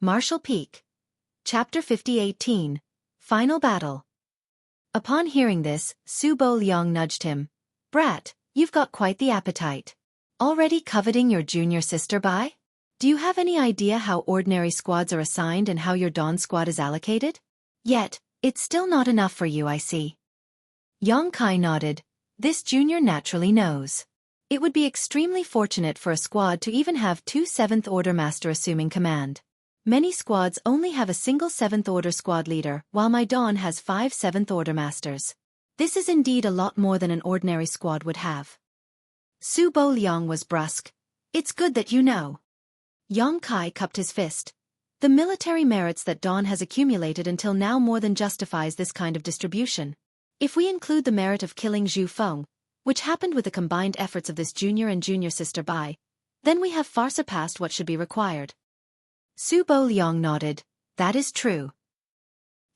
Martial Peak. Chapter 50-18. Final Battle. Upon hearing this, Su Bo Liang nudged him. Brat, you've got quite the appetite. Already coveting your junior sister Bai? Do you have any idea how ordinary squads are assigned and how your Dawn squad is allocated? Yet, it's still not enough for you, I see. Yang Kai nodded. This junior naturally knows. It would be extremely fortunate for a squad to even have 2 7th Order Master assuming command. Many squads only have a single 7th Order squad leader, while my Dawn has 5 7th Order Masters. This is indeed a lot more than an ordinary squad would have. Su Bo Liang was brusque. It's good that you know. Yang Kai cupped his fist. The military merits that Dawn has accumulated until now more than justifies this kind of distribution. If we include the merit of killing Zhu Feng, which happened with the combined efforts of this junior and junior sister Bai, then we have far surpassed what should be required. Su Bo Liang nodded. That is true.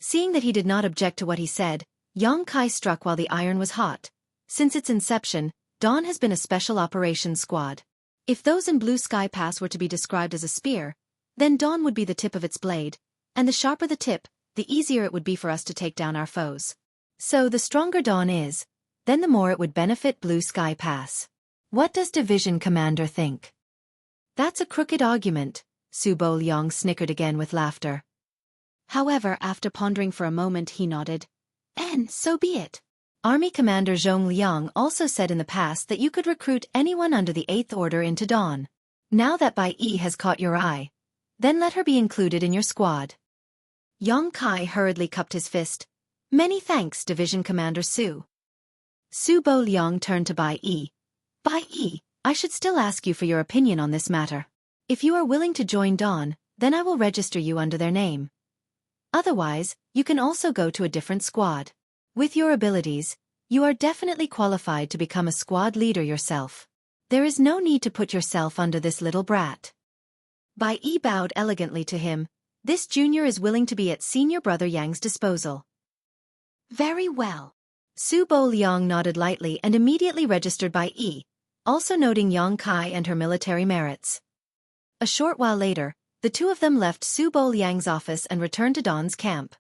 Seeing that he did not object to what he said, Yang Kai struck while the iron was hot. Since its inception, Dawn has been a special operations squad. If those in Blue Sky Pass were to be described as a spear, then Dawn would be the tip of its blade, and the sharper the tip, the easier it would be for us to take down our foes. So the stronger Dawn is, then the more it would benefit Blue Sky Pass. What does Division Commander think? That's a crooked argument, Su Bo Liang snickered again with laughter. However, after pondering for a moment he nodded. And so be it. Army Commander Zhong Liang also said in the past that you could recruit anyone under the 8th Order into Dawn. Now that Bai Yi has caught your eye, then let her be included in your squad. Yang Kai hurriedly cupped his fist. Many thanks, Division Commander Su. Su Bo Liang turned to Bai Yi. Bai Yi, I should still ask you for your opinion on this matter. If you are willing to join Dawn, then I will register you under their name. Otherwise, you can also go to a different squad. With your abilities, you are definitely qualified to become a squad leader yourself. There is no need to put yourself under this little brat. Bai Yi bowed elegantly to him. This junior is willing to be at senior brother Yang's disposal. Very well. Su Bo Liang nodded lightly and immediately registered Bai Yi, also noting Yang Kai and her military merits. A short while later, the two of them left Su Bo Liang's office and returned to Dawn's camp.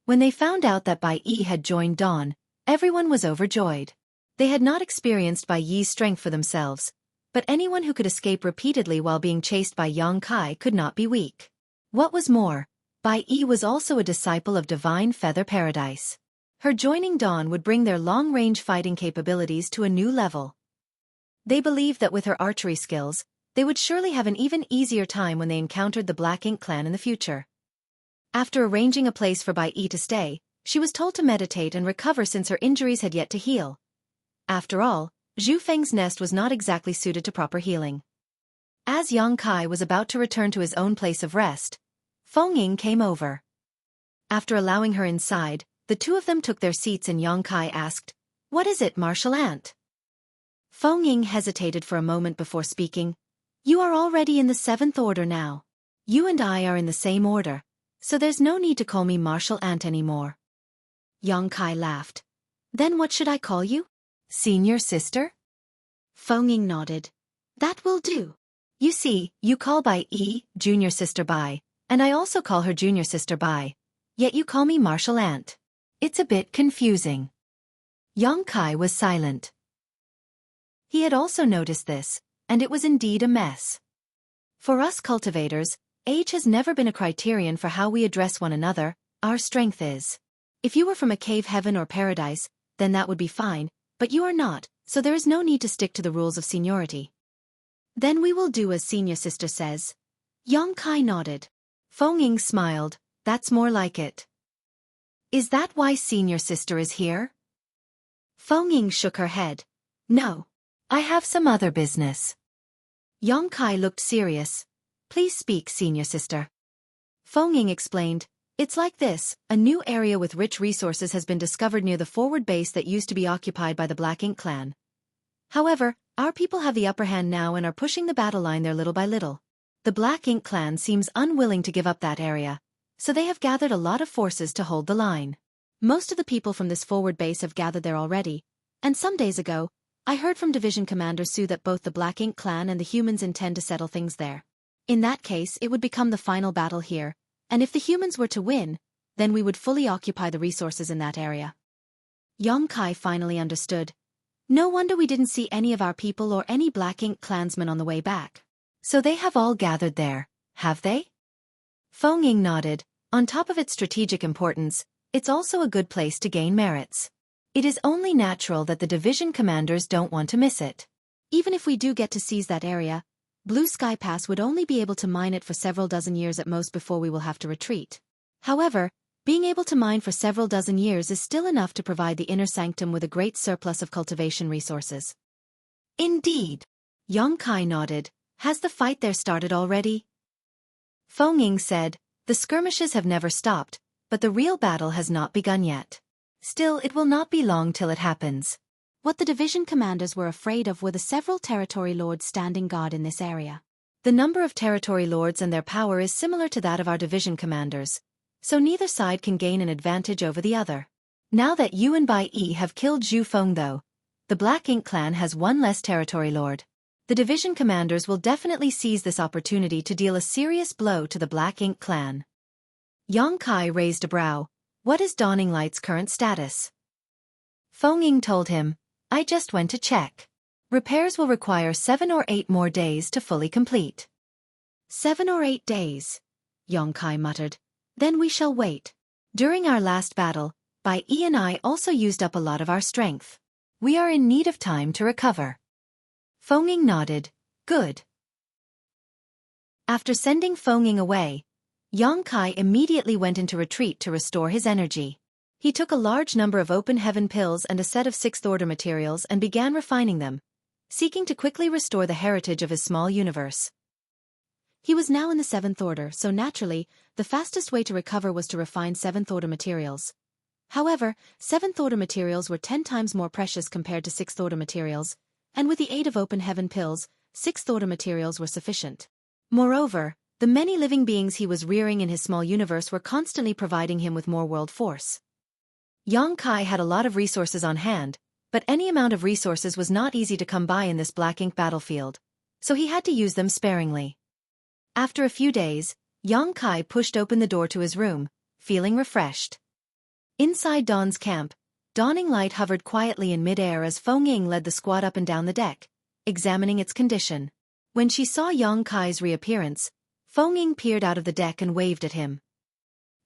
When they found out that Bai Yi had joined Dawn, everyone was overjoyed. They had not experienced Bai Yi's strength for themselves, but anyone who could escape repeatedly while being chased by Yang Kai could not be weak. What was more, Bai Yi was also a disciple of Divine Feather Paradise. Her joining Dawn would bring their long-range fighting capabilities to a new level. They believed that with her archery skills, they would surely have an even easier time when they encountered the Black Ink clan in the future. After arranging a place for Bai Yi to stay, she was told to meditate and recover since her injuries had yet to heal. After all, Zhu Feng's nest was not exactly suited to proper healing. As Yang Kai was about to return to his own place of rest, Feng Ying came over. After allowing her inside, the two of them took their seats and Yang Kai asked, "What is it, Martial Ant?" Feng Ying hesitated for a moment before speaking. "You are already in the 7th Order now. You and I are in the same order, so there's no need to call me Martial Ant anymore." Yang Kai laughed. "Then what should I call you? Senior Sister?" Feng Ying nodded. "That will do. You see, you call Bai Yi Junior Sister Bai, and I also call her Junior Sister Bai. Yet you call me Martial Ant. It's a bit confusing." Yang Kai was silent. He had also noticed this, and it was indeed a mess. For us cultivators, age has never been a criterion for how we address one another, our strength is. If you were from a cave heaven or paradise, then that would be fine, but you are not, so there is no need to stick to the rules of seniority. "Then we will do as Senior Sister says." Yang Kai nodded. Feng Ying smiled. "That's more like it." "Is that why Senior Sister is here?" Feng Ying shook her head. "No. I have some other business." Yang Kai looked serious. "Please speak, Senior Sister." Feng Ying explained, "It's like this, a new area with rich resources has been discovered near the forward base that used to be occupied by the Black Ink clan. However, our people have the upper hand now and are pushing the battle line there little by little. The Black Ink clan seems unwilling to give up that area, so they have gathered a lot of forces to hold the line. Most of the people from this forward base have gathered there already, and some days ago, I heard from Division Commander Su that both the Black Ink clan and the humans intend to settle things there. In that case, it would become the final battle here, and if the humans were to win, then we would fully occupy the resources in that area. Yongkai finally understood. No wonder we didn't see any of our people or any Black Ink clansmen on the way back. So they have all gathered there, have they? Feng nodded. On top of its strategic importance, it's also a good place to gain merits. It is only natural that the division commanders don't want to miss it. Even if we do get to seize that area, Blue Sky Pass would only be able to mine it for several dozen years at most before we will have to retreat. However, being able to mine for several dozen years is still enough to provide the Inner Sanctum with a great surplus of cultivation resources. Indeed. Yongkai nodded. Has the fight there started already? Feng said, the skirmishes have never stopped, but the real battle has not begun yet. Still, it will not be long till it happens. What the division commanders were afraid of were the several territory lords standing guard in this area. The number of territory lords and their power is similar to that of our division commanders, so neither side can gain an advantage over the other. Now that you and Bai Yi have killed Zhu Feng though, the Black Ink clan has one less territory lord. The division commanders will definitely seize this opportunity to deal a serious blow to the Black Ink clan. Yongkai raised a brow. What is Dawning Light's current status? Feng told him, I just went to check. Repairs will require 7 or 8 more days to fully complete. 7 or 8 days, Yongkai muttered. Then we shall wait. During our last battle, Bai Yi and I also used up a lot of our strength. We are in need of time to recover. Feng nodded. Good. After sending Feng away, Yongkai immediately went into retreat to restore his energy. He took a large number of open heaven pills and a set of 6th-order materials and began refining them, seeking to quickly restore the heritage of his small universe. He was now in the 7th order, so naturally, the fastest way to recover was to refine 7th-order materials. However, 7th-order materials were 10 times more precious compared to 6th-order materials, and with the aid of open heaven pills, 6th-order materials were sufficient. Moreover, the many living beings he was rearing in his small universe were constantly providing him with more world force. Yongkai had a lot of resources on hand, but any amount of resources was not easy to come by in this Black Ink battlefield, so he had to use them sparingly. After a few days, Yongkai pushed open the door to his room, feeling refreshed. Inside Dawn's camp, Dawning Light hovered quietly in mid-air as Feng led the squad up and down the deck, examining its condition. When she saw Yongkai's reappearance, Feng peered out of the deck and waved at him.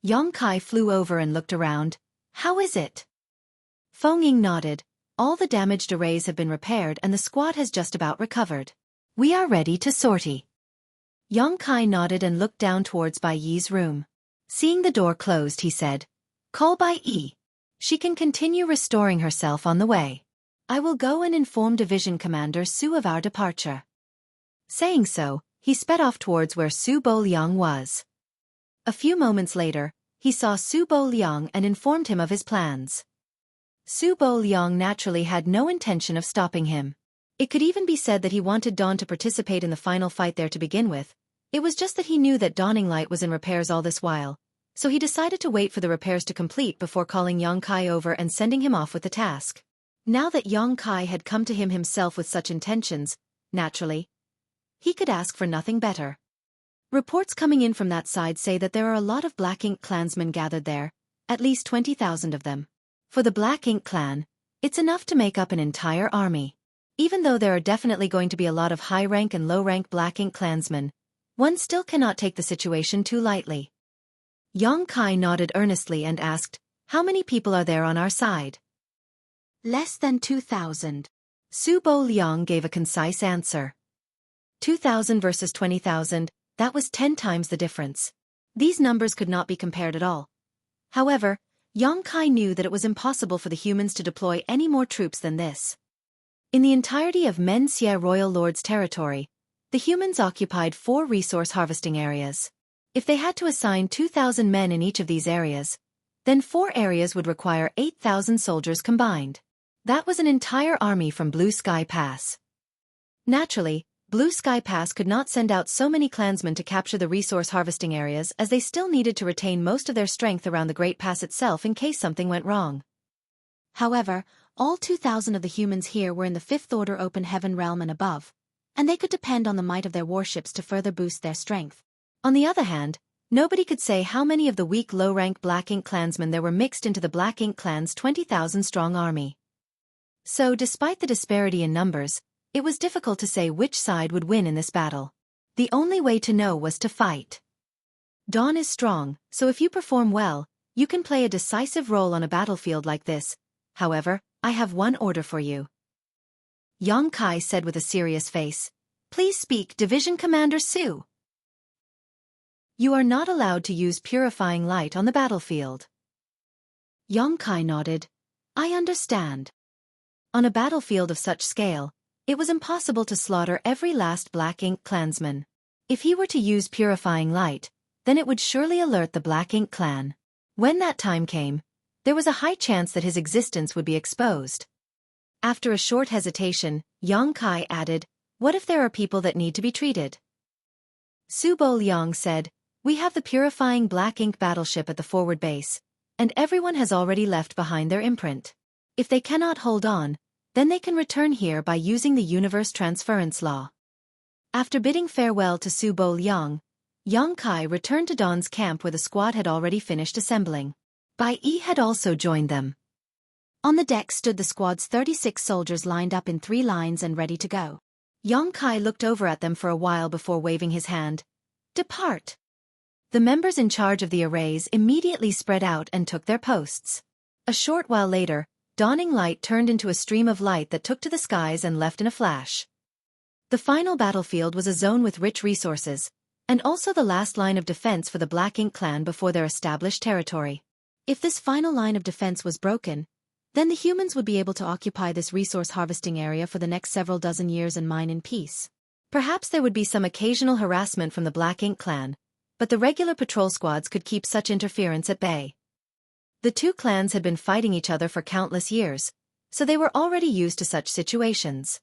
Yongkai flew over and looked around. How is it? Feng nodded. All the damaged arrays have been repaired and the squad has just about recovered. We are ready to sortie. Yongkai nodded and looked down towards Bai Yi's room. Seeing the door closed, he said, Call Bai Yi. She can continue restoring herself on the way. I will go and inform Division Commander Su of our departure. Saying so, he sped off towards where Su Bo Liang was. A few moments later, he saw Su Bo Liang and informed him of his plans. Su Bo Liang naturally had no intention of stopping him. It could even be said that he wanted Dawn to participate in the final fight there to begin with. It was just that he knew that Dawning Light was in repairs all this while, so he decided to wait for the repairs to complete before calling Yongkai over and sending him off with the task. Now that Yongkai had come to him himself with such intentions, naturally, he could ask for nothing better. Reports coming in from that side say that there are a lot of Black Ink clansmen gathered there, at least 20,000 of them. For the Black Ink clan, it's enough to make up an entire army. Even though there are definitely going to be a lot of high-rank and low-rank Black Ink clansmen, one still cannot take the situation too lightly. Yongkai nodded earnestly and asked, How many people are there on our side? Less than 2,000. Su Bo Liang gave a concise answer. 2,000 versus 20,000, that was 10 times the difference. These numbers could not be compared at all. However, Yongkai knew that it was impossible for the humans to deploy any more troops than this. In the entirety of Men Xie Royal Lord's territory, the humans occupied 4 resource harvesting areas. If they had to assign 2,000 men in each of these areas, then 4 areas would require 8,000 soldiers combined. That was an entire army from Blue Sky Pass. Naturally, Blue Sky Pass could not send out so many clansmen to capture the resource harvesting areas as they still needed to retain most of their strength around the Great Pass itself in case something went wrong. However, all 2,000 of the humans here were in the 5th Order Open Heaven realm and above, and they could depend on the might of their warships to further boost their strength. On the other hand, nobody could say how many of the weak low-rank Black Ink clansmen there were mixed into the Black Ink clan's 20,000-strong army. So despite the disparity in numbers, it was difficult to say which side would win in this battle. The only way to know was to fight. Dawn is strong, so if you perform well, you can play a decisive role on a battlefield like this. However, I have one order for you. Yang Kai said with a serious face. Please speak, Division Commander Su. You are not allowed to use purifying light on the battlefield. Yang Kai nodded. I understand. On a battlefield of such scale, it was impossible to slaughter every last Black Ink clansman. If he were to use purifying light, then it would surely alert the Black Ink clan. When that time came, there was a high chance that his existence would be exposed. After a short hesitation, Yang Kai added, what if there are people that need to be treated? Su Bo Liang said, we have the purifying Black Ink battleship at the forward base, and everyone has already left behind their imprint. If they cannot hold on, then they can return here by using the universe transference law. After bidding farewell to Su Bo Liang, Yang Kai returned to Dawn's camp where the squad had already finished assembling. Bai Yi had also joined them. On the deck stood the squad's 36 soldiers lined up in 3 lines and ready to go. Yang Kai looked over at them for a while before waving his hand. Depart. The members in charge of the arrays immediately spread out and took their posts. A short while later, dawning light turned into a stream of light that took to the skies and left in a flash. The final battlefield was a zone with rich resources, and also the last line of defense for the Black Ink clan before their established territory. If this final line of defense was broken, then the humans would be able to occupy this resource harvesting area for the next several dozen years and mine in peace. Perhaps there would be some occasional harassment from the Black Ink clan, but the regular patrol squads could keep such interference at bay. The two clans had been fighting each other for countless years, so they were already used to such situations.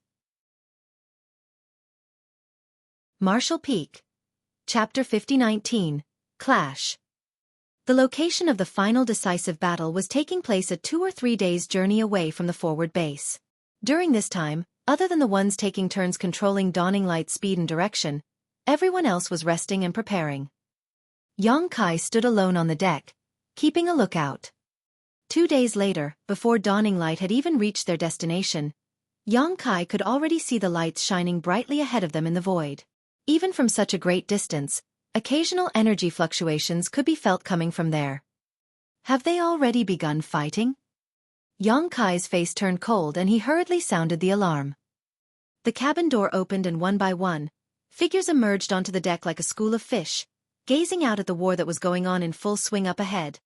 Marshall Peak. Chapter 5019, Clash. The location of the final decisive battle was taking place a 2 or 3 days' journey away from the forward base. During this time, other than the ones taking turns controlling dawning light's speed and direction, everyone else was resting and preparing. Yang Kai stood alone on the deck, keeping a lookout. 2 days later, before dawning light had even reached their destination, Yang Kai could already see the lights shining brightly ahead of them in the void. Even from such a great distance, occasional energy fluctuations could be felt coming from there. Have they already begun fighting? Yang Kai's face turned cold and he hurriedly sounded the alarm. The cabin door opened and one by one, figures emerged onto the deck like a school of fish, gazing out at the war that was going on in full swing up ahead.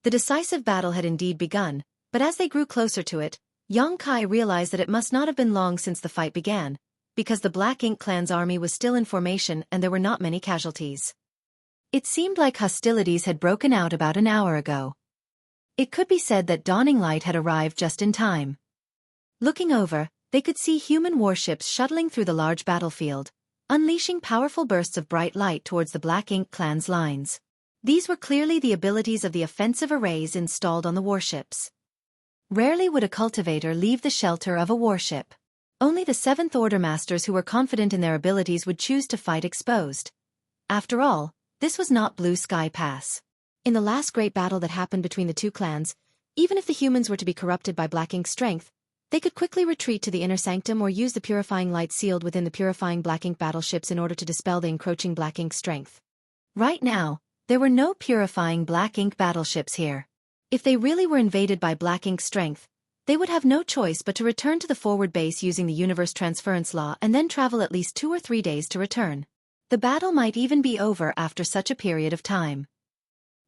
The decisive battle had indeed begun, but as they grew closer to it, Yang Kai realized that it must not have been long since the fight began, because the Black Ink clan's army was still in formation and there were not many casualties. It seemed like hostilities had broken out about an hour ago. It could be said that dawning light had arrived just in time. Looking over, they could see human warships shuttling through the large battlefield, unleashing powerful bursts of bright light towards the Black Ink clan's lines. These were clearly the abilities of the offensive arrays installed on the warships. Rarely would a cultivator leave the shelter of a warship. Only the 7th Order masters who were confident in their abilities would choose to fight exposed. After all, this was not Blue Sky Pass. In the last great battle that happened between the two clans, even if the humans were to be corrupted by Black Ink's strength, they could quickly retreat to the inner sanctum or use the purifying light sealed within the purifying Black Ink battleships in order to dispel the encroaching Black Ink strength. Right now, there were no purifying Black Ink battleships here. If they really were invaded by Black Ink strength, they would have no choice but to return to the forward base using the universe transference law and then travel at least 2 or 3 days to return. The battle might even be over after such a period of time.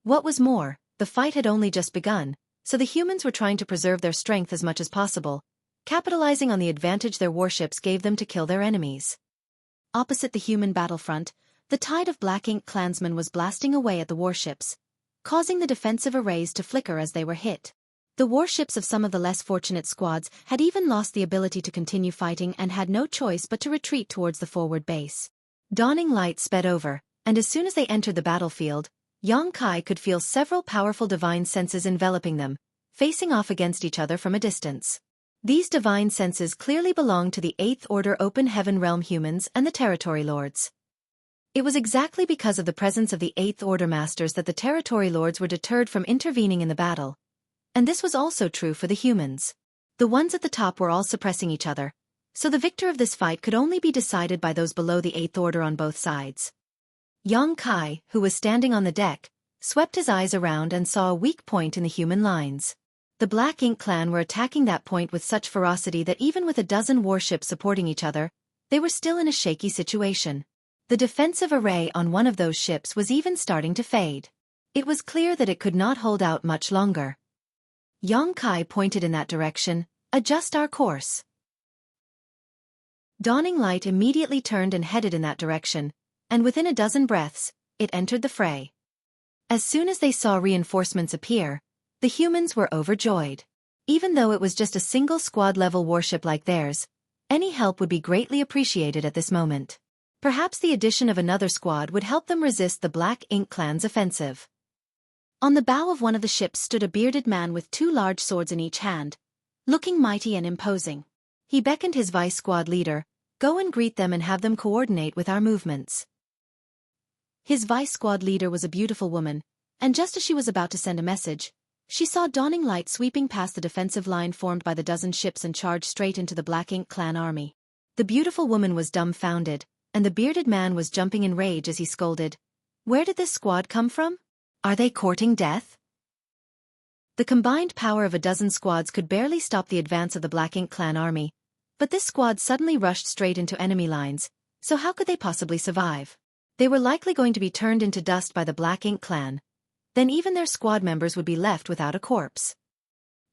What was more, the fight had only just begun, so the humans were trying to preserve their strength as much as possible, capitalizing on the advantage their warships gave them to kill their enemies. Opposite the human battlefront, the tide of Black Ink clansmen was blasting away at the warships, causing the defensive arrays to flicker as they were hit. The warships of some of the less fortunate squads had even lost the ability to continue fighting and had no choice but to retreat towards the forward base. Dawning light sped over, and as soon as they entered the battlefield, Yang Kai could feel several powerful divine senses enveloping them, facing off against each other from a distance. These divine senses clearly belonged to the Eighth Order Open Heaven Realm humans and the Territory Lords. It was exactly because of the presence of the Eighth Order Masters that the Territory Lords were deterred from intervening in the battle. And this was also true for the humans. The ones at the top were all suppressing each other, so the victor of this fight could only be decided by those below the Eighth Order on both sides. Yang Kai, who was standing on the deck, swept his eyes around and saw a weak point in the human lines. The Black Ink clan were attacking that point with such ferocity that even with a dozen warships supporting each other, they were still in a shaky situation. The defensive array on one of those ships was even starting to fade. It was clear that it could not hold out much longer. Yang Kai pointed in that direction. "Adjust our course." Dawning Light immediately turned and headed in that direction, and within a dozen breaths, it entered the fray. As soon as they saw reinforcements appear, the humans were overjoyed. Even though it was just a single squad-level warship like theirs, any help would be greatly appreciated at this moment. Perhaps the addition of another squad would help them resist the Black Ink clan's offensive. On the bow of one of the ships stood a bearded man with two large swords in each hand, looking mighty and imposing. He beckoned his vice squad leader, "Go and greet them and have them coordinate with our movements." His vice squad leader was a beautiful woman, and just as she was about to send a message, she saw Dawning Light sweeping past the defensive line formed by the dozen ships and charged straight into the Black Ink clan army. The beautiful woman was dumbfounded, and the bearded man was jumping in rage as he scolded, "Where did this squad come from? Are they courting death?" The combined power of a dozen squads could barely stop the advance of the Black Ink clan army, but this squad suddenly rushed straight into enemy lines, so how could they possibly survive? They were likely going to be turned into dust by the Black Ink clan. Then even their squad members would be left without a corpse.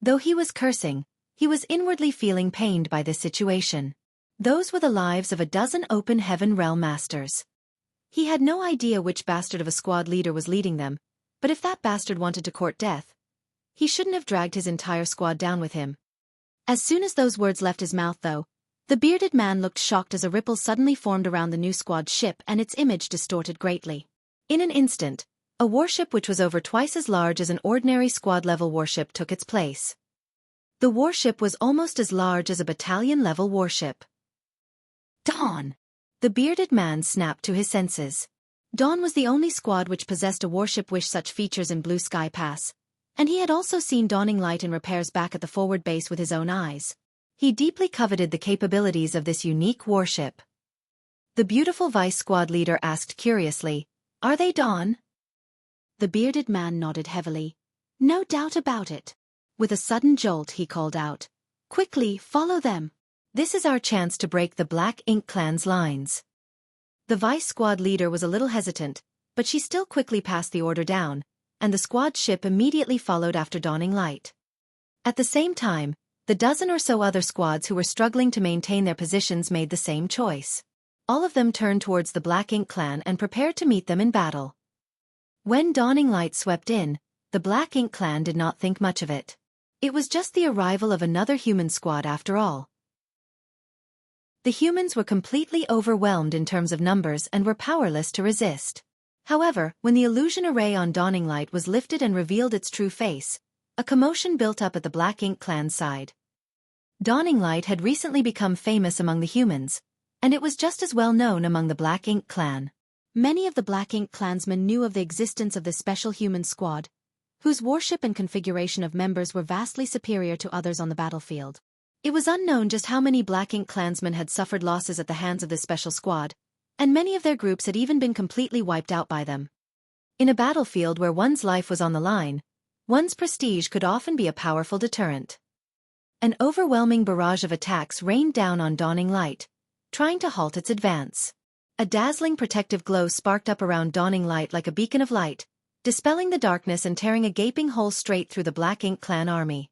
Though he was cursing, he was inwardly feeling pained by this situation. Those were the lives of a dozen Open Heaven Realm Masters. He had no idea which bastard of a squad leader was leading them, but if that bastard wanted to court death, he shouldn't have dragged his entire squad down with him. As soon as those words left his mouth though, the bearded man looked shocked as a ripple suddenly formed around the new squad ship and its image distorted greatly. In an instant, a warship which was over twice as large as an ordinary squad-level warship took its place. The warship was almost as large as a battalion-level warship. Dawn! The bearded man snapped to his senses. Dawn was the only squad which possessed a warship with such features in Blue Sky Pass, and he had also seen Dawning Light in repairs back at the forward base with his own eyes. He deeply coveted the capabilities of this unique warship. The beautiful vice squad leader asked curiously, "Are they Dawn?" The bearded man nodded heavily. "No doubt about it." With a sudden jolt he called out, "Quickly, follow them. This is our chance to break the Black Ink clan's lines." The vice squad leader was a little hesitant, but she still quickly passed the order down, and the squad ship immediately followed after Dawning Light. At the same time, the dozen or so other squads who were struggling to maintain their positions made the same choice. All of them turned towards the Black Ink clan and prepared to meet them in battle. When Dawning Light swept in, the Black Ink clan did not think much of it. It was just the arrival of another human squad after all. The humans were completely overwhelmed in terms of numbers and were powerless to resist. However, when the illusion array on Dawning Light was lifted and revealed its true face, a commotion built up at the Black Ink clan's side. Dawning Light had recently become famous among the humans, and it was just as well known among the Black Ink clan. Many of the Black Ink clansmen knew of the existence of this special human squad, whose warship and configuration of members were vastly superior to others on the battlefield. It was unknown just how many Black Ink clansmen had suffered losses at the hands of this special squad, and many of their groups had even been completely wiped out by them. In a battlefield where one's life was on the line, one's prestige could often be a powerful deterrent. An overwhelming barrage of attacks rained down on Dawning Light, trying to halt its advance. A dazzling protective glow sparked up around Dawning Light like a beacon of light, dispelling the darkness and tearing a gaping hole straight through the Black Ink clan army.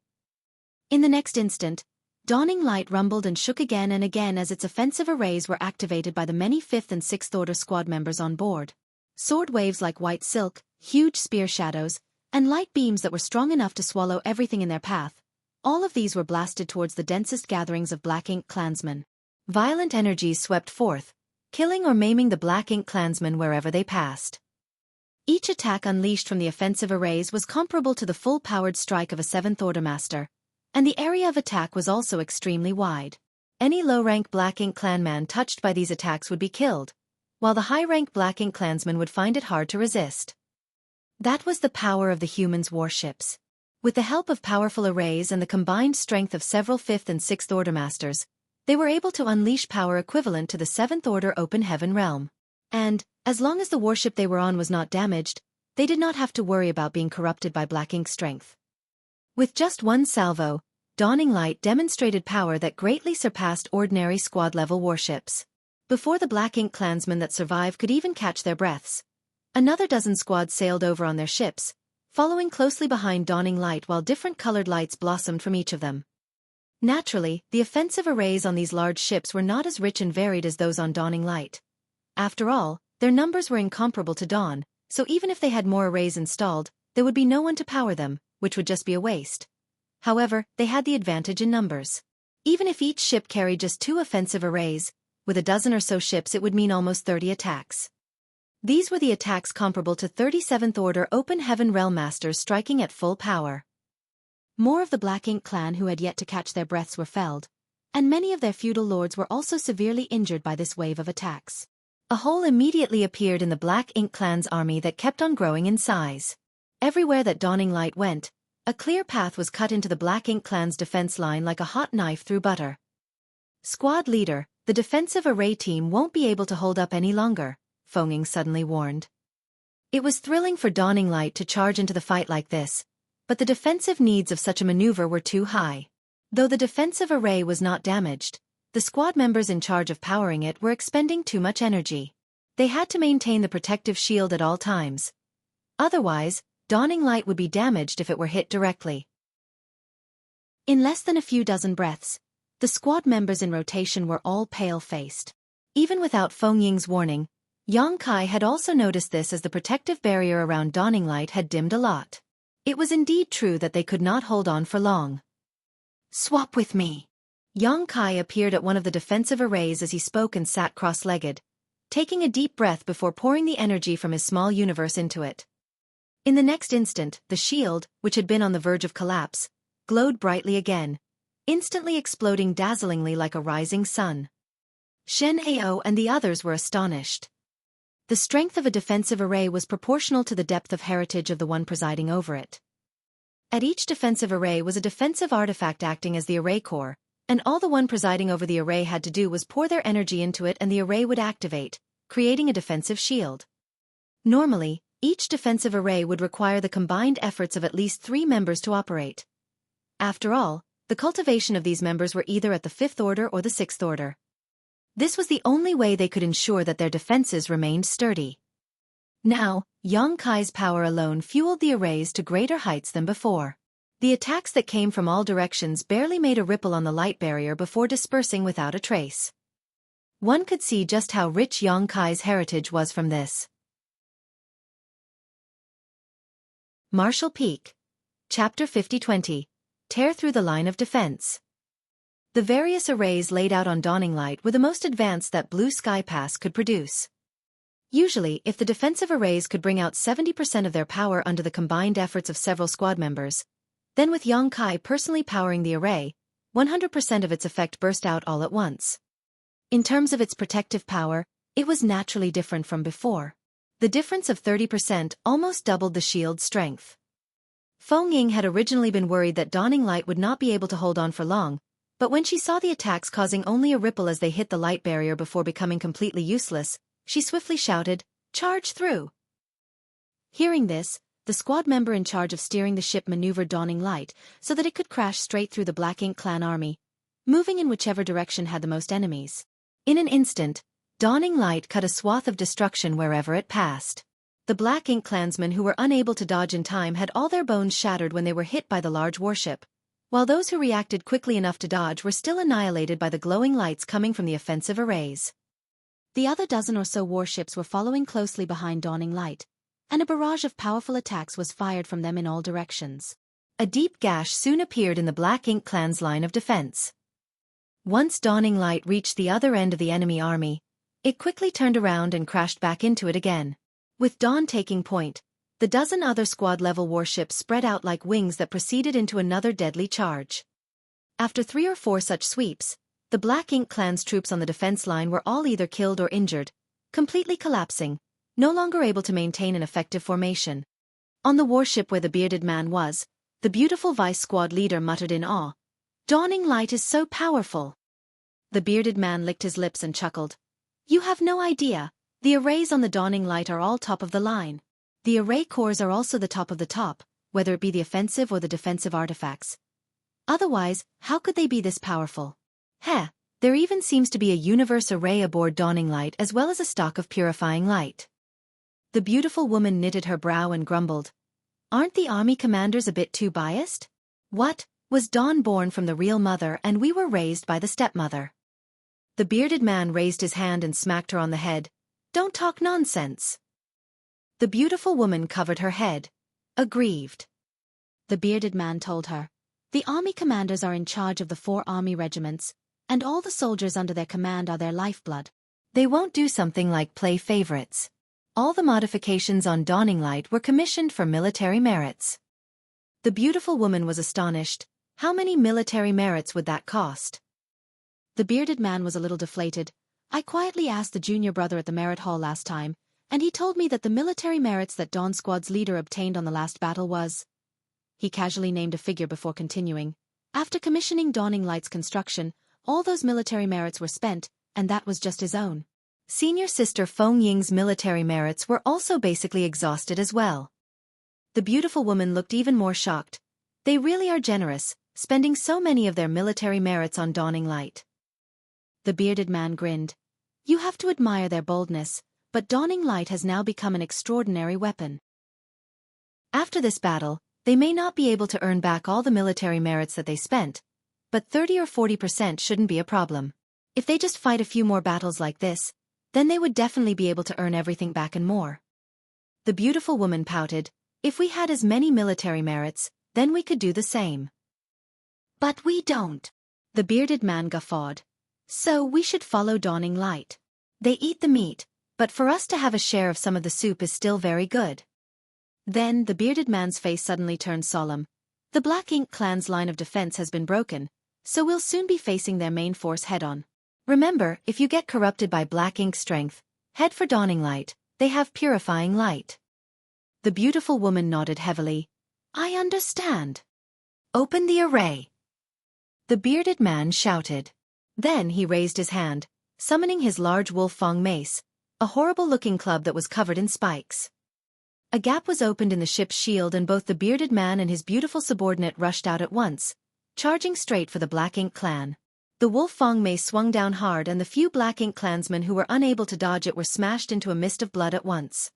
In the next instant, Dawning Light rumbled and shook again and again as its offensive arrays were activated by the many 5th and 6th Order squad members on board. Sword waves like white silk, huge spear shadows, and light beams that were strong enough to swallow everything in their path, all of these were blasted towards the densest gatherings of Black Ink clansmen. Violent energies swept forth, killing or maiming the Black Ink clansmen wherever they passed. Each attack unleashed from the offensive arrays was comparable to the full-powered strike of a 7th Order Master, And the area of attack was also extremely wide. Any low-rank Black Ink clanman touched by these attacks would be killed, while the high-rank Black Ink clansman would find it hard to resist. That was the power of the humans' warships. With the help of powerful arrays and the combined strength of several 5th and 6th Order masters, they were able to unleash power equivalent to the 7th Order Open Heaven realm. And, as long as the warship they were on was not damaged, they did not have to worry about being corrupted by Black Ink's strength. With just one salvo, Dawning Light demonstrated power that greatly surpassed ordinary squad-level warships. Before the Black Ink clansmen that survived could even catch their breaths, another dozen squads sailed over on their ships, following closely behind Dawning Light while different colored lights blossomed from each of them. Naturally, the offensive arrays on these large ships were not as rich and varied as those on Dawning Light. After all, their numbers were incomparable to Dawn, so even if they had more arrays installed, there would be no one to power them, which would just be a waste. However, they had the advantage in numbers. Even if each ship carried just 2 offensive arrays, with a dozen or so ships it would mean almost 30 attacks. These were the attacks comparable to 37th Order Open Heaven Realm Masters striking at full power. More of the Black Ink clan who had yet to catch their breaths were felled, and many of their feudal lords were also severely injured by this wave of attacks. A hole immediately appeared in the Black Ink clan's army that kept on growing in size. Everywhere that Dawning Light went, a clear path was cut into the Black Ink clan's defense line like a hot knife through butter. Squad leader, the defensive array team won't be able to hold up any longer, Fenging suddenly warned. It was thrilling for Dawning Light to charge into the fight like this, but the defensive needs of such a maneuver were too high. Though the defensive array was not damaged, the squad members in charge of powering it were expending too much energy. They had to maintain the protective shield at all times. Otherwise, Dawning Light would be damaged if it were hit directly. In less than a few dozen breaths, the squad members in rotation were all pale-faced. Even without Fenging's warning, Yang Kai had also noticed this as the protective barrier around Dawning Light had dimmed a lot. It was indeed true that they could not hold on for long. "Swap with me." Yang Kai appeared at one of the defensive arrays as he spoke and sat cross-legged, taking a deep breath before pouring the energy from his small universe into it. In the next instant, the shield, which had been on the verge of collapse, glowed brightly again, instantly exploding dazzlingly like a rising sun. Shen Ao and the others were astonished. The strength of a defensive array was proportional to the depth of heritage of the one presiding over it. At each defensive array was a defensive artifact acting as the array core, and all the one presiding over the array had to do was pour their energy into it and the array would activate, creating a defensive shield. Normally, each defensive array would require the combined efforts of at least 3 members to operate. After all, the cultivation of these members were either at the 5th Order or the 6th Order. This was the only way they could ensure that their defenses remained sturdy. Now, Yang Kai's power alone fueled the arrays to greater heights than before. The attacks that came from all directions barely made a ripple on the light barrier before dispersing without a trace. One could see just how rich Yang Kai's heritage was from this. Marshall Peak. Chapter 50-20. Tear through the line of defense. The various arrays laid out on Dawning Light were the most advanced that Blue Sky Pass could produce. Usually, if the defensive arrays could bring out 70% of their power under the combined efforts of several squad members, then with Yang Kai personally powering the array, 100% of its effect burst out all at once. In terms of its protective power, it was naturally different from before. The difference of 30% almost doubled the shield's strength. Fenging had originally been worried that Dawning Light would not be able to hold on for long, but when she saw the attacks causing only a ripple as they hit the light barrier before becoming completely useless, she swiftly shouted, "Charge through!" Hearing this, the squad member in charge of steering the ship maneuvered Dawning Light so that it could crash straight through the Black Ink clan army, moving in whichever direction had the most enemies. In an instant, Dawning Light cut a swath of destruction wherever it passed. The Black Ink clansmen who were unable to dodge in time had all their bones shattered when they were hit by the large warship, while those who reacted quickly enough to dodge were still annihilated by the glowing lights coming from the offensive arrays. The other dozen or so warships were following closely behind Dawning Light, and a barrage of powerful attacks was fired from them in all directions. A deep gash soon appeared in the Black Ink clan's line of defense. Once Dawning Light reached the other end of the enemy army, it quickly turned around and crashed back into it again. With Dawn taking point, the dozen other squad-level warships spread out like wings that proceeded into another deadly charge. After 3 or 4 such sweeps, the Black Ink clan's troops on the defense line were all either killed or injured, completely collapsing, no longer able to maintain an effective formation. On the warship where the bearded man was, the beautiful vice squad leader muttered in awe, "Dawning light is so powerful." The bearded man licked his lips and chuckled. "You have no idea, the arrays on the dawning light are all top of the line. The array cores are also the top of the top, whether it be the offensive or the defensive artifacts. Otherwise, how could they be this powerful? Heh, there even seems to be a universe array aboard dawning light as well as a stock of purifying light." The beautiful woman knitted her brow and grumbled, "Aren't the army commanders a bit too biased? What, was Dawn born from the real mother and we were raised by the stepmother?" The bearded man raised his hand and smacked her on the head. "Don't talk nonsense." The beautiful woman covered her head, aggrieved. The bearded man told her, "The army commanders are in charge of the 4 army regiments, and all the soldiers under their command are their lifeblood. They won't do something like play favorites. All the modifications on Dawning Light were commissioned for military merits." The beautiful woman was astonished. How many military merits would that cost? The bearded man was a little deflated. "I quietly asked the junior brother at the merit hall last time, and he told me that the military merits that Dawn Squad's leader obtained on the last battle was..." He casually named a figure before continuing. "After commissioning Dawning Light's construction, all those military merits were spent, and that was just his own. Senior sister Feng Ying's military merits were also basically exhausted as well." The beautiful woman looked even more shocked. "They really are generous, spending so many of their military merits on Dawning Light." The bearded man grinned. "You have to admire their boldness, but Dawning Light has now become an extraordinary weapon. After this battle, they may not be able to earn back all the military merits that they spent, but 30 or 40% shouldn't be a problem. If they just fight a few more battles like this, then they would definitely be able to earn everything back and more." The beautiful woman pouted. "If we had as many military merits, then we could do the same." "But we don't." The bearded man guffawed. "So we should follow Dawning Light. They eat the meat, but for us to have a share of some of the soup is still very good." Then the bearded man's face suddenly turned solemn. "The Black Ink clan's line of defense has been broken, so we'll soon be facing their main force head-on. Remember, if you get corrupted by Black Ink strength, head for Dawning Light. They have purifying light." The beautiful woman nodded heavily. "I understand. "Open the array," the bearded man shouted. Then he raised his hand, summoning his large wolf-fang mace, a horrible-looking club that was covered in spikes. A gap was opened in the ship's shield and both the bearded man and his beautiful subordinate rushed out at once, charging straight for the Black Ink clan. The wolf-fang mace swung down hard and the few Black Ink clansmen who were unable to dodge it were smashed into a mist of blood at once.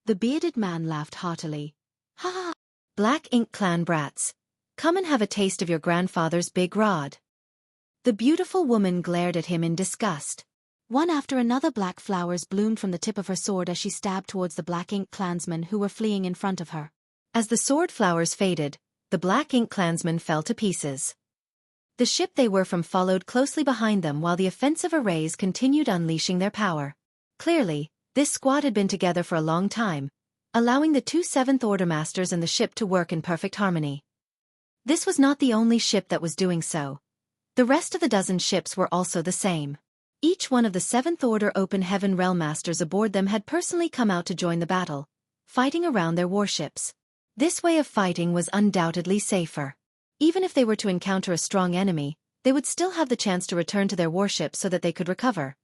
The bearded man laughed heartily. "Ha ha! Black Ink clan brats. Come and have a taste of your grandfather's big rod." The beautiful woman glared at him in disgust. One after another black flowers bloomed from the tip of her sword as she stabbed towards the Black Ink clansmen who were fleeing in front of her. As the sword flowers faded, the Black Ink clansmen fell to pieces. The ship they were from followed closely behind them while the offensive arrays continued unleashing their power. Clearly, this squad had been together for a long time, allowing the 2 Seventh Order Masters and the ship to work in perfect harmony. This was not the only ship that was doing so. The rest of the dozen ships were also the same. Each one of the 7th Order Open Heaven Realm Masters aboard them had personally come out to join the battle, fighting around their warships. This way of fighting was undoubtedly safer. Even if they were to encounter a strong enemy, they would still have the chance to return to their warships so that they could recover.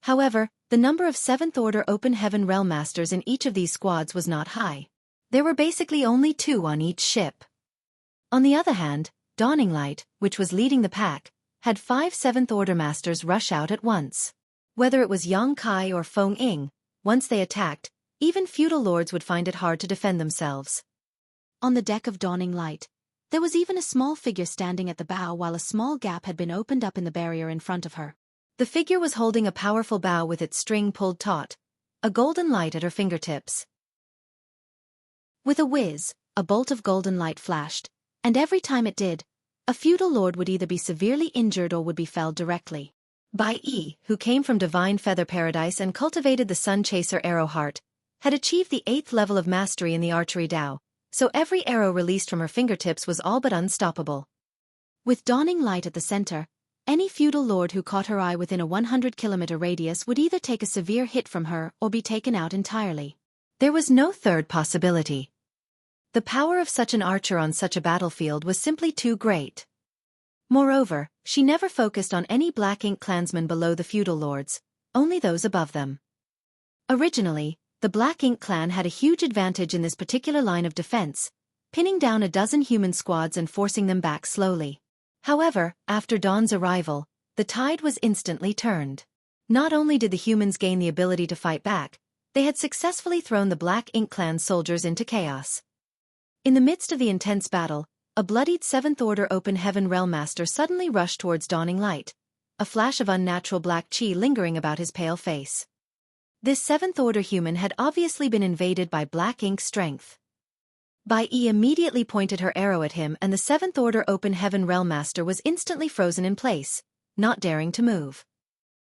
However, the number of 7th Order Open Heaven Realm Masters in each of these squads was not high. There were basically only 2 on each ship. On the other hand, Dawning Light, which was leading the pack, had 5 7th Order Masters rush out at once. Whether it was Yang Kai or Feng Ying, once they attacked, even feudal lords would find it hard to defend themselves. On the deck of Dawning Light, there was even a small figure standing at the bow while a small gap had been opened up in the barrier in front of her. The figure was holding a powerful bow with its string pulled taut, a golden light at her fingertips. With a whiz, a bolt of golden light flashed, and every time it did, a feudal lord would either be severely injured or would be felled directly. Bai Yi, who came from Divine Feather Paradise and cultivated the Sun Chaser arrow heart, had achieved the 8th level of mastery in the archery Dao, so every arrow released from her fingertips was all but unstoppable. With dawning light at the center, any feudal lord who caught her eye within a 100-kilometer radius would either take a severe hit from her or be taken out entirely. There was no third possibility. The power of such an archer on such a battlefield was simply too great. Moreover, she never focused on any Black Ink clansmen below the feudal lords, only those above them. Originally, the Black Ink clan had a huge advantage in this particular line of defense, pinning down a dozen human squads and forcing them back slowly. However, after Dawn's arrival, the tide was instantly turned. Not only did the humans gain the ability to fight back, they had successfully thrown the Black Ink clan soldiers into chaos. In the midst of the intense battle, a bloodied Seventh Order Open Heaven Realm Master suddenly rushed towards dawning light, a flash of unnatural black chi lingering about his pale face. This Seventh Order human had obviously been invaded by Black Ink strength. Bai Yi immediately pointed her arrow at him and the Seventh Order Open Heaven Realm Master was instantly frozen in place, not daring to move.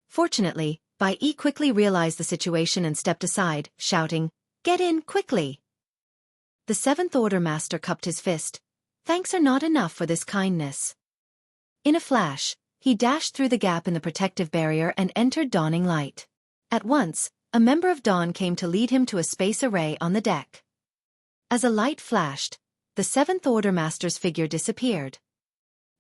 Fortunately, Bai Yi quickly realized the situation and stepped aside, shouting, "Get in, quickly!" The Seventh Order Master cupped his fist. Thanks are not enough for this kindness. In a flash, he dashed through the gap in the protective barrier and entered dawning light. At once, a member of Dawn came to lead him to a space array on the deck. As a light flashed, the Seventh Order Master's figure disappeared.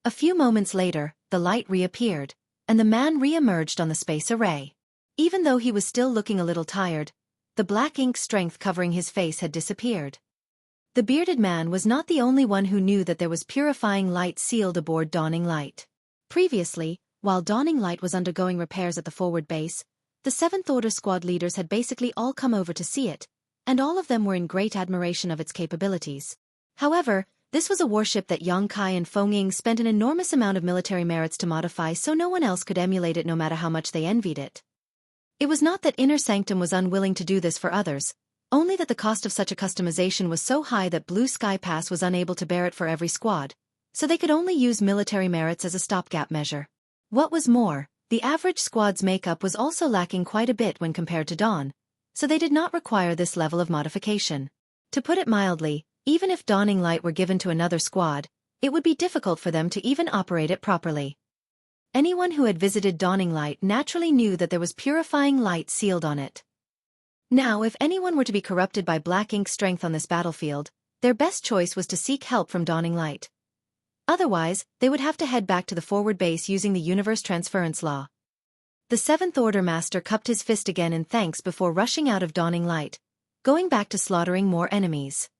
A few moments later, the light reappeared, and the man re-emerged on the space array. Even though he was still looking a little tired, the Black Ink strength covering his face had disappeared. The bearded man was not the only one who knew that there was purifying light sealed aboard Dawning Light. Previously, while Dawning Light was undergoing repairs at the forward base, the Seventh Order squad leaders had basically all come over to see it, and all of them were in great admiration of its capabilities. However, this was a warship that Yang Kai and Feng Ying spent an enormous amount of military merits to modify, so no one else could emulate it no matter how much they envied it. It was not that Inner Sanctum was unwilling to do this for others, only that the cost of such a customization was so high that Blue Sky Pass was unable to bear it for every squad, so they could only use military merits as a stopgap measure. What was more, the average squad's makeup was also lacking quite a bit when compared to Dawn, so they did not require this level of modification. To put it mildly, even if Dawning Light were given to another squad, it would be difficult for them to even operate it properly. Anyone who had visited Dawning Light naturally knew that there was purifying light sealed on it. Now, if anyone were to be corrupted by Black Ink strength on this battlefield, their best choice was to seek help from Dawning Light. Otherwise, they would have to head back to the forward base using the Universe Transference Law. The Seventh Order Master cupped his fist again in thanks before rushing out of Dawning Light, going back to slaughtering more enemies.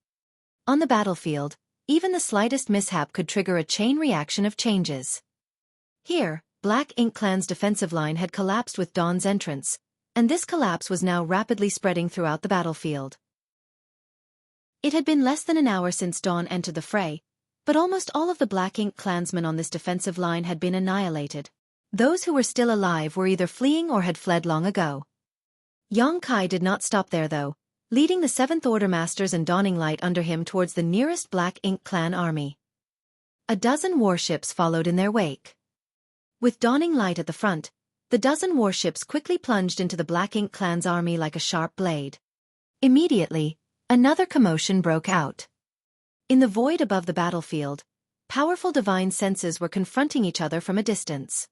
On the battlefield, even the slightest mishap could trigger a chain reaction of changes. Here, Black Ink Clan's defensive line had collapsed with Dawn's entrance, and this collapse was now rapidly spreading throughout the battlefield. It had been less than an hour since Dawn entered the fray, but almost all of the Black Ink clansmen on this defensive line had been annihilated. Those who were still alive were either fleeing or had fled long ago. Yang Kai did not stop there though, leading the Seventh Order Masters and Dawning Light under him towards the nearest Black Ink clan army. A dozen warships followed in their wake. With Dawning Light at the front, the dozen warships quickly plunged into the Black Ink clan's army like a sharp blade. Immediately, another commotion broke out. In the void above the battlefield, powerful divine senses were confronting each other from a distance.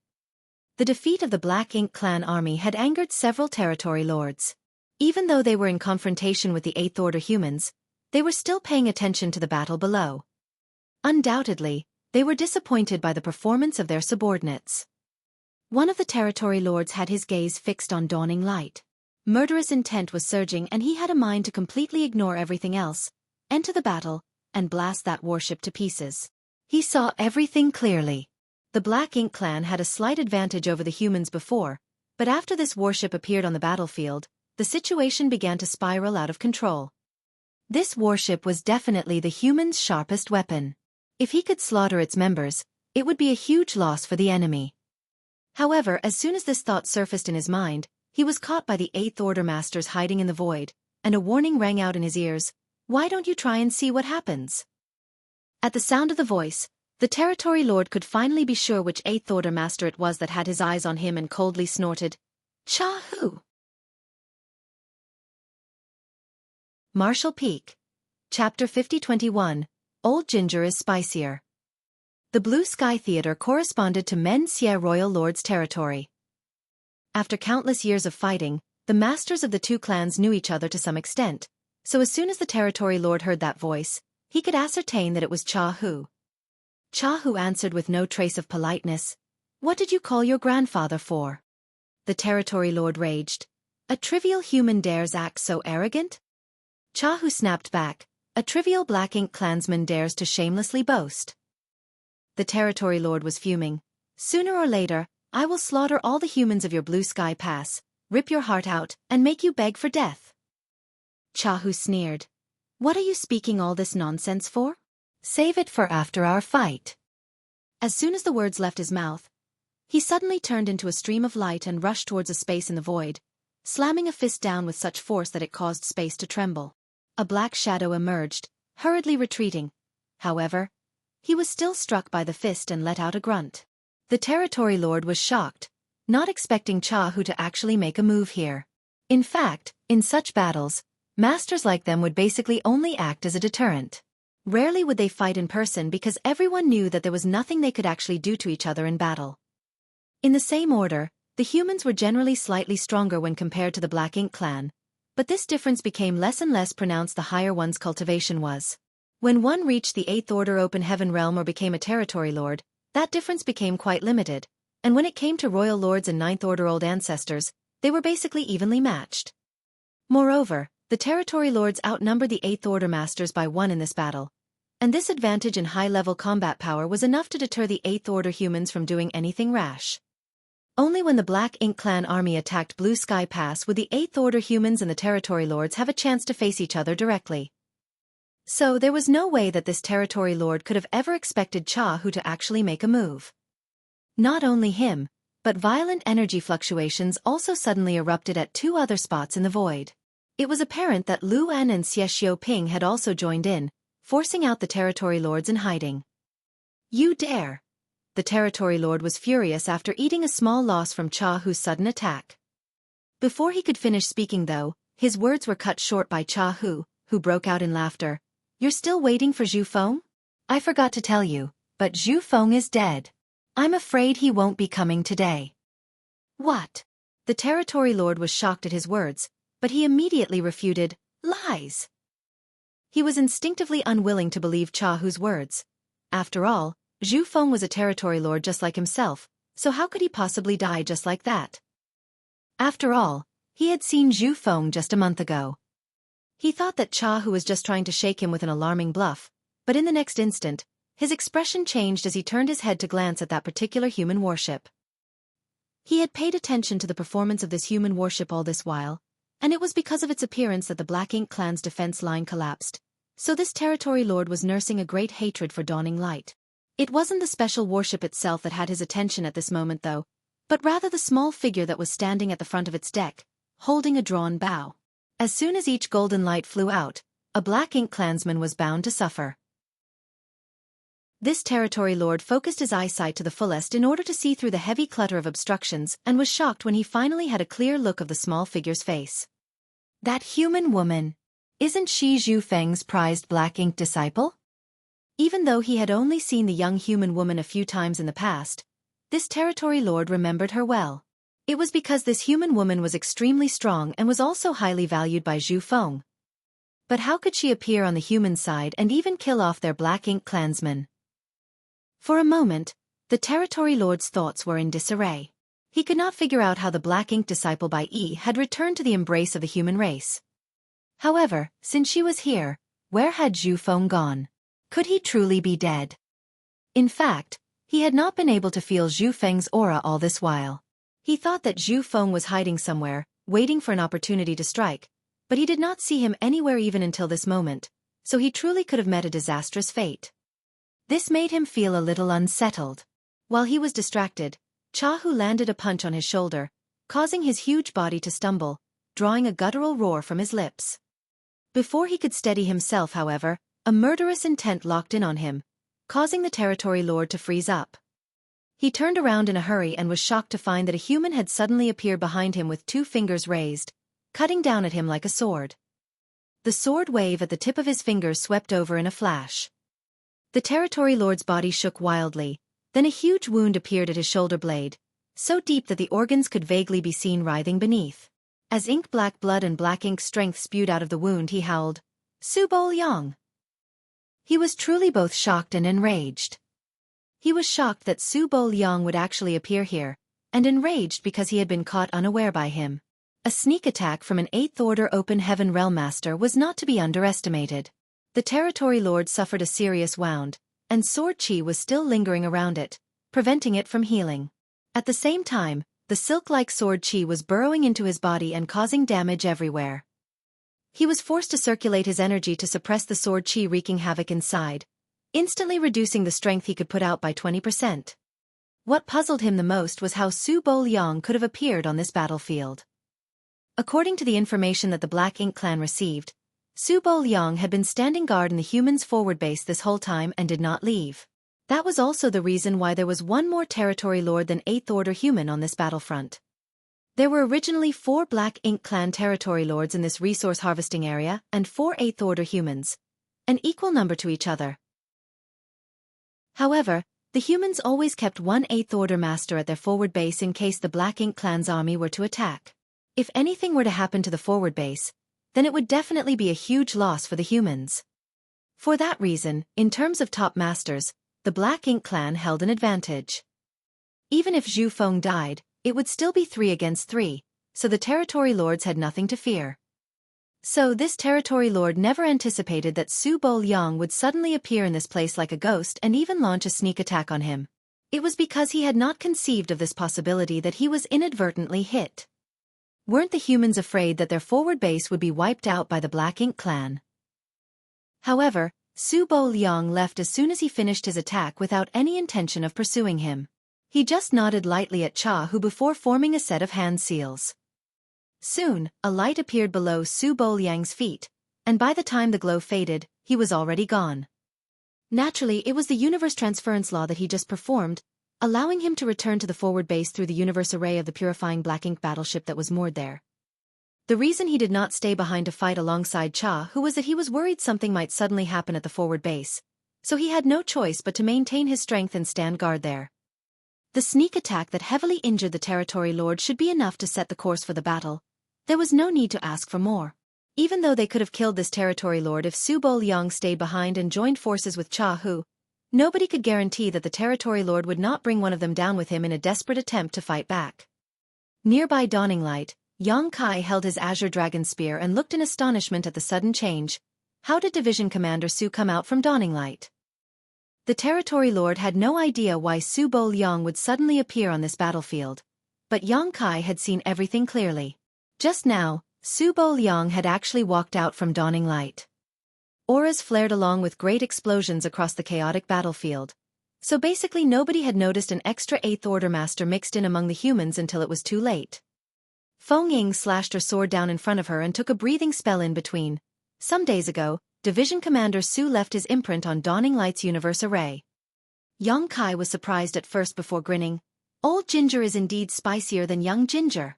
The defeat of the Black Ink clan army had angered several territory lords. Even though they were in confrontation with the Eighth Order humans, they were still paying attention to the battle below. Undoubtedly, they were disappointed by the performance of their subordinates. One of the territory lords had his gaze fixed on Dawning Light. Murderous intent was surging and he had a mind to completely ignore everything else, enter the battle, and blast that warship to pieces. He saw everything clearly. The Black Ink clan had a slight advantage over the humans before, but after this warship appeared on the battlefield, the situation began to spiral out of control. This warship was definitely the humans' sharpest weapon. If he could slaughter its members, it would be a huge loss for the enemy. However, as soon as this thought surfaced in his mind, he was caught by the Eighth Order Masters hiding in the void, and a warning rang out in his ears, "Why don't you try and see what happens?" At the sound of the voice, the territory lord could finally be sure which Eighth Order Master it was that had his eyes on him and coldly snorted, "Chahoo!" Marshall Peak. Chapter 50-21, Old Ginger is Spicier. The Blue Sky Theater corresponded to Men Xie royal lord's territory. After countless years of fighting, the masters of the two clans knew each other to some extent, so as soon as the territory lord heard that voice, he could ascertain that it was Cha Hu. Cha Hu answered with no trace of politeness. "What did you call your grandfather for?" The territory lord raged. "A trivial human dares act so arrogant?" Cha Hu snapped back. "A trivial Black Ink clansman dares to shamelessly boast." The territory lord was fuming. "Sooner or later, I will slaughter all the humans of your Blue Sky Pass, rip your heart out, and make you beg for death." Cha Hu sneered. "What are you speaking all this nonsense for? Save it for after our fight." As soon as the words left his mouth, he suddenly turned into a stream of light and rushed towards a space in the void, slamming a fist down with such force that it caused space to tremble. A black shadow emerged, hurriedly retreating. However, he was still struck by the fist and let out a grunt. The territory lord was shocked, not expecting Cha Hu to actually make a move here. In fact, in such battles, masters like them would basically only act as a deterrent. Rarely would they fight in person because everyone knew that there was nothing they could actually do to each other in battle. In the same order, the humans were generally slightly stronger when compared to the Black Ink clan, but this difference became less and less pronounced the higher one's cultivation was. When one reached the 8th Order Open Heaven Realm or became a territory lord, that difference became quite limited, and when it came to royal lords and 9th Order Old Ancestors, they were basically evenly matched. Moreover, the territory lords outnumbered the 8th Order masters by 1 in this battle, and this advantage in high-level combat power was enough to deter the 8th Order humans from doing anything rash. Only when the Black Ink clan army attacked Blue Sky Pass would the 8th Order humans and the territory lords have a chance to face each other directly. So there was no way that this territory lord could have ever expected Cha Hu to actually make a move. Not only him, but violent energy fluctuations also suddenly erupted at 2 other spots in the void. It was apparent that Lu En and Xie Xiaoping had also joined in, forcing out the territory lords in hiding. "You dare!" The territory lord was furious after eating a small loss from Cha Hu's sudden attack. Before he could finish speaking though, his words were cut short by Cha Hu, who broke out in laughter. "You're still waiting for Zhu Feng? I forgot to tell you, but Zhu Feng is dead. I'm afraid he won't be coming today." "What?" The territory lord was shocked at his words, but he immediately refuted. "Lies." He was instinctively unwilling to believe Cha Hu's words. After all, Zhu Feng was a territory lord just like himself, so how could he possibly die just like that? After all, he had seen Zhu Feng just a month ago. He thought that Cha Hu was just trying to shake him with an alarming bluff, but in the next instant, his expression changed as he turned his head to glance at that particular human warship. He had paid attention to the performance of this human warship all this while, and it was because of its appearance that the Black Ink clan's defense line collapsed, so this territory lord was nursing a great hatred for Dawning Light. It wasn't the special warship itself that had his attention at this moment though, but rather the small figure that was standing at the front of its deck, holding a drawn bow. As soon as each golden light flew out, a Black Ink clansman was bound to suffer. This territory lord focused his eyesight to the fullest in order to see through the heavy clutter of obstructions and was shocked when he finally had a clear look of the small figure's face. That human woman. Isn't she Zhu Feng's prized Black Ink disciple? Even though he had only seen the young human woman a few times in the past, this territory lord remembered her well. It was because this human woman was extremely strong and was also highly valued by Zhu Feng. But how could she appear on the human side and even kill off their Black Ink clansmen? For a moment, the territory lord's thoughts were in disarray. He could not figure out how the Black Ink disciple by Yi had returned to the embrace of the human race. However, since she was here, where had Zhu Feng gone? Could he truly be dead? In fact, he had not been able to feel Zhu Feng's aura all this while. He thought that Zhu Feng was hiding somewhere, waiting for an opportunity to strike, but he did not see him anywhere even until this moment, so he truly could have met a disastrous fate. This made him feel a little unsettled. While he was distracted, Cha Hu landed a punch on his shoulder, causing his huge body to stumble, drawing a guttural roar from his lips. Before he could steady himself, however, a murderous intent locked in on him, causing the territory lord to freeze up. He turned around in a hurry and was shocked to find that a human had suddenly appeared behind him with 2 fingers raised, cutting down at him like a sword. The sword wave at the tip of his fingers swept over in a flash. The territory lord's body shook wildly, then a huge wound appeared at his shoulder blade, so deep that the organs could vaguely be seen writhing beneath. As ink-black blood and black ink strength spewed out of the wound, he howled, "Su-bo Liang!" He was truly both shocked and enraged. He was shocked that Su-bo Liang would actually appear here, and enraged because he had been caught unaware by him. A sneak attack from an 8th Order Open Heaven Realm Master was not to be underestimated. The territory lord suffered a serious wound, and sword chi was still lingering around it, preventing it from healing. At the same time, the silk-like sword chi was burrowing into his body and causing damage everywhere. He was forced to circulate his energy to suppress the sword chi, wreaking havoc inside, instantly reducing the strength he could put out by 20%. What puzzled him the most was how Su-bo Liang could have appeared on this battlefield. According to the information that the Black Ink Clan received, Su-bo Liang had been standing guard in the humans' forward base this whole time and did not leave. That was also the reason why there was one more territory lord than 8th Order human on this battlefront. There were originally 4 Black Ink Clan territory lords in this resource harvesting area and 4 8th Order humans, an equal number to each other. However, the humans always kept one 8th Order master at their forward base in case the Black Ink Clan's army were to attack. If anything were to happen to the forward base, then it would definitely be a huge loss for the humans. For that reason, in terms of top masters, the Black Ink Clan held an advantage. Even if Zhu Feng died, it would still be 3 against 3, so the territory lords had nothing to fear. So this territory lord never anticipated that Su-bo Liang would suddenly appear in this place like a ghost and even launch a sneak attack on him. It was because he had not conceived of this possibility that he was inadvertently hit. Weren't the humans afraid that their forward base would be wiped out by the Black Ink Clan? However, Su-bo Liang left as soon as he finished his attack without any intention of pursuing him. He just nodded lightly at Cha Hu before forming a set of hand seals. Soon, a light appeared below Su-bo Liang's feet, and by the time the glow faded, he was already gone. Naturally, it was the universe transference law that he just performed, allowing him to return to the forward base through the universe array of the purifying black ink battleship that was moored there. The reason he did not stay behind to fight alongside Cha Hu was that he was worried something might suddenly happen at the forward base, so he had no choice but to maintain his strength and stand guard there. The sneak attack that heavily injured the territory lord should be enough to set the course for the battle. There was no need to ask for more. Even though they could have killed this territory lord if Su-bo Liang stayed behind and joined forces with Cha Hu, nobody could guarantee that the territory lord would not bring one of them down with him in a desperate attempt to fight back. Nearby Dawning Light, Yang Kai held his azure dragon spear and looked in astonishment at the sudden change. How did Division Commander Su come out from Dawning Light? The territory lord had no idea why Su-bo Liang would suddenly appear on this battlefield, but Yang Kai had seen everything clearly. Just now, Su-bo Liang had actually walked out from Dawning Light. Auras flared along with great explosions across the chaotic battlefield, so basically nobody had noticed an extra 8th Order master mixed in among the humans until it was too late. Feng Ying slashed her sword down in front of her and took a breathing spell in between. Some days ago, Division Commander Su left his imprint on Dawning Light's universe array. Yang Kai was surprised at first before grinning. Old ginger is indeed spicier than young ginger.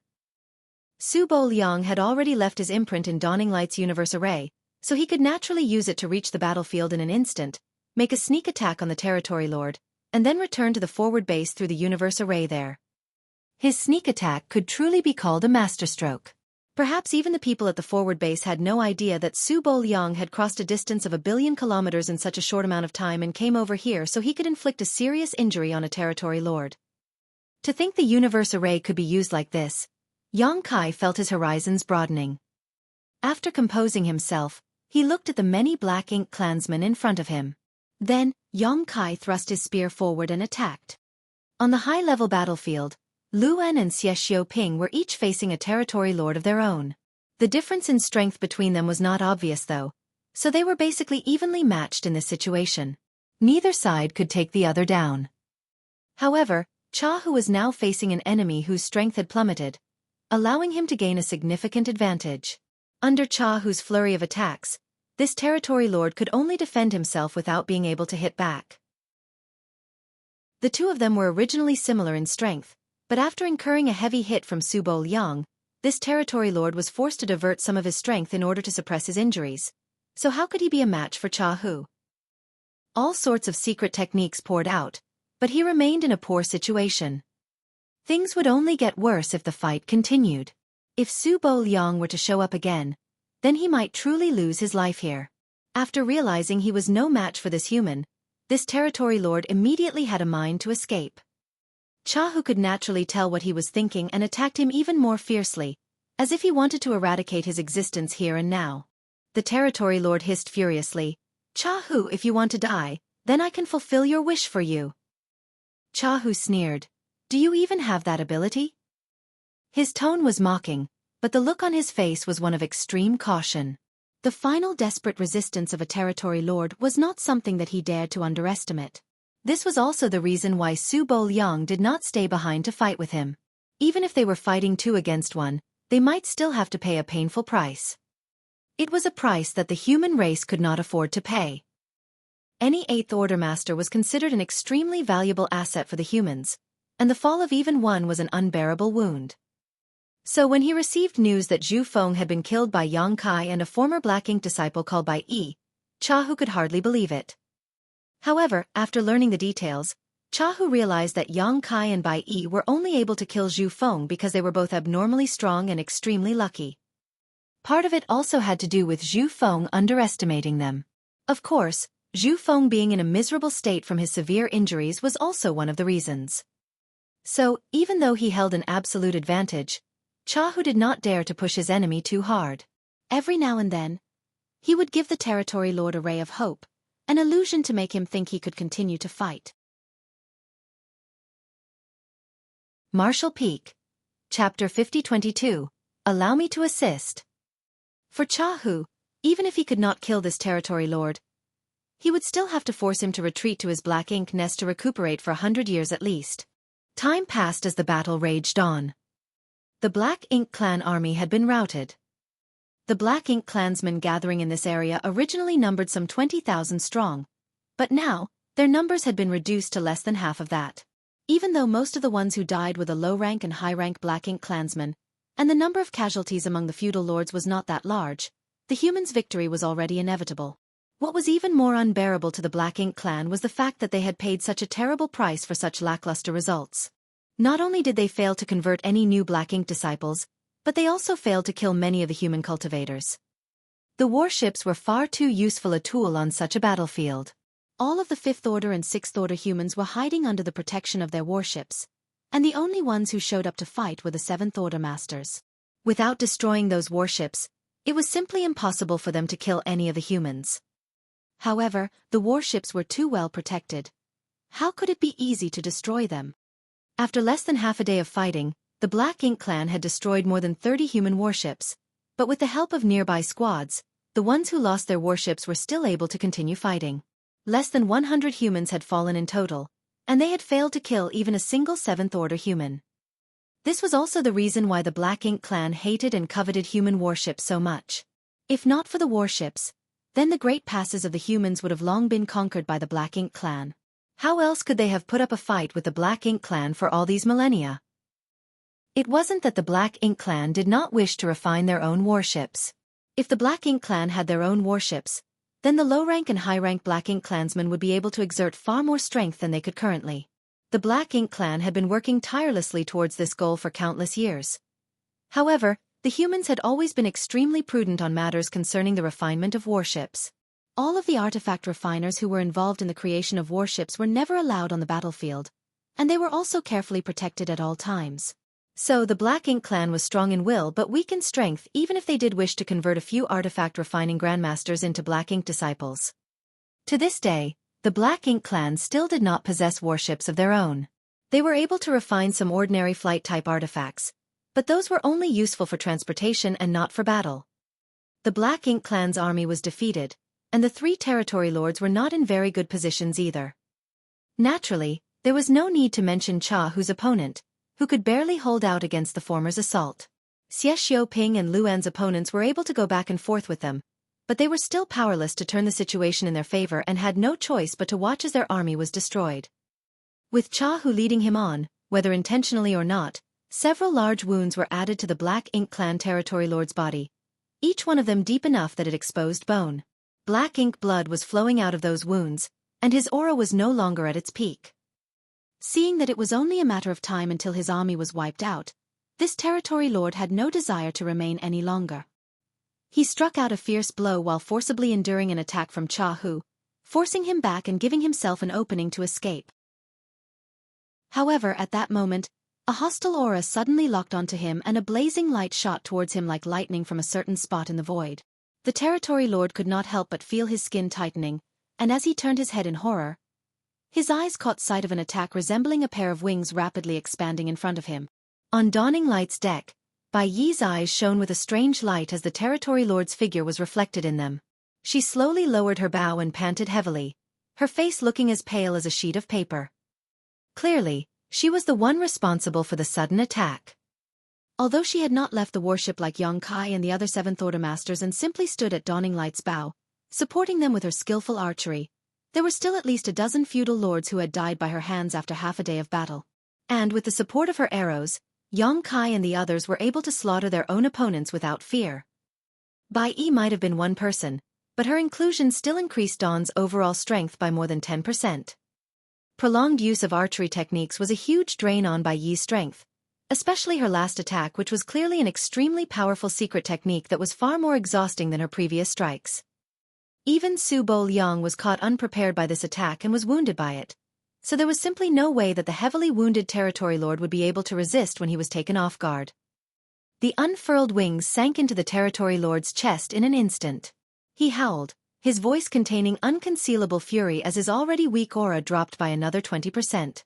Su-bo Liang had already left his imprint in Dawning Light's universe array, so he could naturally use it to reach the battlefield in an instant, make a sneak attack on the territory lord, and then return to the forward base through the universe array there. His sneak attack could truly be called a masterstroke. Perhaps even the people at the forward base had no idea that Su-bo Liang had crossed a distance of 1 billion kilometers in such a short amount of time and came over here so he could inflict a serious injury on a territory lord. To think the universe array could be used like this, Yang Kai felt his horizons broadening. After composing himself, he looked at the many Black Ink clansmen in front of him. Then, Yang Kai thrust his spear forward and attacked. On the high-level battlefield, Luan and Xie Xiaoping were each facing a territory lord of their own. The difference in strength between them was not obvious though, so they were basically evenly matched in this situation. Neither side could take the other down. However, Cha Hu was now facing an enemy whose strength had plummeted, allowing him to gain a significant advantage. Under Cha Hu's flurry of attacks, this territory lord could only defend himself without being able to hit back. The two of them were originally similar in strength, but after incurring a heavy hit from Su-bo Liang, this territory lord was forced to divert some of his strength in order to suppress his injuries. So how could he be a match for Cha Hu? All sorts of secret techniques poured out, but he remained in a poor situation. Things would only get worse if the fight continued. If Su Bo-liang were to show up again, then he might truly lose his life here. After realizing he was no match for this human, this territory lord immediately had a mind to escape. Chahu could naturally tell what he was thinking and attacked him even more fiercely, as if he wanted to eradicate his existence here and now. The territory lord hissed furiously, "Chahu, if you want to die, then I can fulfill your wish for you." Chahu sneered, "Do you even have that ability?" His tone was mocking, but the look on his face was one of extreme caution. The final desperate resistance of a territory lord was not something that he dared to underestimate. This was also the reason why Su Bo-liang did not stay behind to fight with him. Even if they were fighting 2 against 1, they might still have to pay a painful price. It was a price that the human race could not afford to pay. Any 8th Order Master was considered an extremely valuable asset for the humans, and the fall of even one was an unbearable wound. So when he received news that Zhu Feng had been killed by Yang Kai and a former Black Ink disciple called Bai Yi, Chahu could hardly believe it. However, after learning the details, Chahu realized that Yang Kai and Bai Yi were only able to kill Zhu Feng because they were both abnormally strong and extremely lucky. Part of it also had to do with Zhu Feng underestimating them. Of course, Zhu Feng being in a miserable state from his severe injuries was also one of the reasons. So, even though he held an absolute advantage, Chahu did not dare to push his enemy too hard. Every now and then, he would give the territory lord a ray of hope, an illusion to make him think he could continue to fight. Martial Peak. Chapter 50-22. Allow me to assist. For Chahu, even if he could not kill this territory lord, he would still have to force him to retreat to his Black Ink nest to recuperate for 100 years at least. Time passed as the battle raged on. The Black Ink clan army had been routed. The Black Ink clansmen gathering in this area originally numbered some 20,000 strong, but now, their numbers had been reduced to less than half of that. Even though most of the ones who died were the low-rank and high-rank Black Ink clansmen, and the number of casualties among the feudal lords was not that large, the humans' victory was already inevitable. What was even more unbearable to the Black Ink clan was the fact that they had paid such a terrible price for such lackluster results. Not only did they fail to convert any new Black Ink disciples, but they also failed to kill many of the human cultivators. The warships were far too useful a tool on such a battlefield. All of the 5th Order and 6th Order humans were hiding under the protection of their warships, and the only ones who showed up to fight were the 7th Order Masters. Without destroying those warships, it was simply impossible for them to kill any of the humans. However, the warships were too well protected. How could it be easy to destroy them? After less than half a day of fighting, the Black Ink clan had destroyed more than 30 human warships, but with the help of nearby squads, the ones who lost their warships were still able to continue fighting. Less than 100 humans had fallen in total, and they had failed to kill even a single 7th Order human. This was also the reason why the Black Ink clan hated and coveted human warships so much. If not for the warships, then the great passes of the humans would have long been conquered by the Black Ink clan. How else could they have put up a fight with the Black Ink clan for all these millennia? It wasn't that the Black Ink clan did not wish to refine their own warships. If the Black Ink clan had their own warships, then the low-rank and high-rank Black Ink clansmen would be able to exert far more strength than they could currently. The Black Ink clan had been working tirelessly towards this goal for countless years. However, the humans had always been extremely prudent on matters concerning the refinement of warships. All of the artifact refiners who were involved in the creation of warships were never allowed on the battlefield, and they were also carefully protected at all times. So the Black Ink clan was strong in will but weak in strength even if they did wish to convert a few artifact refining grandmasters into Black Ink disciples. To this day, the Black Ink clan still did not possess warships of their own. They were able to refine some ordinary flight-type artifacts, but those were only useful for transportation and not for battle. The Black Ink clan's army was defeated, and the 3 territory lords were not in very good positions either. Naturally, there was no need to mention Chahu's opponent, who could barely hold out against the former's assault. Xie Xiaoping and Luan's opponents were able to go back and forth with them, but they were still powerless to turn the situation in their favor and had no choice but to watch as their army was destroyed. With Chahu leading him on, whether intentionally or not, several large wounds were added to the Black Ink clan territory lord's body, each one of them deep enough that it exposed bone. Black Ink blood was flowing out of those wounds, and his aura was no longer at its peak. Seeing that it was only a matter of time until his army was wiped out, this territory lord had no desire to remain any longer. He struck out a fierce blow while forcibly enduring an attack from Xueqi, forcing him back and giving himself an opening to escape. However, at that moment, a hostile aura suddenly locked onto him and a blazing light shot towards him like lightning from a certain spot in the void. The territory lord could not help but feel his skin tightening, and as he turned his head in horror, his eyes caught sight of an attack resembling a pair of wings rapidly expanding in front of him. On Dawning Light's deck, Bai Yi's eyes shone with a strange light as the territory lord's figure was reflected in them. She slowly lowered her bow and panted heavily, her face looking as pale as a sheet of paper. Clearly, she was the one responsible for the sudden attack. Although she had not left the warship like Xueqi and the other Seventh Order Masters and simply stood at Dawning Light's bow, supporting them with her skillful archery, there were still at least a dozen feudal lords who had died by her hands after half a day of battle. And with the support of her arrows, Xueqi and the others were able to slaughter their own opponents without fear. Bai Yi might have been one person, but her inclusion still increased Dawn's overall strength by more than 10%. Prolonged use of archery techniques was a huge drain on Bai Yi's strength, especially her last attack, which was clearly an extremely powerful secret technique that was far more exhausting than her previous strikes. Even Su Bo-liang was caught unprepared by this attack and was wounded by it, so there was simply no way that the heavily wounded territory lord would be able to resist when he was taken off guard. The unfurled wings sank into the territory lord's chest in an instant. He howled, his voice containing unconcealable fury as his already weak aura dropped by another 20%.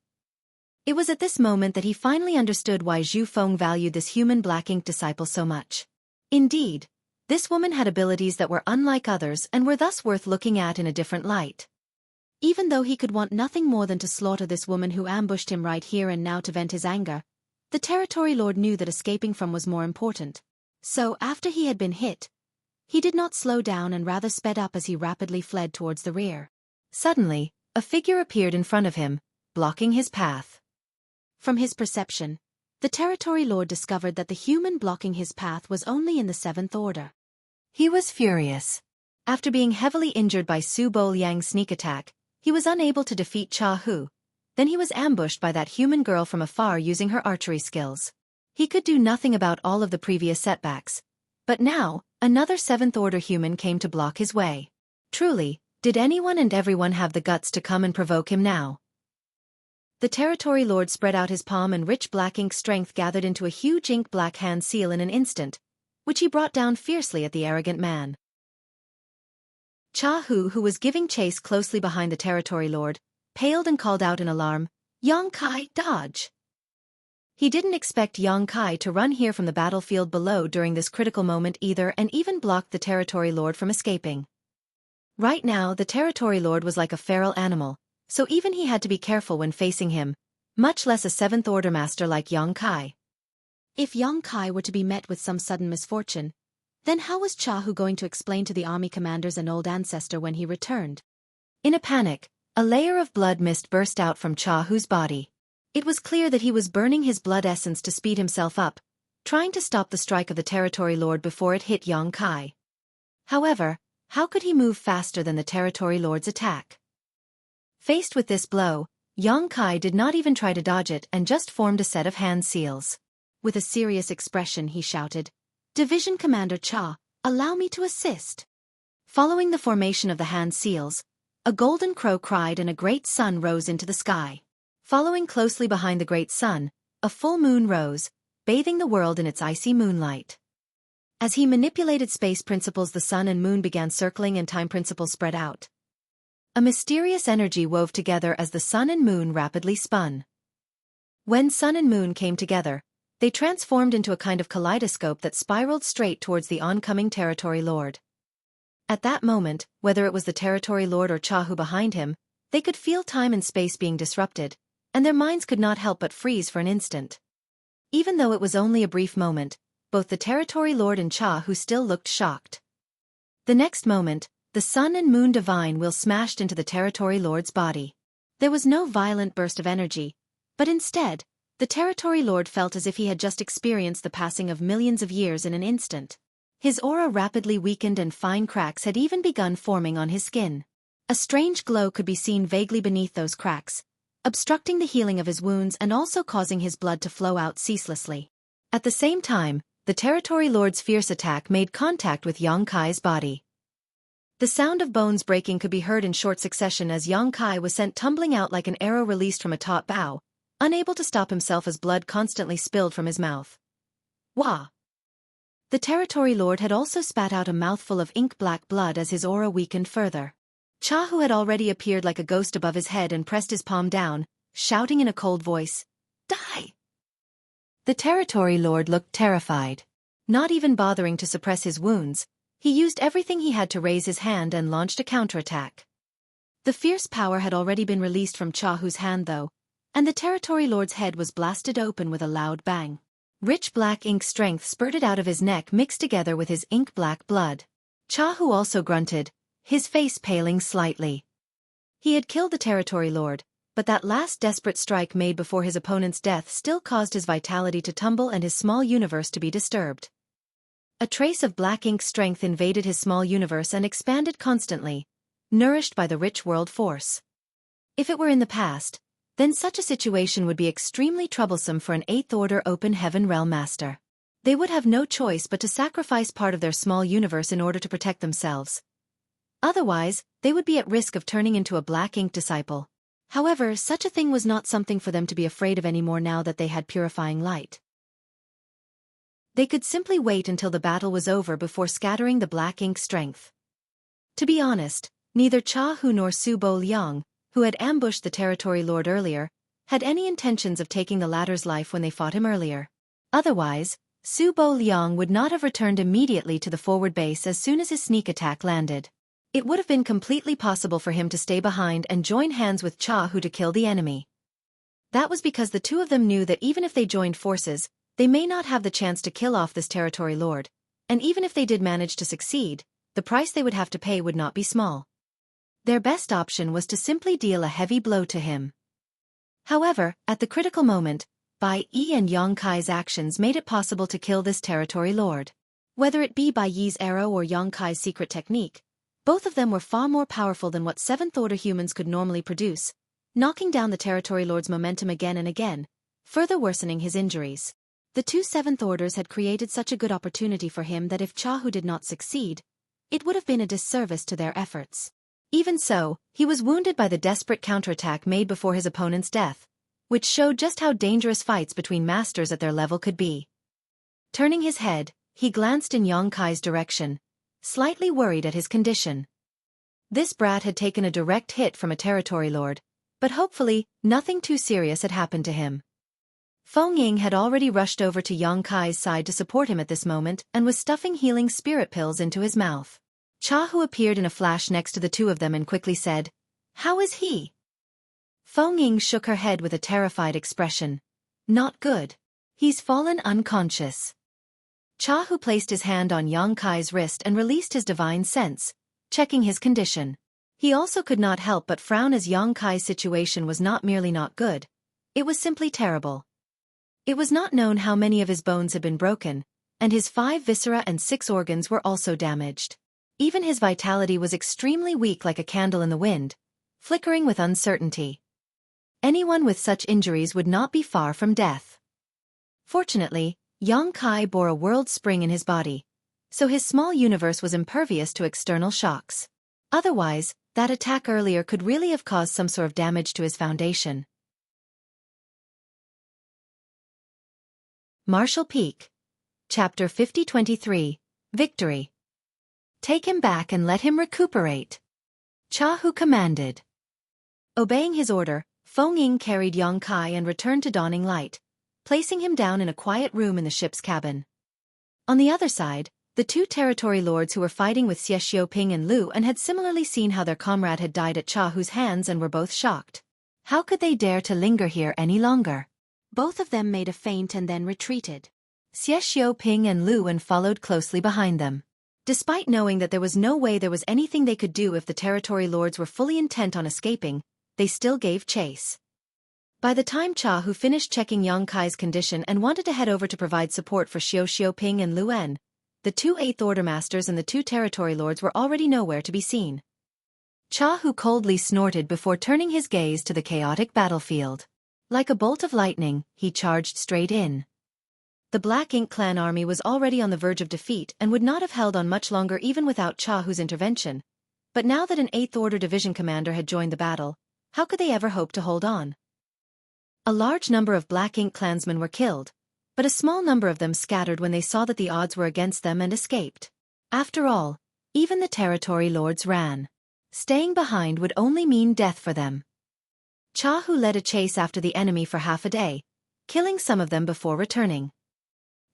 It was at this moment that he finally understood why Zhu Feng valued this human black ink disciple so much. Indeed, this woman had abilities that were unlike others and were thus worth looking at in a different light. Even though he could want nothing more than to slaughter this woman who ambushed him right here and now to vent his anger, the territory lord knew that escaping from was more important. So, after he had been hit, he did not slow down and rather sped up as he rapidly fled towards the rear. Suddenly, a figure appeared in front of him, blocking his path. From his perception, the territory lord discovered that the human blocking his path was only in the Seventh Order. He was furious. After being heavily injured by Su Bo-liang's sneak attack, he was unable to defeat Xueqi. Then he was ambushed by that human girl from afar using her archery skills. He could do nothing about all of the previous setbacks. But now, another Seventh Order human came to block his way. Truly, did anyone and everyone have the guts to come and provoke him now? The territory lord spread out his palm and rich black ink strength gathered into a huge ink black hand seal in an instant, which he brought down fiercely at the arrogant man. Xueqi, who was giving chase closely behind the territory lord, paled and called out in alarm, "Xueqi, dodge!" He didn't expect Xueqi to run here from the battlefield below during this critical moment either and even blocked the territory lord from escaping. Right now, the territory lord was like a feral animal, so even he had to be careful when facing him, much less a Seventh Order master like Xueqi. If Xueqi were to be met with some sudden misfortune, then how was Xueqi going to explain to the army commanders an old ancestor when he returned? In a panic, a layer of blood mist burst out from Xueqi's body. It was clear that he was burning his blood essence to speed himself up, trying to stop the strike of the territory lord before it hit Xueqi. However, how could he move faster than the territory lord's attack? Faced with this blow, Xueqi did not even try to dodge it and just formed a set of hand seals. With a serious expression he shouted, "Division Commander Cha, allow me to assist." Following the formation of the hand seals, a golden crow cried and a great sun rose into the sky. Following closely behind the great sun, a full moon rose, bathing the world in its icy moonlight. As he manipulated space principles, the sun and moon began circling and time principles spread out. A mysterious energy wove together as the sun and moon rapidly spun. When sun and moon came together, they transformed into a kind of kaleidoscope that spiraled straight towards the oncoming territory lord. At that moment, whether it was the territory lord or Xueqi behind him, they could feel time and space being disrupted, and their minds could not help but freeze for an instant. Even though it was only a brief moment, both the territory lord and Xueqi still looked shocked. The next moment, the sun and moon divine will smashed into the territory lord's body. There was no violent burst of energy, but instead, the territory lord felt as if he had just experienced the passing of millions of years in an instant. His aura rapidly weakened and fine cracks had even begun forming on his skin. A strange glow could be seen vaguely beneath those cracks, obstructing the healing of his wounds and also causing his blood to flow out ceaselessly. At the same time, the Territory Lord's fierce attack made contact with Yang Kai's body. The sound of bones breaking could be heard in short succession as Yang Kai was sent tumbling out like an arrow released from a taut bow, unable to stop himself as blood constantly spilled from his mouth. Wah! The Territory Lord had also spat out a mouthful of ink-black blood as his aura weakened further. Cha, who had already appeared like a ghost above his head and pressed his palm down, shouting in a cold voice, "Die!" The Territory Lord looked terrified. Not even bothering to suppress his wounds, he used everything he had to raise his hand and launched a counterattack. The fierce power had already been released from Cha Hu's hand though, and the Territory Lord's head was blasted open with a loud bang. Rich black ink strength spurted out of his neck mixed together with his ink-black blood. Cha Hu also grunted, his face paling slightly. He had killed the Territory Lord, but that last desperate strike made before his opponent's death still caused his vitality to tumble and his small universe to be disturbed. A trace of black ink strength invaded his small universe and expanded constantly, nourished by the rich world force. If it were in the past, then such a situation would be extremely troublesome for an 8th Order Open Heaven Realm Master. They would have no choice but to sacrifice part of their small universe in order to protect themselves. Otherwise, they would be at risk of turning into a black ink disciple. However, such a thing was not something for them to be afraid of anymore now that they had purifying light. They could simply wait until the battle was over before scattering the black ink strength. To be honest, neither Cha Hu nor Su Bo Liang, who had ambushed the Territory Lord earlier, had any intentions of taking the latter's life when they fought him earlier. Otherwise, Su Bo Liang would not have returned immediately to the forward base as soon as his sneak attack landed. It would have been completely possible for him to stay behind and join hands with Cha Hu to kill the enemy. That was because the two of them knew that even if they joined forces, they may not have the chance to kill off this Territory Lord, and even if they did manage to succeed, the price they would have to pay would not be small. Their best option was to simply deal a heavy blow to him. However, at the critical moment, Bai Yi and Yang Kai's actions made it possible to kill this Territory Lord. Whether it be Bai Yi's arrow or Yang Kai's secret technique, both of them were far more powerful than what 7th Order humans could normally produce, knocking down the Territory Lord's momentum again and again, further worsening his injuries. The two 7th Orders had created such a good opportunity for him that if Cha Hu did not succeed, it would have been a disservice to their efforts. Even so, he was wounded by the desperate counterattack made before his opponent's death, which showed just how dangerous fights between masters at their level could be. Turning his head, he glanced in Yang Kai's direction, slightly worried at his condition. This brat had taken a direct hit from a Territory Lord, but hopefully, nothing too serious had happened to him. Feng Ying had already rushed over to Yang Kai's side to support him at this moment and was stuffing healing spirit pills into his mouth. Cha Hu appeared in a flash next to the two of them and quickly said, "How is he?" Feng Ying shook her head with a terrified expression. "Not good. He's fallen unconscious." Cha Hu placed his hand on Yang Kai's wrist and released his divine sense, checking his condition. He also could not help but frown as Yang Kai's situation was not merely not good, it was simply terrible. It was not known how many of his bones had been broken, and his 5 viscera and 6 organs were also damaged. Even his vitality was extremely weak like a candle in the wind, flickering with uncertainty. Anyone with such injuries would not be far from death. Fortunately, Yang Kai bore a world spring in his body, so his small universe was impervious to external shocks. Otherwise, that attack earlier could really have caused some sort of damage to his foundation. Martial Peak. Chapter 50-23, Victory. Take him back and let him recuperate. Cha Hu commanded. Obeying his order, Feng Ying carried Yang Kai and returned to Dawning Light, placing him down in a quiet room in the ship's cabin. On the other side, the two Territory Lords who were fighting with Xueqi and Lu and had similarly seen how their comrade had died at Cha Hu's hands and were both shocked. How could they dare to linger here any longer? Both of them made a feint and then retreated. Xueqi and Lu followed closely behind them. Despite knowing that there was no way there was anything they could do if the Territory Lords were fully intent on escaping, they still gave chase. By the time Cha Hu finished checking Yang Kai's condition and wanted to head over to provide support for Xueqi and Lu, the two 8th Order Masters and the two Territory Lords were already nowhere to be seen. Hu coldly snorted before turning his gaze to the chaotic battlefield. Like a bolt of lightning, he charged straight in. The Black Ink clan army was already on the verge of defeat and would not have held on much longer even without Hu's intervention. But now that an 8th Order division commander had joined the battle, how could they ever hope to hold on? A large number of Black Ink clansmen were killed, but a small number of them scattered when they saw that the odds were against them and escaped. After all, even the territory lords ran. Staying behind would only mean death for them. Hu led a chase after the enemy for half a day, killing some of them before returning.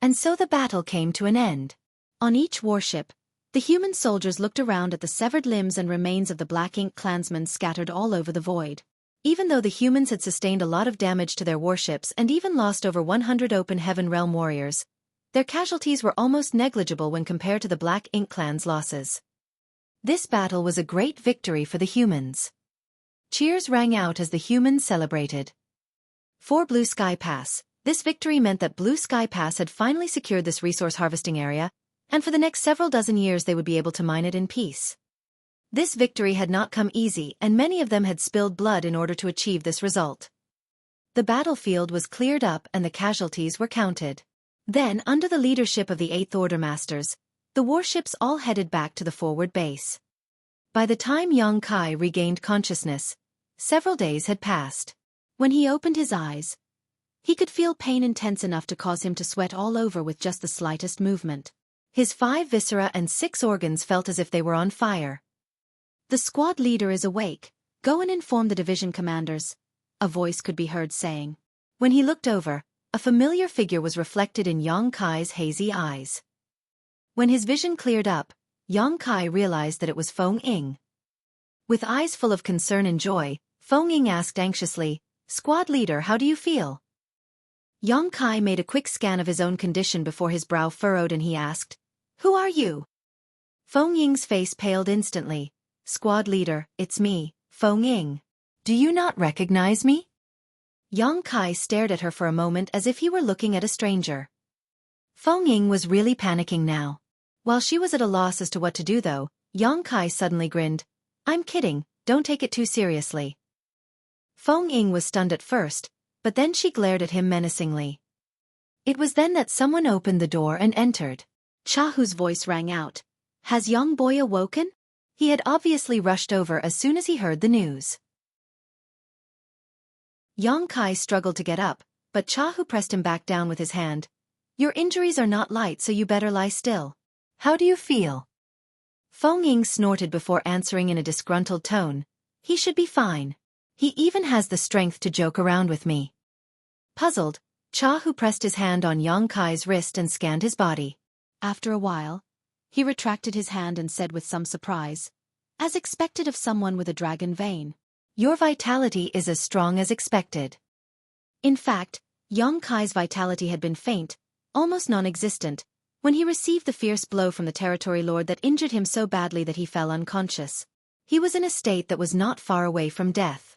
And so the battle came to an end. On each warship, the human soldiers looked around at the severed limbs and remains of the Black Ink clansmen scattered all over the void. Even though the humans had sustained a lot of damage to their warships and even lost over 100 Open Heaven Realm warriors, their casualties were almost negligible when compared to the Black Ink clan's losses. This battle was a great victory for the humans. Cheers rang out as the humans celebrated. For Blue Sky Pass, this victory meant that Blue Sky Pass had finally secured this resource harvesting area, and for the next several dozen years they would be able to mine it in peace. This victory had not come easy, and many of them had spilled blood in order to achieve this result. The battlefield was cleared up and the casualties were counted. Then, under the leadership of the 8th Order Masters, the warships all headed back to the forward base. By the time Xueqi regained consciousness, several days had passed. When he opened his eyes, he could feel pain intense enough to cause him to sweat all over with just the slightest movement. His 5 viscera and 6 organs felt as if they were on fire. "The squad leader is awake. Go and inform the division commanders," a voice could be heard saying. When he looked over, a familiar figure was reflected in Xueqi's hazy eyes. When his vision cleared up, Xueqi realized that it was Feng Ying. With eyes full of concern and joy, Feng Ying asked anxiously, "Squad leader, how do you feel?" Xueqi made a quick scan of his own condition before his brow furrowed and he asked, "Who are you?" Feng Ying's face paled instantly. "Squad leader, it's me, Feng Ying. Do you not recognize me?" Xueqi stared at her for a moment as if he were looking at a stranger. Feng Ying was really panicking now. While she was at a loss as to what to do though, Xueqi suddenly grinned. "I'm kidding, don't take it too seriously." Feng Ying was stunned at first, but then she glared at him menacingly. It was then that someone opened the door and entered. Hu's voice rang out. "Has young boy awoken?" He had obviously rushed over as soon as he heard the news. Xueqi struggled to get up, but Hu pressed him back down with his hand. "Your injuries are not light, so you better lie still. How do you feel?" Feng Ying snorted before answering in a disgruntled tone. "He should be fine. He even has the strength to joke around with me." Puzzled, Hu pressed his hand on Xueqi's wrist and scanned his body. After a while, he retracted his hand and said with some surprise, as expected of someone with a dragon vein, "Your vitality is as strong as expected." In fact, Xueqi's vitality had been faint, almost non-existent, when he received the fierce blow from the territory lord that injured him so badly that he fell unconscious. He was in a state that was not far away from death.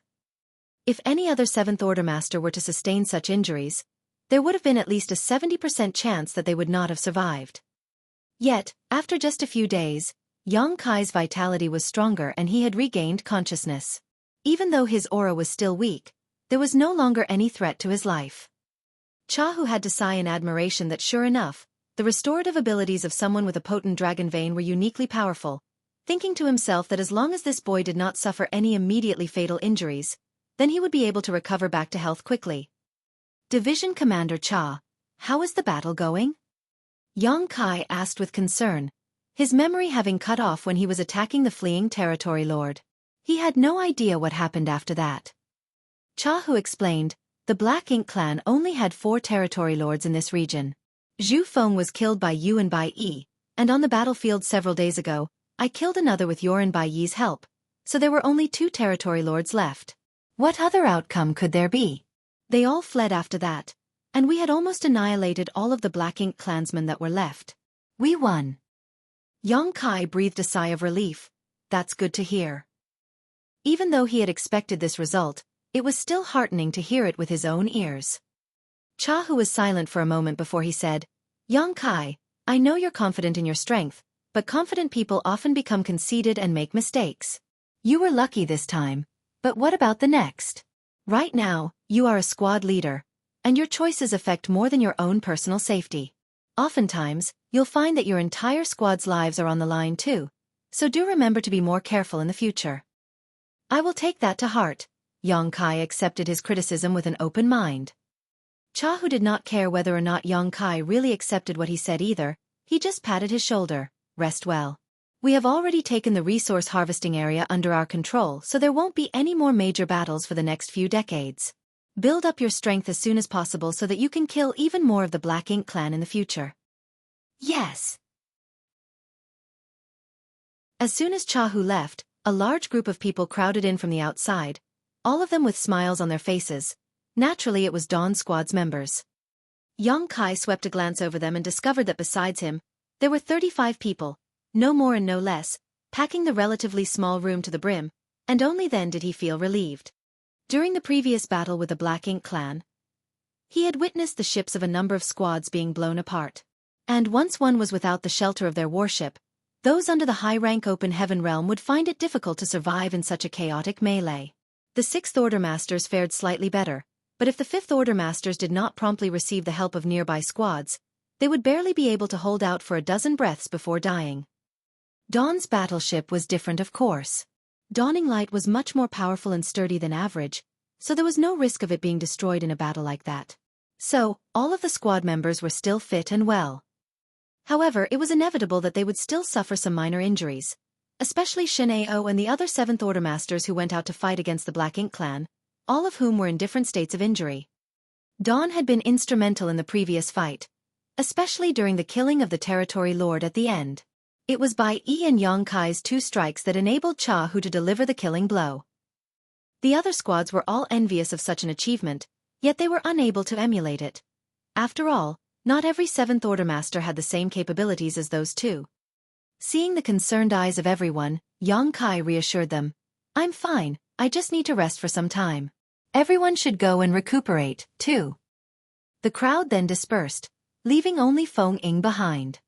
If any other 7th Order Master were to sustain such injuries, there would have been at least a 70% chance that they would not have survived. Yet, after just a few days, Xueqi's vitality was stronger and he had regained consciousness. Even though his aura was still weak, there was no longer any threat to his life. Hu had to sigh in admiration that sure enough, the restorative abilities of someone with a potent dragon vein were uniquely powerful, thinking to himself that as long as this boy did not suffer any immediately fatal injuries, then he would be able to recover back to health quickly. "Division Commander how is the battle going?" Xueqi asked with concern, his memory having cut off when he was attacking the fleeing territory lord. He had no idea what happened after that. Hu explained, "The Black Ink clan only had 4 territory lords in this region. Zhu Feng was killed by Yu and Bai Yi, and on the battlefield several days ago, I killed another with your and Bai Yi's help, so there were only 2 territory lords left. What other outcome could there be? They all fled after that, and we had almost annihilated all of the Black Ink clansmen that were left. We won." Xueqi breathed a sigh of relief. That's good to hear. Even though he had expected this result, it was still heartening to hear it with his own ears. Hu was silent for a moment before he said, "Xueqi, I know you're confident in your strength, but confident people often become conceited and make mistakes. You were lucky this time, but what about the next? Right now, you are a squad leader, and your choices affect more than your own personal safety. Oftentimes, you'll find that your entire squad's lives are on the line too, so do remember to be more careful in the future. I will take that to heart. Yongkai accepted his criticism with an open mind. Chahu did not care whether or not Yongkai really accepted what he said either, he just patted his shoulder. Rest well. We have already taken the resource harvesting area under our control, so there won't be any more major battles for the next few decades. Build up your strength as soon as possible so that you can kill even more of the Black Ink clan in the future. Yes. As soon as Chahu left, a large group of people crowded in from the outside, all of them with smiles on their faces. Naturally, it was Dawn Squad's members. Yongkai swept a glance over them and discovered that besides him, there were 35 people, no more and no less, packing the relatively small room to the brim, and only then did he feel relieved. During the previous battle with the Black Ink clan, he had witnessed the ships of a number of squads being blown apart. And once one was without the shelter of their warship, those under the high-rank open heaven realm would find it difficult to survive in such a chaotic melee. The Sixth Order Masters fared slightly better, but if the Fifth Order Masters did not promptly receive the help of nearby squads, they would barely be able to hold out for a dozen breaths before dying. Dawn's battleship was different, of course. Dawning Light was much more powerful and sturdy than average, so there was no risk of it being destroyed in a battle like that. So, all of the squad members were still fit and well. However, it was inevitable that they would still suffer some minor injuries, especially Shin Ao and the other Seventh Order Masters who went out to fight against the Black Ink clan, all of whom were in different states of injury. Dawn had been instrumental in the previous fight, especially during the killing of the Territory Lord at the end. It was by Yi and Yongkai's 2 strikes that enabled Chahu to deliver the killing blow. The other squads were all envious of such an achievement, yet they were unable to emulate it. After all, not every Seventh Order Master had the same capabilities as those 2. Seeing the concerned eyes of everyone, Yongkai reassured them. I'm fine, I just need to rest for some time. Everyone should go and recuperate, too. The crowd then dispersed, leaving only Feng Ying behind.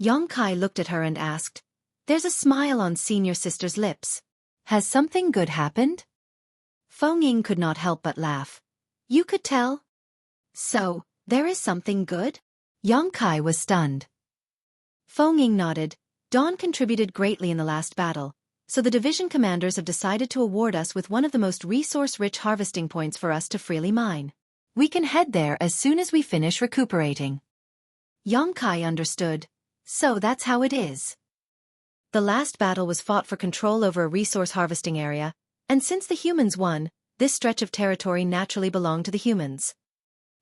Yongkai looked at her and asked, "There's a smile on senior sister's lips. Has something good happened?" Feng Ying could not help but laugh. "You could tell?" "So, there is something good?" Yongkai was stunned. Feng Ying nodded. "Dawn contributed greatly in the last battle, so the division commanders have decided to award us with one of the most resource-rich harvesting points for us to freely mine. We can head there as soon as we finish recuperating." Yongkai understood. So that's how it is. The last battle was fought for control over a resource harvesting area, and since the humans won, this stretch of territory naturally belonged to the humans.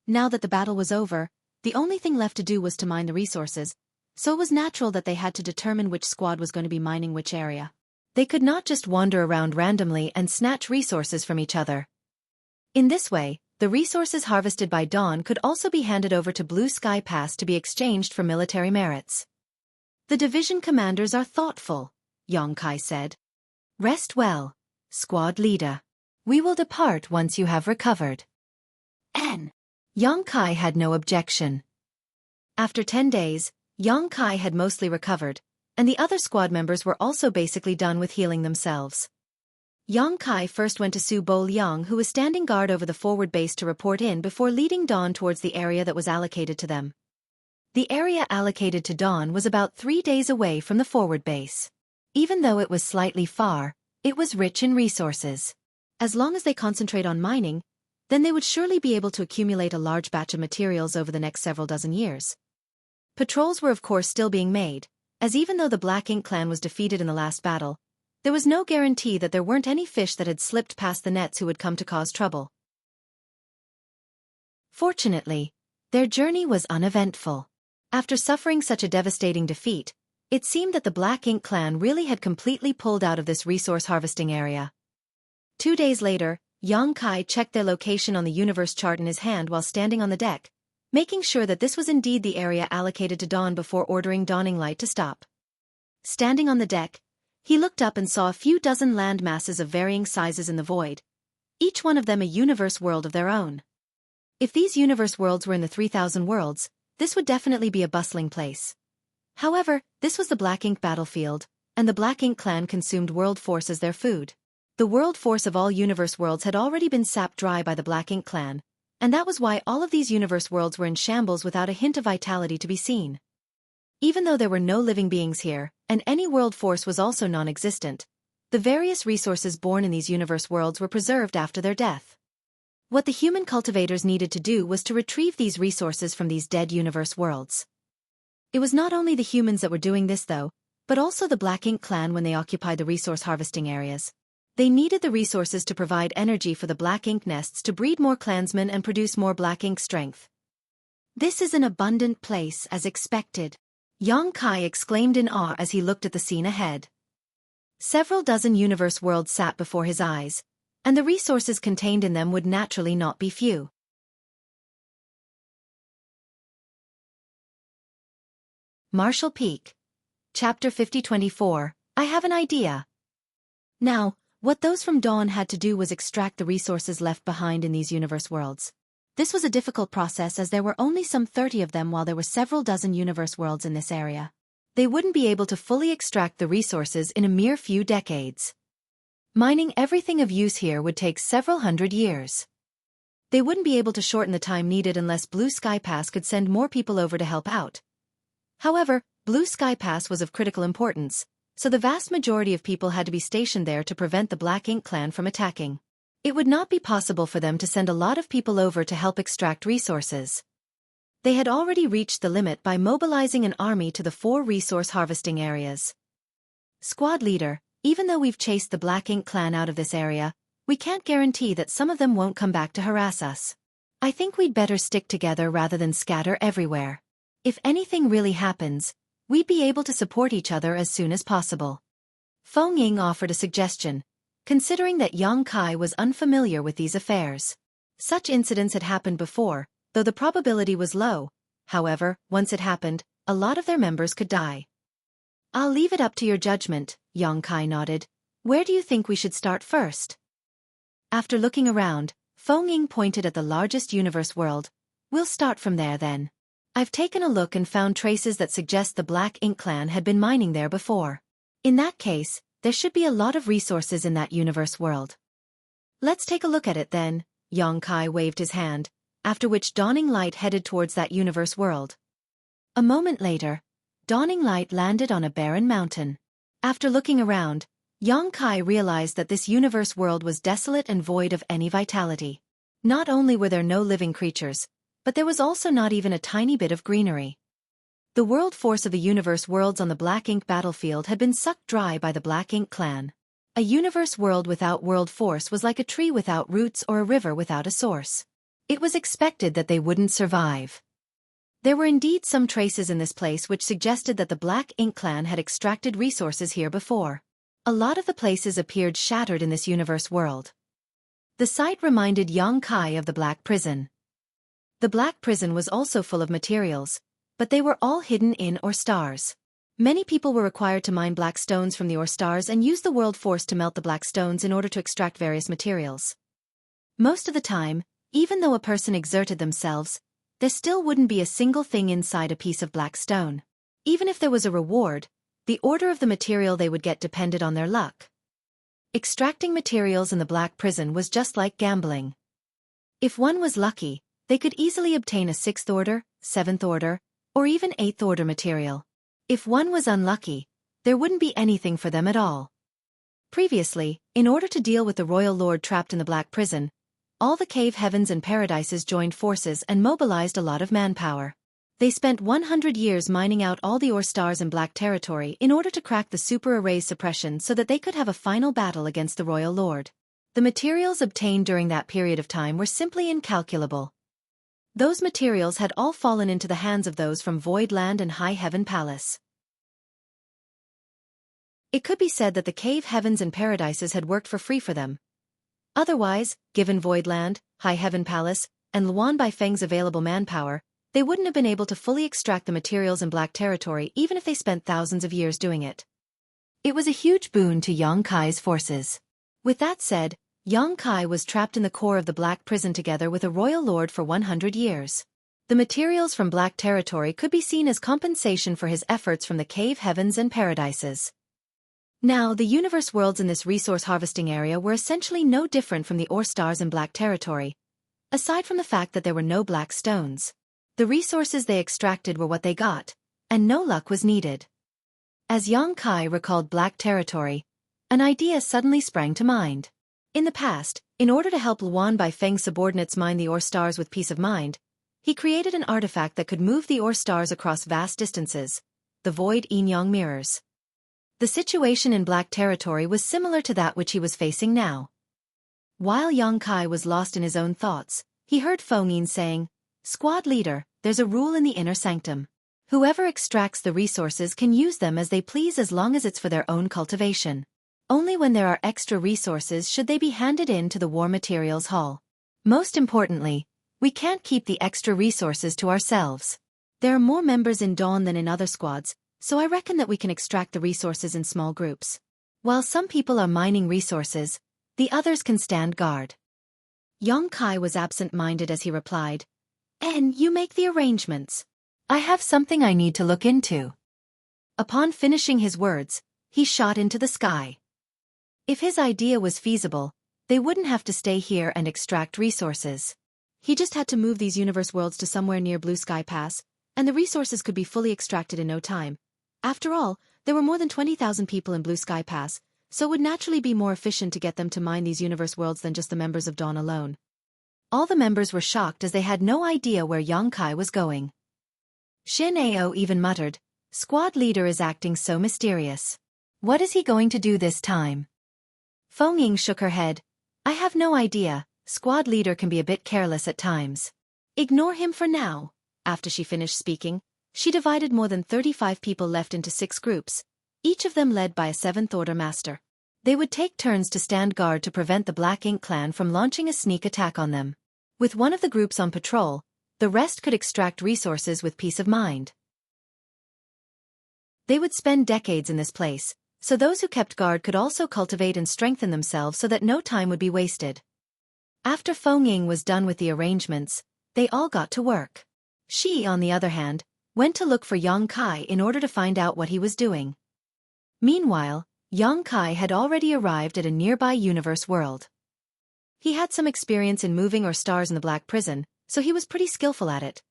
Now that the battle was over, the only thing left to do was to mine the resources, so it was natural that they had to determine which squad was going to be mining which area. They could not just wander around randomly and snatch resources from each other. In this way, the resources harvested by Dawn could also be handed over to Blue Sky Pass to be exchanged for military merits. "The division commanders are thoughtful," Yongkai said. "Rest well, squad leader. We will depart once you have recovered." Yongkai had no objection. After 10 days, Yongkai had mostly recovered, and the other squad members were also basically done with healing themselves. Yongkai first went to Su Bo Liang, who was standing guard over the forward base, to report in before leading Dawn towards the area that was allocated to them. The area allocated to Dawn was about 3 days away from the forward base. Even though it was slightly far, it was rich in resources. As long as they concentrate on mining, then they would surely be able to accumulate a large batch of materials over the next several dozen years. Patrols were of course still being made, as even though the Black Ink clan was defeated in the last battle, there was no guarantee that there weren't any fish that had slipped past the nets who would come to cause trouble. Fortunately, their journey was uneventful. After suffering such a devastating defeat, it seemed that the Black Ink clan really had completely pulled out of this resource harvesting area. 2 days later, Yongkai checked their location on the universe chart in his hand while standing on the deck, making sure that this was indeed the area allocated to Dawn before ordering Dawning Light to stop. Standing on the deck, he looked up and saw a few dozen land masses of varying sizes in the void, each one of them a universe world of their own. If these universe worlds were in the 3,000 worlds, this would definitely be a bustling place. However, this was the Black Ink battlefield, and the Black Ink clan consumed world force as their food. The world force of all universe worlds had already been sapped dry by the Black Ink clan, and that was why all of these universe worlds were in shambles without a hint of vitality to be seen. Even though there were no living beings here, and any world force was also non-existent, the various resources born in these universe worlds were preserved after their death. What the human cultivators needed to do was to retrieve these resources from these dead universe worlds. It was not only the humans that were doing this though, but also the Black Ink clan when they occupied the resource harvesting areas. They needed the resources to provide energy for the Black Ink nests to breed more clansmen and produce more Black Ink strength. "This is an abundant place as expected," Xueqi exclaimed in awe as he looked at the scene ahead. Several dozen universe worlds sat before his eyes, and the resources contained in them would naturally not be few. Marshall Peak. Chapter 50-24, I have an idea. Now, what those from Dawn had to do was extract the resources left behind in these universe worlds. This was a difficult process as there were only some 30 of them while there were several dozen universe worlds in this area. They wouldn't be able to fully extract the resources in a mere few decades. Mining everything of use here would take several hundred years. They wouldn't be able to shorten the time needed unless Blue Sky Pass could send more people over to help out. However, Blue Sky Pass was of critical importance, so the vast majority of people had to be stationed there to prevent the Black Ink clan from attacking. It would not be possible for them to send a lot of people over to help extract resources. They had already reached the limit by mobilizing an army to the 4 resource harvesting areas. Squad leader, even though we've chased the Black Ink clan out of this area, we can't guarantee that some of them won't come back to harass us. I think we'd better stick together rather than scatter everywhere. If anything really happens, we'd be able to support each other as soon as possible. Feng Ying offered a suggestion, considering that Xueqi was unfamiliar with these affairs. Such incidents had happened before, though the probability was low. However, once it happened, a lot of their members could die. "I'll leave it up to your judgment," Xueqi nodded. "Where do you think we should start first?" After looking around, Feng Ying pointed at the largest universe world. "We'll start from there then. I've taken a look and found traces that suggest the Black Ink clan had been mining there before. In that case, there should be a lot of resources in that universe world." "Let's take a look at it then," Xueqi waved his hand, after which Dawning Light headed towards that universe world. A moment later, Dawning Light landed on a barren mountain. After looking around, Xueqi realized that this universe world was desolate and void of any vitality. Not only were there no living creatures, but there was also not even a tiny bit of greenery. The world force of the universe worlds on the Black Ink battlefield had been sucked dry by the Black Ink clan. A universe world without world force was like a tree without roots or a river without a source. It was expected that they wouldn't survive. There were indeed some traces in this place which suggested that the Black Ink clan had extracted resources here before. A lot of the places appeared shattered in this universe world. The site reminded Xueqi of the Black Prison. The Black Prison was also full of materials, but they were all hidden in ore stars. Many people were required to mine black stones from the ore stars and use the world force to melt the black stones in order to extract various materials. Most of the time, even though a person exerted themselves, there still wouldn't be a single thing inside a piece of black stone. Even if there was a reward, the order of the material they would get depended on their luck. Extracting materials in the Black Prison was just like gambling. If one was lucky, they could easily obtain a 6th order, 7th order, or even 8th order material. If one was unlucky, there wouldn't be anything for them at all. Previously, in order to deal with the royal lord trapped in the Black Prison, all the cave heavens and paradises joined forces and mobilized a lot of manpower. They spent 100 years mining out all the ore stars in Black Territory in order to crack the super array's suppression so that they could have a final battle against the royal lord. The materials obtained during that period of time were simply incalculable. Those materials had all fallen into the hands of those from Void Land and High Heaven Palace. It could be said that the cave heavens and paradises had worked for free for them. Otherwise, given Void Land, High Heaven Palace, and Luan Baifeng's available manpower, they wouldn't have been able to fully extract the materials in Black Territory even if they spent thousands of years doing it. It was a huge boon to Xueqi's forces. With that said, Xueqi was trapped in the core of the Black Prison together with a royal lord for 100 years. The materials from Black Territory could be seen as compensation for his efforts from the cave heavens and paradises. Now, the universe worlds in this resource harvesting area were essentially no different from the ore stars in Black Territory, aside from the fact that there were no black stones. The resources they extracted were what they got, and no luck was needed. As Yang Kai recalled Black Territory, an idea suddenly sprang to mind. In the past, in order to help Luan Baifeng's subordinates mine the ore stars with peace of mind, he created an artifact that could move the ore stars across vast distances, the Void Yin-Yang Mirrors. The situation in Black Territory was similar to that which he was facing now. While Yang Kai was lost in his own thoughts, he heard Feng Yin saying, "Squad leader, there's a rule in the inner sanctum. Whoever extracts the resources can use them as they please as long as it's for their own cultivation. Only when there are extra resources should they be handed in to the War Materials Hall. Most importantly, we can't keep the extra resources to ourselves. There are more members in Dawn than in other squads, so I reckon that we can extract the resources in small groups. While some people are mining resources, the others can stand guard." Yang Kai was absent-minded as he replied, "And you make the arrangements. I have something I need to look into." Upon finishing his words, he shot into the sky. If his idea was feasible, they wouldn't have to stay here and extract resources. He just had to move these universe worlds to somewhere near Blue Sky Pass, and the resources could be fully extracted in no time. After all, there were more than 20,000 people in Blue Sky Pass, so it would naturally be more efficient to get them to mine these universe worlds than just the members of Dawn alone. All the members were shocked as they had no idea where Yang Kai was going. Shin Ao even muttered, "Squad leader is acting so mysterious. What is he going to do this time?" Feng Ying shook her head. "I have no idea. Squad leader can be a bit careless at times. Ignore him for now." After she finished speaking, she divided more than 35 people left into 6 groups, each of them led by a 7th Order Master. They would take turns to stand guard to prevent the Black Ink clan from launching a sneak attack on them. With one of the groups on patrol, the rest could extract resources with peace of mind. They would spend decades in this place, so those who kept guard could also cultivate and strengthen themselves so that no time would be wasted. After Feng Ying was done with the arrangements, they all got to work. She, on the other hand, went to look for Yang Kai in order to find out what he was doing. Meanwhile, Yang Kai had already arrived at a nearby universe world. He had some experience in moving ore stars in the Black Prison, so he was pretty skillful at it.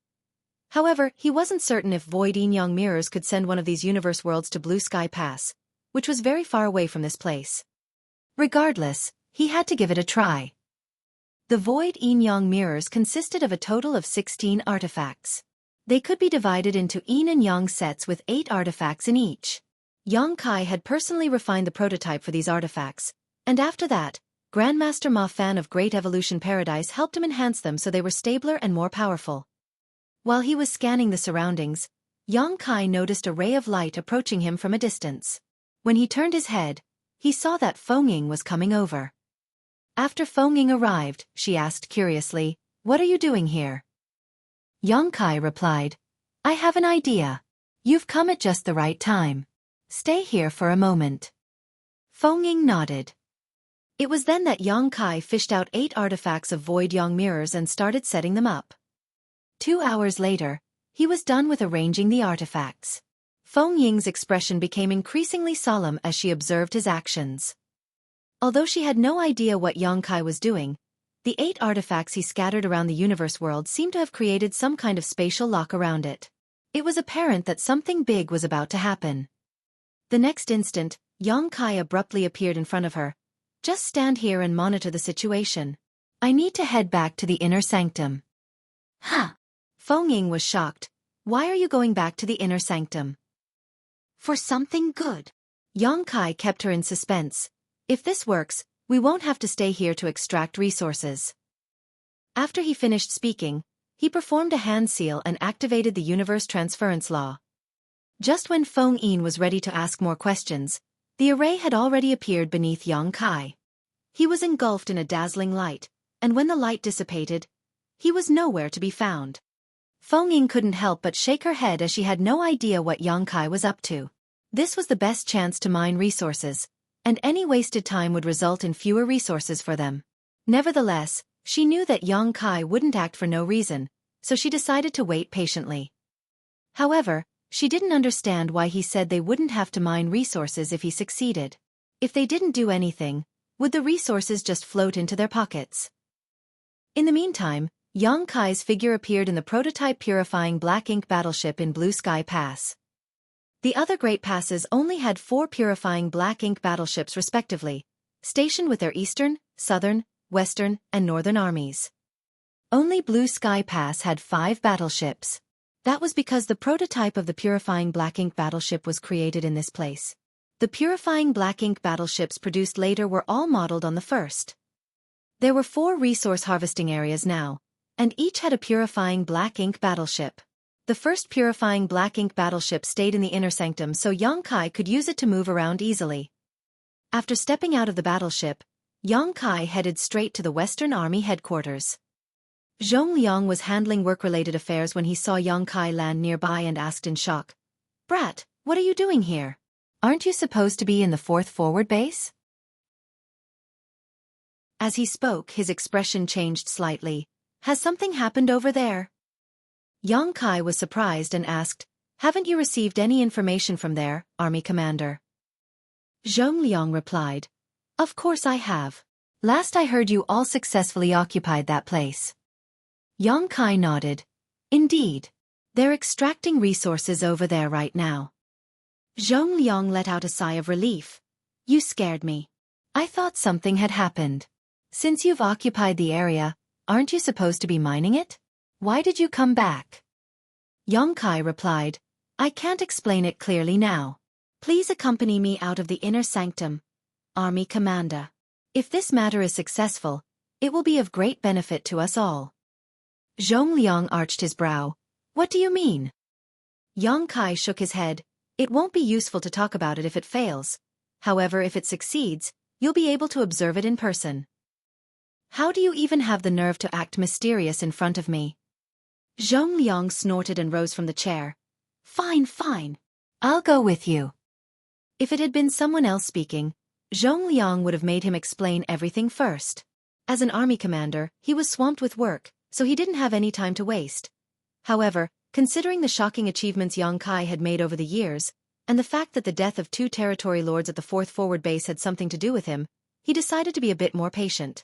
However, he wasn't certain if Void Yin-Yang Mirrors could send one of these universe worlds to Blue Sky Pass, which was very far away from this place. Regardless, he had to give it a try. The Void Yin-Yang Mirrors consisted of a total of 16 artifacts. They could be divided into Yin and Yang sets with 8 artifacts in each. Yang Kai had personally refined the prototype for these artifacts, and after that, Grandmaster Ma Fan of Great Evolution Paradise helped him enhance them so they were stabler and more powerful. While he was scanning the surroundings, Yang Kai noticed a ray of light approaching him from a distance. When he turned his head, he saw that Feng Ying was coming over. After Feng Ying arrived, she asked curiously, "What are you doing here?" Yang Kai replied, "I have an idea. You've come at just the right time. Stay here for a moment." Feng Ying nodded. It was then that Yang Kai fished out 8 artifacts of Void Yang Mirrors and started setting them up. 2 hours later, he was done with arranging the artifacts. Feng Ying's expression became increasingly solemn as she observed his actions. Although she had no idea what Yang Kai was doing, the 8 artifacts he scattered around the universe world seemed to have created some kind of spatial lock around it. It was apparent that something big was about to happen. The next instant, Yang Kai abruptly appeared in front of her. "Just stand here and monitor the situation. I need to head back to the inner sanctum." "Huh?" Feng Ying was shocked. "Why are you going back to the inner sanctum?" "For something good." Yang Kai kept her in suspense. "If this works, we won't have to stay here to extract resources." After he finished speaking, he performed a hand seal and activated the universe transference law. Just when Feng Yin was ready to ask more questions, the array had already appeared beneath Yang Kai. He was engulfed in a dazzling light, and when the light dissipated, he was nowhere to be found. Feng Ying couldn't help but shake her head as she had no idea what Yang Kai was up to. This was the best chance to mine resources, and any wasted time would result in fewer resources for them. Nevertheless, she knew that Yang Kai wouldn't act for no reason, so she decided to wait patiently. However, she didn't understand why he said they wouldn't have to mine resources if he succeeded. If they didn't do anything, would the resources just float into their pockets? In the meantime, Yang Kai's figure appeared in the prototype purifying black ink battleship in Blue Sky Pass. The other Great Passes only had 4 purifying black ink battleships respectively, stationed with their eastern, southern, western, and northern armies. Only Blue Sky Pass had 5 battleships. That was because the prototype of the purifying black ink battleship was created in this place. The purifying black ink battleships produced later were all modeled on the first. There were 4 resource harvesting areas now, and each had a purifying black ink battleship. The first purifying black ink battleship stayed in the inner sanctum so Yang Kai could use it to move around easily. After stepping out of the battleship, Yang Kai headed straight to the Western Army headquarters. Zhong Liang was handling work-related affairs when he saw Yang Kai land nearby and asked in shock, "Brat, what are you doing here? Aren't you supposed to be in the 4th forward base?" As he spoke, his expression changed slightly. "Has something happened over there?" Yang Kai was surprised and asked, "Haven't you received any information from there, Army Commander?" Zhong Liang replied, "Of course I have. Last I heard you all successfully occupied that place." Yang Kai nodded. "Indeed. They're extracting resources over there right now." Zhong Liang let out a sigh of relief. "You scared me. I thought something had happened. Since you've occupied the area, aren't you supposed to be mining it? Why did you come back?" Yang Kai replied, "I can't explain it clearly now. Please accompany me out of the inner sanctum, Army Commander. If this matter is successful, it will be of great benefit to us all." Zhong Liang arched his brow. "What do you mean?" Yang Kai shook his head. "It won't be useful to talk about it if it fails. However, if it succeeds, you'll be able to observe it in person." "How do you even have the nerve to act mysterious in front of me?" Zhong Liang snorted and rose from the chair. "Fine, fine. I'll go with you." If it had been someone else speaking, Zhong Liang would have made him explain everything first. As an army commander, he was swamped with work, so he didn't have any time to waste. However, considering the shocking achievements Yang Kai had made over the years, and the fact that the death of 2 territory lords at the 4th forward base had something to do with him, he decided to be a bit more patient.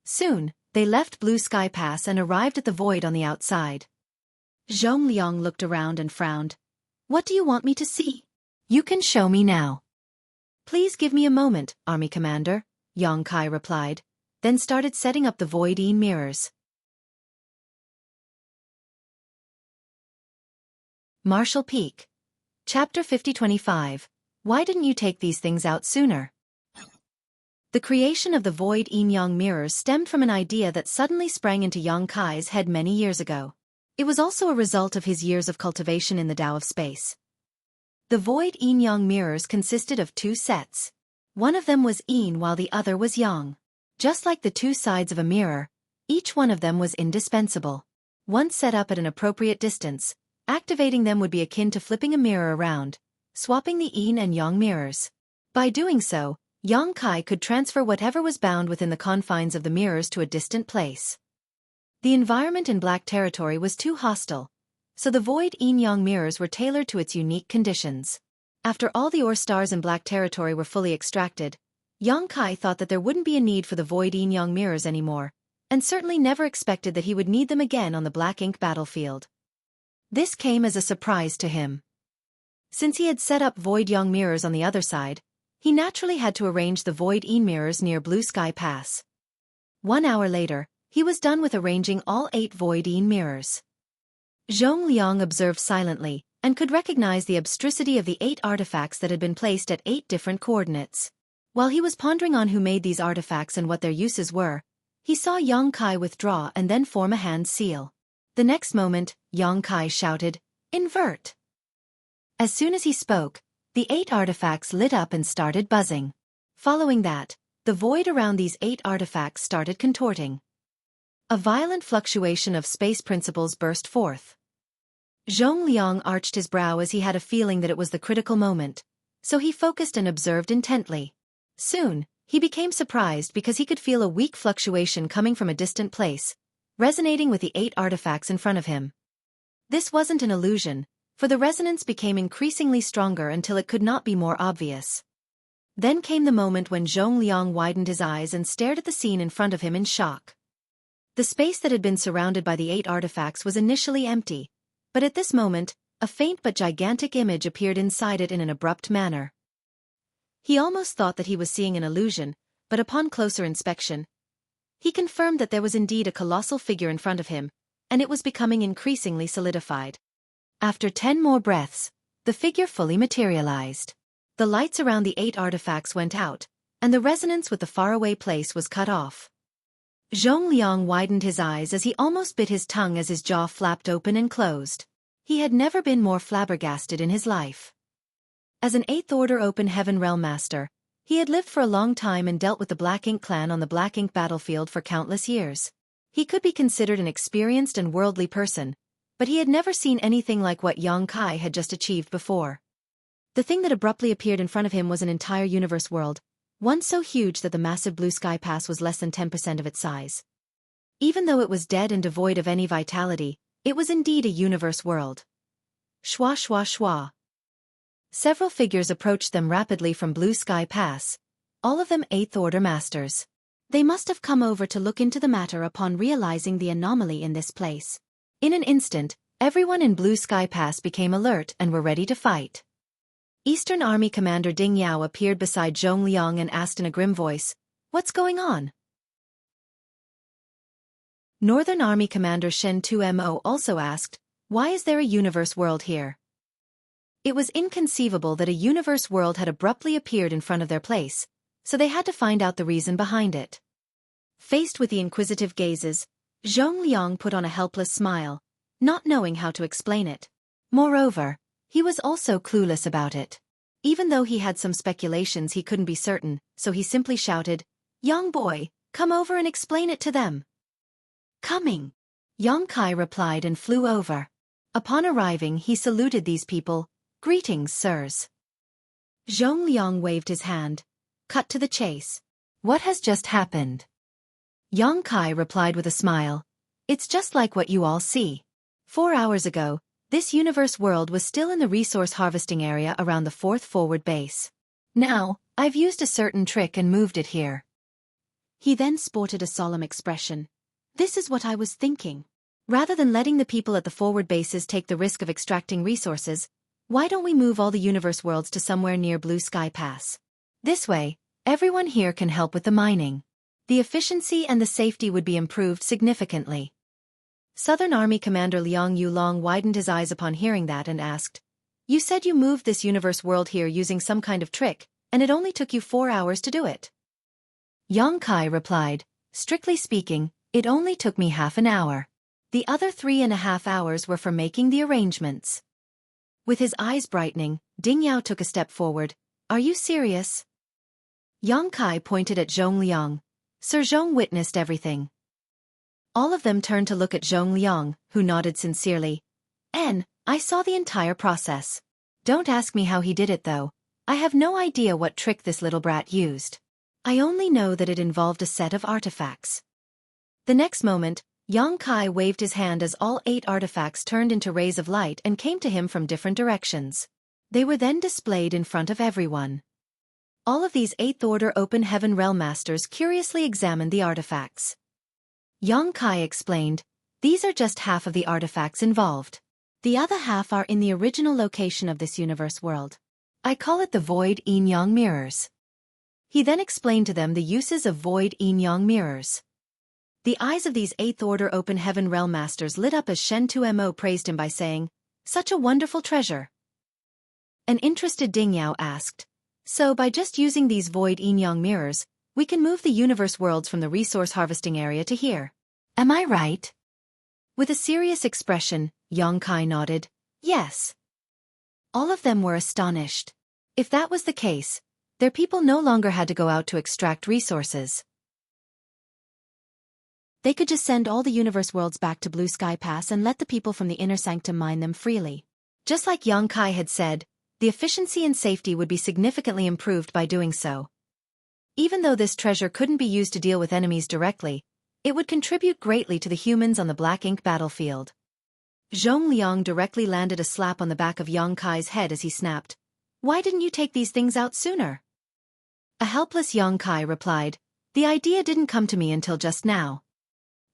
Soon, they left Blue Sky Pass and arrived at the void on the outside. Zhong Liang looked around and frowned. "What do you want me to see?" "You can show me now." "Please give me a moment, Army Commander," Yang Kai replied, then started setting up the void-ine mirrors. Marshall Peak. Chapter 5025. Why didn't you take these things out sooner? The creation of the void-ine yang mirrors stemmed from an idea that suddenly sprang into Yang Kai's head many years ago. It was also a result of his years of cultivation in the Tao of space. The void-ine yang mirrors consisted of 2 sets. One of them was yin while the other was yang. Just like the 2 sides of a mirror, each one of them was indispensable. Once set up at an appropriate distance, activating them would be akin to flipping a mirror around, swapping the yin and yang mirrors. By doing so, Yang Kai could transfer whatever was bound within the confines of the mirrors to a distant place. The environment in Black Territory was too hostile, so the void yin-yang mirrors were tailored to its unique conditions. After all the ore stars in Black Territory were fully extracted, Yang Kai thought that there wouldn't be a need for the void yin-yang mirrors anymore, and certainly never expected that he would need them again on the Black Ink battlefield. This came as a surprise to him. Since he had set up void yang mirrors on the other side, he naturally had to arrange the void-ine mirrors near Blue Sky Pass. 1 hour later, he was done with arranging all 8 void-ine mirrors. Zhong Liang observed silently, and could recognize the abstrusity of the 8 artifacts that had been placed at 8 different coordinates. While he was pondering on who made these artifacts and what their uses were, he saw Yang Kai withdraw and then form a hand seal. The next moment, Yang Kai shouted, "Invert!" As soon as he spoke, the 8 artifacts lit up and started buzzing. Following that, the void around these 8 artifacts started contorting. A violent fluctuation of space principles burst forth. Zhong Liang arched his brow as he had a feeling that it was the critical moment, so he focused and observed intently. Soon, he became surprised because he could feel a weak fluctuation coming from a distant place, resonating with the 8 artifacts in front of him. This wasn't an illusion, for the resonance became increasingly stronger until it could not be more obvious. Then came the moment when Zhong Liang widened his eyes and stared at the scene in front of him in shock. The space that had been surrounded by the 8 artifacts was initially empty, but at this moment, a faint but gigantic image appeared inside it in an abrupt manner. He almost thought that he was seeing an illusion, but upon closer inspection, he confirmed that there was indeed a colossal figure in front of him, and it was becoming increasingly solidified. After 10 more breaths, the figure fully materialized. The lights around the 8 artifacts went out, and the resonance with the faraway place was cut off. Zhong Liang widened his eyes as he almost bit his tongue as his jaw flapped open and closed. He had never been more flabbergasted in his life. As an 8th Order Open Heaven Realm Master, he had lived for a long time and dealt with the Black Ink clan on the Black Ink battlefield for countless years. He could be considered an experienced and worldly person, but he had never seen anything like what Yang Kai had just achieved before. The thing that abruptly appeared in front of him was an entire universe world, one so huge that the massive blue sky pass was less than 10% of its size. Even though it was dead and devoid of any vitality, it was indeed a universe world. Shwa shwa shwa. Several figures approached them rapidly from Blue Sky Pass, all of them 8th Order Masters. They must have come over to look into the matter upon realizing the anomaly in this place. In an instant, everyone in Blue Sky Pass became alert and were ready to fight. Eastern Army Commander Ding Yao appeared beside Zhong Liang and asked in a grim voice, "What's going on?" Northern Army Commander Shen Tumo also asked, "Why is there a universe world here?" It was inconceivable that a universe world had abruptly appeared in front of their place, so they had to find out the reason behind it. Faced with the inquisitive gazes, Zhong Liang put on a helpless smile, not knowing how to explain it. Moreover, he was also clueless about it. Even though he had some speculations, he couldn't be certain, so he simply shouted, "Young boy, come over and explain it to them." "Coming," Yang Kai replied and flew over. Upon arriving, he saluted these people, "Greetings, sirs." Zhong Liang waved his hand. Cut to the chase. "What has just happened?" Yang Kai replied with a smile, "It's just like what you all see. 4 hours ago, this universe world was still in the resource harvesting area around the 4th forward base. Now, I've used a certain trick and moved it here." He then sported a solemn expression. "This is what I was thinking. Rather than letting the people at the forward bases take the risk of extracting resources, why don't we move all the universe worlds to somewhere near Blue Sky Pass? This way, everyone here can help with the mining. The efficiency and the safety would be improved significantly." Southern Army Commander Liang Yulong widened his eyes upon hearing that and asked, "You said you moved this universe world here using some kind of trick, and it only took you 4 hours to do it?" Yang Kai replied, "Strictly speaking, it only took me half an hour. The other 3.5 hours were for making the arrangements." With his eyes brightening, Ding Yao took a step forward. "Are you serious?" Yang Kai pointed at Zhong Liang. "Sir Zhong witnessed everything." All of them turned to look at Zhong Liang, who nodded sincerely. I saw the entire process. Don't ask me how he did it though. I have no idea what trick this little brat used. I only know that it involved a set of artifacts." The next moment, Yang Kai waved his hand as all 8 artifacts turned into rays of light and came to him from different directions. They were then displayed in front of everyone. All of these 8th Order Open Heaven Realm Masters curiously examined the artifacts. Yang Kai explained, "These are just half of the artifacts involved. The other half are in the original location of this universe world. I call it the Void Yin-Yang Mirrors." He then explained to them the uses of Void Yin-Yang Mirrors. The eyes of these 8th Order Open Heaven Realm Masters lit up as Shen Tumo praised him by saying, "Such a wonderful treasure." An interested Ding Yao asked, "So by just using these Void Yin-Yang Mirrors, we can move the universe worlds from the resource harvesting area to here? Am I right?" With a serious expression, Yang Kai nodded, "Yes." All of them were astonished. If that was the case, their people no longer had to go out to extract resources. They could just send all the universe worlds back to Blue Sky Pass and let the people from the inner sanctum mine them freely. Just like Yang Kai had said, the efficiency and safety would be significantly improved by doing so. Even though this treasure couldn't be used to deal with enemies directly, it would contribute greatly to the humans on the Black Ink battlefield. Zhong Liang directly landed a slap on the back of Yang Kai's head as he snapped, "Why didn't you take these things out sooner?" A helpless Yongkai replied, "The idea didn't come to me until just now."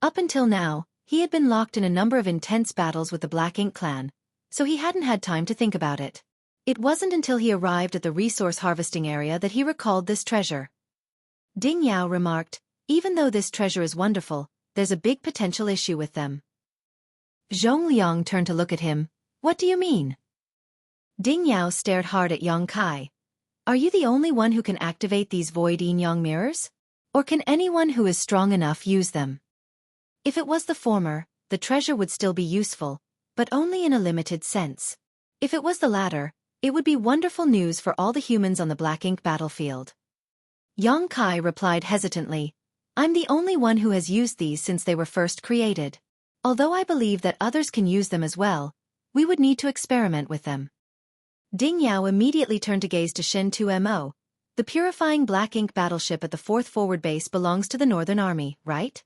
Up until now, he had been locked in a number of intense battles with the Black Ink clan, so he hadn't had time to think about it. It wasn't until he arrived at the resource harvesting area that he recalled this treasure. Ding Yao remarked, "Even though this treasure is wonderful, there's a big potential issue with them." Zhong Liang turned to look at him. "What do you mean?" Ding Yao stared hard at Yongkai. "Are you the only one who can activate these void yin yang mirrors? Or can anyone who is strong enough use them?" If it was the former, the treasure would still be useful, but only in a limited sense. If it was the latter, it would be wonderful news for all the humans on the Black Ink battlefield. Yongkai replied hesitantly, "I'm the only one who has used these since they were first created. Although I believe that others can use them as well, we would need to experiment with them." Ding Yao immediately turned to gaze to Shen 2Mo. "The purifying Black Ink battleship at the 4th Forward Base belongs to the Northern Army, right?"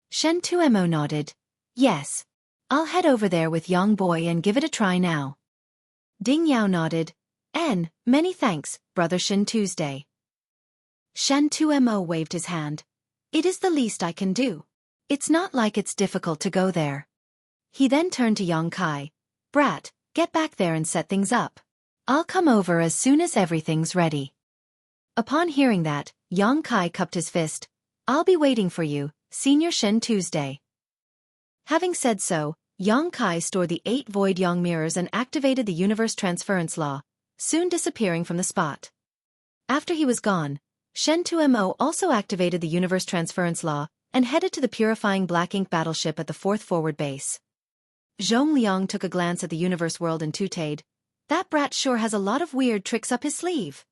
Shen 2Mo nodded. "Yes. I'll head over there with Yang Boy and give it a try now." Ding Yao nodded. Many thanks, Brother Shen Tuesday." Shen 2Mo waved his hand. "It is the least I can do. It's not like it's difficult to go there." He then turned to Yongkai. "Brat, get back there and set things up. I'll come over as soon as everything's ready." Upon hearing that, Yongkai cupped his fist. "I'll be waiting for you, Senior Shen Tuesday." Having said so, Yongkai stored the 8 void yang mirrors and activated the universe transference law, soon disappearing from the spot. After he was gone, Shen 2Mo also activated the universe transference law and headed to the purifying Black Ink battleship at the 4th Forward Base. Zhong Liang took a glance at the universe world and tooted, "That brat sure has a lot of weird tricks up his sleeve."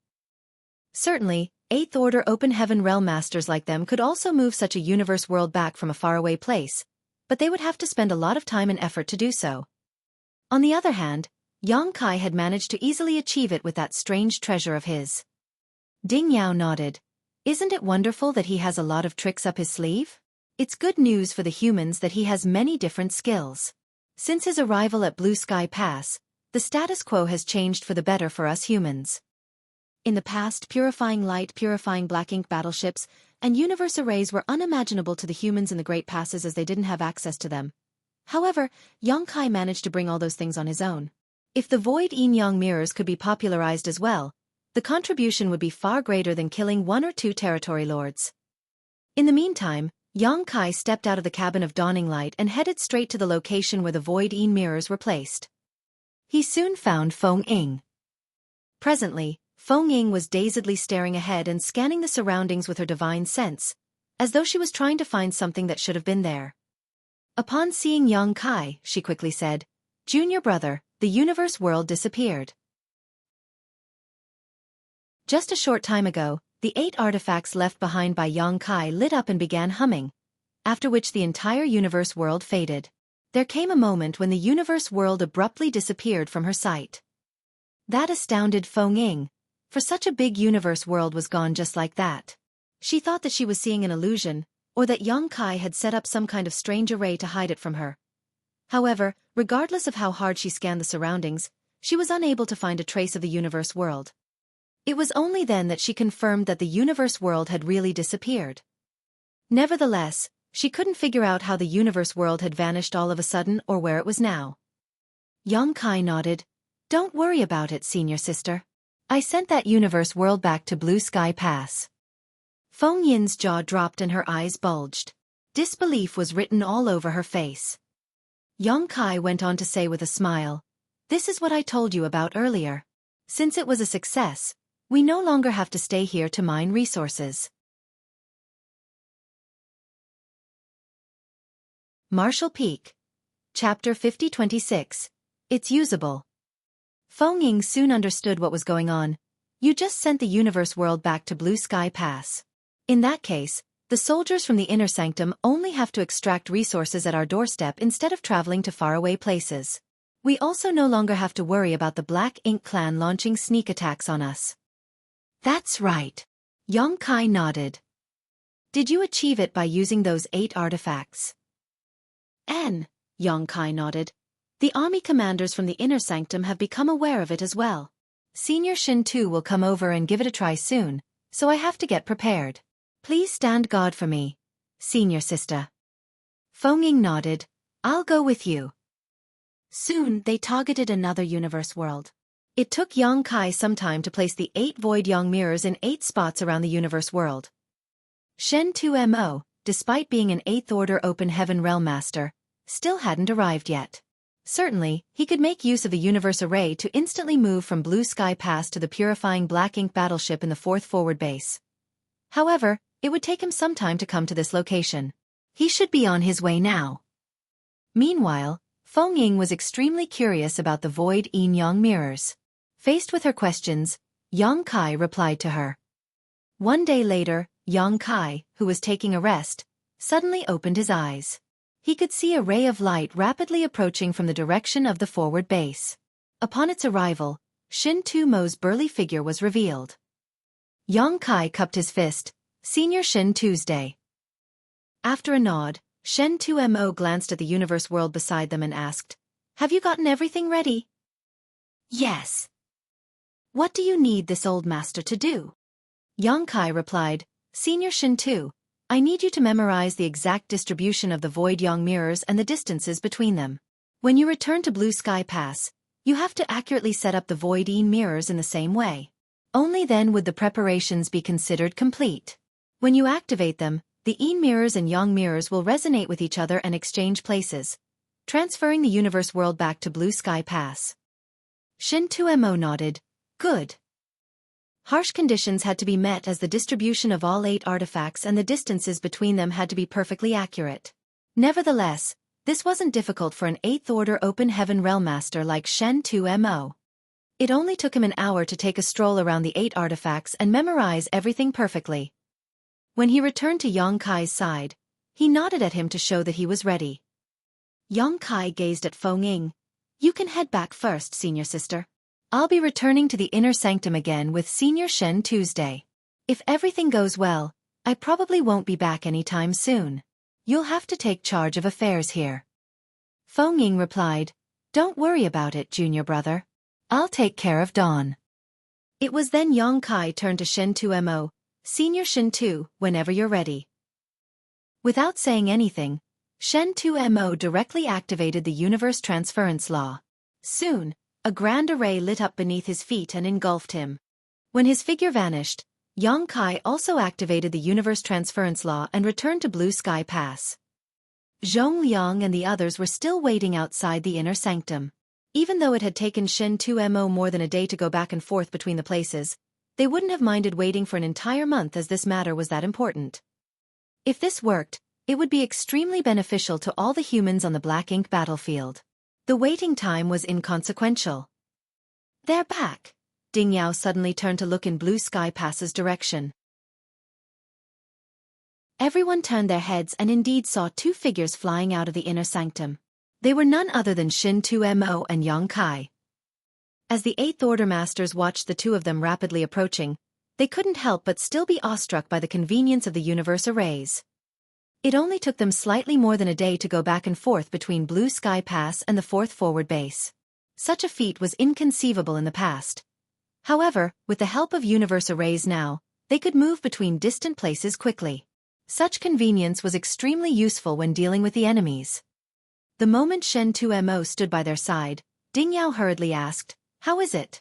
Certainly, 8th Order Open Heaven Realm Masters like them could also move such a universe world back from a faraway place, but they would have to spend a lot of time and effort to do so. On the other hand, Yongkai had managed to easily achieve it with that strange treasure of his. Ding Yao nodded. "Isn't it wonderful that he has a lot of tricks up his sleeve? It's good news for the humans that he has many different skills. Since his arrival at Blue Sky Pass, the status quo has changed for the better for us humans." In the past, purifying light, purifying Black Ink battleships, and universe arrays were unimaginable to the humans in the Great Passes as they didn't have access to them. However, Yongkai managed to bring all those things on his own. If the void yin-yang mirrors could be popularized as well, the contribution would be far greater than killing 1 or 2 territory lords. In the meantime, Yongkai stepped out of the cabin of Dawning Light and headed straight to the location where the void yin mirrors were placed. He soon found Feng Ying. Presently, Feng Ying was dazedly staring ahead and scanning the surroundings with her divine sense, as though she was trying to find something that should have been there. Upon seeing Yongkai, she quickly said, "Junior brother, the universe world disappeared." Just a short time ago, the 8 artifacts left behind by Yongkai lit up and began humming, after which the entire universe world faded. There came a moment when the universe world abruptly disappeared from her sight. That astounded Feng Ying, for such a big universe world was gone just like that. She thought that she was seeing an illusion, or that Yongkai had set up some kind of strange array to hide it from her. However, regardless of how hard she scanned the surroundings, she was unable to find a trace of the universe world. It was only then that she confirmed that the universe world had really disappeared. Nevertheless, she couldn't figure out how the universe world had vanished all of a sudden or where it was now. Yongkai nodded. "Don't worry about it, senior sister. I sent that universe world back to Blue Sky Pass." Feng Yin's jaw dropped and her eyes bulged. Disbelief was written all over her face. Yongkai went on to say with a smile, "This is what I told you about earlier. Since it was a success, we no longer have to stay here to mine resources." Marshall Peak. Chapter 5026. It's usable. Feng Ying soon understood what was going on. "You just sent the universe world back to Blue Sky Pass. In that case, the soldiers from the Inner Sanctum only have to extract resources at our doorstep instead of traveling to faraway places. We also no longer have to worry about the Black Ink clan launching sneak attacks on us." "That's right." Yongkai nodded. "Did you achieve it by using those 8 artifacts?" Yongkai nodded. "The army commanders from the Inner Sanctum have become aware of it as well. Senior Shin Tu will come over and give it a try soon, so I have to get prepared. Please stand guard for me, senior sister. Feng nodded. I'll go with you. Soon, they targeted another universe world. It took Yang Kai some time to place the 8 void yang mirrors in 8 spots around the universe world. Shen 2mo, despite being an 8th order open heaven realm master, still hadn't arrived yet. Certainly, he could make use of the universe array to instantly move from Blue Sky Pass to the purifying black ink battleship in the 4th forward base. However, it would take him some time to come to this location. He should be on his way now. Meanwhile, Feng Ying was extremely curious about the void yin yang mirrors. Faced with her questions, Yang Kai replied to her. One day later, Yang Kai, who was taking a rest, suddenly opened his eyes. He could see a ray of light rapidly approaching from the direction of the forward base. Upon its arrival, Shin Tu-mo's burly figure was revealed. Yang Kai cupped his fist. Senior Shin Tuesday. After a nod, Shen 2mo glanced at the universe world beside them and asked, Have you gotten everything ready? Yes. What do you need this old master to do? Yang Kai replied, Senior Shin 2, I need you to memorize the exact distribution of the void yang mirrors and the distances between them. When you return to Blue Sky Pass, you have to accurately set up the void yin mirrors in the same way. Only then would the preparations be considered complete. When you activate them, the yin mirrors and yang mirrors will resonate with each other and exchange places, transferring the universe world back to Blue Sky Pass. Shin 2mo nodded. Good. Harsh conditions had to be met as the distribution of all 8 artifacts and the distances between them had to be perfectly accurate. Nevertheless, this wasn't difficult for an 8th order open heaven realm master like Shen 2mo. It only took him an hour to take a stroll around the 8 artifacts and memorize everything perfectly. When he returned to Yang Kai's side, he nodded at him to show that he was ready. Yang Kai gazed at Feng Ying. You can head back first, senior sister. I'll be returning to the inner sanctum again with Senior Shen Tuesday. If everything goes well, I probably won't be back anytime soon. You'll have to take charge of affairs here. Feng Ying replied, Don't worry about it, junior brother. I'll take care of Dawn. It was then Yang Kai turned to Shen 2mo, Senior Shen 2, whenever you're ready. Without saying anything, Shen 2mo directly activated the universe transference law. Soon, a grand array lit up beneath his feet and engulfed him. When his figure vanished, Yang Kai also activated the universe transference law and returned to Blue Sky Pass. Zhong Liang and the others were still waiting outside the inner sanctum. Even though it had taken Shen 2mo more than a day to go back and forth between the places, they wouldn't have minded waiting for an entire month as this matter was that important. If this worked, it would be extremely beneficial to all the humans on the black ink battlefield. The waiting time was inconsequential. They're back. Ding Yao suddenly turned to look in Blue Sky Pass's direction. Everyone turned their heads and indeed saw 2 figures flying out of the inner sanctum. They were none other than Shin 2mo and Yang Kai. As the 8th Order Masters watched the 2 of them rapidly approaching, they couldn't help but still be awestruck by the convenience of the universe arrays. It only took them slightly more than a day to go back and forth between Blue Sky Pass and the 4th forward base. Such a feat was inconceivable in the past. However, with the help of universe arrays now, they could move between distant places quickly. Such convenience was extremely useful when dealing with the enemies. The moment Shen 2mo stood by their side, Ding Yao hurriedly asked, How is it?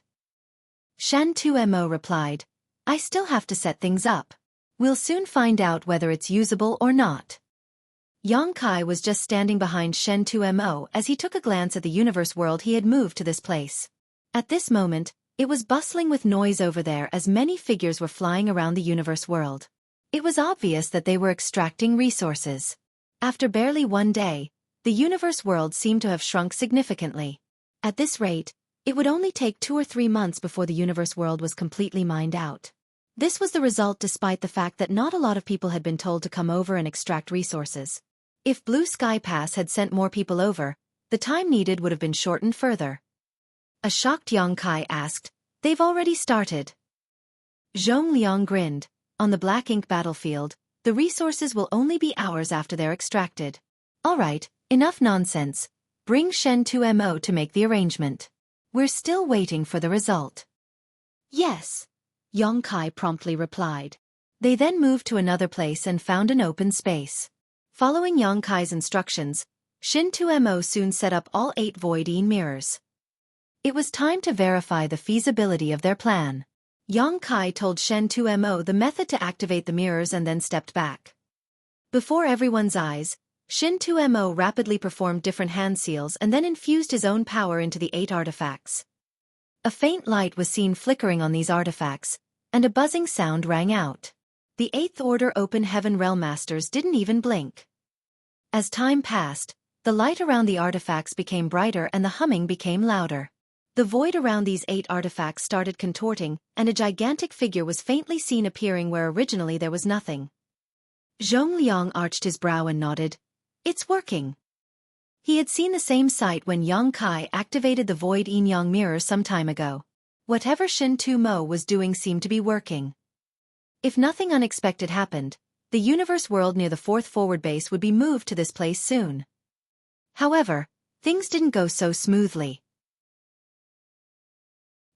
Shen 2mo replied, I still have to set things up. We'll soon find out whether it's usable or not. Yang Kai was just standing behind Shen 2mo as he took a glance at the universe world he had moved to this place. At this moment, it was bustling with noise over there as many figures were flying around the universe world. It was obvious that they were extracting resources. After barely 1 day, the universe world seemed to have shrunk significantly. At this rate, it would only take 2 or 3 months before the universe world was completely mined out. This was the result despite the fact that not a lot of people had been told to come over and extract resources. If Blue Sky Pass had sent more people over, the time needed would have been shortened further. A shocked Yang Kai asked, They've already started. Zhong Liang grinned, On the black ink battlefield, the resources will only be hours after they're extracted. All right, enough nonsense. Bring Shen 2mo to make the arrangement. We're still waiting for the result. Yes. Yongkai promptly replied. They then moved to another place and found an open space. Following Yongkai's instructions, Shin 2mo soon set up all 8 void-yin mirrors. It was time to verify the feasibility of their plan. Yongkai told Shen 2mo the method to activate the mirrors and then stepped back. Before everyone's eyes, Shin 2mo rapidly performed different hand seals and then infused his own power into the 8 artifacts. A faint light was seen flickering on these artifacts, and a buzzing sound rang out. The 8th Order Open Heaven Realm Masters didn't even blink. As time passed, the light around the artifacts became brighter and the humming became louder. The void around these 8 artifacts started contorting, and a gigantic figure was faintly seen appearing where originally there was nothing. Zhongliang arched his brow and nodded. It's working. He had seen the same sight when Yongkai activated the void yin-yang mirror some time ago. Whatever Shin 2mo was doing seemed to be working. If nothing unexpected happened, the universe world near the 4th forward base would be moved to this place soon. However, things didn't go so smoothly.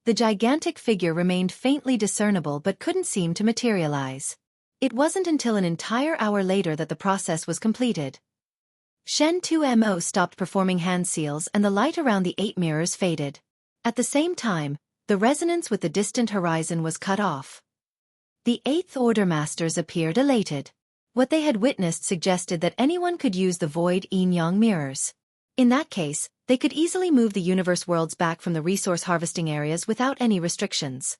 The gigantic figure remained faintly discernible but couldn't seem to materialize. It wasn't until an entire hour later that the process was completed. Shen 2mo stopped performing hand seals and the light around the 8 mirrors faded. At the same time, the resonance with the distant horizon was cut off. The 8th Order Masters appeared elated. What they had witnessed suggested that anyone could use the void yin-yang mirrors. In that case, they could easily move the universe worlds back from the resource harvesting areas without any restrictions.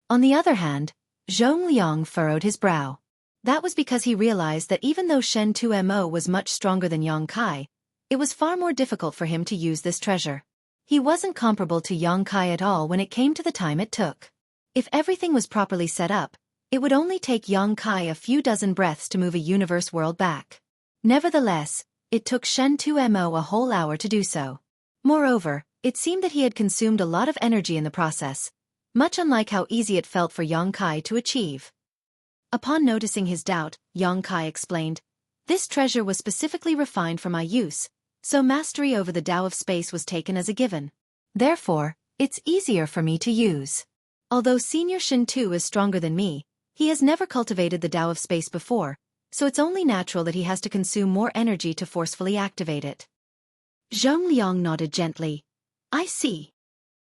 On the other hand, Zhongliang furrowed his brow. That was because he realized that even though Shen 2mo was much stronger than Yongkai, it was far more difficult for him to use this treasure. He wasn't comparable to Yongkai at all when it came to the time it took. If everything was properly set up, it would only take Yongkai a few dozen breaths to move a universe world back. Nevertheless, it took Shen 2mo a whole hour to do so. Moreover, it seemed that he had consumed a lot of energy in the process, much unlike how easy it felt for Yongkai to achieve. Upon noticing his doubt, Yongkai explained, "This treasure was specifically refined for my use, so mastery over the Tao of space was taken as a given. Therefore, it's easier for me to use. Although Senior Shin 2 is stronger than me, he has never cultivated the Tao of space before, so it's only natural that he has to consume more energy to forcefully activate it." Zhongliang nodded gently. "I see."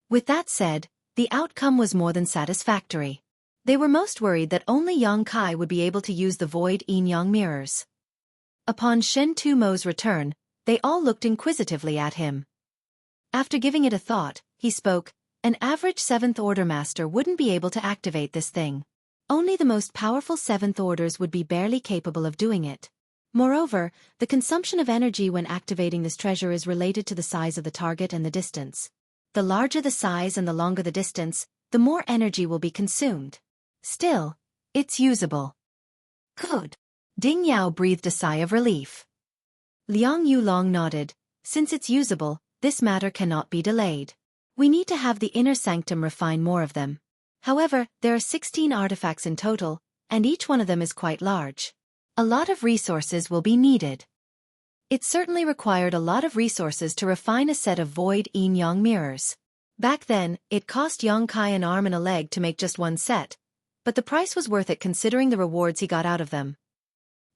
With that said, the outcome was more than satisfactory. They were most worried that only Yongkai would be able to use the void yin-yang mirrors. Upon Shen 2mo's return, they all looked inquisitively at him. After giving it a thought, he spoke, "An average 7th Order Master wouldn't be able to activate this thing. Only the most powerful 7th Orders would be barely capable of doing it. Moreover, the consumption of energy when activating this treasure is related to the size of the target and the distance. The larger the size and the longer the distance, the more energy will be consumed. Still, it's usable." "Good." Ding Yao breathed a sigh of relief. Liang Yulong nodded. "Since it's usable, this matter cannot be delayed. We need to have the inner sanctum refine more of them. However, there are 16 artifacts in total, and each one of them is quite large. A lot of resources will be needed." It certainly required a lot of resources to refine a set of void yin-yang mirrors. Back then, it cost Yongkai an arm and a leg to make just one set, but the price was worth it considering the rewards he got out of them.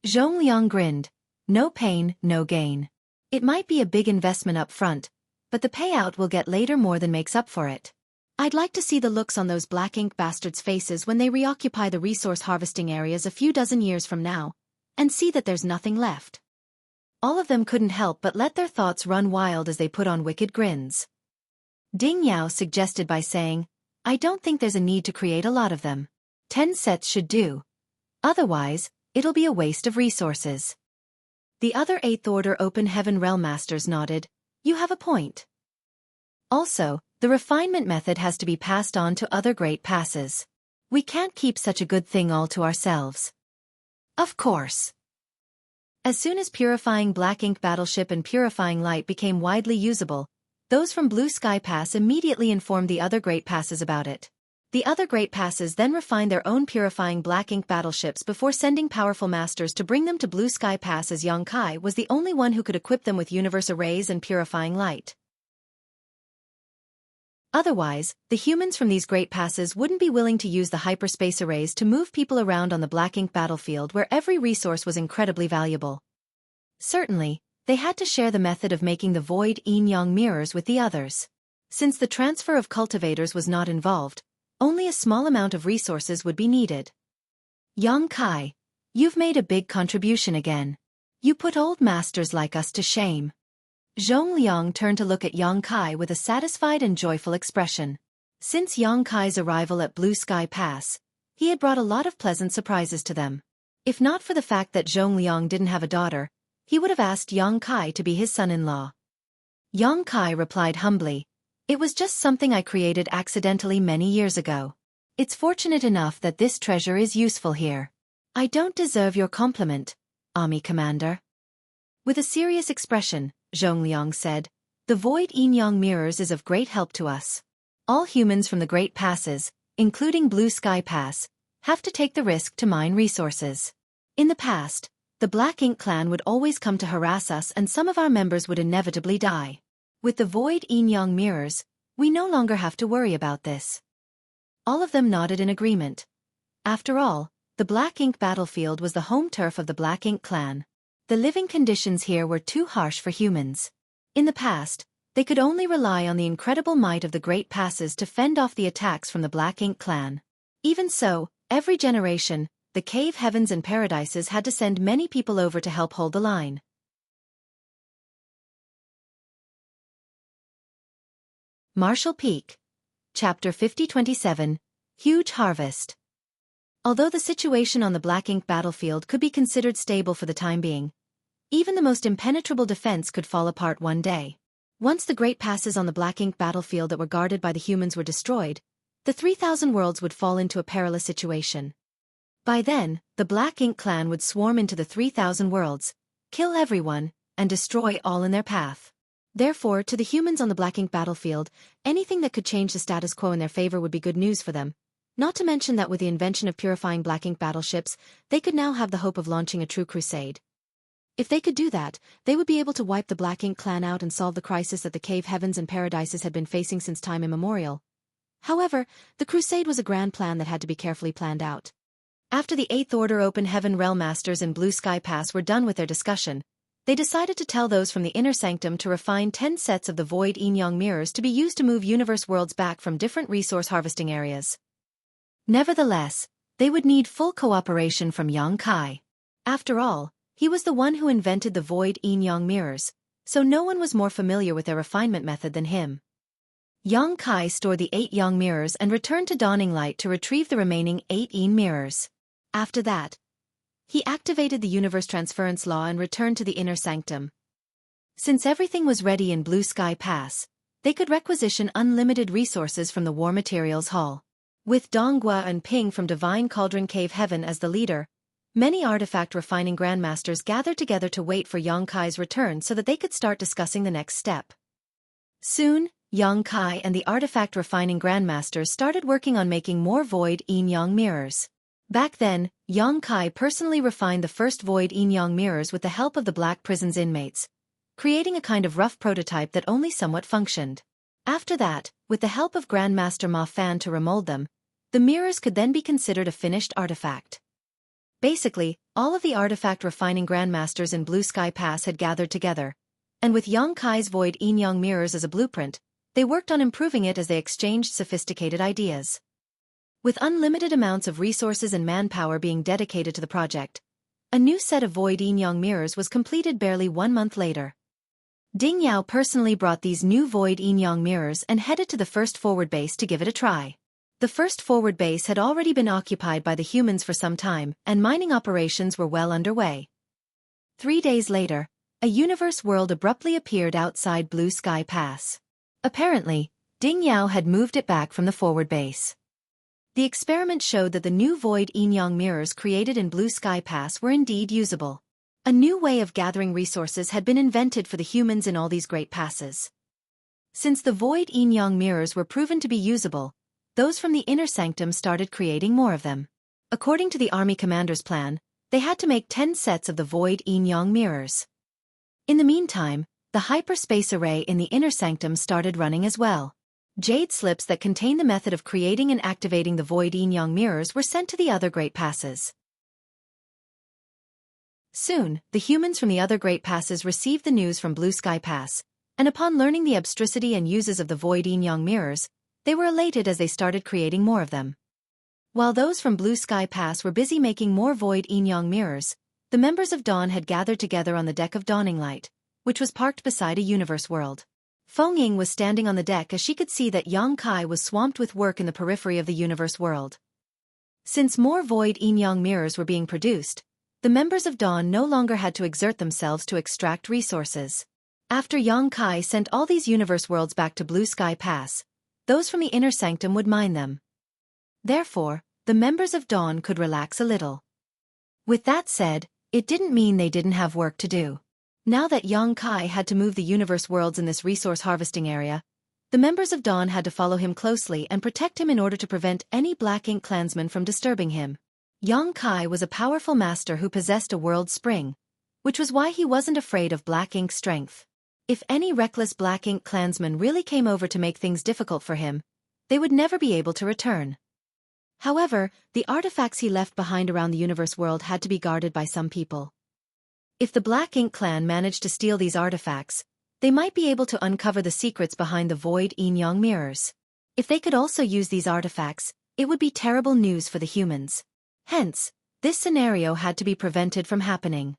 Zhongliang grinned. "No pain, no gain. It might be a big investment up front, but the payout we'll get later more than makes up for it. I'd like to see the looks on those black ink bastards' faces when they reoccupy the resource harvesting areas a few dozen years from now, and see that there's nothing left." All of them couldn't help but let their thoughts run wild as they put on wicked grins. Ding Yao suggested by saying, "I don't think there's a need to create a lot of them. 10 sets should do. Otherwise, it'll be a waste of resources." The other 8th Order Open Heaven Realm Masters nodded. "You have a point. Also, the refinement method has to be passed on to other great passes. We can't keep such a good thing all to ourselves." "Of course." As soon as Purifying Black Ink Battleship and Purifying Light became widely usable, those from Blue Sky Pass immediately informed the other great passes about it. The other great passes then refined their own Purifying Black Ink battleships before sending powerful masters to bring them to Blue Sky Pass, as Yongkai was the only one who could equip them with universe arrays and Purifying Light. Otherwise, the humans from these great passes wouldn't be willing to use the hyperspace arrays to move people around on the black ink battlefield where every resource was incredibly valuable. Certainly, they had to share the method of making the void yin-yang mirrors with the others. Since the transfer of cultivators was not involved, only a small amount of resources would be needed. Yang Kai, you've made a big contribution again. You put old masters like us to shame. Zhong Liang turned to look at Yang Kai with a satisfied and joyful expression. Since Yang Kai's arrival at Blue Sky Pass, he had brought a lot of pleasant surprises to them. If not for the fact that Zhong Liang didn't have a daughter, he would have asked Yang Kai to be his son-in-law. Yang Kai replied humbly, "It was just something I created accidentally many years ago. It's fortunate enough that this treasure is useful here. I don't deserve your compliment, Army Commander." With a serious expression, Zhong Liang said, "The void yin-yang mirrors is of great help to us. All humans from the Great Passes, including Blue Sky Pass, have to take the risk to mine resources. In the past, the Black Ink clan would always come to harass us and some of our members would inevitably die. With the void yin-yang mirrors, we no longer have to worry about this." All of them nodded in agreement. After all, the Black Ink battlefield was the home turf of the Black Ink clan. The living conditions here were too harsh for humans. In the past, they could only rely on the incredible might of the Great Passes to fend off the attacks from the Black Ink clan. Even so, every generation, the Cave Heavens and Paradises had to send many people over to help hold the line. Marshall Peak. Chapter 5027, Huge Harvest. Although the situation on the Black Ink battlefield could be considered stable for the time being, even the most impenetrable defense could fall apart one day. Once the great passes on the Black Ink battlefield that were guarded by the humans were destroyed, the 3,000 worlds would fall into a perilous situation. By then, the Black Ink clan would swarm into the 3,000 worlds, kill everyone, and destroy all in their path. Therefore, to the humans on the Black Ink battlefield, anything that could change the status quo in their favor would be good news for them. Not to mention that with the invention of purifying Black Ink battleships, they could now have the hope of launching a true crusade. If they could do that, they would be able to wipe the Black Ink clan out and solve the crisis that the Cave Heavens and Paradises had been facing since time immemorial. However, the crusade was a grand plan that had to be carefully planned out. After the 8th Order Open Heaven Realm Masters in Blue Sky Pass were done with their discussion, they decided to tell those from the Inner Sanctum to refine 10 sets of the void yin-yang mirrors to be used to move universe worlds back from different resource harvesting areas. Nevertheless, they would need full cooperation from Yang Kai. After all, he was the one who invented the void yin-yang mirrors, so no one was more familiar with their refinement method than him. Yang Kai stored the 8 yang mirrors and returned to Dawning Light to retrieve the remaining 8 yin mirrors. After that, he activated the universe transference law and returned to the Inner Sanctum. Since everything was ready in Blue Sky Pass, they could requisition unlimited resources from the War Materials Hall. With Donghua and Ping from Divine Cauldron Cave Heaven as the leader, many artifact refining grandmasters gathered together to wait for Yang Kai's return so that they could start discussing the next step. Soon, Yang Kai and the artifact refining grandmasters started working on making more void yin-yang mirrors. Back then, Yang Kai personally refined the first void yin-yang mirrors with the help of the Black Prison's inmates, creating a kind of rough prototype that only somewhat functioned. After that, with the help of Grandmaster Ma Fan to remold them, the mirrors could then be considered a finished artifact. Basically, all of the artifact refining grandmasters in Blue Sky Pass had gathered together, and with Yang Kai's void yin-yang mirrors as a blueprint, they worked on improving it as they exchanged sophisticated ideas. With unlimited amounts of resources and manpower being dedicated to the project, a new set of void yin-yang mirrors was completed barely 1 month later. Ding Yao personally brought these new void yin-yang mirrors and headed to the first forward base to give it a try. The first forward base had already been occupied by the humans for some time, and mining operations were well underway. 3 days later, a universe world abruptly appeared outside Blue Sky Pass. Apparently, Ding Yao had moved it back from the forward base. The experiment showed that the new void yin-yang mirrors created in Blue Sky Pass were indeed usable. A new way of gathering resources had been invented for the humans in all these great passes. Since the void yin-yang mirrors were proven to be usable, those from the Inner Sanctum started creating more of them. According to the army commander's plan, they had to make 10 sets of the void yin-yang mirrors. In the meantime, the hyperspace array in the Inner Sanctum started running as well. Jade slips that contain the method of creating and activating the void yin-yang mirrors were sent to the other Great Passes. Soon, the humans from the other Great Passes received the news from Blue Sky Pass, and upon learning the abstracity and uses of the void yin-yang mirrors, they were elated as they started creating more of them. While those from Blue Sky Pass were busy making more void yin-yang mirrors, the members of Dawn had gathered together on the deck of Dawning Light, which was parked beside a universe world. Feng Ying was standing on the deck as she could see that Yang Kai was swamped with work in the periphery of the universe world. Since more void yin-yang mirrors were being produced, the members of Dawn no longer had to exert themselves to extract resources. After Yang Kai sent all these universe worlds back to Blue Sky Pass, those from the inner sanctum would mine them. Therefore, the members of Dawn could relax a little. With that said, it didn't mean they didn't have work to do. Now that Yang Kai had to move the universe worlds in this resource harvesting area, the members of Dawn had to follow him closely and protect him in order to prevent any Black Ink clansmen from disturbing him. Yang Kai was a powerful master who possessed a world spring, which was why he wasn't afraid of Black Ink's strength. If any reckless Black Ink clansman really came over to make things difficult for him, they would never be able to return. However, the artifacts he left behind around the universe world had to be guarded by some people. If the Black Ink clan managed to steal these artifacts, they might be able to uncover the secrets behind the void yin-yang mirrors. If they could also use these artifacts, it would be terrible news for the humans. Hence, this scenario had to be prevented from happening.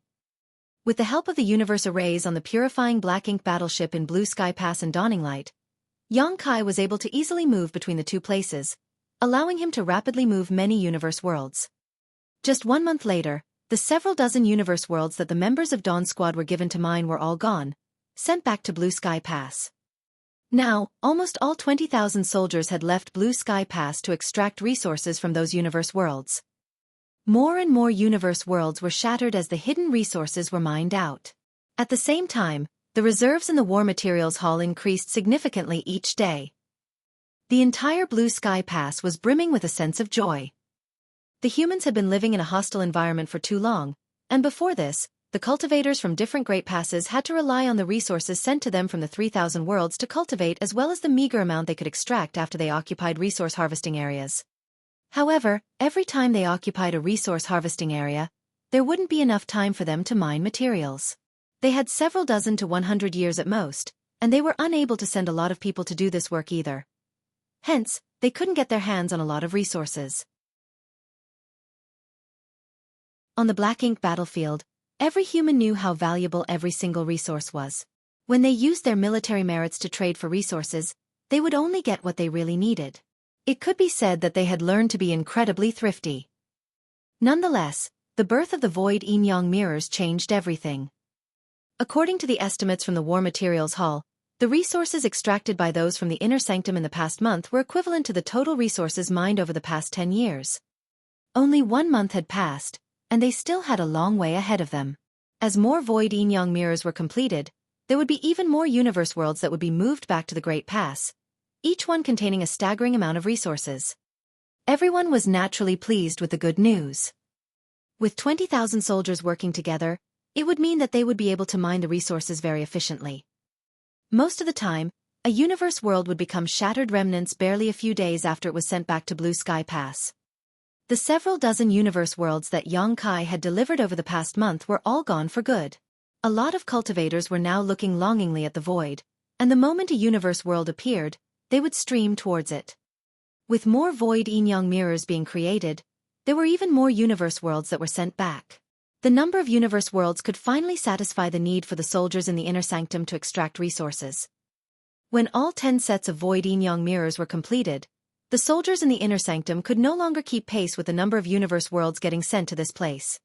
With the help of the universe arrays on the purifying Black Ink battleship in Blue Sky Pass and Dawning Light, Yang Kai was able to easily move between the two places, allowing him to rapidly move many universe worlds. Just 1 month later, the several dozen universe worlds that the members of Dawn Squad were given to mine were all gone, sent back to Blue Sky Pass. Now, almost all 20,000 soldiers had left Blue Sky Pass to extract resources from those universe worlds. More and more universe worlds were shattered as the hidden resources were mined out. At the same time, the reserves in the War Materials Hall increased significantly each day. The entire Blue Sky Pass was brimming with a sense of joy. The humans had been living in a hostile environment for too long, and before this, the cultivators from different Great Passes had to rely on the resources sent to them from the 3,000 worlds to cultivate as well as the meager amount they could extract after they occupied resource harvesting areas. However, every time they occupied a resource harvesting area, there wouldn't be enough time for them to mine materials. They had several dozen to 100 years at most, and they were unable to send a lot of people to do this work either. Hence, they couldn't get their hands on a lot of resources. On the Black Ink battlefield, every human knew how valuable every single resource was. When they used their military merits to trade for resources, they would only get what they really needed. It could be said that they had learned to be incredibly thrifty. Nonetheless, the birth of the void yin-yang mirrors changed everything. According to the estimates from the War Materials Hall, the resources extracted by those from the inner sanctum in the past month were equivalent to the total resources mined over the past 10 years. Only 1 month had passed, and they still had a long way ahead of them. As more void yin-yang mirrors were completed, there would be even more universe worlds that would be moved back to the Great Pass, each one containing a staggering amount of resources. Everyone was naturally pleased with the good news. With 20,000 soldiers working together, it would mean that they would be able to mine the resources very efficiently. Most of the time, a universe world would become shattered remnants barely a few days after it was sent back to Blue Sky Pass. The several dozen universe worlds that Yang Kai had delivered over the past month were all gone for good. A lot of cultivators were now looking longingly at the void, and the moment a universe world appeared, they would stream towards it. With more void yin-yang mirrors being created, there were even more universe worlds that were sent back. The number of universe worlds could finally satisfy the need for the soldiers in the inner sanctum to extract resources. When all 10 sets of void yin-yang mirrors were completed, the soldiers in the inner sanctum could no longer keep pace with the number of universe worlds getting sent to this place.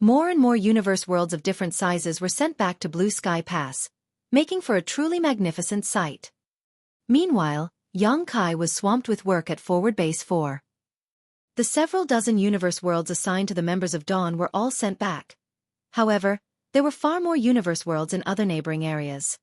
More and more universe worlds of different sizes were sent back to Blue Sky Pass, making for a truly magnificent sight. Meanwhile, Yang Kai was swamped with work at Forward Base 4. The several dozen universe worlds assigned to the members of Dawn were all sent back. However, there were far more universe worlds in other neighboring areas.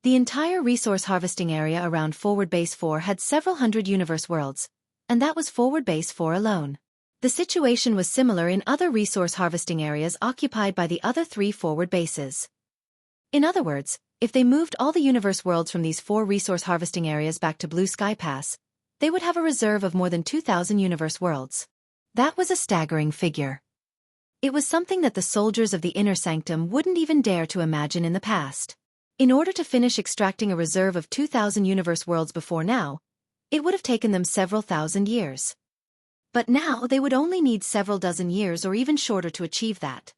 The entire resource harvesting area around Forward Base 4 had several hundred universe worlds, and that was Forward Base 4 alone. The situation was similar in other resource harvesting areas occupied by the other 3 forward bases. In other words, If they moved all the universe worlds from these 4 resource harvesting areas back to Blue Sky Pass, they would have a reserve of more than 2,000 universe worlds. That was a staggering figure. It was something that the soldiers of the Inner Sanctum wouldn't even dare to imagine in the past. In order to finish extracting a reserve of 2,000 universe worlds before now, it would have taken them several thousand years. But now they would only need several dozen years or even shorter to achieve that.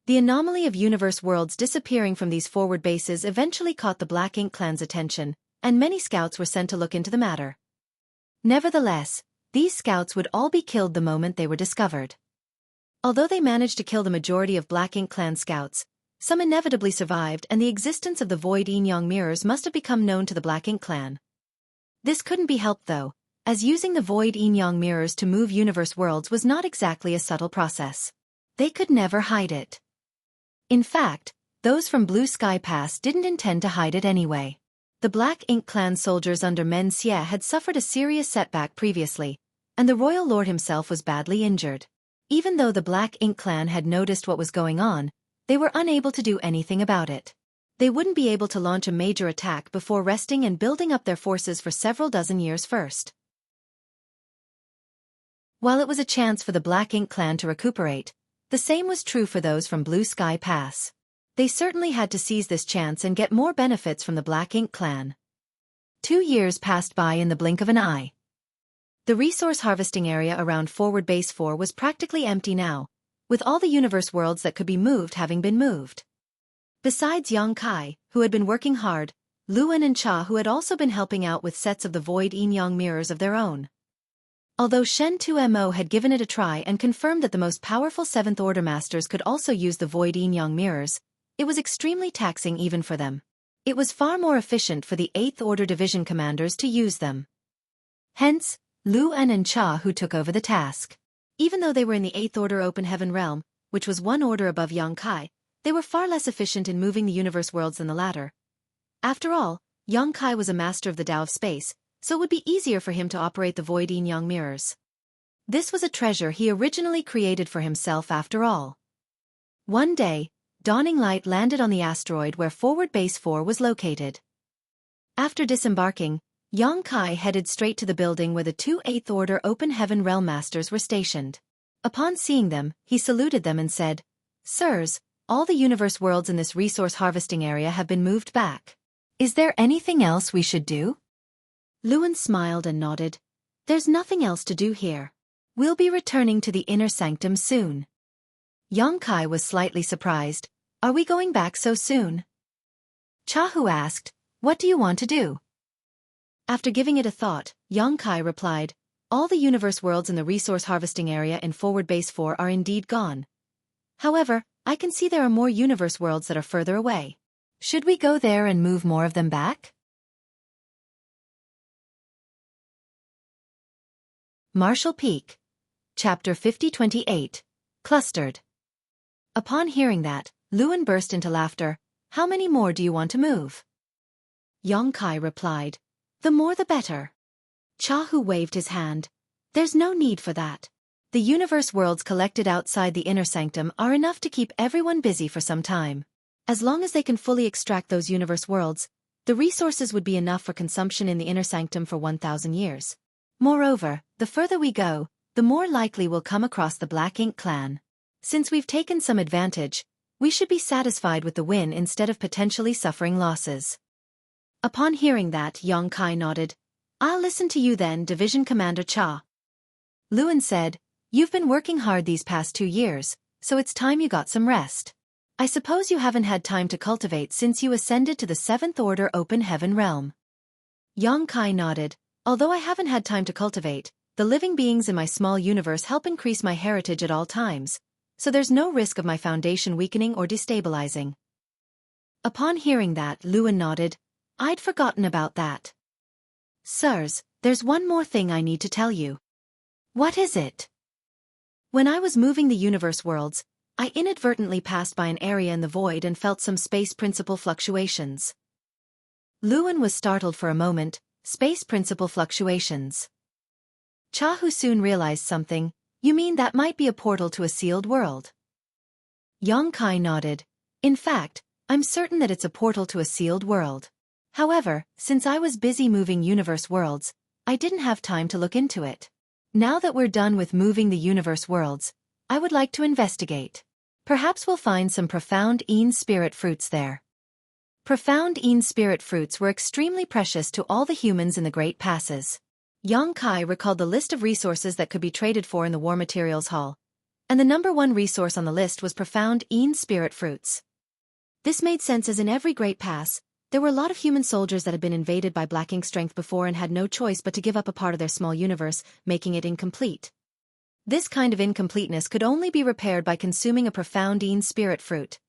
The anomaly of universe worlds disappearing from these forward bases eventually caught the Black Ink clan's attention, and many scouts were sent to look into the matter. Nevertheless, these scouts would all be killed the moment they were discovered. Although they managed to kill the majority of Black Ink clan scouts, some inevitably survived, and the existence of the Void Yin Yang mirrors must have become known to the Black Ink clan. This couldn't be helped though, as using the Void Yin Yang mirrors to move universe worlds was not exactly a subtle process. They could never hide it. In fact, those from Blue Sky Pass didn't intend to hide it anyway. The Black Ink clan soldiers under Men Xie had suffered a serious setback previously, and the royal lord himself was badly injured. Even though the Black Ink clan had noticed what was going on, they were unable to do anything about it. They wouldn't be able to launch a major attack before resting and building up their forces for several dozen years first. While it was a chance for the Black Ink clan to recuperate, the same was true for those from Blue Sky Pass. They certainly had to seize this chance and get more benefits from the Black Ink clan. 2 years passed by in the blink of an eye. The resource harvesting area around Forward Base 4 was practically empty now, with all the universe worlds that could be moved having been moved. Besides Yang Kai, who had been working hard, Luan and Cha, who had also been helping out with sets of the Void Yin Yang mirrors of their own. Although Shen 2Mo had given it a try and confirmed that the most powerful 7th Order Masters could also use the Void Yin Yang mirrors, it was extremely taxing even for them. It was far more efficient for the 8th Order Division commanders to use them. Hence, Luan and Cha who took over the task. Even though they were in the 8th Order Open Heaven realm, which was 1 order above Yang Kai, they were far less efficient in moving the universe worlds than the latter. After all, Yang Kai was a master of the Tao of Space, so it would be easier for him to operate the Void Yin Yang mirrors. This was a treasure he originally created for himself after all. One day, dawning light landed on the asteroid where Forward Base 4 was located. After disembarking, Yang Kai headed straight to the building where the 2 8th Order Open Heaven Realm Masters were stationed. Upon seeing them, he saluted them and said, "Sirs, all the universe worlds in this resource harvesting area have been moved back. Is there anything else we should do?" Luan smiled and nodded. "There's nothing else to do here. We'll be returning to the Inner Sanctum soon." Yang Kai was slightly surprised. "Are we going back so soon?" Chahu asked, "What do you want to do?" After giving it a thought, Yang Kai replied, "All the universe worlds in the resource harvesting area in Forward Base 4 are indeed gone. However, I can see there are more universe worlds that are further away. Should we go there and move more of them back?" Marshall Peak. Chapter 5028. Clustered. Upon hearing that, Luan burst into laughter. "How many more do you want to move?" Yang Kai replied, "The more the better." Chahu waved his hand. "There's no need for that. The universe worlds collected outside the Inner Sanctum are enough to keep everyone busy for some time. As long as they can fully extract those universe worlds, the resources would be enough for consumption in the Inner Sanctum for 1,000 years. Moreover, the further we go, the more likely we'll come across the Black Ink clan. Since we've taken some advantage, we should be satisfied with the win instead of potentially suffering losses." Upon hearing that, Yang Kai nodded. "I'll listen to you then, Division Commander Cha." Luan said, "You've been working hard these past 2 years, so it's time you got some rest. I suppose you haven't had time to cultivate since you ascended to the 7th Order Open Heaven realm." Yang Kai nodded. "Although I haven't had time to cultivate, the living beings in my small universe help increase my heritage at all times, so there's no risk of my foundation weakening or destabilizing." Upon hearing that, Luan nodded. "I'd forgotten about that. Sirs, there's one more thing I need to tell you." "What is it?" "When I was moving the universe worlds, I inadvertently passed by an area in the void and felt some space principle fluctuations." Luan was startled for a moment. Space principle fluctuations. Chahu soon realized something. "You mean that might be a portal to a sealed world?" Yang Kai nodded. "In fact, I'm certain that it's a portal to a sealed world. However, since I was busy moving universe worlds, I didn't have time to look into it. Now that we're done with moving the universe worlds, I would like to investigate. Perhaps we'll find some profound Een spirit fruits there. Profound Een spirit fruits were extremely precious to all the humans in the Great Passes. Yang Kai recalled the list of resources that could be traded for in the War Materials Hall, and the number one resource on the list was profound Een spirit fruits. This made sense as in every Great Pass, there were a lot of human soldiers that had been invaded by black ink strength before and had no choice but to give up a part of their small universe, making it incomplete. This kind of incompleteness could only be repaired by consuming a profound Een spirit fruit.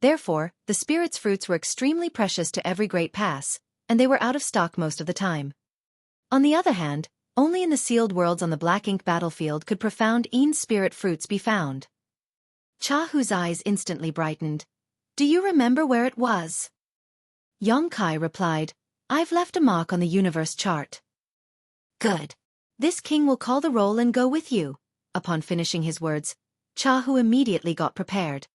Therefore, the spirit's fruits were extremely precious to every Great Pass, and they were out of stock most of the time. On the other hand, only in the sealed worlds on the black ink battlefield could profound Een spirit fruits be found. Chahu's eyes instantly brightened. Do you remember where it was? Yang Kai replied, I've left a mark on the universe chart. Good. This king will call the roll and go with you. Upon finishing his words, Chahu immediately got prepared.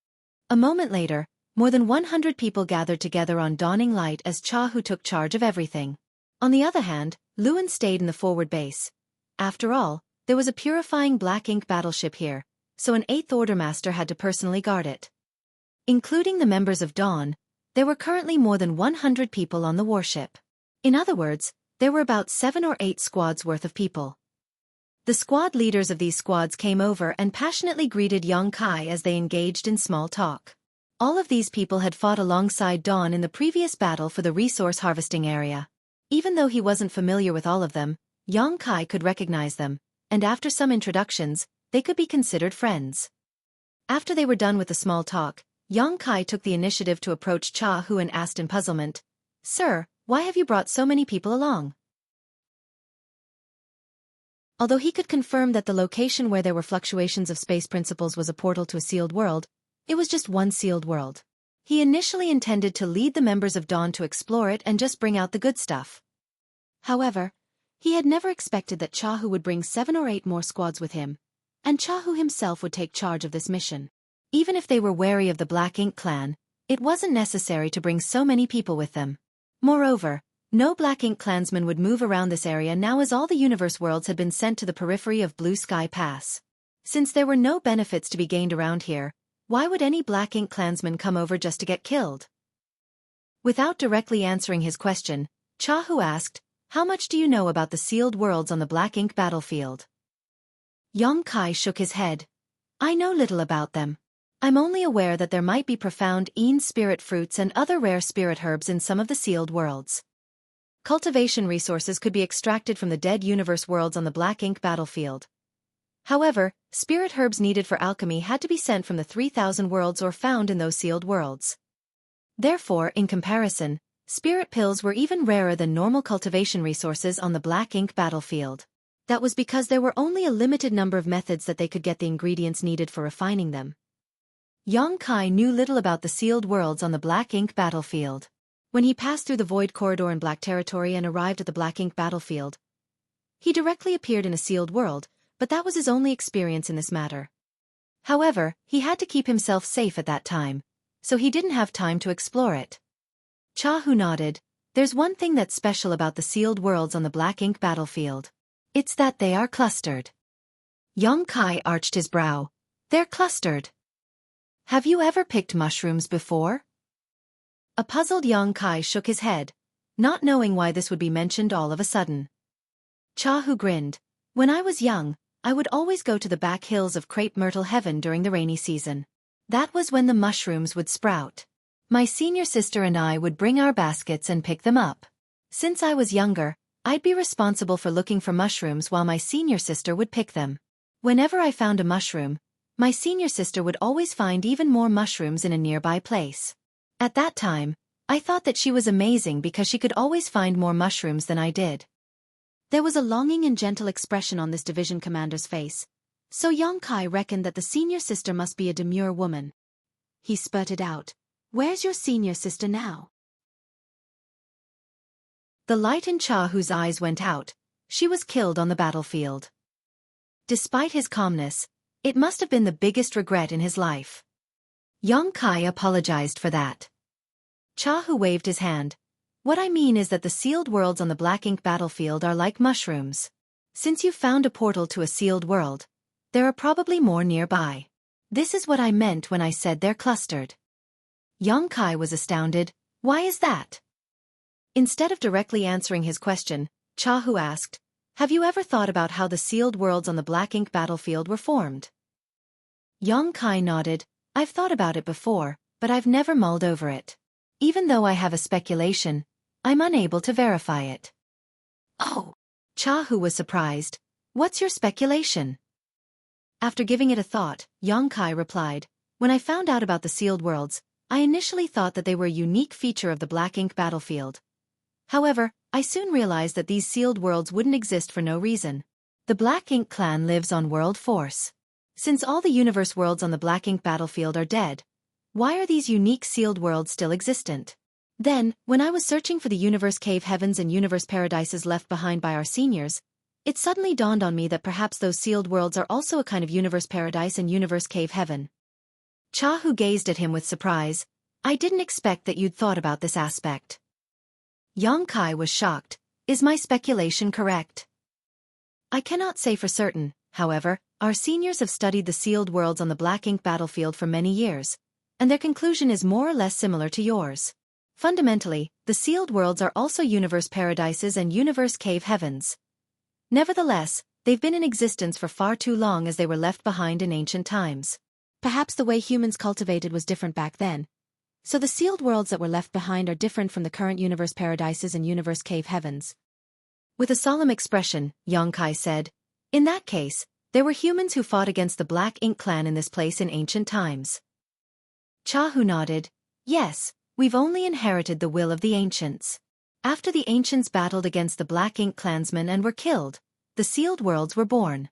A moment later, more than 100 people gathered together on dawning light as Chahu took charge of everything. On the other hand, Luan stayed in the forward base. After all, there was a purifying black ink battleship here, so an 8th Order Master had to personally guard it. Including the members of Dawn, there were currently more than 100 people on the warship. In other words, there were about 7 or 8 squads worth of people. The squad leaders of these squads came over and passionately greeted Yang Kai as they engaged in small talk. All of these people had fought alongside Dawn in the previous battle for the resource harvesting area. Even though he wasn't familiar with all of them, Yang Kai could recognize them, and after some introductions, they could be considered friends. After they were done with the small talk, Yang Kai took the initiative to approach Chahu and asked in puzzlement, Sir, why have you brought so many people along? Although he could confirm that the location where there were fluctuations of space principles was a portal to a sealed world, it was just one sealed world. He initially intended to lead the members of Dawn to explore it and just bring out the good stuff. However, he had never expected that Chahu would bring 7 or 8 more squads with him, and Chahu himself would take charge of this mission. Even if they were wary of the Black Ink clan, it wasn't necessary to bring so many people with them. Moreover, no Black Ink clansmen would move around this area now as all the universe worlds had been sent to the periphery of Blue Sky Pass. Since there were no benefits to be gained around here, why would any Black Ink clansman come over just to get killed? Without directly answering his question, Chahu asked, How much do you know about the sealed worlds on the Black Ink battlefield? Yang Kai shook his head. I know little about them. I'm only aware that there might be profound Een spirit fruits and other rare spirit herbs in some of the sealed worlds. Cultivation resources could be extracted from the dead universe worlds on the Black Ink battlefield. However, spirit herbs needed for alchemy had to be sent from the 3,000 worlds or found in those sealed worlds. Therefore, in comparison, spirit pills were even rarer than normal cultivation resources on the Black Ink battlefield. That was because there were only a limited number of methods that they could get the ingredients needed for refining them. Yang Kai knew little about the sealed worlds on the Black Ink battlefield. When he passed through the Void Corridor in Black Territory and arrived at the Black Ink battlefield, he directly appeared in a sealed world, but that was his only experience in this matter. However, he had to keep himself safe at that time, so he didn't have time to explore it. Chahu nodded. There's one thing that's special about the sealed worlds on the Black Ink battlefield. It's that they are clustered. Yang Kai arched his brow. They're clustered. Have you ever picked mushrooms before? A puzzled Yang Kai shook his head, not knowing why this would be mentioned all of a sudden. Chahu grinned. When I was young, I would always go to the back hills of Crepe Myrtle Heaven during the rainy season. That was when the mushrooms would sprout. My senior sister and I would bring our baskets and pick them up. Since I was younger, I'd be responsible for looking for mushrooms while my senior sister would pick them. Whenever I found a mushroom, my senior sister would always find even more mushrooms in a nearby place. At that time, I thought that she was amazing because she could always find more mushrooms than I did. There was a longing and gentle expression on this division commander's face, so Yang Kai reckoned that the senior sister must be a demure woman. He spurted out, Where's your senior sister now? The light in Chahu's eyes went out. She was killed on the battlefield. Despite his calmness, it must have been the biggest regret in his life. Yang Kai apologized for that. Chahu waved his hand. What I mean is that the sealed worlds on the black ink battlefield are like mushrooms. Since you've found a portal to a sealed world, there are probably more nearby. This is what I meant when I said they're clustered. Yongkai was astounded. Why is that? Instead of directly answering his question, Chahu asked, have you ever thought about how the sealed worlds on the black ink battlefield were formed? Yongkai nodded. I've thought about it before, but I've never mulled over it. Even though I have a speculation, I'm unable to verify it. Oh! Chahu was surprised. What's your speculation? After giving it a thought, Yongkai replied, when I found out about the sealed worlds, I initially thought that they were a unique feature of the black ink battlefield. However, I soon realized that these sealed worlds wouldn't exist for no reason. The Black Ink clan lives on World Force. Since all the universe worlds on the Black Ink battlefield are dead, why are these unique sealed worlds still existent? Then, when I was searching for the universe cave heavens and universe paradises left behind by our seniors, it suddenly dawned on me that perhaps those sealed worlds are also a kind of universe paradise and universe cave heaven. Chahu gazed at him with surprise. I didn't expect that you'd thought about this aspect. Yongkai was shocked. Is my speculation correct? I cannot say for certain, however, our seniors have studied the sealed worlds on the Black Ink battlefield for many years, and their conclusion is more or less similar to yours. Fundamentally, the sealed worlds are also universe paradises and universe cave heavens. Nevertheless, they've been in existence for far too long as they were left behind in ancient times. Perhaps the way humans cultivated was different back then. So the sealed worlds that were left behind are different from the current universe paradises and universe cave heavens. With a solemn expression, Yongkai said, in that case, there were humans who fought against the Black Ink clan in this place in ancient times. Chahu nodded. Yes, we've only inherited the will of the ancients. After the ancients battled against the Black Ink clansmen and were killed, the sealed worlds were born.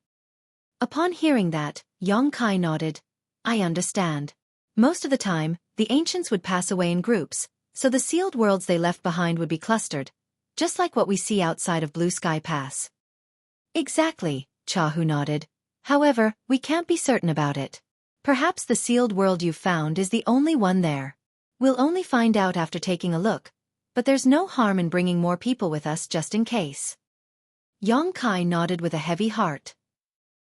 Upon hearing that, Yongkai nodded. I understand. Most of the time, the ancients would pass away in groups, so the sealed worlds they left behind would be clustered, just like what we see outside of Blue Sky Pass. Exactly, Chahu nodded. However, we can't be certain about it. Perhaps the sealed world you've found is the only one there. We'll only find out after taking a look, but there's no harm in bringing more people with us just in case. Yongkai nodded with a heavy heart.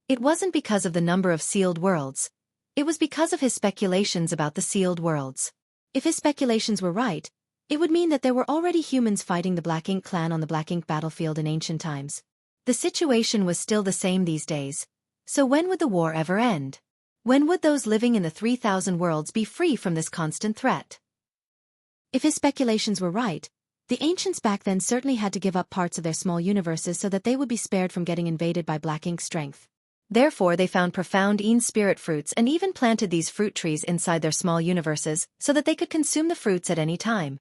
It wasn't because of the number of sealed worlds. It was because of his speculations about the sealed worlds. If his speculations were right, it would mean that there were already humans fighting the Black Ink clan on the Black Ink battlefield in ancient times. The situation was still the same these days. So when would the war ever end? When would those living in the 3,000 worlds be free from this constant threat? If his speculations were right, the ancients back then certainly had to give up parts of their small universes so that they would be spared from getting invaded by Black Ink strength. Therefore they found profound spirit fruits and even planted these fruit trees inside their small universes so that they could consume the fruits at any time.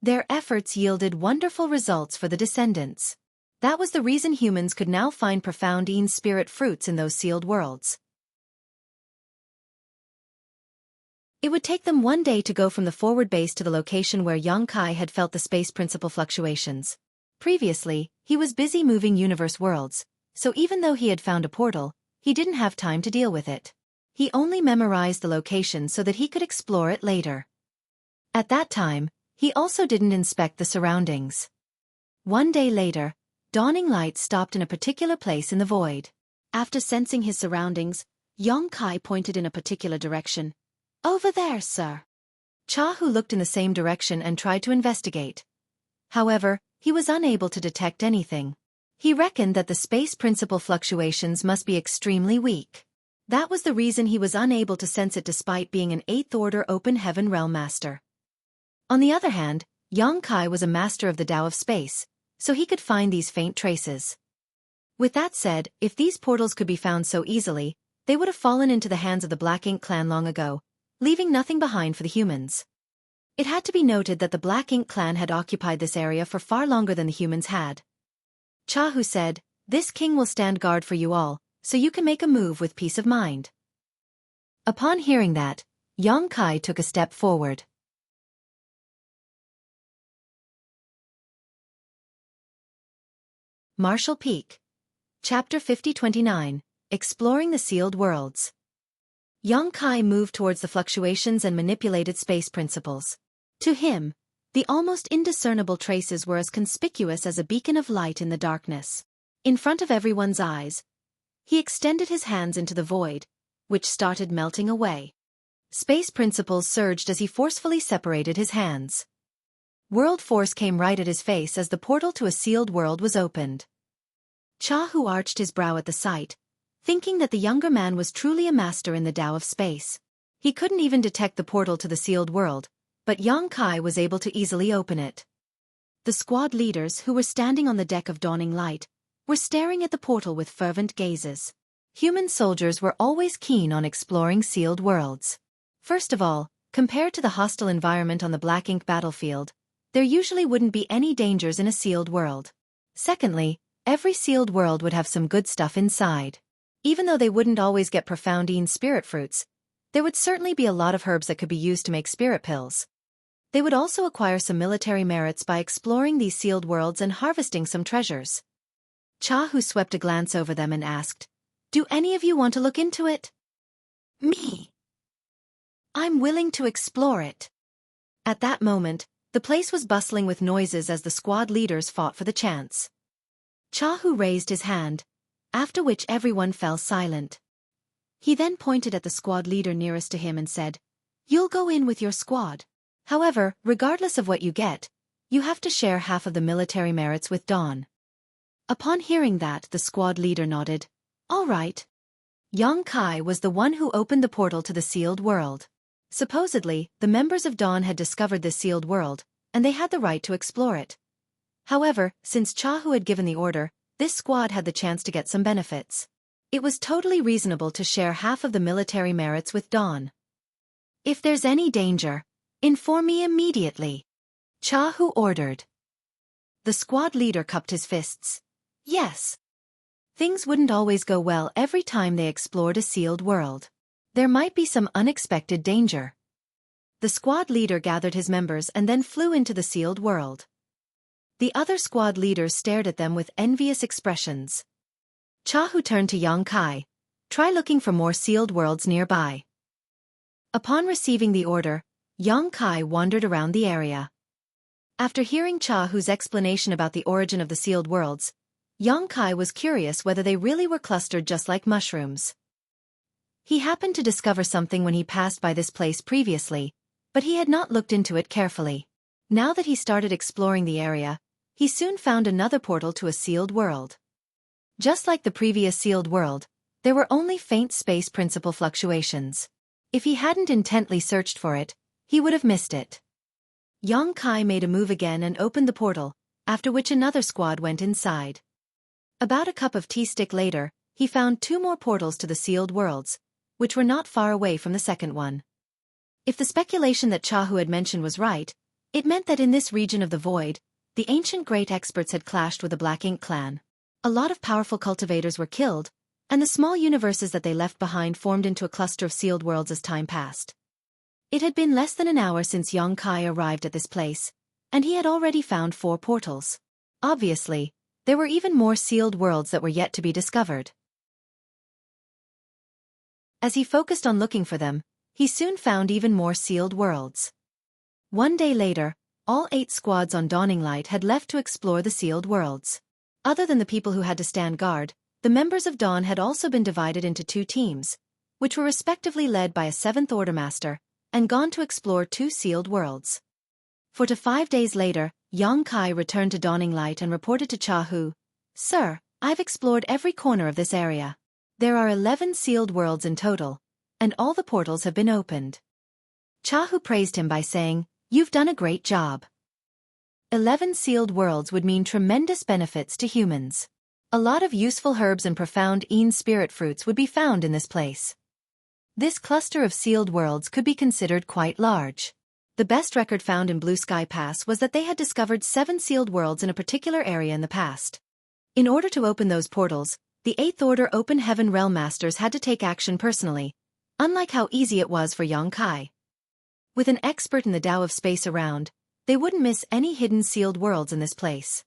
Their efforts yielded wonderful results for the descendants. That was the reason humans could now find profound spirit fruits in those sealed worlds. It would take them one day to go from the forward base to the location where Yongkai had felt the space principle fluctuations. Previously, he was busy moving universe worlds, so even though he had found a portal, he didn't have time to deal with it. He only memorized the location so that he could explore it later. At that time, he also didn't inspect the surroundings. One day later, dawning light stopped in a particular place in the void. After sensing his surroundings, Yongkai pointed in a particular direction. Over there, sir. Chahu looked in the same direction and tried to investigate. However, he was unable to detect anything. He reckoned that the space principle fluctuations must be extremely weak. That was the reason he was unable to sense it despite being an 8th order open heaven realm master. On the other hand, Yongkai was a master of the Tao of space, so he could find these faint traces. With that said, if these portals could be found so easily, they would have fallen into the hands of the Black Ink clan long ago, leaving nothing behind for the humans. It had to be noted that the Black Ink clan had occupied this area for far longer than the humans had. Chahu said, this king will stand guard for you all, so you can make a move with peace of mind. Upon hearing that, Yongkai took a step forward. Marshall Peak. Chapter 50-29, Exploring the Sealed Worlds. Yongkai moved towards the fluctuations and manipulated space principles. To him, The almost indiscernible traces were as conspicuous as a beacon of light in the darkness. In front of everyone's eyes, he extended his hands into the void, which started melting away. Space principles surged as he forcefully separated his hands. World force came right at his face as the portal to a sealed world was opened. Xiaohu arched his brow at the sight, thinking that the younger man was truly a master in the Tao of space. He couldn't even detect the portal to the sealed world, but Yang Kai was able to easily open it. The squad leaders, who were standing on the deck of Dawning Light, were staring at the portal with fervent gazes. Human soldiers were always keen on exploring sealed worlds. First of all, compared to the hostile environment on the Black Ink battlefield, there usually wouldn't be any dangers in a sealed world. Secondly, every sealed world would have some good stuff inside. Even though they wouldn't always get profound spirit fruits, there would certainly be a lot of herbs that could be used to make spirit pills. They would also acquire some military merits by exploring these sealed worlds and harvesting some treasures. Xiaohu swept a glance over them and asked, "Do any of you want to look into it?" "Me. I'm willing to explore it." At that moment, the place was bustling with noises as the squad leaders fought for the chance. Xiaohu raised his hand, after which everyone fell silent. He then pointed at the squad leader nearest to him and said, "You'll go in with your squad. However, regardless of what you get, you have to share half of the military merits with Dawn." Upon hearing that, the squad leader nodded. "All right." Yang Kai was the one who opened the portal to the sealed world. Supposedly, the members of Dawn had discovered this sealed world, and they had the right to explore it. However, since Xiaohu had given the order, this squad had the chance to get some benefits. It was totally reasonable to share half of the military merits with Dawn. "If there's any danger, inform me immediately," Xiaohu ordered. The squad leader cupped his fists. Yes. Things wouldn't always go well every time they explored a sealed world. There might be some unexpected danger. The squad leader gathered his members and then flew into the sealed world. The other squad leaders stared at them with envious expressions. Xiaohu turned to Yang Kai. "Try looking for more sealed worlds nearby." Upon receiving the order, Yang Kai wandered around the area. After hearing Xiaohu's explanation about the origin of the sealed worlds, Yang Kai was curious whether they really were clustered just like mushrooms. He happened to discover something when he passed by this place previously, but he had not looked into it carefully. Now that he started exploring the area, he soon found another portal to a sealed world. Just like the previous sealed world, there were only faint space principle fluctuations. If he hadn't intently searched for it, he would have missed it. Yang Kai made a move again and opened the portal, after which another squad went inside. About a cup of tea stick later, he found 2 more portals to the sealed worlds, which were not far away from the second one. If the speculation that Xiaohu had mentioned was right, it meant that in this region of the void, the ancient great experts had clashed with the Black Ink clan. A lot of powerful cultivators were killed, and the small universes that they left behind formed into a cluster of sealed worlds as time passed. It had been less than an hour since Yang Kai arrived at this place, and he had already found 4 portals. Obviously, there were even more sealed worlds that were yet to be discovered. As he focused on looking for them, he soon found even more sealed worlds. One day later, all 8 squads on Dawning Light had left to explore the sealed worlds. Other than the people who had to stand guard, the members of Dawn had also been divided into 2 teams, which were respectively led by a 7th Order Master, and gone to explore 2 sealed worlds. 4 to 5 days later, Yang Kai returned to Dawning Light and reported to Xiaohu, "Sir, I've explored every corner of this area. There are 11 sealed worlds in total, and all the portals have been opened." Xiaohu praised him by saying, "You've done a great job." 11 sealed worlds would mean tremendous benefits to humans. A lot of useful herbs and profound spirit fruits would be found in this place. This cluster of sealed worlds could be considered quite large. The best record found in Blue Sky Pass was that they had discovered 7 sealed worlds in a particular area in the past. In order to open those portals, the 8th Order Open Heaven Realm Masters had to take action personally, unlike how easy it was for Yang Kai. With an expert in the Tao of space around, they wouldn't miss any hidden sealed worlds in this place.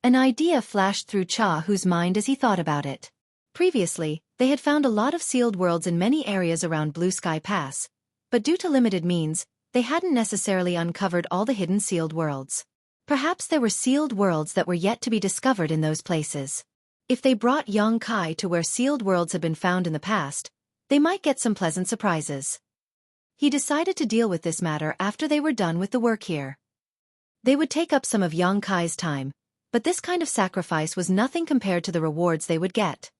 An idea flashed through Xiaohu's mind as he thought about it. Previously, they had found a lot of sealed worlds in many areas around Blue Sky Pass, but due to limited means, they hadn't necessarily uncovered all the hidden sealed worlds. Perhaps there were sealed worlds that were yet to be discovered in those places. If they brought Xueqi to where sealed worlds had been found in the past, they might get some pleasant surprises. He decided to deal with this matter after they were done with the work here. They would take up some of Xueqi's time, but this kind of sacrifice was nothing compared to the rewards they would get.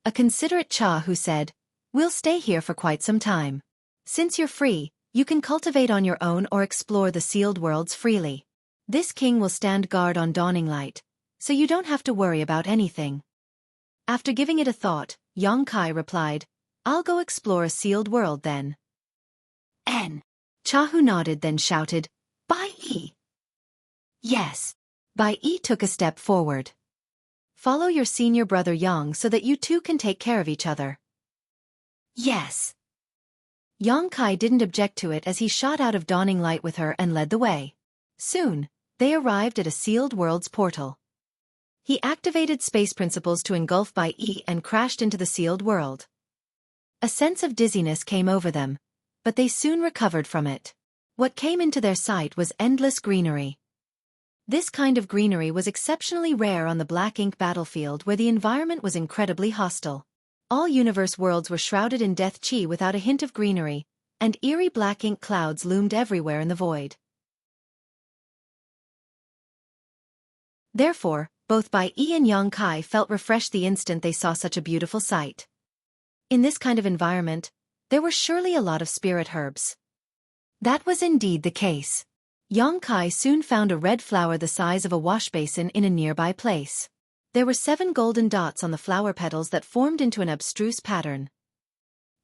A considerate Cha who said, "We'll stay here for quite some time. Since you're free, you can cultivate on your own or explore the sealed worlds freely. This king will stand guard on Dawning Light, so you don't have to worry about anything." After giving it a thought, Xueqi replied, "I'll go explore a sealed world then." Cha who nodded then shouted, "Bai Yi." "Yes." Bai Yi took a step forward. "Follow your senior brother Yang so that you two can take care of each other." "Yes." Xueqi didn't object to it as he shot out of Dawning Light with her and led the way. Soon, they arrived at a sealed world's portal. He activated space principles to engulf Bai Yi and crashed into the sealed world. A sense of dizziness came over them, but they soon recovered from it. What came into their sight was endless greenery. This kind of greenery was exceptionally rare on the black ink battlefield where the environment was incredibly hostile. All universe worlds were shrouded in death chi without a hint of greenery, and eerie black ink clouds loomed everywhere in the void. Therefore, both Bai Yi and Xueqi felt refreshed the instant they saw such a beautiful sight. In this kind of environment, there were surely a lot of spirit herbs. That was indeed the case. Xueqi soon found a red flower the size of a washbasin in a nearby place. There were 7 golden dots on the flower petals that formed into an abstruse pattern.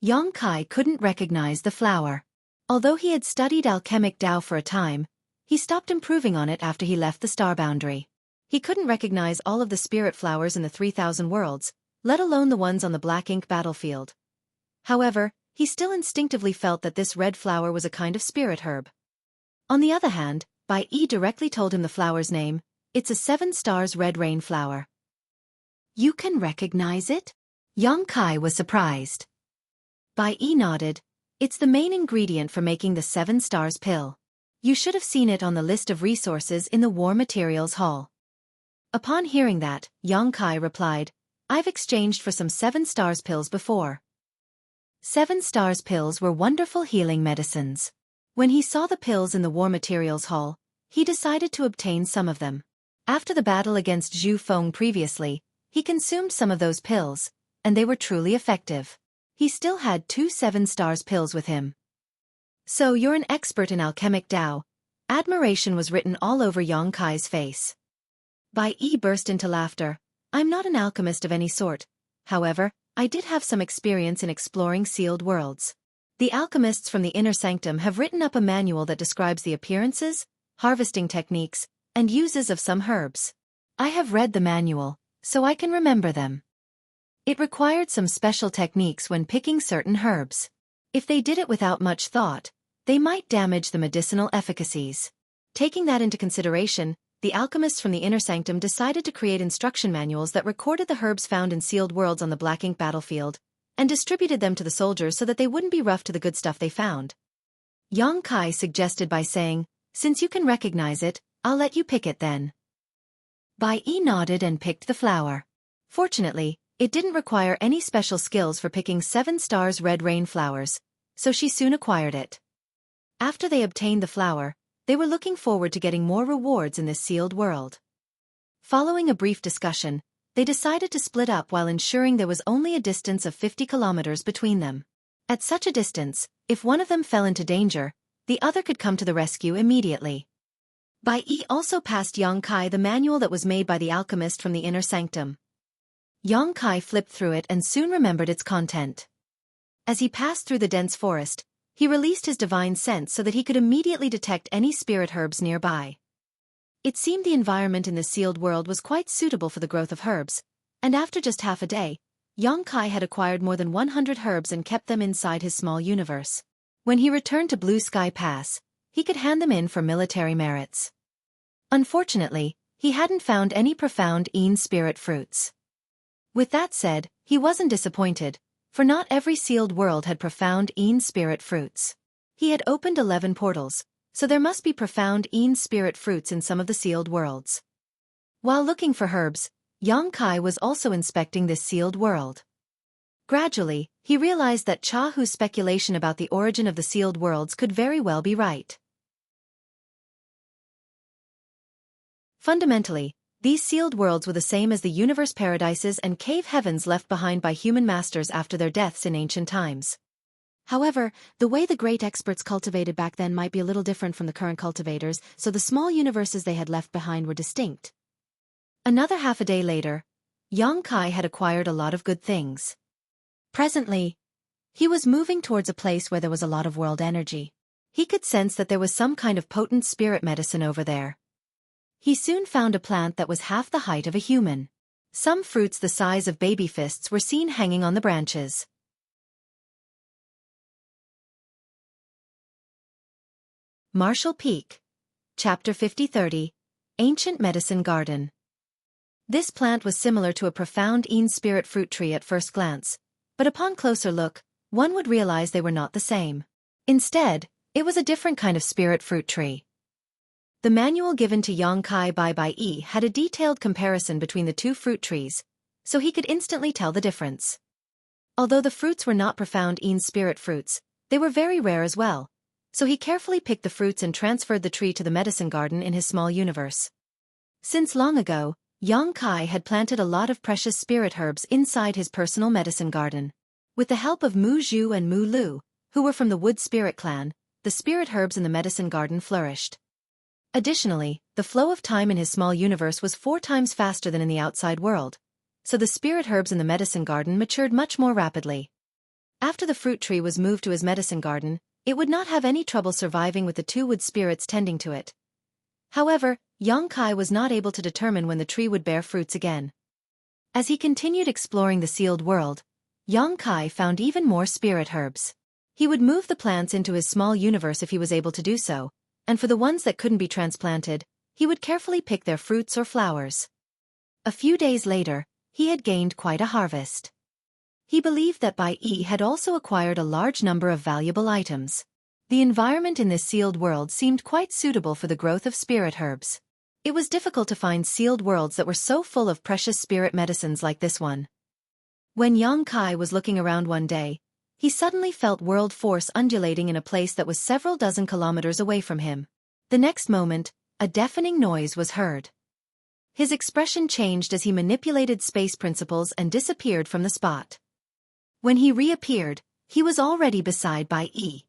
Xueqi couldn't recognize the flower. Although he had studied alchemic Tao for a time, he stopped improving on it after he left the star boundary. He couldn't recognize all of the spirit flowers in the 3,000 worlds, let alone the ones on the black ink battlefield. However, he still instinctively felt that this red flower was a kind of spirit herb. On the other hand, Bai Yi directly told him the flower's name. "It's a 7 stars red rain flower." "You can recognize it?" Xueqi was surprised. Bai Yi nodded. "It's the main ingredient for making the 7 stars pill. You should have seen it on the list of resources in the War Materials Hall." Upon hearing that, Xueqi replied, "I've exchanged for some 7 stars pills before." 7 stars pills were wonderful healing medicines. When he saw the pills in the War Materials Hall, he decided to obtain some of them. After the battle against Zhu Feng previously, he consumed some of those pills, and they were truly effective. He still had 2 7 stars pills with him. "So you're an expert in alchemic Tao." Admiration was written all over Xueqi's face. Bai Yi burst into laughter. "I'm not an alchemist of any sort. However, I did have some experience in exploring sealed worlds. The alchemists from the Inner Sanctum have written up a manual that describes the appearances, harvesting techniques, and uses of some herbs. I have read the manual, so I can remember them. It required some special techniques when picking certain herbs. If they did it without much thought, they might damage the medicinal efficacies. Taking that into consideration, the alchemists from the Inner Sanctum decided to create instruction manuals that recorded the herbs found in sealed worlds on the black ink battlefield, and distributed them to the soldiers so that they wouldn't be rough to the good stuff they found. Xueqi suggested by saying, "Since you can recognize it, I'll let you pick it then." Bai Yi nodded and picked the flower. Fortunately, it didn't require any special skills for picking 7 stars red rain flowers, so she soon acquired it. After they obtained the flower, they were looking forward to getting more rewards in this sealed world. Following a brief discussion, they decided to split up while ensuring there was only a distance of 50 kilometers between them. At such a distance, if one of them fell into danger, the other could come to the rescue immediately. Bai Yi also passed Xueqi the manual that was made by the alchemist from the Inner Sanctum. Xueqi flipped through it and soon remembered its content. As he passed through the dense forest, he released his divine sense so that he could immediately detect any spirit herbs nearby. It seemed the environment in this sealed world was quite suitable for the growth of herbs, and after just half a day, Xueqi had acquired more than 100 herbs and kept them inside his small universe. When he returned to Blue Sky Pass, he could hand them in for military merits. Unfortunately, he hadn't found any profound Een spirit fruits. With that said, he wasn't disappointed, for not every sealed world had profound Een spirit fruits. He had opened 11 portals, so there must be profound spirit fruits in some of the sealed worlds. While looking for herbs, Yang Kai was also inspecting this sealed world. Gradually, he realized that Chahu's speculation about the origin of the sealed worlds could very well be right. Fundamentally, these sealed worlds were the same as the universe paradises and cave heavens left behind by human masters after their deaths in ancient times. However, the way the great experts cultivated back then might be a little different from the current cultivators, so the small universes they had left behind were distinct. Another half a day later, Yang Kai had acquired a lot of good things. Presently, he was moving towards a place where there was a lot of world energy. He could sense that there was some kind of potent spirit medicine over there. He soon found a plant that was half the height of a human. Some fruits the size of baby fists were seen hanging on the branches. Marshall Peak. Chapter 50-30. Ancient Medicine Garden. This plant was similar to a profound spirit fruit tree at first glance, but upon closer look, one would realize they were not the same. Instead, it was a different kind of spirit fruit tree. The manual given to Yang Kai by Yi had a detailed comparison between the two fruit trees, so he could instantly tell the difference. Although the fruits were not profound spirit fruits, they were very rare as well, so he carefully picked the fruits and transferred the tree to the medicine garden in his small universe. Since long ago, Yang Kai had planted a lot of precious spirit herbs inside his personal medicine garden. With the help of Mu Zhu and Mu Lu, who were from the Wood Spirit clan, the spirit herbs in the medicine garden flourished. Additionally, the flow of time in his small universe was 4 times faster than in the outside world, so the spirit herbs in the medicine garden matured much more rapidly. After the fruit tree was moved to his medicine garden, it would not have any trouble surviving with the 2 wood spirits tending to it. However, Yang Kai was not able to determine when the tree would bear fruits again. As he continued exploring the sealed world, Yang Kai found even more spirit herbs. He would move the plants into his small universe if he was able to do so, and for the ones that couldn't be transplanted, he would carefully pick their fruits or flowers. A few days later, he had gained quite a harvest. He believed that Bai Yi had also acquired a large number of valuable items. The environment in this sealed world seemed quite suitable for the growth of spirit herbs. It was difficult to find sealed worlds that were so full of precious spirit medicines like this one. When Yang Kai was looking around one day, he suddenly felt world force undulating in a place that was several dozen kilometers away from him. The next moment, a deafening noise was heard. His expression changed as he manipulated space principles and disappeared from the spot. When he reappeared, he was already beside Bai Yi.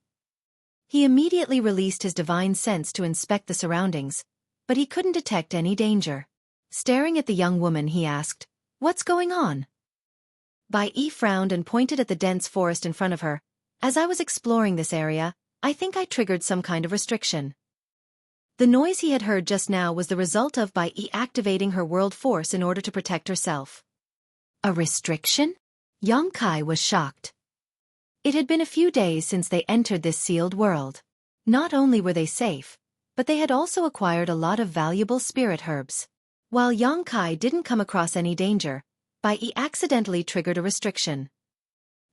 He immediately released his divine sense to inspect the surroundings, but he couldn't detect any danger. Staring at the young woman, he asked, "What's going on?" Bai Yi frowned and pointed at the dense forest in front of her. "As I was exploring this area, I think I triggered some kind of restriction." The noise he had heard just now was the result of Bai Yi activating her world force in order to protect herself. A restriction? Yang Kai was shocked. It had been a few days since they entered this sealed world. Not only were they safe, but they had also acquired a lot of valuable spirit herbs. While Yang Kai didn't come across any danger, Bai Yi accidentally triggered a restriction.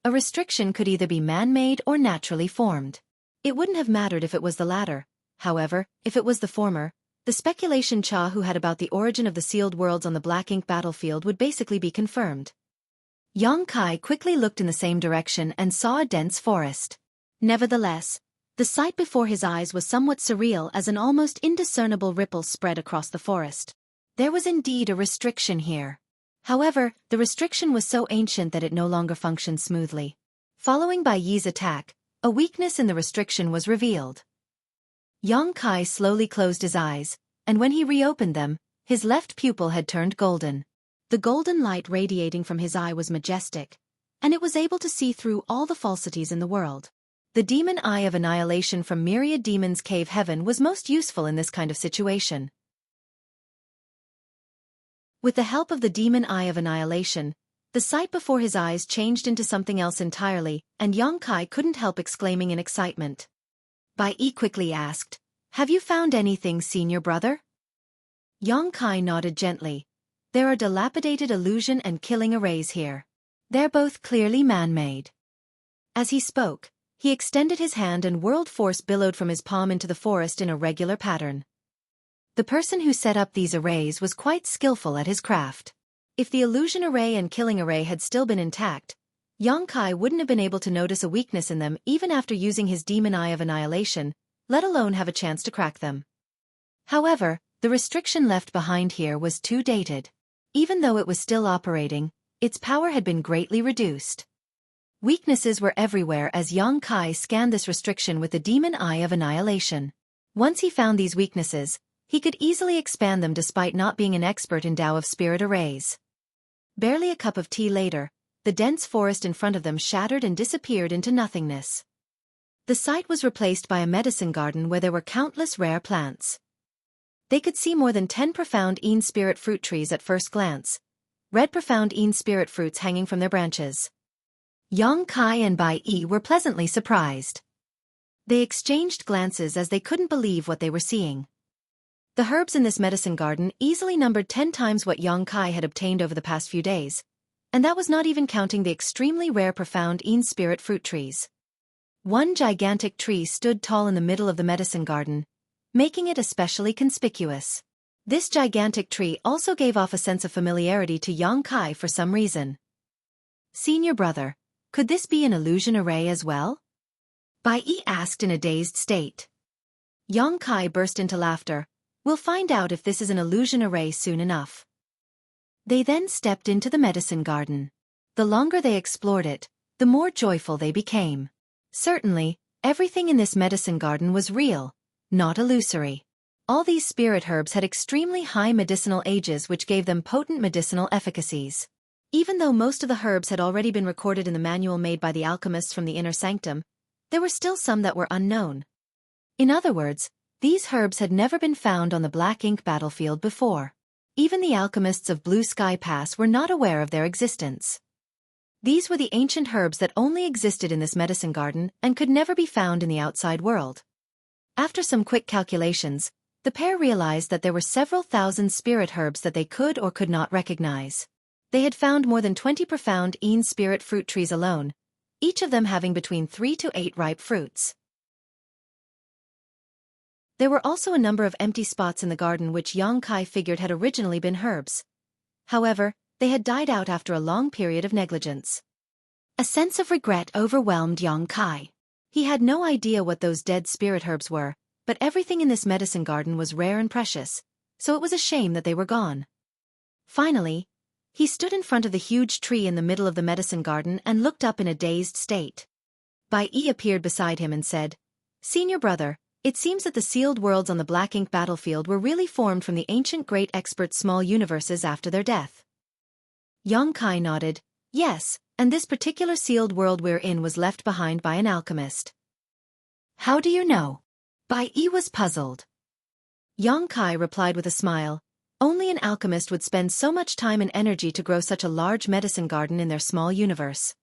A restriction could either be man-made or naturally formed. It wouldn't have mattered if it was the latter. However, if it was the former, the speculation Chahu had about the origin of the sealed worlds on the black ink battlefield would basically be confirmed. Yang Kai quickly looked in the same direction and saw a dense forest. Nevertheless, the sight before his eyes was somewhat surreal as an almost indiscernible ripple spread across the forest. There was indeed a restriction here. However, the restriction was so ancient that it no longer functioned smoothly. Following Bai Yi's attack, a weakness in the restriction was revealed. Yang Kai slowly closed his eyes, and when he reopened them, his left pupil had turned golden. The golden light radiating from his eye was majestic, and it was able to see through all the falsities in the world. The demon eye of annihilation from myriad demons' cave heaven was most useful in this kind of situation. With the help of the demon eye of annihilation, the sight before his eyes changed into something else entirely, and Yang Kai couldn't help exclaiming in excitement. Bai Yi quickly asked, "Have you found anything, senior brother?" Yang Kai nodded gently. "There are dilapidated illusion and killing arrays here. They're both clearly man-made." As he spoke, He extended his hand and world force billowed from his palm into the forest in a regular pattern. The person who set up these arrays was quite skillful at his craft. If the illusion array and killing array had still been intact, Xueqi wouldn't have been able to notice a weakness in them even after using his demon eye of annihilation, let alone have a chance to crack them. However, the restriction left behind here was too dated. Even though it was still operating, its power had been greatly reduced. Weaknesses were everywhere as Xueqi scanned this restriction with the demon eye of annihilation. Once he found these weaknesses, he could easily expand them despite not being an expert in Tao of Spirit arrays. Barely a cup of tea later, the dense forest in front of them shattered and disappeared into nothingness. The site was replaced by a medicine garden where there were countless rare plants. They could see more than 10 profound Een spirit fruit trees at first glance, red profound Een spirit fruits hanging from their branches. Xueqi and Bai Yi were pleasantly surprised. They exchanged glances as they couldn't believe what they were seeing. The herbs in this medicine garden easily numbered 10 times what Xueqi had obtained over the past few days, and that was not even counting the extremely rare profound Een spirit fruit trees. One gigantic tree stood tall in the middle of the medicine garden, making it especially conspicuous. This gigantic tree also gave off a sense of familiarity to Xueqi for some reason. Senior brother, could this be an illusion array as well? Bai Yi asked in a dazed state. Xueqi burst into laughter. We'll find out if this is an illusion array soon enough. They then stepped into the medicine garden. The longer they explored it, the more joyful they became. Certainly, everything in this medicine garden was real, not illusory. All these spirit herbs had extremely high medicinal ages which gave them potent medicinal efficacies. Even though most of the herbs had already been recorded in the manual made by the alchemists from the inner sanctum, there were still some that were unknown. In other words, these herbs had never been found on the black ink battlefield before. Even the alchemists of Blue Sky Pass were not aware of their existence. These were the ancient herbs that only existed in this medicine garden and could never be found in the outside world. After some quick calculations, the pair realized that there were several thousand spirit herbs that they could or could not recognize. They had found more than 20 profound Een spirit fruit trees alone, each of them having between 3 to 8 ripe fruits. There were also a number of empty spots in the garden which Xueqi figured had originally been herbs. However, they had died out after a long period of negligence. A sense of regret overwhelmed Xueqi. He had no idea what those dead spirit herbs were, but everything in this medicine garden was rare and precious, so it was a shame that they were gone. Finally, he stood in front of the huge tree in the middle of the medicine garden and looked up in a dazed state. Bai Yi appeared beside him and said, "Senior brother, it seems that the sealed worlds on the black ink battlefield were really formed from the ancient great expert small universes after their death." Xueqi nodded, "Yes, and this particular sealed world we're in was left behind by an alchemist." "How do you know?" Bai Yi was puzzled. Xueqi replied with a smile, "Only an alchemist would spend so much time and energy to grow such a large medicine garden in their small universe."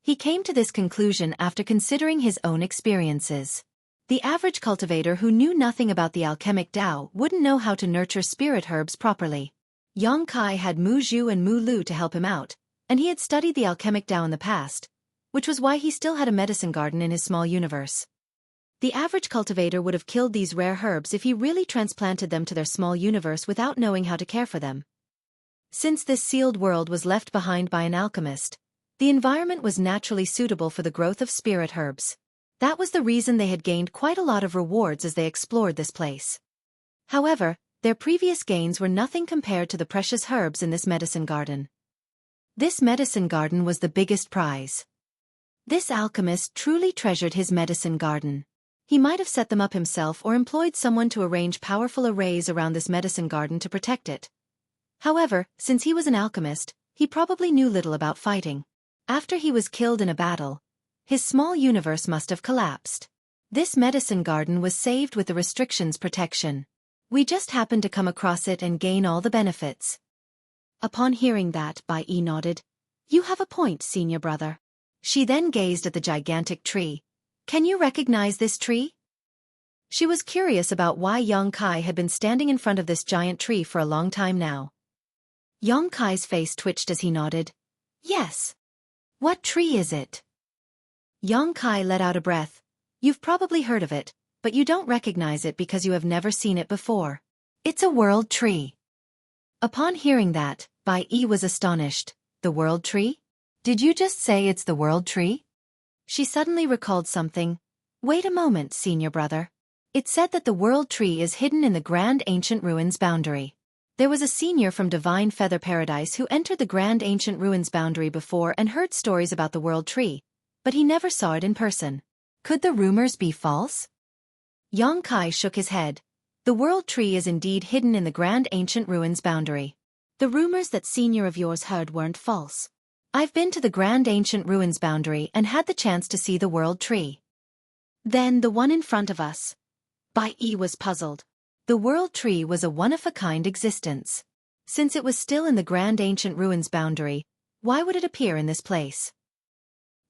He came to this conclusion after considering his own experiences. The average cultivator who knew nothing about the alchemic Tao wouldn't know how to nurture spirit herbs properly. Xueqi had Mu Zhu and Mu Lu to help him out, and he had studied the alchemic Tao in the past, which was why he still had a medicine garden in his small universe. The average cultivator would have killed these rare herbs if he really transplanted them to their small universe without knowing how to care for them. Since this sealed world was left behind by an alchemist, the environment was naturally suitable for the growth of spirit herbs. That was the reason they had gained quite a lot of rewards as they explored this place. However, their previous gains were nothing compared to the precious herbs in this medicine garden. This medicine garden was the biggest prize. This alchemist truly treasured his medicine garden. He might have set them up himself or employed someone to arrange powerful arrays around this medicine garden to protect it. However, since he was an alchemist, he probably knew little about fighting. After he was killed in a battle, his small universe must have collapsed. This medicine garden was saved with the restrictions protection. We just happened to come across it and gain all the benefits. Upon hearing that, Bai Yi nodded. "You have a point, senior brother." She then gazed at the gigantic tree. "Can you recognize this tree?" She was curious about why Xueqi had been standing in front of this giant tree for a long time now. Xueqi's face twitched as he nodded. "Yes." "What tree is it?" Yongkai let out a breath. You've probably heard of it, but you don't recognize it because you have never seen it before. It's a world tree. Upon hearing that, Bai Yi was astonished. The world tree? Did you just say it's the world tree? She suddenly recalled something. Wait a moment, senior brother. It said that the world tree is hidden in the Grand Ancient Ruins boundary. There was a senior from Divine Feather Paradise who entered the Grand Ancient Ruins boundary before and heard stories about the world tree, but he never saw it in person. Could the rumors be false? Yongkai shook his head. The world tree is indeed hidden in the Grand Ancient Ruins boundary. The rumors that senior of yours heard weren't false. I've been to the Grand Ancient Ruins boundary and had the chance to see the world tree. Then the one in front of us. Bai Yi was puzzled. The world tree was a one-of-a-kind existence. Since it was still in the Grand Ancient Ruins boundary, why would it appear in this place?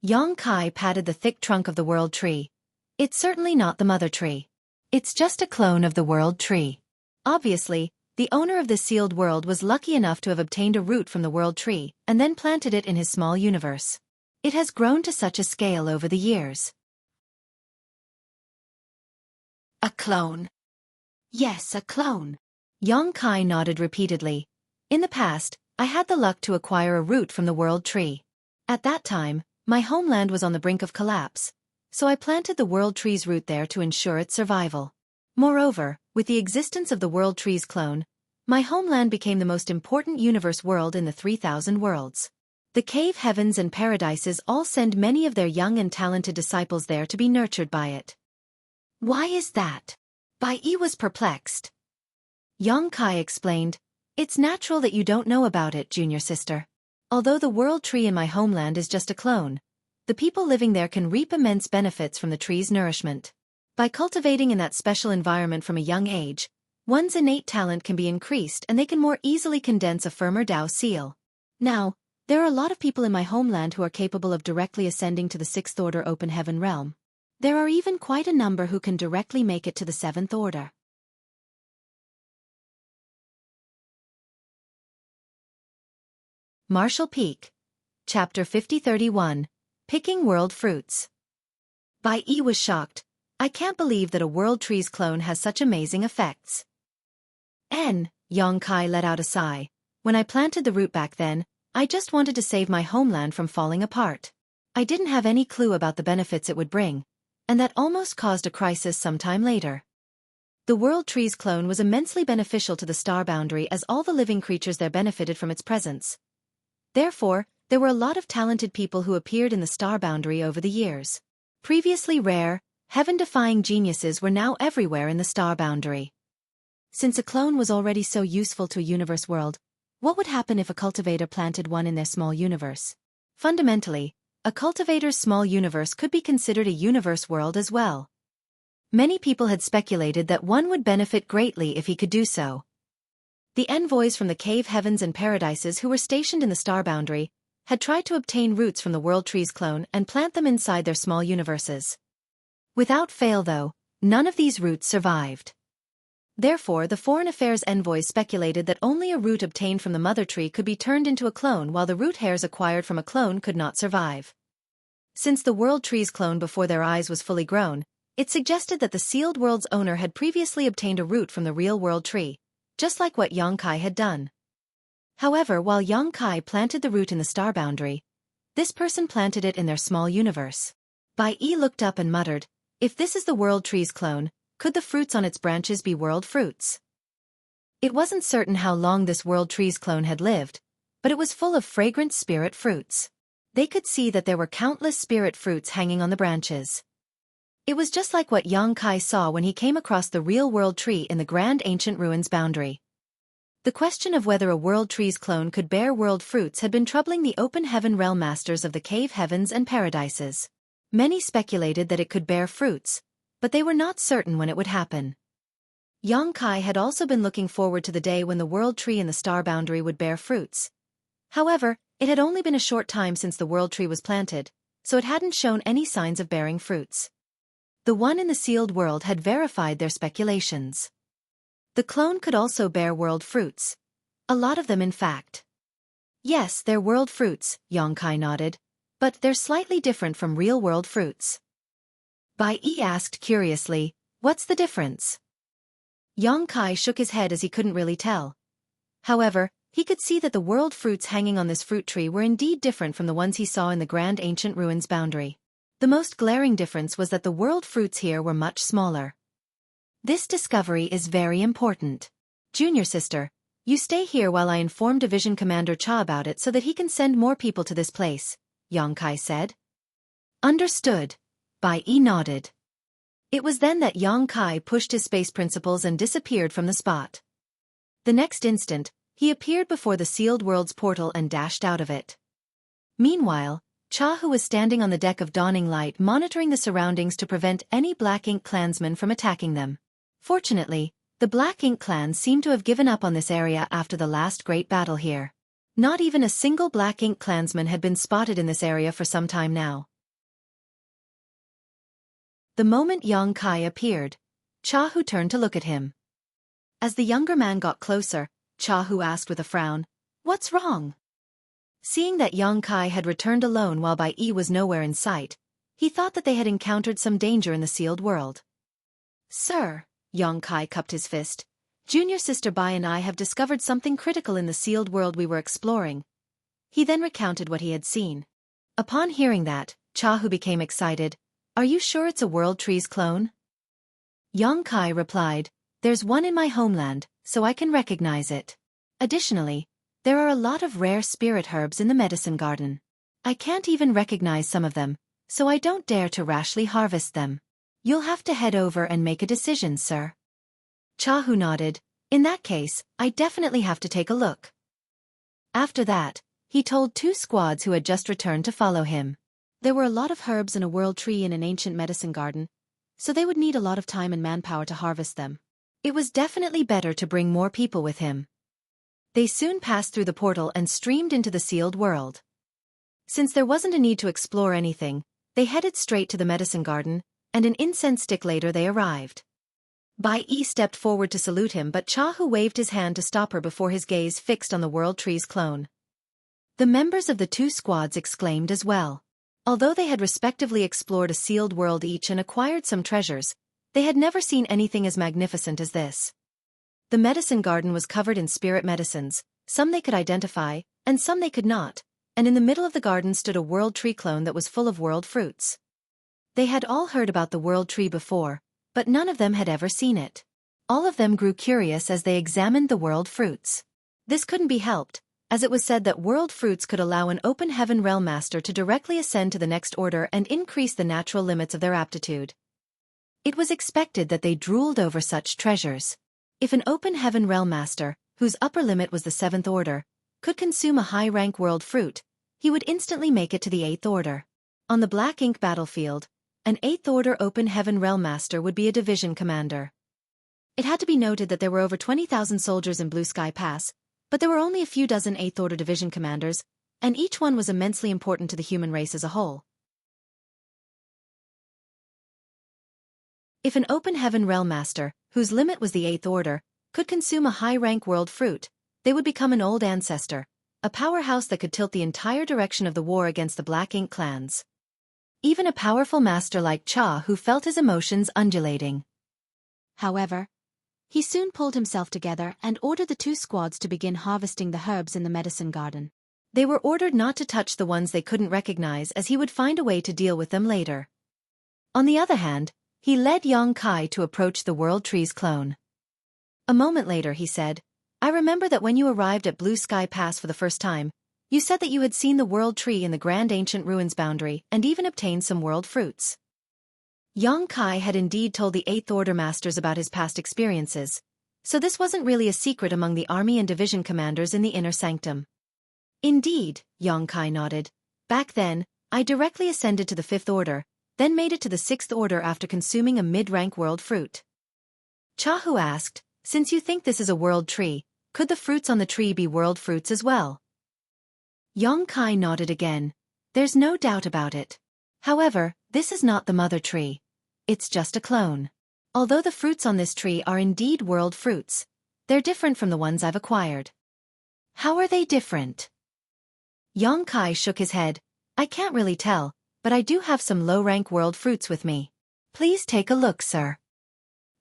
Yongkai patted the thick trunk of the world tree. It's certainly not the mother tree. It's just a clone of the world tree. Obviously, the owner of this sealed world was lucky enough to have obtained a root from the world tree and then planted it in his small universe. It has grown to such a scale over the years. A clone. Yes, a clone. Yongkai nodded repeatedly. In the past, I had the luck to acquire a root from the world tree. At that time, my homeland was on the brink of collapse, so I planted the world tree's root there to ensure its survival. Moreover, with the existence of the world tree's clone, my homeland became the most important universe world in the 3,000 worlds. The cave heavens and paradises all send many of their young and talented disciples there to be nurtured by it. Why is that? Bai Yi was perplexed. Yongkai explained, It's natural that you don't know about it, junior sister. Although the world tree in my homeland is just a clone, the people living there can reap immense benefits from the tree's nourishment. By cultivating in that special environment from a young age, one's innate talent can be increased and they can more easily condense a firmer Tao seal. Now, there are a lot of people in my homeland who are capable of directly ascending to the 6th order open heaven realm. There are even quite a number who can directly make it to the 7th order. Marshall Peak. Chapter 5031. Picking World Fruits. Bai Yi was shocked. I can't believe that a world tree's clone has such amazing effects. Yongkai let out a sigh. When I planted the root back then, I just wanted to save my homeland from falling apart. I didn't have any clue about the benefits it would bring, and that almost caused a crisis sometime later. The world tree's clone was immensely beneficial to the star boundary as all the living creatures there benefited from its presence. Therefore, there were a lot of talented people who appeared in the star boundary over the years. Previously rare, heaven-defying geniuses were now everywhere in the star boundary. Since a clone was already so useful to a universe world, what would happen if a cultivator planted one in their small universe? Fundamentally, a cultivator's small universe could be considered a universe world as well. Many people had speculated that one would benefit greatly if he could do so. The envoys from the cave heavens and paradises who were stationed in the star boundary had tried to obtain roots from the world tree's clone and plant them inside their small universes. Without fail though, none of these roots survived. Therefore the foreign affairs envoys speculated that only a root obtained from the mother tree could be turned into a clone while the root hairs acquired from a clone could not survive. Since the world tree's clone before their eyes was fully grown, it suggested that the sealed world's owner had previously obtained a root from the real world tree, just like what Yongkai had done. However, while Yongkai planted the root in the star boundary, this person planted it in their small universe. Bai Yi looked up and muttered, if this is the world tree's clone, could the fruits on its branches be world fruits? It wasn't certain how long this world tree's clone had lived, but it was full of fragrant spirit fruits. They could see that there were countless spirit fruits hanging on the branches. It was just like what Yongkai saw when he came across the real world tree in the Grand Ancient Ruins boundary. The question of whether a world tree's clone could bear world fruits had been troubling the open heaven realm masters of the cave heavens and paradises. Many speculated that it could bear fruits, but they were not certain when it would happen. Yongkai had also been looking forward to the day when the world tree in the star boundary would bear fruits. However, it had only been a short time since the world tree was planted, so it hadn't shown any signs of bearing fruits. The one in the sealed world had verified their speculations. The clone could also bear world fruits. A lot of them in fact. Yes, they're world fruits, Yongkai nodded. But they're slightly different from real-world fruits. Bai Yi asked curiously, "What's the difference?" Yang Kai shook his head as he couldn't really tell. However, he could see that the world fruits hanging on this fruit tree were indeed different from the ones he saw in the grand ancient ruins boundary. The most glaring difference was that the world fruits here were much smaller. This discovery is very important. Junior sister, you stay here while I inform Division Commander Cha about it so that he can send more people to this place, Yang Kai said. Understood. Bai Yi nodded. It was then that Yang Kai pushed his space principles and disappeared from the spot. The next instant, he appeared before the sealed world's portal and dashed out of it. Meanwhile, Cha, who was standing on the deck of Dawning Light, monitoring the surroundings to prevent any Black Ink clansmen from attacking them. Fortunately, the Black Ink clan seemed to have given up on this area after the last great battle here. Not even a single Black Ink clansman had been spotted in this area for some time now. The moment Yang Kai appeared, Cha Hu turned to look at him. As the younger man got closer, Cha Hu asked with a frown, "What's wrong?" Seeing that Yang Kai had returned alone while Bai Yi was nowhere in sight, he thought that they had encountered some danger in the sealed world. "Sir," Yang Kai cupped his fist, "Junior sister Bai and I have discovered something critical in the sealed world we were exploring." He then recounted what he had seen. Upon hearing that, Cha Hu became excited. "Are you sure it's a World Tree's clone?" Yang Kai replied, "There's one in my homeland, so I can recognize it. Additionally, there are a lot of rare spirit herbs in the medicine garden. I can't even recognize some of them, so I don't dare to rashly harvest them. You'll have to head over and make a decision, sir." Cha Hu nodded. "In that case, I definitely have to take a look." After that, he told two squads who had just returned to follow him. There were a lot of herbs in a world tree in an ancient medicine garden, so they would need a lot of time and manpower to harvest them. It was definitely better to bring more people with him. They soon passed through the portal and streamed into the sealed world. Since there wasn't a need to explore anything, they headed straight to the medicine garden, and an incense stick later they arrived. Bai Yi stepped forward to salute him, but Cha Hu waved his hand to stop her before his gaze fixed on the world tree's clone. The members of the two squads exclaimed as well. Although they had respectively explored a sealed world each and acquired some treasures, they had never seen anything as magnificent as this. The medicine garden was covered in spirit medicines, some they could identify, and some they could not, and in the middle of the garden stood a world tree clone that was full of world fruits. They had all heard about the world tree before, but none of them had ever seen it. All of them grew curious as they examined the world fruits. This couldn't be helped, as it was said that world fruits could allow an open heaven realm master to directly ascend to the next order and increase the natural limits of their aptitude. It was expected that they drooled over such treasures. If an open heaven realm master, whose upper limit was the 7th order, could consume a high-rank world fruit, he would instantly make it to the 8th order. On the Black Ink battlefield, an 8th order open heaven realm master would be a division commander. It had to be noted that there were over 20,000 soldiers in Blue Sky Pass, but there were only a few dozen 8th order division commanders, and each one was immensely important to the human race as a whole. If an open heaven realm master, whose limit was the 8th order, could consume a high-rank world fruit, they would become an old ancestor, a powerhouse that could tilt the entire direction of the war against the Black Ink clans. Even a powerful master like Cha who felt his emotions undulating. However, he soon pulled himself together and ordered the two squads to begin harvesting the herbs in the medicine garden. They were ordered not to touch the ones they couldn't recognize, as he would find a way to deal with them later. On the other hand, he led Yang Kai to approach the world tree's clone. A moment later he said, "I remember that when you arrived at Blue Sky Pass for the first time, you said that you had seen the world tree in the grand ancient ruins boundary and even obtained some world fruits." Yang Kai had indeed told the 8th Order masters about his past experiences, so this wasn't really a secret among the army and division commanders in the inner sanctum. "Indeed," Yang Kai nodded. "Back then, I directly ascended to the 5th Order, then made it to the 6th Order after consuming a mid-rank world fruit." Cha Hu asked, "Since you think this is a world tree, could the fruits on the tree be world fruits as well?" Yang Kai nodded again. "There's no doubt about it. However, this is not the mother tree. It's just a clone. Although the fruits on this tree are indeed world fruits, they're different from the ones I've acquired." "How are they different?" Yang Kai shook his head. I can't really tell, but I do have some low-rank world fruits with me. Please take a look, sir.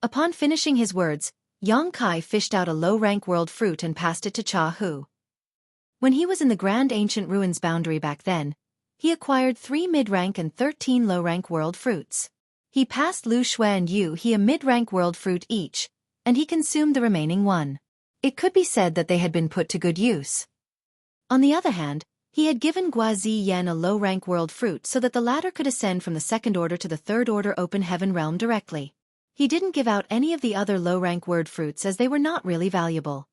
Upon finishing his words, Xueqi fished out a low-rank world fruit and passed it to Hu. When he was in the Grand Ancient Ruins boundary back then, he acquired 3 mid-rank and 13 low-rank world fruits. He passed Lu Shui and Yu He a mid-rank world fruit each, and he consumed the remaining one. It could be said that they had been put to good use. On the other hand, he had given Guazi Yan a low-rank world fruit so that the latter could ascend from the second order to the third order open heaven realm directly. He didn't give out any of the other low-rank word fruits as they were not really valuable.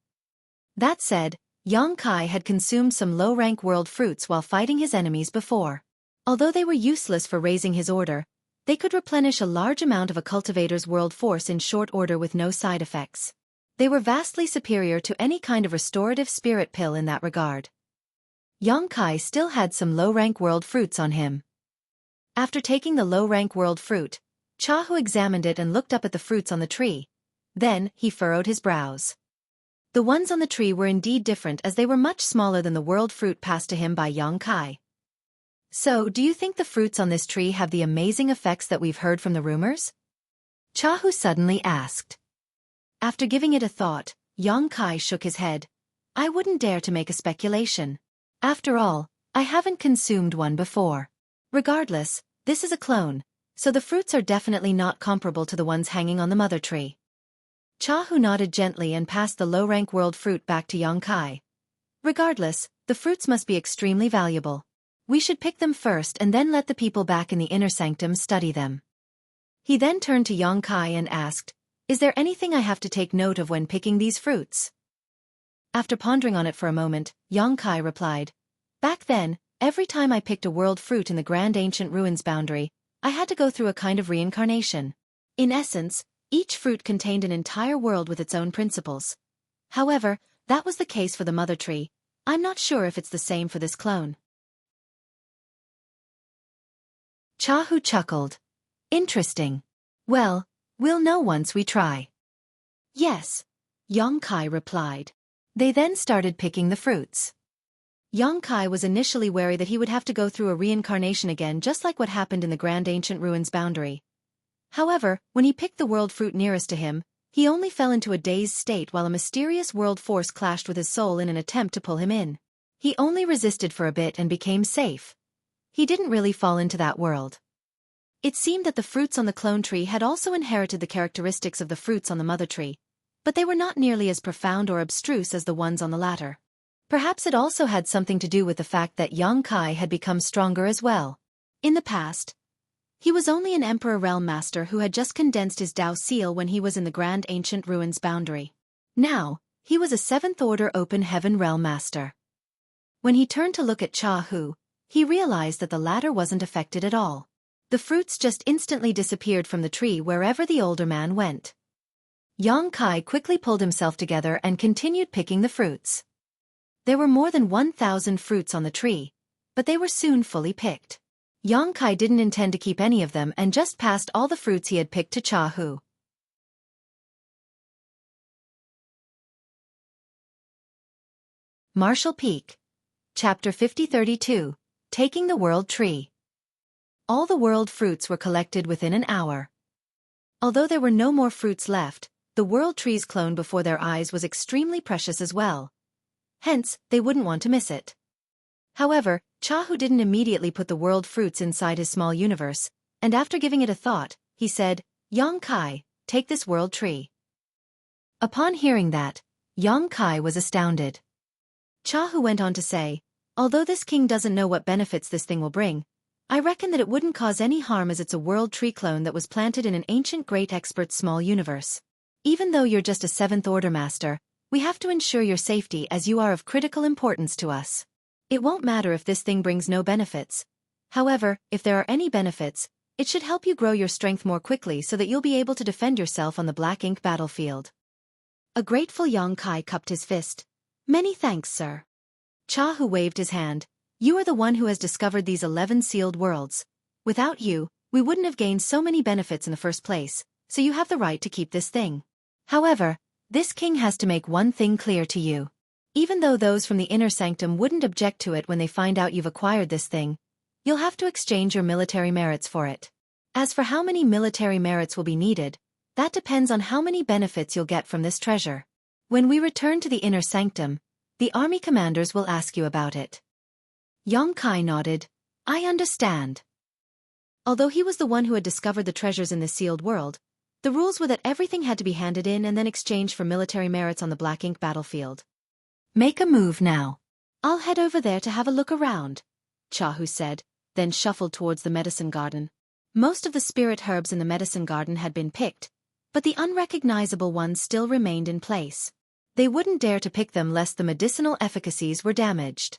That said, Xueqi had consumed some low-rank world fruits while fighting his enemies before. Although they were useless for raising his order, they could replenish a large amount of a cultivator's world force in short order with no side effects. They were vastly superior to any kind of restorative spirit pill in that regard. Xueqi still had some low-rank world fruits on him. After taking the low-rank world fruit, Hu examined it and looked up at the fruits on the tree. Then, he furrowed his brows. The ones on the tree were indeed different as they were much smaller than the world fruit passed to him by Xueqi. So, do you think the fruits on this tree have the amazing effects that we've heard from the rumors? Hu suddenly asked. After giving it a thought, Xueqi shook his head. I wouldn't dare to make a speculation. After all, I haven't consumed one before. Regardless, this is a clone, so the fruits are definitely not comparable to the ones hanging on the mother tree. Hu nodded gently and passed the low-rank world fruit back to Xueqi. Regardless, the fruits must be extremely valuable. We should pick them first and then let the people back in the inner sanctum study them. He then turned to Xueqi and asked, Is there anything I have to take note of when picking these fruits? After pondering on it for a moment, Xueqi replied, Back then, every time I picked a world fruit in the Grand Ancient Ruins boundary, I had to go through a kind of reincarnation. In essence, each fruit contained an entire world with its own principles. However, that was the case for the mother tree. I'm not sure if it's the same for this clone. Hu chuckled. Interesting. Well, we'll know once we try. Yes, Xueqi replied. They then started picking the fruits. Xueqi was initially wary that he would have to go through a reincarnation again just like what happened in the Grand Ancient Ruins boundary. However, when he picked the world fruit nearest to him, he only fell into a dazed state while a mysterious world force clashed with his soul in an attempt to pull him in. He only resisted for a bit and became safe. He didn't really fall into that world. It seemed that the fruits on the clone tree had also inherited the characteristics of the fruits on the mother tree, but they were not nearly as profound or abstruse as the ones on the latter. Perhaps it also had something to do with the fact that Xueqi had become stronger as well. In the past, he was only an Emperor Realm Master who had just condensed his Dao Seal when he was in the Grand Ancient Ruins boundary. Now, he was a 7th Order Open Heaven Realm Master. When he turned to look at Hu, he realized that the latter wasn't affected at all. The fruits just instantly disappeared from the tree wherever the older man went. Xueqi quickly pulled himself together and continued picking the fruits. There were more than 1,000 fruits on the tree, but they were soon fully picked. Xueqi didn't intend to keep any of them and just passed all the fruits he had picked to Hu. Martial Peak. Chapter 5032, Taking the World Tree. All the world fruits were collected within an hour. Although there were no more fruits left, the world tree's clone before their eyes was extremely precious as well. Hence, they wouldn't want to miss it. However, Hu didn't immediately put the world fruits inside his small universe, and after giving it a thought, he said, Xueqi, take this world tree. Upon hearing that, Xueqi was astounded. Hu went on to say, although this king doesn't know what benefits this thing will bring, I reckon that it wouldn't cause any harm as it's a world tree clone that was planted in an ancient great expert's small universe. Even though you're just a 7th Order Master, we have to ensure your safety as you are of critical importance to us. It won't matter if this thing brings no benefits. However, if there are any benefits, it should help you grow your strength more quickly so that you'll be able to defend yourself on the black ink battlefield. A grateful Xueqi cupped his fist. Many thanks, sir. Hu waved his hand. You are the one who has discovered these 11 sealed worlds. Without you, we wouldn't have gained so many benefits in the first place, so you have the right to keep this thing. However, this king has to make one thing clear to you. Even though those from the inner sanctum wouldn't object to it when they find out you've acquired this thing, you'll have to exchange your military merits for it. As for how many military merits will be needed, that depends on how many benefits you'll get from this treasure. When we return to the inner sanctum, the army commanders will ask you about it. Xueqi nodded. I understand. Although he was the one who had discovered the treasures in the sealed world, the rules were that everything had to be handed in and then exchanged for military merits on the black ink battlefield. Make a move now. I'll head over there to have a look around, Xueqi said, then shuffled towards the medicine garden. Most of the spirit herbs in the medicine garden had been picked, but the unrecognizable ones still remained in place. They wouldn't dare to pick them lest the medicinal efficacies were damaged.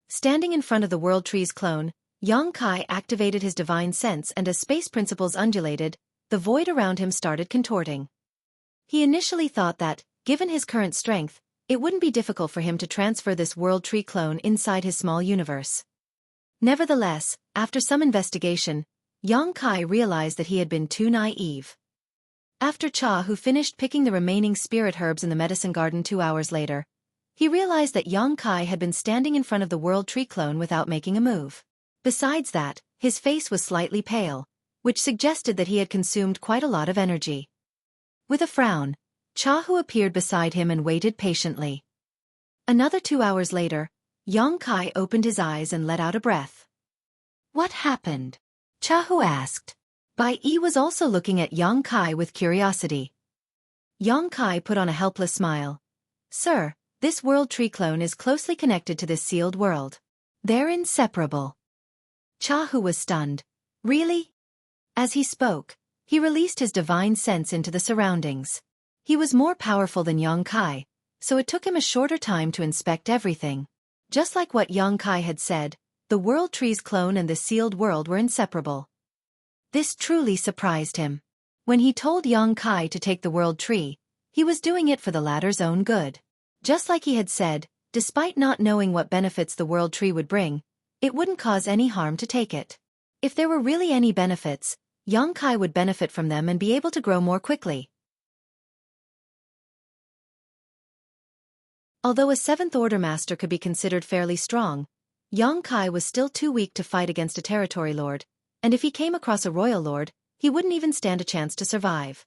Standing in front of the World Tree's clone, Xueqi activated his divine sense, and as space principles undulated, the void around him started contorting. He initially thought that, given his current strength, it wouldn't be difficult for him to transfer this World Tree clone inside his small universe. Nevertheless, after some investigation, Xueqi realized that he had been too naive. After Xueqi finished picking the remaining spirit herbs in the medicine garden 2 hours later, he realized that Xueqi had been standing in front of the World Tree clone without making a move. Besides that, his face was slightly pale, which suggested that he had consumed quite a lot of energy. With a frown, Xueqi appeared beside him and waited patiently. Another 2 hours later, Xueqi opened his eyes and let out a breath. What happened? Xueqi asked. Bai Yi was also looking at Xueqi with curiosity. Xueqi put on a helpless smile. Sir, this World Tree clone is closely connected to this sealed world. They're inseparable. Xueqi was stunned. Really? As he spoke, he released his divine sense into the surroundings. He was more powerful than Xueqi, so it took him a shorter time to inspect everything. Just like what Xueqi had said, the World Tree's clone and the sealed world were inseparable. This truly surprised him. When he told Xueqi to take the World Tree, he was doing it for the latter's own good. Just like he had said, despite not knowing what benefits the World Tree would bring, it wouldn't cause any harm to take it. If there were really any benefits, Xueqi would benefit from them and be able to grow more quickly. Although a Seventh Order Master could be considered fairly strong, Xueqi was still too weak to fight against a territory lord, and if he came across a royal lord, he wouldn't even stand a chance to survive.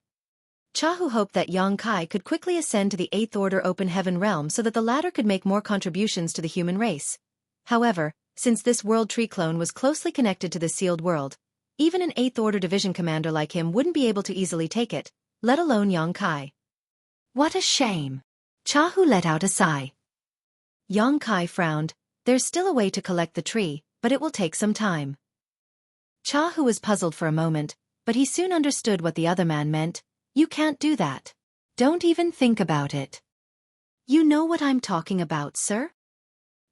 Xueqi hoped that Xueqi could quickly ascend to the Eighth Order Open Heaven realm so that the latter could make more contributions to the human race. However, since this World Tree clone was closely connected to the sealed world, even an Eighth Order division commander like him wouldn't be able to easily take it, let alone Xueqi. What a shame. Xueqi let out a sigh. Xueqi frowned. There's still a way to collect the tree, but it will take some time. Xueqi was puzzled for a moment, but he soon understood what the other man meant. You can't do that. Don't even think about it. You know what I'm talking about, sir?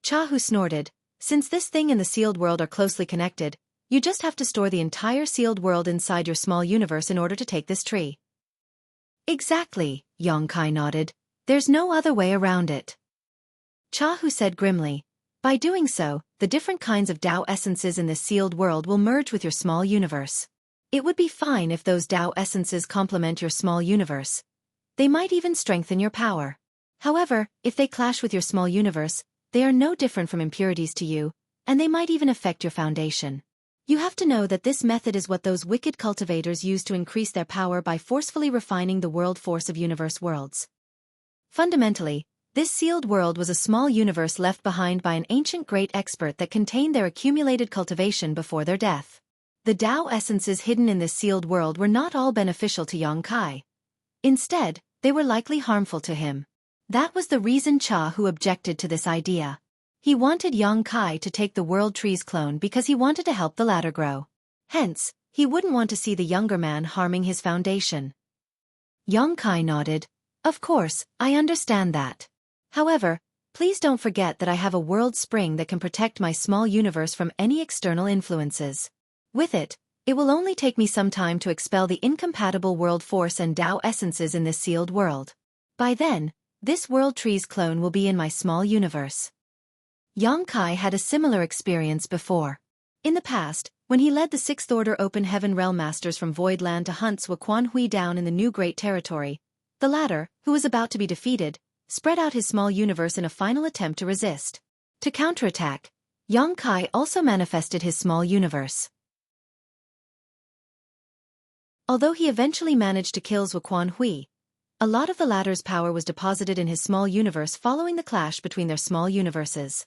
Xueqi snorted. Since this thing and the sealed world are closely connected, you just have to store the entire sealed world inside your small universe in order to take this tree. Exactly, Xueqi nodded. There's no other way around it. Xueqi said grimly. By doing so, the different kinds of Tao essences in this sealed world will merge with your small universe. It would be fine if those Tao essences complement your small universe. They might even strengthen your power. However, if they clash with your small universe, they are no different from impurities to you, and they might even affect your foundation. You have to know that this method is what those wicked cultivators use to increase their power by forcefully refining the world force of universe worlds. Fundamentally, this sealed world was a small universe left behind by an ancient great expert that contained their accumulated cultivation before their death. The Tao essences hidden in this sealed world were not all beneficial to Xueqi. Instead, they were likely harmful to him. That was the reason Xueqi objected to this idea. He wanted Xueqi to take the World Tree's clone because he wanted to help the latter grow. Hence, he wouldn't want to see the younger man harming his foundation. Xueqi nodded. Of course, I understand that. However, please don't forget that I have a world spring that can protect my small universe from any external influences. With it, it will only take me some time to expel the incompatible world force and Tao essences in this sealed world. By then, this World Tree's clone will be in my small universe. Xueqi had a similar experience before. In the past, when he led the Sixth Order Open Heaven Realm Masters from Void Land to hunt Xueqi down in the new Great Territory, the latter, who was about to be defeated, spread out his small universe in a final attempt to resist. To counterattack, Yang Kai also manifested his small universe. Although he eventually managed to kill Xueqi, a lot of the latter's power was deposited in his small universe following the clash between their small universes.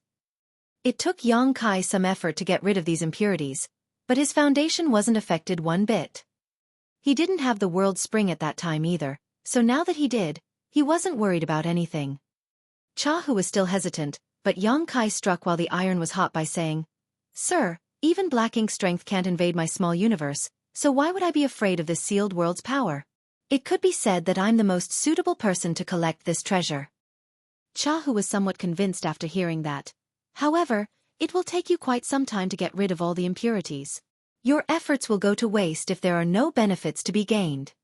It took Yang Kai some effort to get rid of these impurities, but his foundation wasn't affected one bit. He didn't have the world spring at that time either, so now that he did, he wasn't worried about anything. Chahu was still hesitant, but Yang Kai struck while the iron was hot by saying, "Sir, even black ink strength can't invade my small universe, so why would I be afraid of this sealed world's power? It could be said that I'm the most suitable person to collect this treasure." Chahu was somewhat convinced after hearing that. However, it will take you quite some time to get rid of all the impurities. Your efforts will go to waste if there are no benefits to be gained.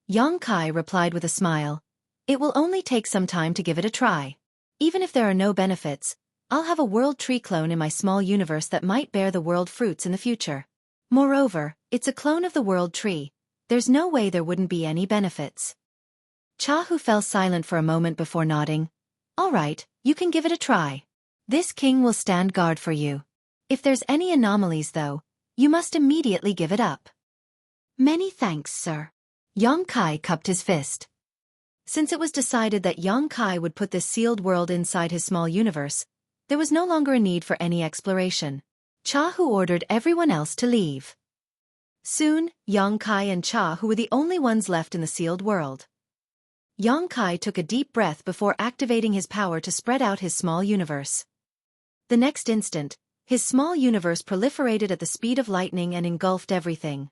Yang Kai replied with a smile. It will only take some time to give it a try. Even if there are no benefits, I'll have a world tree clone in my small universe that might bear the world fruits in the future. Moreover, it's a clone of the world tree. There's no way there wouldn't be any benefits. Chahu fell silent for a moment before nodding. All right, you can give it a try. This king will stand guard for you. If there's any anomalies though, you must immediately give it up. Many thanks, sir. Yang Kai cupped his fist. Since it was decided that Yang Kai would put this sealed world inside his small universe, there was no longer a need for any exploration. Chahu ordered everyone else to leave. Soon, Yang Kai and Chahu were the only ones left in the sealed world. Yang Kai took a deep breath before activating his power to spread out his small universe. The next instant, his small universe proliferated at the speed of lightning and engulfed everything.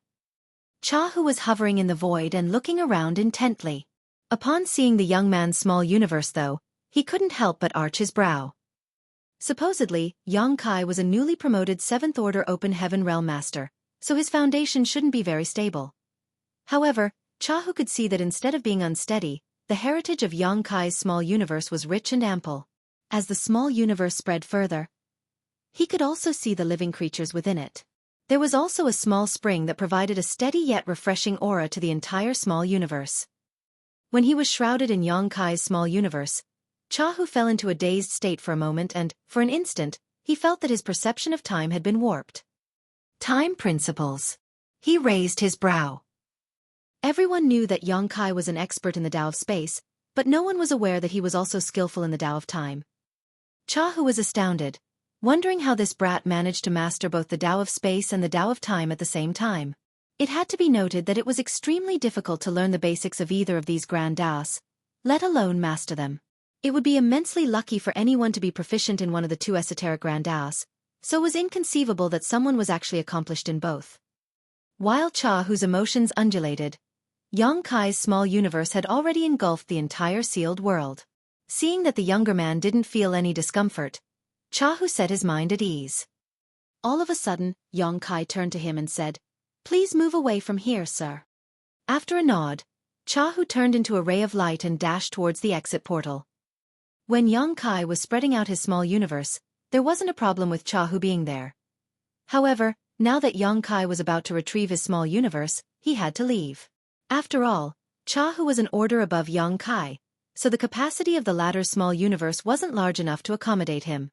Chahu was hovering in the void and looking around intently. Upon seeing the young man's small universe though, he couldn't help but arch his brow. Supposedly, Yang Kai was a newly promoted 7th Order Open Heaven Realm Master, so his foundation shouldn't be very stable. However, Chahu could see that instead of being unsteady, the heritage of Yang Kai's small universe was rich and ample. As the small universe spread further, he could also see the living creatures within it. There was also a small spring that provided a steady yet refreshing aura to the entire small universe. When he was shrouded in Yang Kai's small universe, Chahu fell into a dazed state for a moment and, for an instant, he felt that his perception of time had been warped. Time principles. He raised his brow. Everyone knew that Yang Kai was an expert in the Tao of space, but no one was aware that he was also skillful in the Tao of time. Chahu was astounded, wondering how this brat managed to master both the Tao of space and the Tao of time at the same time. It had to be noted that it was extremely difficult to learn the basics of either of these grand Taos, let alone master them. It would be immensely lucky for anyone to be proficient in one of the two esoteric grand Taos, so it was inconceivable that someone was actually accomplished in both. While Chahu's emotions undulated, Yang Kai's small universe had already engulfed the entire sealed world. Seeing that the younger man didn't feel any discomfort, Chahu set his mind at ease. All of a sudden, Yang Kai turned to him and said, "Please move away from here, sir." After a nod, Chahu turned into a ray of light and dashed towards the exit portal. When Yang Kai was spreading out his small universe, there wasn't a problem with Chahu being there. However, now that Yang Kai was about to retrieve his small universe, he had to leave. After all, Chahu was an order above Yang Kai, so the capacity of the latter's small universe wasn't large enough to accommodate him.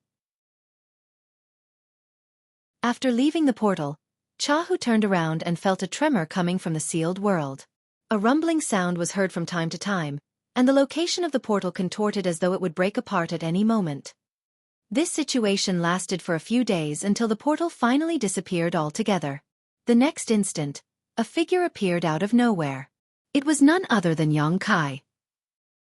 After leaving the portal, Chahu turned around and felt a tremor coming from the sealed world. A rumbling sound was heard from time to time, and the location of the portal contorted as though it would break apart at any moment. This situation lasted for a few days until the portal finally disappeared altogether. The next instant, a figure appeared out of nowhere. It was none other than Yang Kai.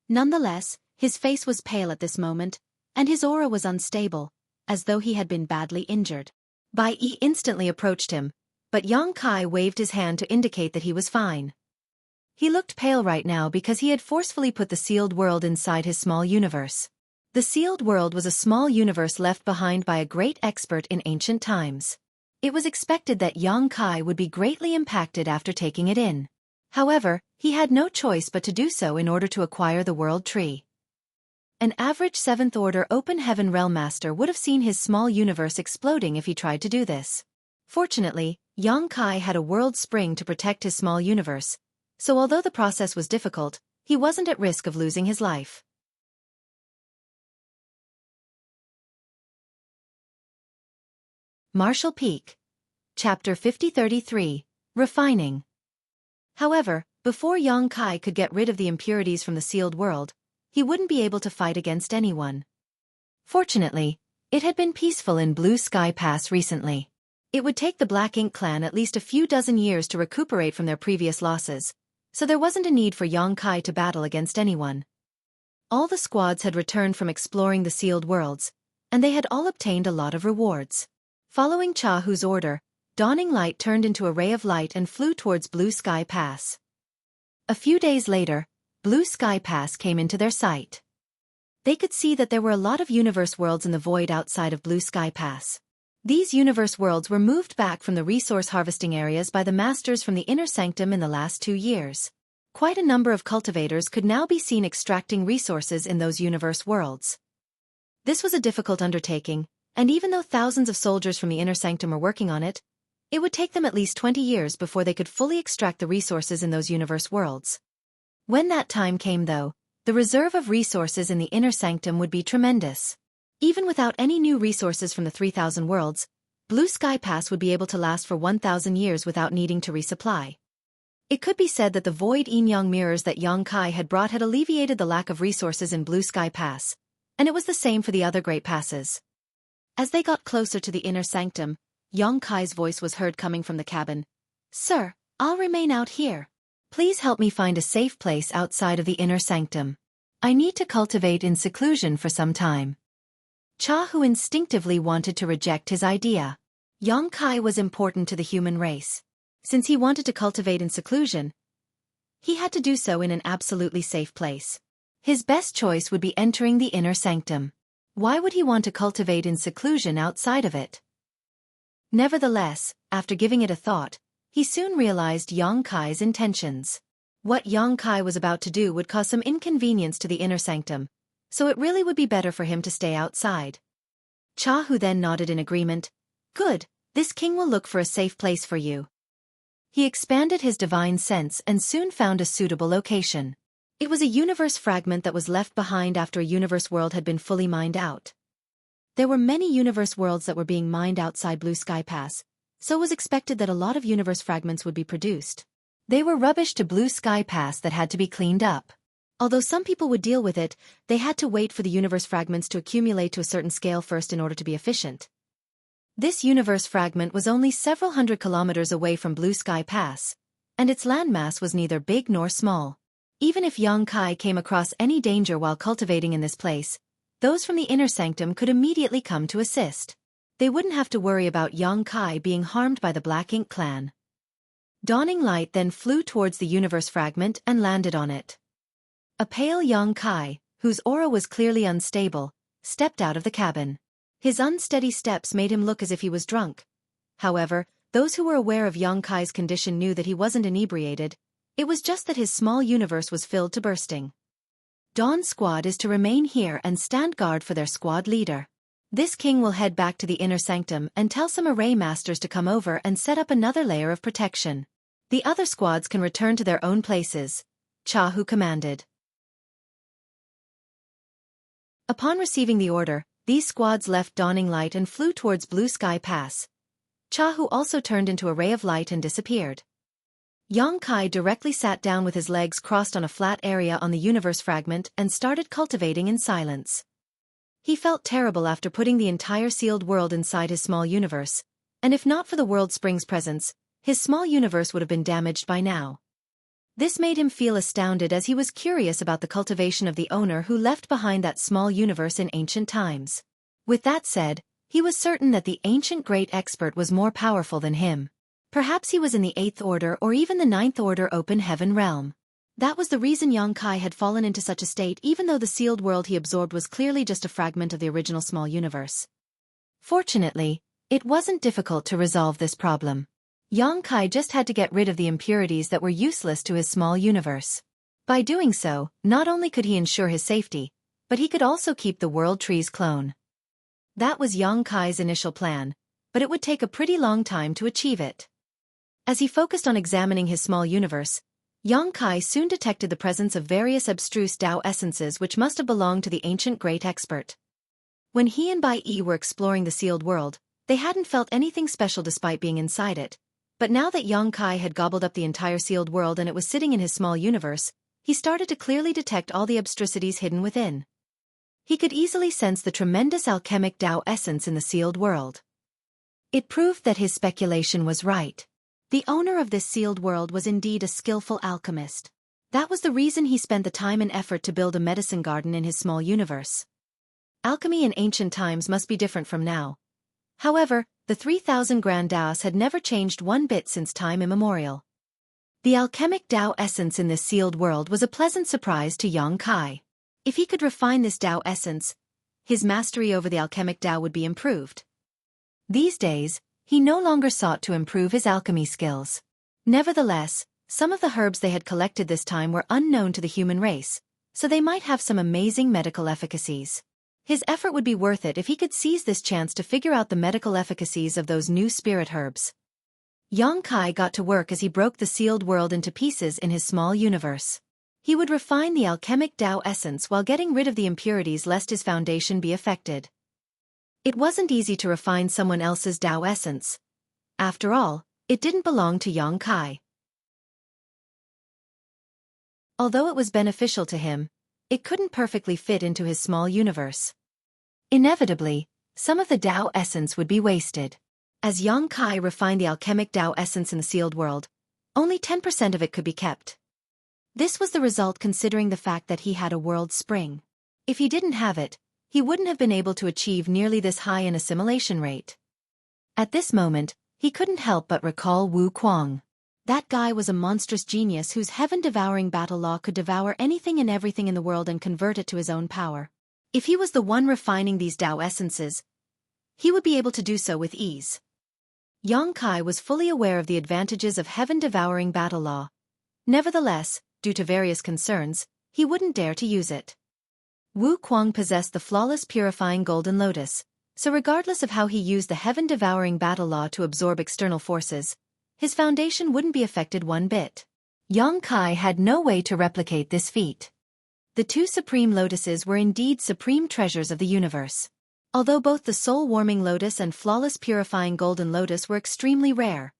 Nonetheless, his face was pale at this moment, and his aura was unstable, as though he had been badly injured. Bai Yi instantly approached him, but Yang Kai waved his hand to indicate that he was fine. He looked pale right now because he had forcefully put the sealed world inside his small universe. The sealed world was a small universe left behind by a great expert in ancient times. It was expected that Yang Kai would be greatly impacted after taking it in. However, he had no choice but to do so in order to acquire the world tree. An average 7th Order Open Heaven Realm Master would have seen his small universe exploding if he tried to do this. Fortunately, Yang Kai had a world spring to protect his small universe, so although the process was difficult, he wasn't at risk of losing his life. Marshall Peak. Chapter 5033, Refining. However, before Yang Kai could get rid of the impurities from the sealed world, he wouldn't be able to fight against anyone. Fortunately, it had been peaceful in Blue Sky Pass recently. It would take the Black Ink clan at least a few dozen years to recuperate from their previous losses, so there wasn't a need for Yang Kai to battle against anyone. All the squads had returned from exploring the sealed worlds, and they had all obtained a lot of rewards. Following Chahu's order, Dawning Light turned into a ray of light and flew towards Blue Sky Pass. A few days later, Blue Sky Pass came into their sight. They could see that there were a lot of universe worlds in the void outside of Blue Sky Pass. These universe worlds were moved back from the resource harvesting areas by the masters from the Inner Sanctum in the last 2 years. Quite a number of cultivators could now be seen extracting resources in those universe worlds. This was a difficult undertaking, and even though thousands of soldiers from the Inner Sanctum were working on it, it would take them at least 20 years before they could fully extract the resources in those universe worlds. When that time came though, the reserve of resources in the Inner Sanctum would be tremendous. Even without any new resources from the 3,000 worlds, Blue Sky Pass would be able to last for 1,000 years without needing to resupply. It could be said that the void yin-yang mirrors that Yang Kai had brought had alleviated the lack of resources in Blue Sky Pass, and it was the same for the other great passes. As they got closer to the Inner Sanctum, Yang Kai's voice was heard coming from the cabin. "Sir, I'll remain out here. Please help me find a safe place outside of the Inner Sanctum. I need to cultivate in seclusion for some time." Chahu instinctively wanted to reject his idea. Yang Kai was important to the human race. Since he wanted to cultivate in seclusion, he had to do so in an absolutely safe place. His best choice would be entering the Inner Sanctum. Why would he want to cultivate in seclusion outside of it? Nevertheless, after giving it a thought, he soon realized Yang Kai's intentions. What Yang Kai was about to do would cause some inconvenience to the Inner Sanctum, so it really would be better for him to stay outside. Chahu then nodded in agreement. "Good, this king will look for a safe place for you." He expanded his divine sense and soon found a suitable location. It was a universe fragment that was left behind after a universe world had been fully mined out. There were many universe worlds that were being mined outside Blue Sky Pass, so it was expected that a lot of universe fragments would be produced. They were rubbish to Blue Sky Pass that had to be cleaned up. Although some people would deal with it, they had to wait for the universe fragments to accumulate to a certain scale first in order to be efficient. This universe fragment was only several hundred kilometers away from Blue Sky Pass, and its landmass was neither big nor small. Even if Yang Kai came across any danger while cultivating in this place, those from the Inner Sanctum could immediately come to assist. They wouldn't have to worry about Yang Kai being harmed by the Black Ink clan. Dawning Light then flew towards the universe fragment and landed on it. A pale Yang Kai, whose aura was clearly unstable, stepped out of the cabin. His unsteady steps made him look as if he was drunk. However, those who were aware of Yang Kai's condition knew that he wasn't inebriated. It was just that his small universe was filled to bursting. Dawn Squad is to remain here and stand guard for their squad leader. This king will head back to the Inner Sanctum and tell some array masters to come over and set up another layer of protection. The other squads can return to their own places, Chahu commanded. Upon receiving the order, these squads left Dawning Light and flew towards Blue Sky Pass. Chahu also turned into a ray of light and disappeared. Yang Kai directly sat down with his legs crossed on a flat area on the universe fragment and started cultivating in silence. He felt terrible after putting the entire sealed world inside his small universe, and if not for the World Spring's presence, his small universe would have been damaged by now. This made him feel astounded as he was curious about the cultivation of the owner who left behind that small universe in ancient times. With that said, he was certain that the ancient great expert was more powerful than him. Perhaps he was in the 8th Order or even the 9th Order Open Heaven realm. That was the reason Yang Kai had fallen into such a state even though the sealed world he absorbed was clearly just a fragment of the original small universe. Fortunately, it wasn't difficult to resolve this problem. Yang Kai just had to get rid of the impurities that were useless to his small universe. By doing so, not only could he ensure his safety, but he could also keep the World Tree's clone. That was Yang Kai's initial plan, but it would take a pretty long time to achieve it. As he focused on examining his small universe, Yang Kai soon detected the presence of various abstruse Tao essences which must have belonged to the ancient great expert. When he and Bai Yi were exploring the sealed world, They hadn't felt anything special despite being inside it. But now that Xueqi had gobbled up the entire sealed world and it was sitting in his small universe, he started to clearly detect all the abstrusities hidden within. He could easily sense the tremendous alchemic Tao essence in the sealed world. It proved that his speculation was right. The owner of this sealed world was indeed a skillful alchemist. That was the reason he spent the time and effort to build a medicine garden in his small universe. Alchemy in ancient times must be different from now. However, the 3,000 grand Taos had never changed one bit since time immemorial. The alchemic Tao essence in this sealed world was a pleasant surprise to Xueqi. If he could refine this Tao essence, his mastery over the alchemic Tao would be improved. These days, he no longer sought to improve his alchemy skills. Nevertheless, some of the herbs they had collected this time were unknown to the human race, so they might have some amazing medical efficacies. His effort would be worth it if he could seize this chance to figure out the medical efficacies of those new spirit herbs. Xueqi got to work as he broke the sealed world into pieces in his small universe. He would refine the alchemic Tao essence while getting rid of the impurities lest his foundation be affected. It wasn't easy to refine someone else's Tao essence. After all, it didn't belong to Xueqi. Although it was beneficial to him, it couldn't perfectly fit into his small universe. Inevitably, some of the Tao essence would be wasted. As Xueqi refined the alchemic Tao essence in the sealed world, only 10% of it could be kept. This was the result considering the fact that he had a world spring. If he didn't have it, he wouldn't have been able to achieve nearly this high an assimilation rate. At this moment, he couldn't help but recall Wu Kuang. That guy was a monstrous genius whose heaven-devouring battle law could devour anything and everything in the world and convert it to his own power. If he was the one refining these Tao essences, he would be able to do so with ease. Xueqi was fully aware of the advantages of heaven-devouring battle law. Nevertheless, due to various concerns, he wouldn't dare to use it. Wu Kuang possessed the flawless purifying golden lotus, so regardless of how he used the heaven-devouring battle law to absorb external forces, his foundation wouldn't be affected one bit. Xueqi had no way to replicate this feat. The two supreme lotuses were indeed supreme treasures of the universe. Although both the soul-warming lotus and flawless purifying golden lotus were extremely rare,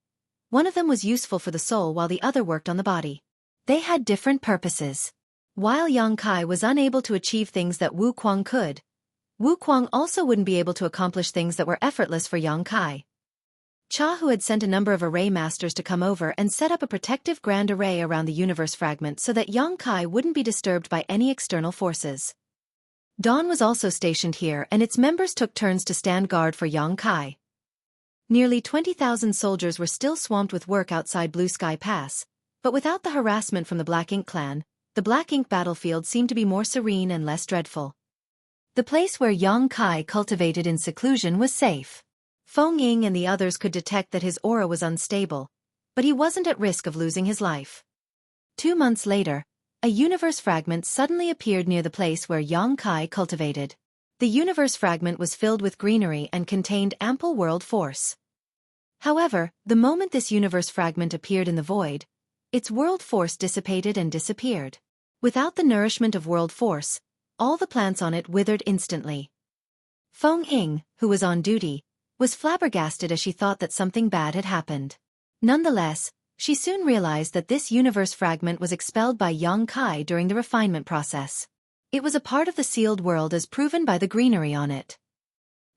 one of them was useful for the soul while the other worked on the body. They had different purposes. While Xueqi was unable to achieve things that Wu Kuang could, Wu Kuang also wouldn't be able to accomplish things that were effortless for Xueqi. Hu had sent a number of array masters to come over and set up a protective grand array around the universe fragment so that Xueqi wouldn't be disturbed by any external forces. Dawn was also stationed here and its members took turns to stand guard for Xueqi. Nearly 20,000 soldiers were still swamped with work outside Blue Sky Pass, but without the harassment from the Black Ink clan, the Black Ink battlefield seemed to be more serene and less dreadful. The place where Xueqi cultivated in seclusion was safe. Feng Ying and the others could detect that his aura was unstable, but he wasn't at risk of losing his life. 2 months later, a universe fragment suddenly appeared near the place where Xueqi cultivated. The universe fragment was filled with greenery and contained ample world force. However, the moment this universe fragment appeared in the void, its world force dissipated and disappeared. Without the nourishment of world force, all the plants on it withered instantly. Feng Ying, who was on duty, was flabbergasted as she thought that something bad had happened. Nonetheless, she soon realized that this universe fragment was expelled by Xueqi during the refinement process. It was a part of the sealed world as proven by the greenery on it.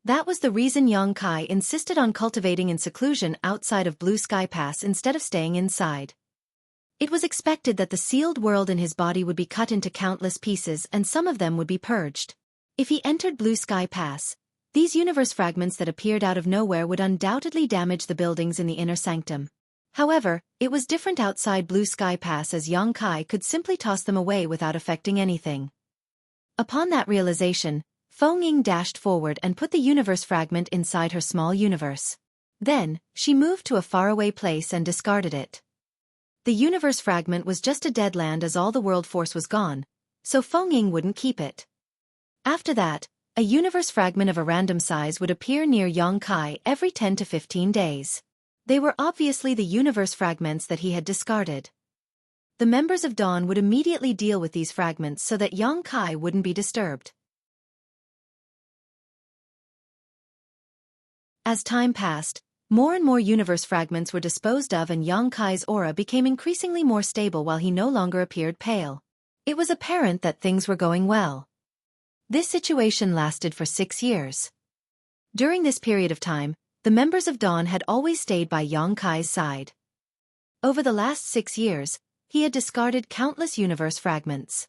That was the reason Xueqi insisted on cultivating in seclusion outside of Blue Sky Pass instead of staying inside. It was expected that the sealed world in his body would be cut into countless pieces and some of them would be purged. If he entered Blue Sky Pass, these universe fragments that appeared out of nowhere would undoubtedly damage the buildings in the inner sanctum. However, it was different outside Blue Sky Pass as Xueqi could simply toss them away without affecting anything. Upon that realization, Feng Ying dashed forward and put the universe fragment inside her small universe. Then, she moved to a faraway place and discarded it. The universe fragment was just a dead land as all the world force was gone, so Feng Ying wouldn't keep it. After that, a universe fragment of a random size would appear near Xueqi every 10 to 15 days. They were obviously the universe fragments that he had discarded. The members of Dawn would immediately deal with these fragments so that Xueqi wouldn't be disturbed. As time passed, more and more universe fragments were disposed of and Yang Kai's aura became increasingly more stable while he no longer appeared pale. It was apparent that things were going well. This situation lasted for 6 years. During this period of time, the members of Dawn had always stayed by Yang Kai's side. Over the last 6 years, he had discarded countless universe fragments.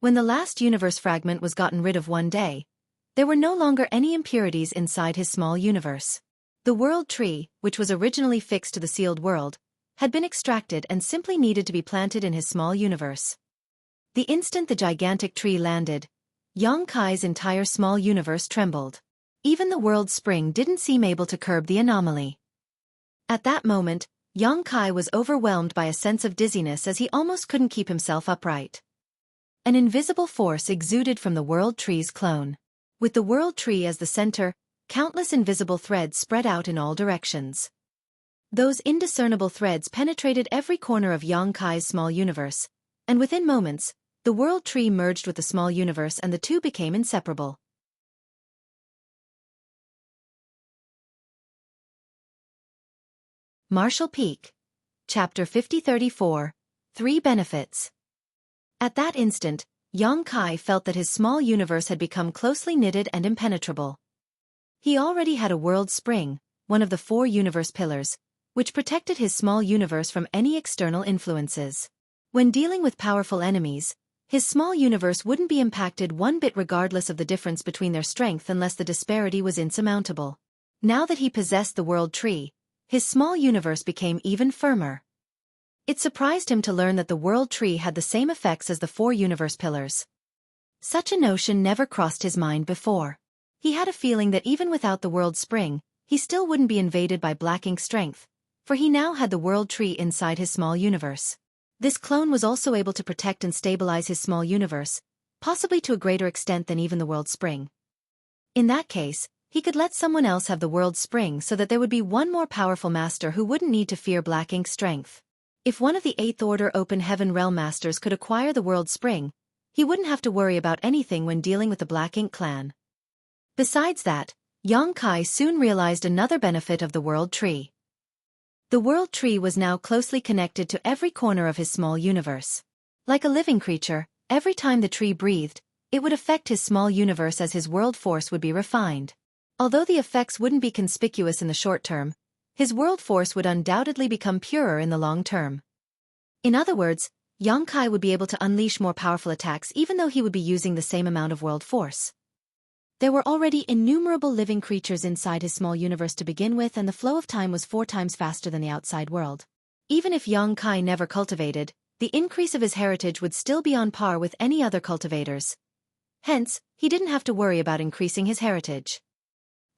When the last universe fragment was gotten rid of one day, there were no longer any impurities inside his small universe. The world tree, which was originally fixed to the sealed world, had been extracted and simply needed to be planted in his small universe. The instant the gigantic tree landed, Yang Kai's entire small universe trembled. Even the world spring didn't seem able to curb the anomaly. At that moment, Yang Kai was overwhelmed by a sense of dizziness as he almost couldn't keep himself upright. An invisible force exuded from the world tree's clone. With the world tree as the center, countless invisible threads spread out in all directions. Those indiscernible threads penetrated every corner of Yang Kai's small universe, and within moments, the world tree merged with the small universe and the two became inseparable. Marshall Peak. Chapter 5034. 3 Benefits. At that instant, Yang Kai felt that his small universe had become closely knitted and impenetrable. He already had a world spring, one of the 4 universe pillars, which protected his small universe from any external influences. When dealing with powerful enemies, his small universe wouldn't be impacted one bit regardless of the difference between their strength unless the disparity was insurmountable. Now that he possessed the world tree, his small universe became even firmer. It surprised him to learn that the world tree had the same effects as the 4 universe pillars. Such a notion never crossed his mind before. He had a feeling that even without the world spring, he still wouldn't be invaded by black ink strength, for he now had the world tree inside his small universe. This clone was also able to protect and stabilize his small universe, possibly to a greater extent than even the world spring. In that case, he could let someone else have the world spring so that there would be one more powerful master who wouldn't need to fear black ink strength. If one of the 8th Order Open Heaven Realm Masters could acquire the world spring, he wouldn't have to worry about anything when dealing with the Black Ink clan. Besides that, Yang Kai soon realized another benefit of the world tree. The world tree was now closely connected to every corner of his small universe. Like a living creature, every time the tree breathed, it would affect his small universe as his world force would be refined. Although the effects wouldn't be conspicuous in the short term, his world force would undoubtedly become purer in the long term. In other words, Yang Kai would be able to unleash more powerful attacks even though he would be using the same amount of world force. There were already innumerable living creatures inside his small universe to begin with, and the flow of time was 4 times faster than the outside world. Even if Yang Kai never cultivated, the increase of his heritage would still be on par with any other cultivators. Hence, he didn't have to worry about increasing his heritage.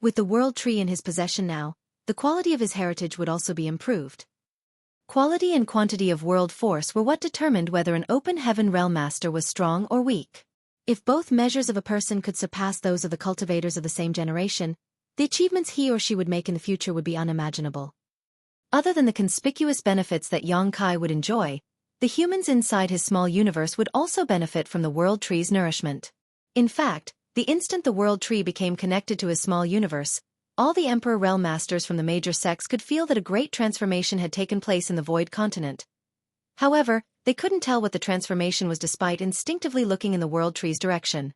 With the world tree in his possession now, the quality of his heritage would also be improved. Quality and quantity of world force were what determined whether an Open Heaven Realm Master was strong or weak. If both measures of a person could surpass those of the cultivators of the same generation, the achievements he or she would make in the future would be unimaginable. Other than the conspicuous benefits that Yang Kai would enjoy, the humans inside his small universe would also benefit from the world tree's nourishment. In fact, the instant the world tree became connected to his small universe, all the Emperor Realm Masters from the major sects could feel that a great transformation had taken place in the Void Continent. However, they couldn't tell what the transformation was despite instinctively looking in the world tree's direction.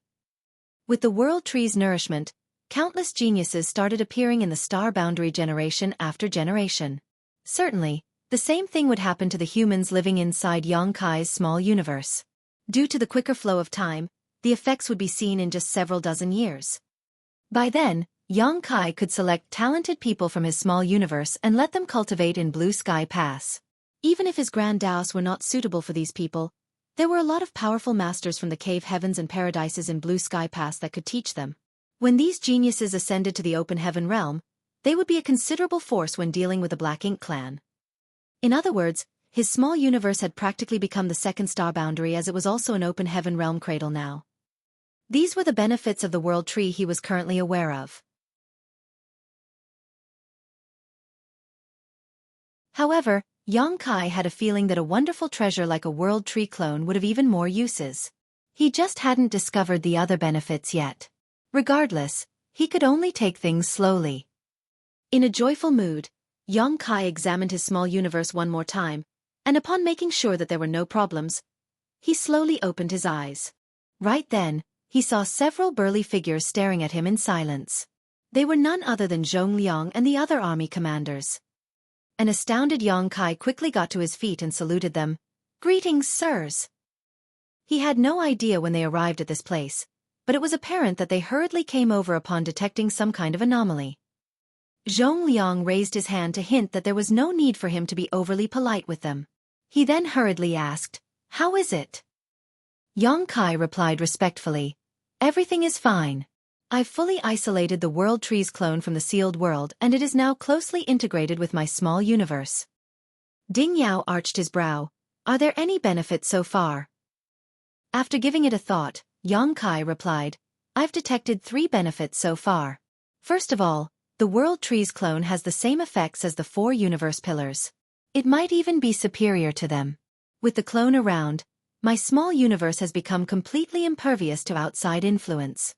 With the world tree's nourishment, countless geniuses started appearing in the star boundary generation after generation. Certainly, the same thing would happen to the humans living inside Yang Kai's small universe. Due to the quicker flow of time, the effects would be seen in just several dozen years. By then, Yang Kai could select talented people from his small universe and let them cultivate in Blue Sky Pass. Even if his Grand Daos were not suitable for these people, there were a lot of powerful masters from the cave heavens and paradises in Blue Sky Pass that could teach them. When these geniuses ascended to the Open Heaven realm, they would be a considerable force when dealing with the Black Ink clan. In other words, his small universe had practically become the second star boundary, as it was also an Open Heaven realm cradle now. These were the benefits of the world tree he was currently aware of. However, Yang Kai had a feeling that a wonderful treasure like a world tree clone would have even more uses. He just hadn't discovered the other benefits yet. Regardless, he could only take things slowly. In a joyful mood, Xueqi examined his small universe one more time, and upon making sure that there were no problems, he slowly opened his eyes. Right then, he saw several burly figures staring at him in silence. They were none other than Zhongliang and the other army commanders. An astounded Xueqi quickly got to his feet and saluted them. "Greetings, sirs." He had no idea when they arrived at this place, but it was apparent that they hurriedly came over upon detecting some kind of anomaly. Zhongliang raised his hand to hint that there was no need for him to be overly polite with them. He then hurriedly asked, "How is it?" Xueqi replied respectfully, "Everything is fine. I've fully isolated the World Trees clone from the sealed world and it is now closely integrated with my small universe." Ding Yao arched his brow. "Are there any benefits so far?" After giving it a thought, Xueqi replied, "I've detected 3 benefits so far. First of all, the World Trees clone has the same effects as the 4 universe pillars. It might even be superior to them. With the clone around, my small universe has become completely impervious to outside influence."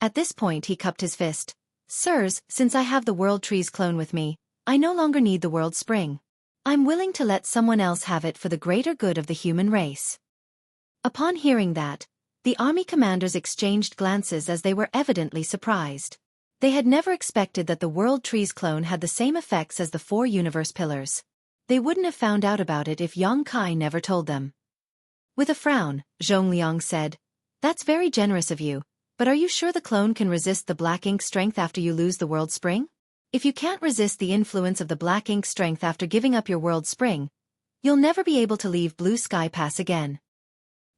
At this point he cupped his fist. "Sirs, since I have the World Trees clone with me, I no longer need the World Spring. I'm willing to let someone else have it for the greater good of the human race." Upon hearing that, the army commanders exchanged glances as they were evidently surprised. They had never expected that the World Trees clone had the same effects as the 4 universe pillars. They wouldn't have found out about it if Xueqi never told them. With a frown, Zhongliang said, "That's very generous of you, but are you sure the clone can resist the black ink strength after you lose the World Spring? If you can't resist the influence of the black ink strength after giving up your World Spring, you'll never be able to leave Blue Sky Pass again."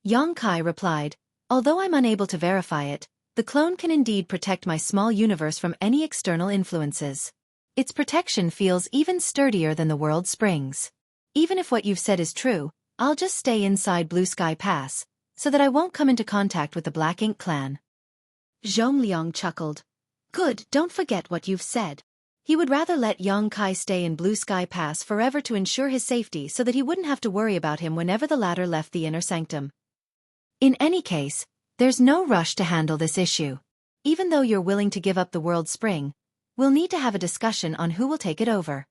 Xueqi replied, "Although I'm unable to verify it, the clone can indeed protect my small universe from any external influences. Its protection feels even sturdier than the World Springs. Even if what you've said is true, I'll just stay inside Blue Sky Pass, so that I won't come into contact with the Black Ink clan." Zhongliang chuckled. "Good, don't forget what you've said." He would rather let Xueqi stay in Blue Sky Pass forever to ensure his safety so that he wouldn't have to worry about him whenever the latter left the inner sanctum. In any case, there's no rush to handle this issue. Even though you're willing to give up the World Spring, we'll need to have a discussion on who will take it over.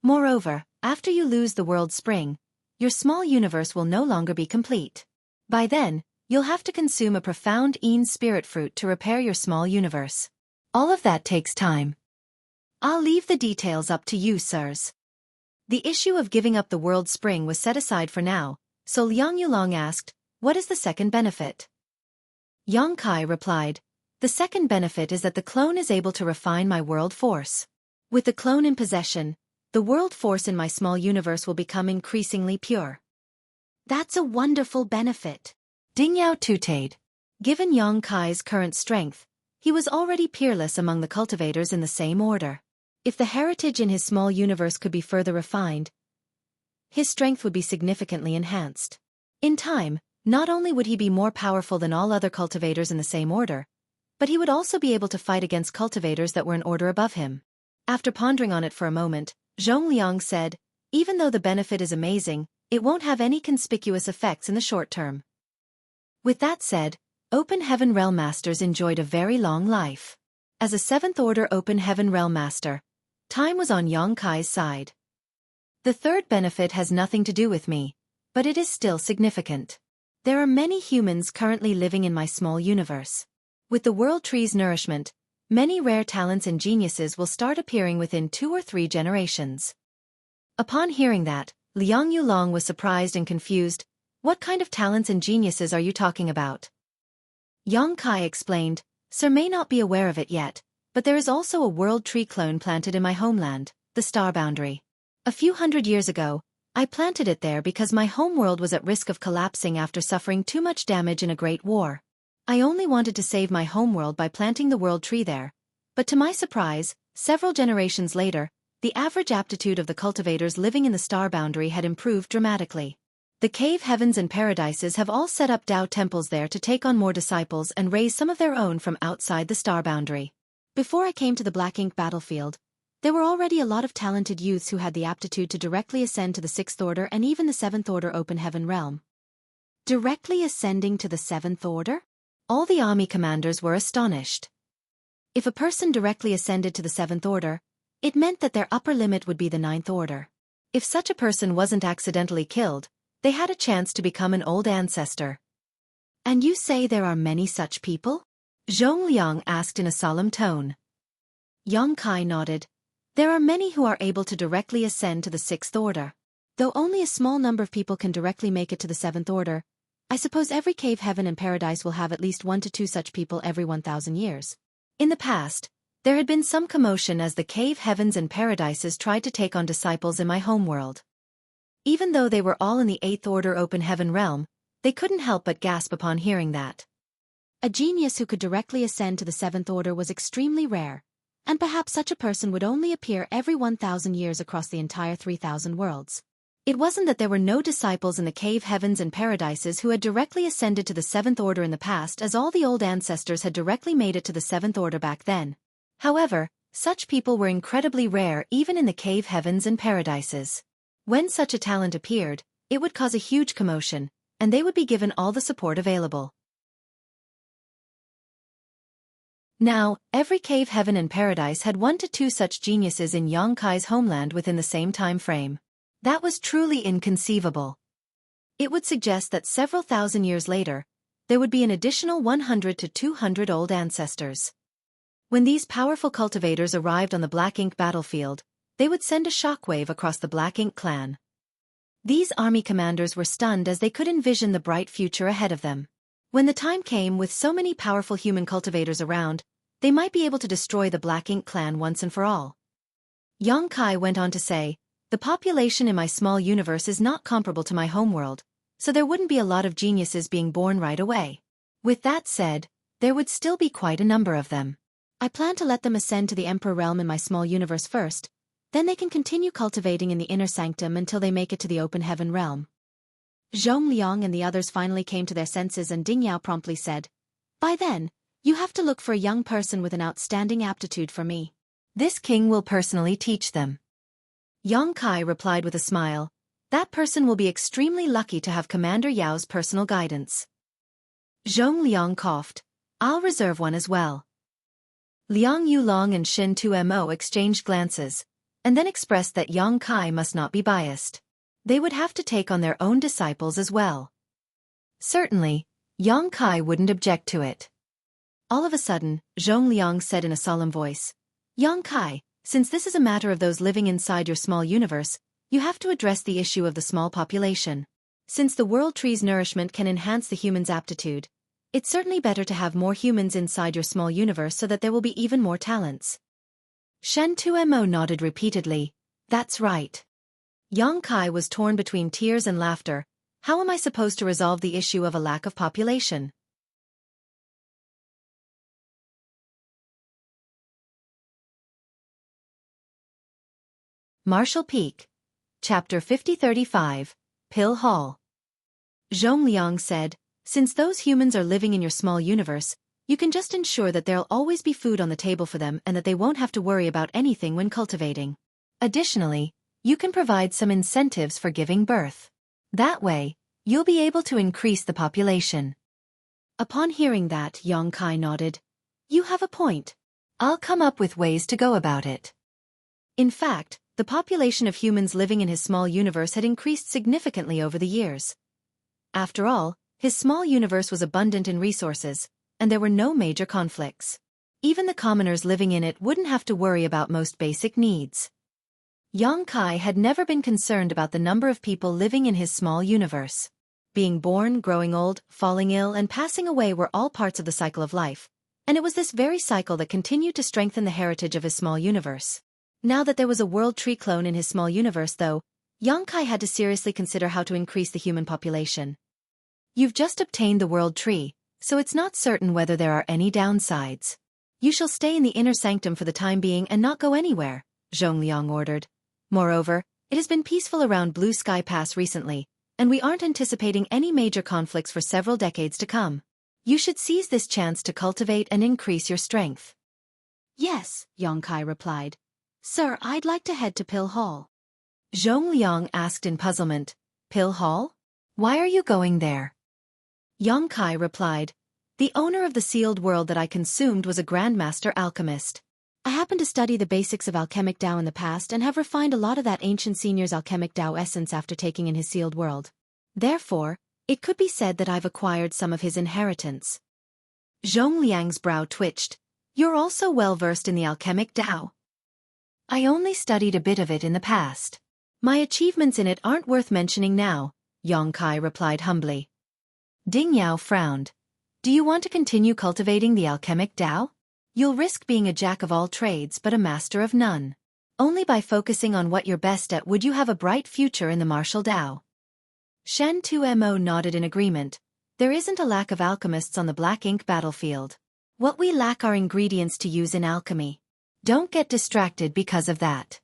Moreover, after you lose the World Spring, your small universe will no longer be complete. By then, you'll have to consume a profound Een spirit fruit to repair your small universe. All of that takes time. I'll leave the details up to you, sirs. The issue of giving up the World Spring was set aside for now, so Liang Yulong asked, "What is the second benefit?" Xueqi replied, "The second benefit is that the clone is able to refine my world force. With the clone in possession, the world force in my small universe will become increasingly pure." "That's a wonderful benefit," Ding Yao tooted. Given Xueqi's current strength, he was already peerless among the cultivators in the same order. If the heritage in his small universe could be further refined, his strength would be significantly enhanced. In time, not only would he be more powerful than all other cultivators in the same order, but he would also be able to fight against cultivators that were an order above him. After pondering on it for a moment, Zhongliang said, "Even though the benefit is amazing, it won't have any conspicuous effects in the short term." With that said, Open Heaven Realm Masters enjoyed a very long life. As a 7th Order Open Heaven Realm Master, time was on Xueqi's side. The third benefit has nothing to do with me, but it is still significant. There are many humans currently living in my small universe. With the World Tree's nourishment, many rare talents and geniuses will start appearing within 2 or 3 generations. Upon hearing that, Liang Yulong was surprised and confused. "What kind of talents and geniuses are you talking about?" Xueqi explained, "Sir may not be aware of it yet, but there is also a World Tree clone planted in my homeland, the Star Boundary. A few hundred years ago, I planted it there because my homeworld was at risk of collapsing after suffering too much damage in a great war. I only wanted to save my homeworld by planting the World Tree there, but to my surprise, several generations later, the average aptitude of the cultivators living in the Star Boundary had improved dramatically. The Cave Heavens and Paradises have all set up Tao temples there to take on more disciples and raise some of their own from outside the Star Boundary. Before I came to the Black Ink battlefield, there were already a lot of talented youths who had the aptitude to directly ascend to the 6th Order and even the 7th Order Open Heaven realm." Directly ascending to the 7th Order? All the army commanders were astonished. If a person directly ascended to the 7th order, it meant that their upper limit would be the 9th order. If such a person wasn't accidentally killed, they had a chance to become an old ancestor. And you say there are many such people? Zhongliang asked in a solemn tone. Yang Kai nodded. There are many who are able to directly ascend to the 6th order. Though only a small number of people can directly make it to the 7th order, I suppose every cave heaven and paradise will have at least 1 to 2 such people every 1,000 years. In the past, there had been some commotion as the cave heavens and paradises tried to take on disciples in my homeworld. Even though they were all in the 8th order open heaven realm, they couldn't help but gasp upon hearing that. A genius who could directly ascend to the 7th order was extremely rare, and perhaps such a person would only appear every 1,000 years across the entire 3,000 worlds. It wasn't that there were no disciples in the cave heavens and paradises who had directly ascended to the 7th order in the past, as all the old ancestors had directly made it to the 7th order back then. However, such people were incredibly rare even in the cave heavens and paradises. When such a talent appeared, it would cause a huge commotion, and they would be given all the support available. Now, every cave heaven and paradise had 1 to 2 such geniuses in Yang Kai's homeland within the same time frame. That was truly inconceivable. It would suggest that several thousand years later, there would be an additional 100 to 200 old ancestors. When these powerful cultivators arrived on the Black Ink battlefield, they would send a shockwave across the Black Ink clan. These army commanders were stunned as they could envision the bright future ahead of them. When the time came, with so many powerful human cultivators around, they might be able to destroy the Black Ink clan once and for all. Yang Kai went on to say, the population in my small universe is not comparable to my homeworld, so there wouldn't be a lot of geniuses being born right away. With that said, there would still be quite a number of them. I plan to let them ascend to the Emperor realm in my small universe first, then they can continue cultivating in the inner sanctum until they make it to the open heaven realm. Zhongliang and the others finally came to their senses, and Ding Yao promptly said, by then, you have to look for a young person with an outstanding aptitude for me. This king will personally teach them. Yang Kai replied with a smile, that person will be extremely lucky to have Commander Yao's personal guidance. Zhongliang coughed, I'll reserve one as well. Liang Yulong and Shin Tumo exchanged glances, and then expressed that Yang Kai must not be biased. They would have to take on their own disciples as well. Certainly, Yang Kai wouldn't object to it. All of a sudden, Zhongliang said in a solemn voice, Yang Kai, since this is a matter of those living inside your small universe, you have to address the issue of the small population. Since the world tree's nourishment can enhance the human's aptitude, it's certainly better to have more humans inside your small universe so that there will be even more talents. Shen Tumo nodded repeatedly, that's right. Yang Kai was torn between tears and laughter. How am I supposed to resolve the issue of a lack of population? Marshall Peak. Chapter 5035, Pill Hall. Zhongliang said, since those humans are living in your small universe, you can just ensure that there'll always be food on the table for them and that they won't have to worry about anything when cultivating. Additionally, you can provide some incentives for giving birth. That way, you'll be able to increase the population. Upon hearing that, Yang Kai nodded. You have a point. I'll come up with ways to go about it. In fact, the population of humans living in his small universe had increased significantly over the years. After all, his small universe was abundant in resources, and there were no major conflicts. Even the commoners living in it wouldn't have to worry about most basic needs. Yang Kai had never been concerned about the number of people living in his small universe. Being born, growing old, falling ill, and passing away were all parts of the cycle of life, and it was this very cycle that continued to strengthen the heritage of his small universe. Now that there was a world tree clone in his small universe, though, Yang Kai had to seriously consider how to increase the human population. You've just obtained the world tree, so it's not certain whether there are any downsides. You shall stay in the inner sanctum for the time being and not go anywhere, Zhongliang ordered. Moreover, it has been peaceful around Blue Sky Pass recently, and we aren't anticipating any major conflicts for several decades to come. You should seize this chance to cultivate and increase your strength. Yes, Yang Kai replied. Sir, I'd like to head to Pill Hall. Zhongliang asked in puzzlement, Pill Hall? Why are you going there? Yang Kai replied, The owner of the sealed world that I consumed was a grandmaster alchemist. I happened to study the basics of alchemic Tao in the past and have refined a lot of that ancient senior's alchemic Tao essence after taking in his sealed world. Therefore, it could be said that I've acquired some of his inheritance. Zhongliang's brow twitched. You're also well versed in the alchemic Tao. I only studied a bit of it in the past. My achievements in it aren't worth mentioning now, Yang Kai replied humbly. Ding Yao frowned. Do you want to continue cultivating the alchemic Tao? You'll risk being a jack of all trades but a master of none. Only by focusing on what you're best at would you have a bright future in the martial Tao. Shen 2Mo nodded in agreement. There isn't a lack of alchemists on the black ink battlefield. What we lack are ingredients to use in alchemy. Don't get distracted because of that.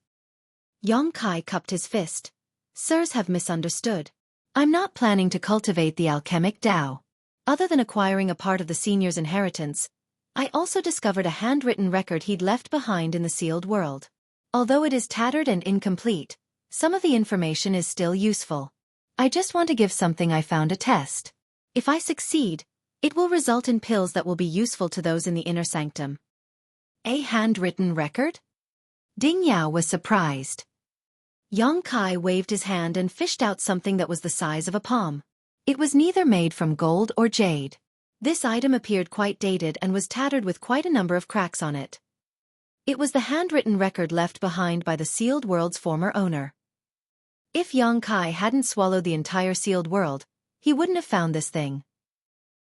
Yang Kai cupped his fist. Sirs have misunderstood. I'm not planning to cultivate the alchemic Tao. Other than acquiring a part of the senior's inheritance, I also discovered a handwritten record he'd left behind in the sealed world. Although it is tattered and incomplete, some of the information is still useful. I just want to give something I found a test. If I succeed, it will result in pills that will be useful to those in the inner sanctum. A handwritten record? Ding Yao was surprised. Yang Kai waved his hand and fished out something that was the size of a palm. It was neither made from gold or jade. This item appeared quite dated and was tattered with quite a number of cracks on it. It was the handwritten record left behind by the sealed world's former owner. If Yang Kai hadn't swallowed the entire sealed world, he wouldn't have found this thing.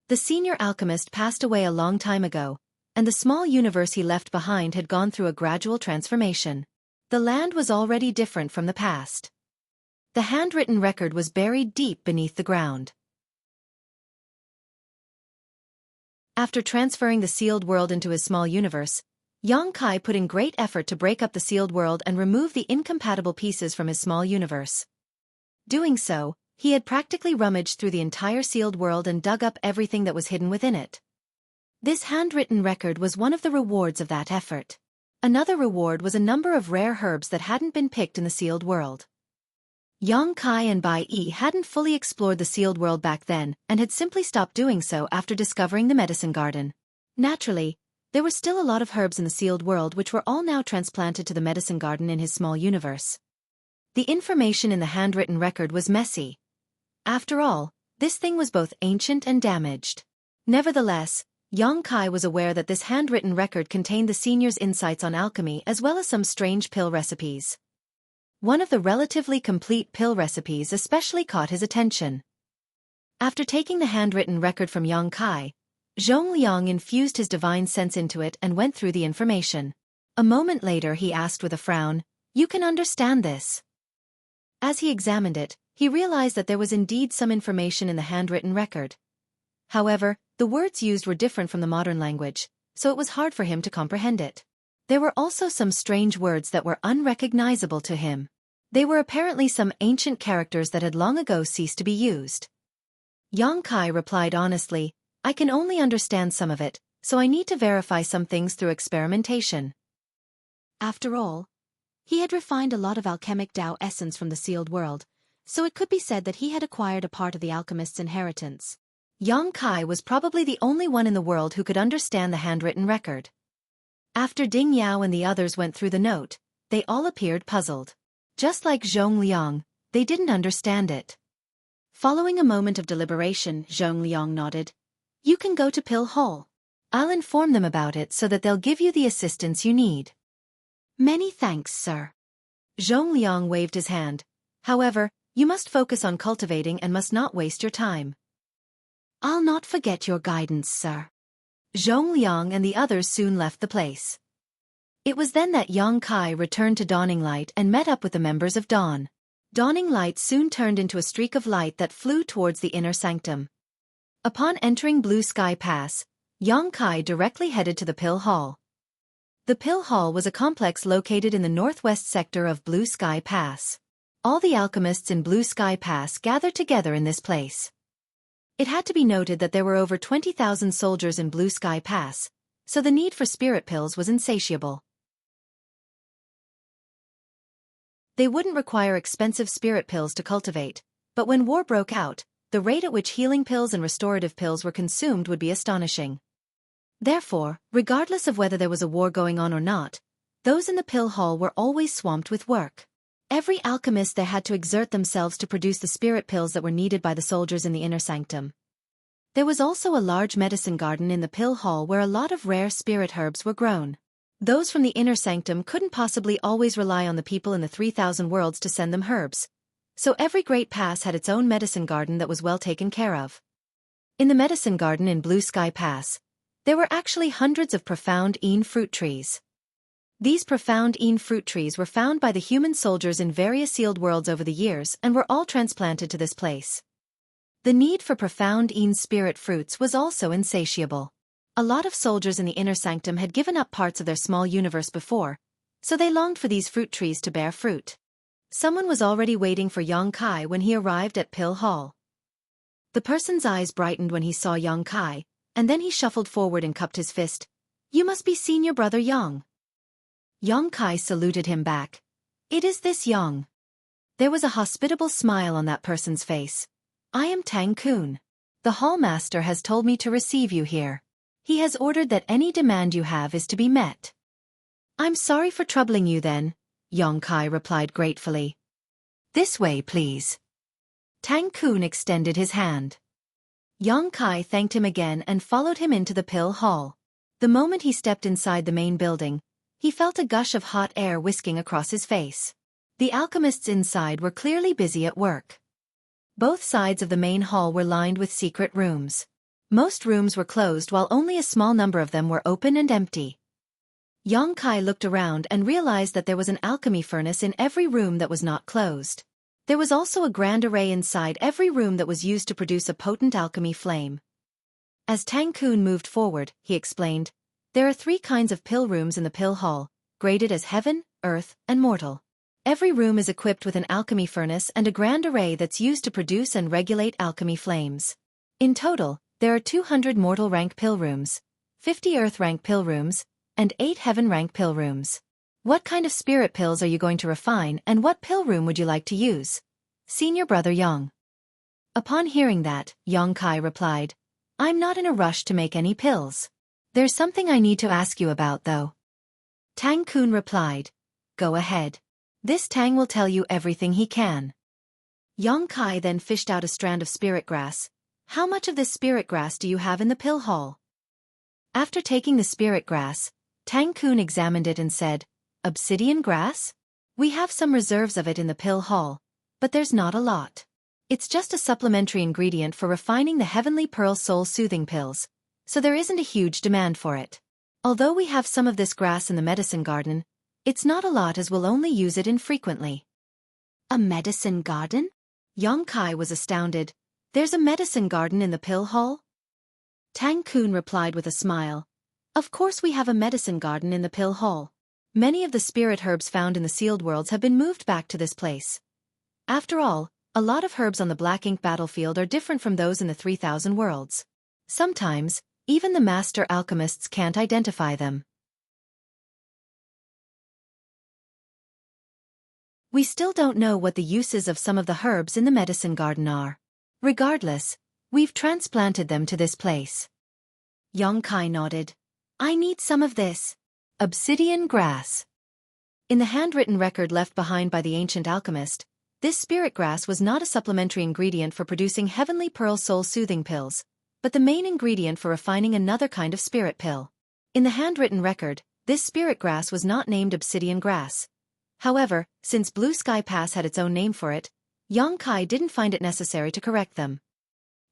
The senior alchemist passed away a long time ago, and the small universe he left behind had gone through a gradual transformation. The land was already different from the past. The handwritten record was buried deep beneath the ground. After transferring the sealed world into his small universe, Yang Kai put in great effort to break up the sealed world and remove the incompatible pieces from his small universe. Doing so, he had practically rummaged through the entire sealed world and dug up everything that was hidden within it. This handwritten record was one of the rewards of that effort. Another reward was a number of rare herbs that hadn't been picked in the sealed world. Yang Kai and Bai Yi hadn't fully explored the sealed world back then and had simply stopped doing so after discovering the medicine garden. Naturally, there were still a lot of herbs in the sealed world which were all now transplanted to the medicine garden in his small universe. The information in the handwritten record was messy. After all, this thing was both ancient and damaged. Nevertheless, Yang Kai was aware that this handwritten record contained the senior's insights on alchemy as well as some strange pill recipes. One of the relatively complete pill recipes especially caught his attention. After taking the handwritten record from Yang Kai, Zhongliang infused his divine sense into it and went through the information. A moment later he asked with a frown, "You can understand this?" As he examined it, he realized that there was indeed some information in the handwritten record. However, the words used were different from the modern language, so it was hard for him to comprehend it. There were also some strange words that were unrecognizable to him. They were apparently some ancient characters that had long ago ceased to be used. Yang Kai replied honestly, "I can only understand some of it, so I need to verify some things through experimentation." After all, he had refined a lot of alchemic Tao essence from the sealed world, so it could be said that he had acquired a part of the alchemist's inheritance. Yang Kai was probably the only one in the world who could understand the handwritten record. After Ding Yao and the others went through the note, they all appeared puzzled. Just like Zhongliang, they didn't understand it. Following a moment of deliberation, Zhongliang nodded. "You can go to Pill Hall. I'll inform them about it so that they'll give you the assistance you need." "Many thanks, sir." Zhongliang waved his hand. "However, you must focus on cultivating and must not waste your time." "I'll not forget your guidance, sir." Zhongliang and the others soon left the place. It was then that Yang Kai returned to Dawning Light and met up with the members of Dawn. Dawning Light soon turned into a streak of light that flew towards the inner sanctum. Upon entering Blue Sky Pass, Yang Kai directly headed to the Pill Hall. The Pill Hall was a complex located in the northwest sector of Blue Sky Pass. All the alchemists in Blue Sky Pass gathered together in this place. It had to be noted that there were over 20,000 soldiers in Blue Sky Pass, so the need for spirit pills was insatiable. They wouldn't require expensive spirit pills to cultivate, but when war broke out, the rate at which healing pills and restorative pills were consumed would be astonishing. Therefore, regardless of whether there was a war going on or not, those in the pill hall were always swamped with work. Every alchemist there had to exert themselves to produce the spirit pills that were needed by the soldiers in the inner sanctum. There was also a large medicine garden in the pill hall where a lot of rare spirit herbs were grown. Those from the inner sanctum couldn't possibly always rely on the people in the 3,000 worlds to send them herbs, so every great pass had its own medicine garden that was well taken care of. In the medicine garden in Blue Sky Pass, there were actually hundreds of profound fruit trees. These profound fruit trees were found by the human soldiers in various sealed worlds over the years and were all transplanted to this place. The need for profound spirit fruits was also insatiable. A lot of soldiers in the inner sanctum had given up parts of their small universe before, so they longed for these fruit trees to bear fruit. Someone was already waiting for Xueqi when he arrived at Pill Hall. The person's eyes brightened when he saw Xueqi, and then he shuffled forward and cupped his fist. "You must be senior brother Yang." Xueqi saluted him back. "It is this Yang." There was a hospitable smile on that person's face. "I am Tang Kun. The hall master has told me to receive you here. He has ordered that any demand you have is to be met." "I'm sorry for troubling you then," Xueqi replied gratefully. "This way, please." Tang Kun extended his hand. Xueqi thanked him again and followed him into the pill hall. The moment he stepped inside the main building, he felt a gush of hot air whisking across his face. The alchemists inside were clearly busy at work. Both sides of the main hall were lined with secret rooms. Most rooms were closed while only a small number of them were open and empty. Xueqi looked around and realized that there was an alchemy furnace in every room that was not closed. There was also a grand array inside every room that was used to produce a potent alchemy flame. As Tang Kun moved forward, he explained, "There are 3 kinds of pill rooms in the pill hall, graded as heaven, earth, and mortal. Every room is equipped with an alchemy furnace and a grand array that's used to produce and regulate alchemy flames. In total, there are 200 mortal rank pill rooms, 50 earth rank pill rooms, and 8 heaven rank pill rooms. What kind of spirit pills are you going to refine and what pill room would you like to use? Senior brother Yang." Upon hearing that, Xueqi replied, "I'm not in a rush to make any pills. There's something I need to ask you about though." Tang Kun replied, "Go ahead. This Tang will tell you everything he can." Xueqi then fished out a strand of spirit grass. "How much of this spirit grass do you have in the pill hall?" After taking the spirit grass, Tang Kun examined it and said, "Obsidian grass? We have some reserves of it in the pill hall, but there's not a lot. It's just a supplementary ingredient for refining the heavenly pearl soul soothing pills, so there isn't a huge demand for it. Although we have some of this grass in the medicine garden, it's not a lot as we'll only use it infrequently." "A medicine garden?" Xueqi was astounded. "There's a medicine garden in the pill hall?" Tang Kun replied with a smile, "Of course we have a medicine garden in the pill hall. Many of the spirit herbs found in the sealed worlds have been moved back to this place. After all, a lot of herbs on the black ink battlefield are different from those in the 3,000 worlds. Sometimes, even the master alchemists can't identify them. We still don't know what the uses of some of the herbs in the medicine garden are. Regardless, we've transplanted them to this place." Xueqi nodded. "I need some of this. Obsidian grass." In the handwritten record left behind by the ancient alchemist, this spirit grass was not a supplementary ingredient for producing heavenly pearl soul soothing pills, but the main ingredient for refining another kind of spirit pill. In the handwritten record, this spirit grass was not named obsidian grass. However, since Blue Sky Pass had its own name for it, Xueqi didn't find it necessary to correct them.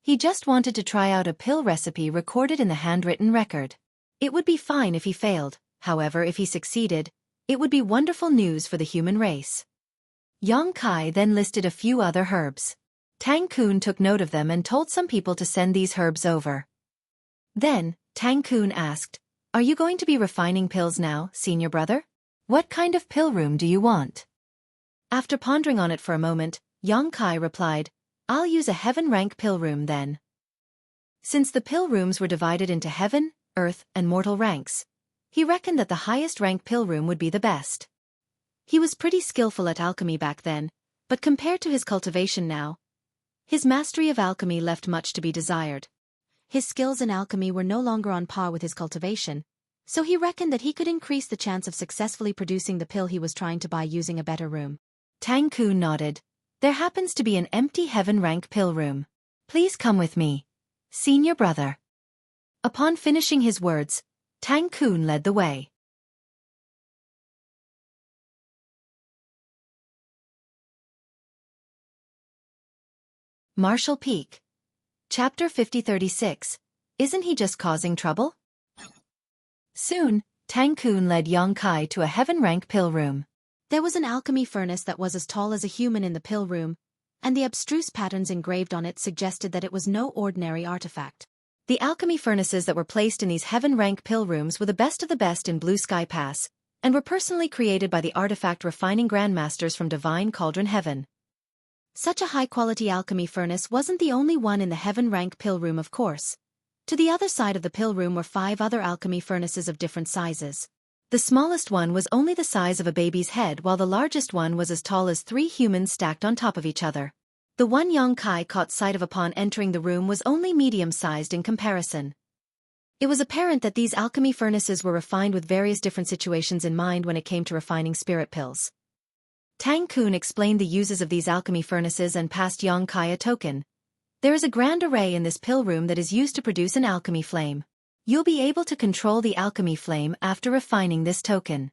He just wanted to try out a pill recipe recorded in the handwritten record. It would be fine if he failed, however if he succeeded, it would be wonderful news for the human race. Xueqi then listed a few other herbs. Tang Kun took note of them and told some people to send these herbs over. Then, Tang Kun asked, "Are you going to be refining pills now, senior brother? What kind of pill room do you want?" After pondering on it for a moment, Xueqi replied, "I'll use a heaven rank pill room then." Since the pill rooms were divided into heaven, earth, and mortal ranks, he reckoned that the highest rank pill room would be the best. He was pretty skillful at alchemy back then, but compared to his cultivation now, His mastery of alchemy left much to be desired. His skills in alchemy were no longer on par with his cultivation, so he reckoned that he could increase the chance of successfully producing the pill he was trying to buy using a better room. Tang Kun nodded. There happens to be an empty heaven rank pill room. Please come with me, senior brother. Upon finishing his words, Tang Kun led the way. Marshall Peak. Chapter 5036. Isn't he just causing trouble? Soon, Tang Kun led Yang Kai to a heaven rank pill room. There was an alchemy furnace that was as tall as a human in the pill room, and the abstruse patterns engraved on it suggested that it was no ordinary artifact. The alchemy furnaces that were placed in these heaven rank pill rooms were the best of the best in Blue Sky Pass, and were personally created by the artifact refining grandmasters from Divine Cauldron Heaven. Such a high-quality alchemy furnace wasn't the only one in the heaven rank pill room, of course. To the other side of the pill room were 5 other alchemy furnaces of different sizes. The smallest one was only the size of a baby's head, while the largest one was as tall as 3 humans stacked on top of each other. The one Yang Kai caught sight of upon entering the room was only medium-sized in comparison. It was apparent that these alchemy furnaces were refined with various different situations in mind when it came to refining spirit pills. Tang Kun explained the uses of these alchemy furnaces and passed Yang Kai a token. There is a grand array in this pill room that is used to produce an alchemy flame. You'll be able to control the alchemy flame after refining this token.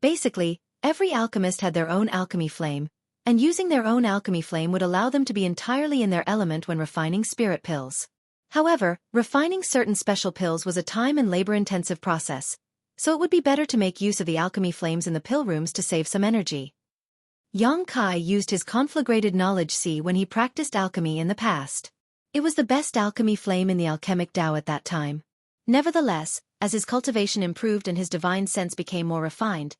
Basically, every alchemist had their own alchemy flame, and using their own alchemy flame would allow them to be entirely in their element when refining spirit pills. However, refining certain special pills was a time and labor-intensive process, so it would be better to make use of the alchemy flames in the pill rooms to save some energy. Yang Kai used his conflagrated knowledge C when he practiced alchemy in the past. It was the best alchemy flame in the alchemic Tao at that time. Nevertheless, as his cultivation improved and his divine sense became more refined,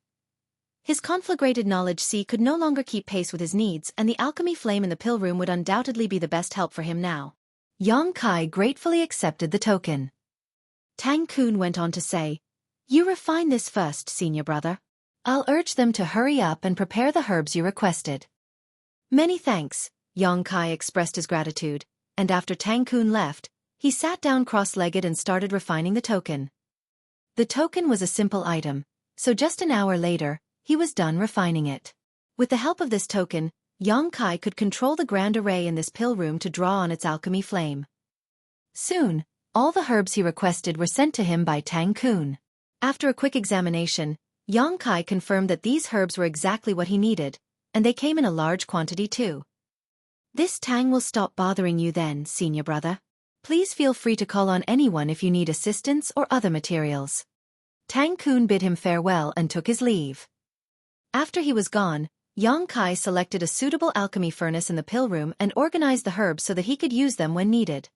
his conflagrated knowledge C could no longer keep pace with his needs, and the alchemy flame in the pill room would undoubtedly be the best help for him now. Yang Kai gratefully accepted the token. Tang Kun went on to say, "You refine this first, senior brother. I'll urge them to hurry up and prepare the herbs you requested." Many thanks, Yang Kai expressed his gratitude, and after Tang Kun left, he sat down cross-legged and started refining the token. The token was a simple item, so just an hour later, he was done refining it. With the help of this token, Yang Kai could control the grand array in this pill room to draw on its alchemy flame. Soon, all the herbs he requested were sent to him by Tang Kun. After a quick examination, Yang Kai confirmed that these herbs were exactly what he needed, and they came in a large quantity too. "This tang will stop bothering you then, senior brother. Please feel free to call on anyone if you need assistance or other materials." Tang Kun bid him farewell and took his leave. After he was gone, Yang Kai selected a suitable alchemy furnace in the pill room and organized the herbs so that he could use them when needed.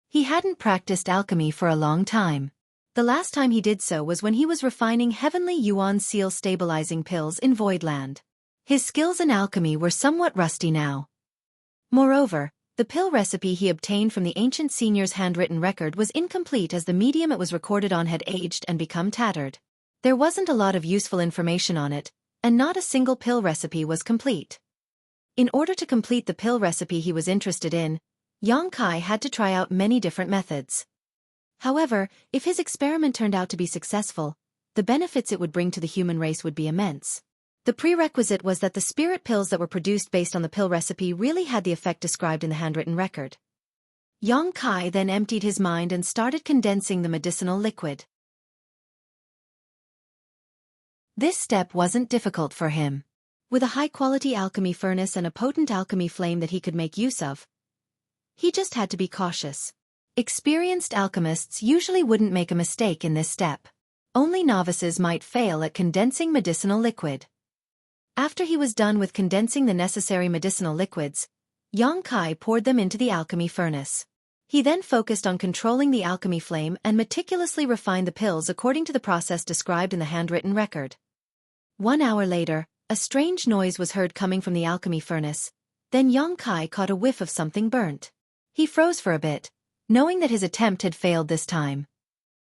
He hadn't practiced alchemy for a long time. The last time he did so was when he was refining heavenly yuan seal stabilizing pills in Voidland. His skills in alchemy were somewhat rusty now. Moreover, the pill recipe he obtained from the ancient senior's handwritten record was incomplete as the medium it was recorded on had aged and become tattered. There wasn't a lot of useful information on it, and not a single pill recipe was complete. In order to complete the pill recipe he was interested in, Yang Kai had to try out many different methods. However, if his experiment turned out to be successful, the benefits it would bring to the human race would be immense. The prerequisite was that the spirit pills that were produced based on the pill recipe really had the effect described in the handwritten record. Yang Kai then emptied his mind and started condensing the medicinal liquid. This step wasn't difficult for him. With a high-quality alchemy furnace and a potent alchemy flame that he could make use of, he just had to be cautious. Experienced alchemists usually wouldn't make a mistake in this step. Only novices might fail at condensing medicinal liquid. After he was done with condensing the necessary medicinal liquids, Yang Kai poured them into the alchemy furnace. He then focused on controlling the alchemy flame and meticulously refined the pills according to the process described in the handwritten record. 1 hour later, a strange noise was heard coming from the alchemy furnace. Then Yang Kai caught a whiff of something burnt. He froze for a bit, knowing that his attempt had failed this time.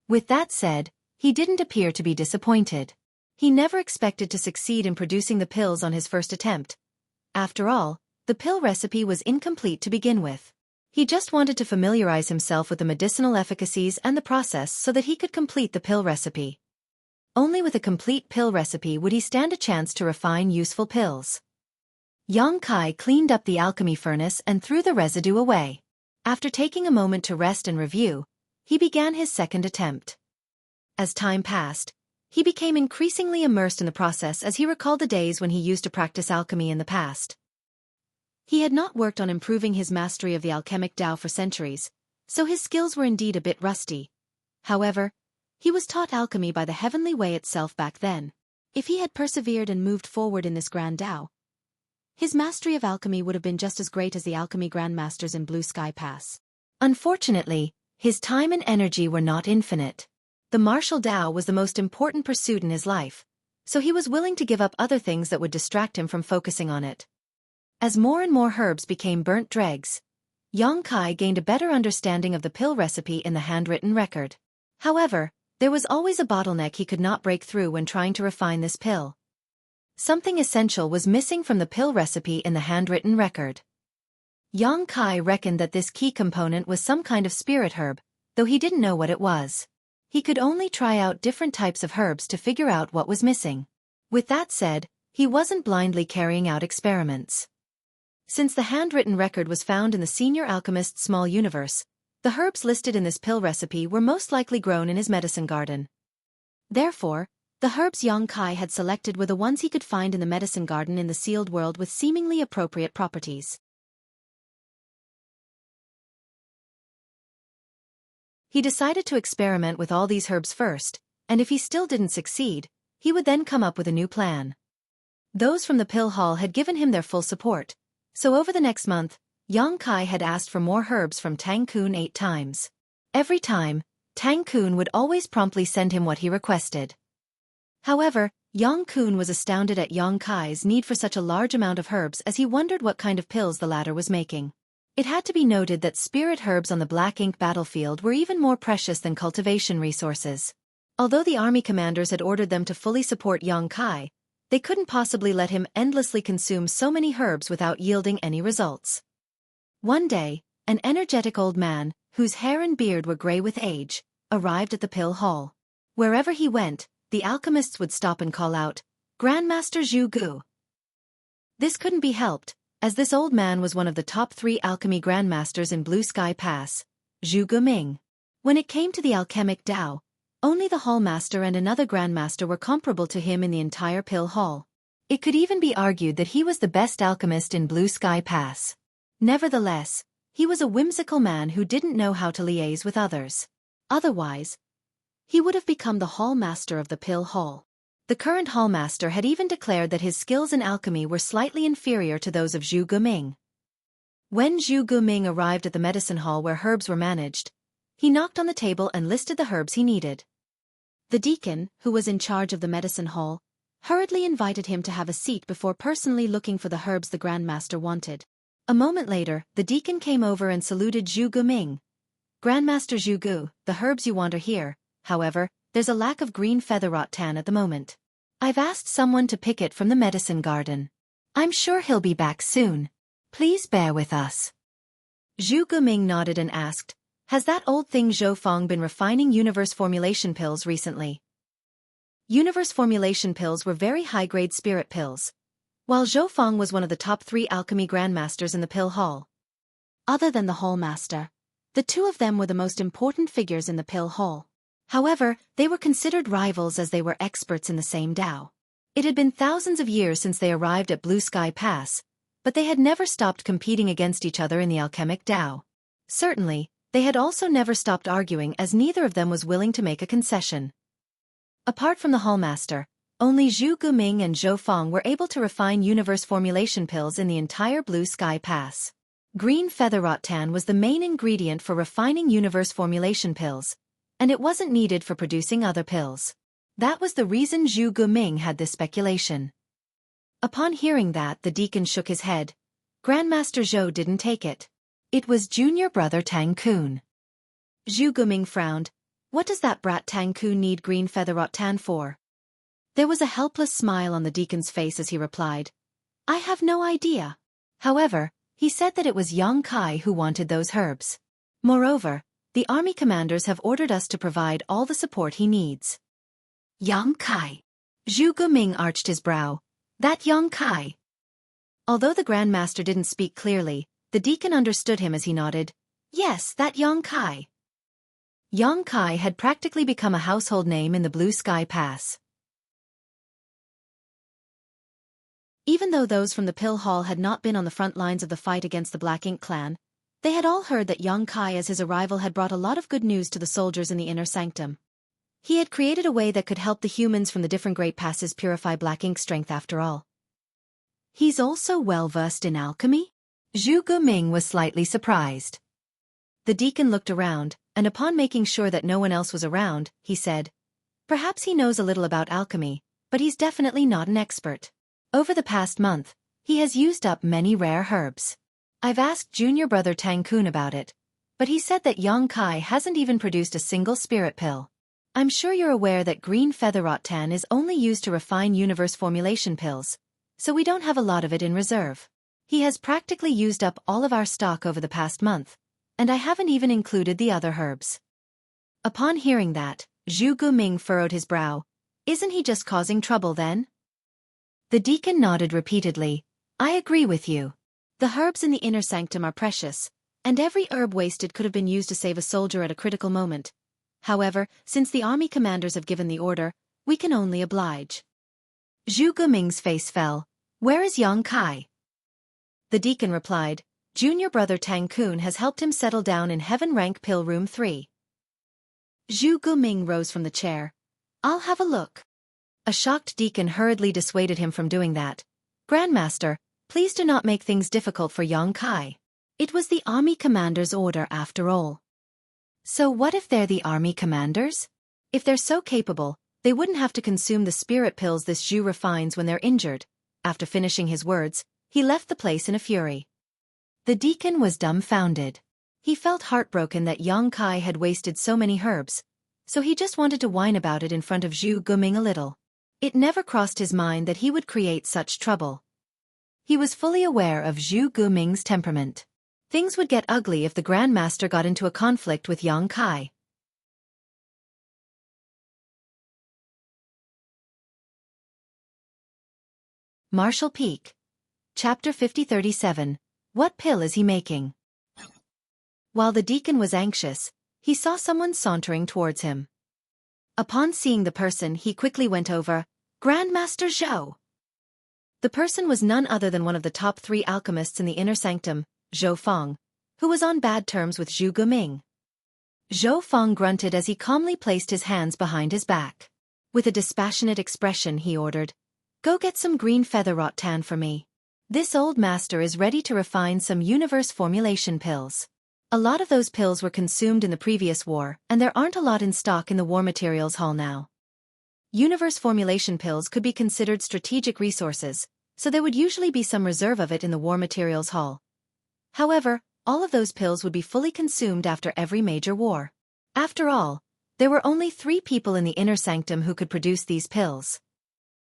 With that said, he didn't appear to be disappointed. He never expected to succeed in producing the pills on his first attempt. After all, the pill recipe was incomplete to begin with. He just wanted to familiarize himself with the medicinal efficacies and the process so that he could complete the pill recipe. Only with a complete pill recipe would he stand a chance to refine useful pills. Yang Kai cleaned up the alchemy furnace and threw the residue away. After taking a moment to rest and review, he began his second attempt. As time passed, he became increasingly immersed in the process as he recalled the days when he used to practice alchemy in the past. He had not worked on improving his mastery of the alchemic Tao for centuries, so his skills were indeed a bit rusty. However, he was taught alchemy by the heavenly way itself back then. If he had persevered and moved forward in this grand Tao, his mastery of alchemy would have been just as great as the alchemy grandmasters in Blue Sky Pass. Unfortunately, his time and energy were not infinite. The martial Tao was the most important pursuit in his life, so he was willing to give up other things that would distract him from focusing on it. As more and more herbs became burnt dregs, Yang Kai gained a better understanding of the pill recipe in the handwritten record. However, there was always a bottleneck he could not break through when trying to refine this pill. Something essential was missing from the pill recipe in the handwritten record. Yang Kai reckoned that this key component was some kind of spirit herb, though he didn't know what it was. He could only try out different types of herbs to figure out what was missing. With that said, he wasn't blindly carrying out experiments. Since the handwritten record was found in the senior alchemist's small universe, the herbs listed in this pill recipe were most likely grown in his medicine garden. Therefore, the herbs Yang Kai had selected were the ones he could find in the medicine garden in the sealed world with seemingly appropriate properties. He decided to experiment with all these herbs first, and if he still didn't succeed, he would then come up with a new plan. Those from the pill hall had given him their full support, so over the next month, Yang Kai had asked for more herbs from Tang Kun 8 times. Every time, Tang Kun would always promptly send him what he requested. However, Yang Kun was astounded at Yang Kai's need for such a large amount of herbs as he wondered what kind of pills the latter was making. It had to be noted that spirit herbs on the black ink battlefield were even more precious than cultivation resources. Although the army commanders had ordered them to fully support Yang Kai, they couldn't possibly let him endlessly consume so many herbs without yielding any results. One day, an energetic old man, whose hair and beard were gray with age, arrived at the pill hall. Wherever he went, the alchemists would stop and call out, "Grandmaster Xueqi." This couldn't be helped, as this old man was one of the top 3 alchemy grandmasters in Blue Sky Pass, Xueqi. When it came to the alchemic Tao, only the hallmaster and another grandmaster were comparable to him in the entire pill hall. It could even be argued that he was the best alchemist in Blue Sky Pass. Nevertheless, he was a whimsical man who didn't know how to liaise with others. Otherwise, he would have become the hallmaster of the pill hall. The current hallmaster had even declared that his skills in alchemy were slightly inferior to those of Xueqi. When Xueqi arrived at the medicine hall where herbs were managed, he knocked on the table and listed the herbs he needed. The deacon, who was in charge of the medicine hall, hurriedly invited him to have a seat before personally looking for the herbs the grandmaster wanted. A moment later, the deacon came over and saluted Xueqi. "Grandmaster Xueqi, the herbs you want are here, however, there's a lack of green feather rattan at the moment. I've asked someone to pick it from the medicine garden. I'm sure he'll be back soon. Please bear with us." Xueqi nodded and asked, "Has that old thing Zhou Feng been refining universe formulation pills recently?" Universe formulation pills were very high-grade spirit pills, while Zhou Feng was one of the top 3 alchemy grandmasters in the pill hall. Other than the hallmaster, the two of them were the most important figures in the pill hall. However, they were considered rivals as they were experts in the same Tao. It had been thousands of years since they arrived at Blue Sky Pass, but they had never stopped competing against each other in the alchemic Tao. Certainly, they had also never stopped arguing as neither of them was willing to make a concession. Apart from the hallmaster, only Xueqi and Zhou Feng were able to refine universe formulation pills in the entire Blue Sky Pass. Green feather rattan was the main ingredient for refining universe formulation pills, and it wasn't needed for producing other pills. That was the reason Xueqi had this speculation. Upon hearing that, the deacon shook his head. Grandmaster Zhou didn't take it. It was junior brother Tang Kun. Xueqi frowned. "What does that brat Tang Kun need green feather rattan for?" There was a helpless smile on the deacon's face as he replied, "I have no idea. However, he said that it was Yang Kai who wanted those herbs. Moreover, the army commanders have ordered us to provide all the support he needs. Yang Kai. Zhu Guming arched his brow. That Yang Kai. Although the Grand Master didn't speak clearly, the deacon understood him as he nodded. Yes, that Yang Kai. Yang Kai had practically become a household name in the Blue Sky Pass. Even though those from the Pill Hall had not been on the front lines of the fight against the Black Ink clan, they had all heard that Yang Kai as his arrival had brought a lot of good news to the soldiers in the inner sanctum. He had created a way that could help the humans from the different great passes purify Black Ink strength after all. He's also well-versed in alchemy? Zhu Guming was slightly surprised. The deacon looked around, and upon making sure that no one else was around, he said, "Perhaps he knows a little about alchemy, but he's definitely not an expert. Over the past month, he has used up many rare herbs. I've asked junior brother Tang Kun about it, but he said that Yang Kai hasn't even produced a single spirit pill. I'm sure you're aware that green feather rattan is only used to refine universe formulation pills, so we don't have a lot of it in reserve. He has practically used up all of our stock over the past month, and I haven't even included the other herbs." Upon hearing that, Zhu Guming furrowed his brow. Isn't he just causing trouble then? The deacon nodded repeatedly. I agree with you. The herbs in the inner sanctum are precious, and every herb wasted could have been used to save a soldier at a critical moment. However, since the army commanders have given the order, we can only oblige. Zhu Guming's face fell. Where is Yang Kai? The deacon replied, junior brother Tang Kun has helped him settle down in Heaven Rank Pill Room 3. Zhu Guming rose from the chair. I'll have a look. A shocked deacon hurriedly dissuaded him from doing that. Grandmaster, please do not make things difficult for Yang Kai. It was the army commander's order after all. So what if they're the army commanders? If they're so capable, they wouldn't have to consume the spirit pills this Zhu refines when they're injured. After finishing his words, he left the place in a fury. The deacon was dumbfounded. He felt heartbroken that Yang Kai had wasted so many herbs, so he just wanted to whine about it in front of Zhu Guming a little. It never crossed his mind that he would create such trouble. He was fully aware of Zhu Guming's temperament. Things would get ugly if the Grand Master got into a conflict with Yang Kai. Marshall Peak. Chapter 5037. What pill is he making? While the deacon was anxious, he saw someone sauntering towards him. Upon seeing the person, he quickly went over. Grandmaster Zhou. The person was none other than one of the top 3 alchemists in the inner sanctum, Zhou Feng, who was on bad terms with Zhu Guming. Zhou Feng grunted as he calmly placed his hands behind his back. With a dispassionate expression he ordered, "Go get some green feather rattan for me. This old master is ready to refine some universe formulation pills. A lot of those pills were consumed in the previous war, and there aren't a lot in stock in the War Materials Hall now. Universe formulation pills could be considered strategic resources, so there would usually be some reserve of it in the War Materials Hall. However, all of those pills would be fully consumed after every major war. After all, there were only 3 people in the inner sanctum who could produce these pills."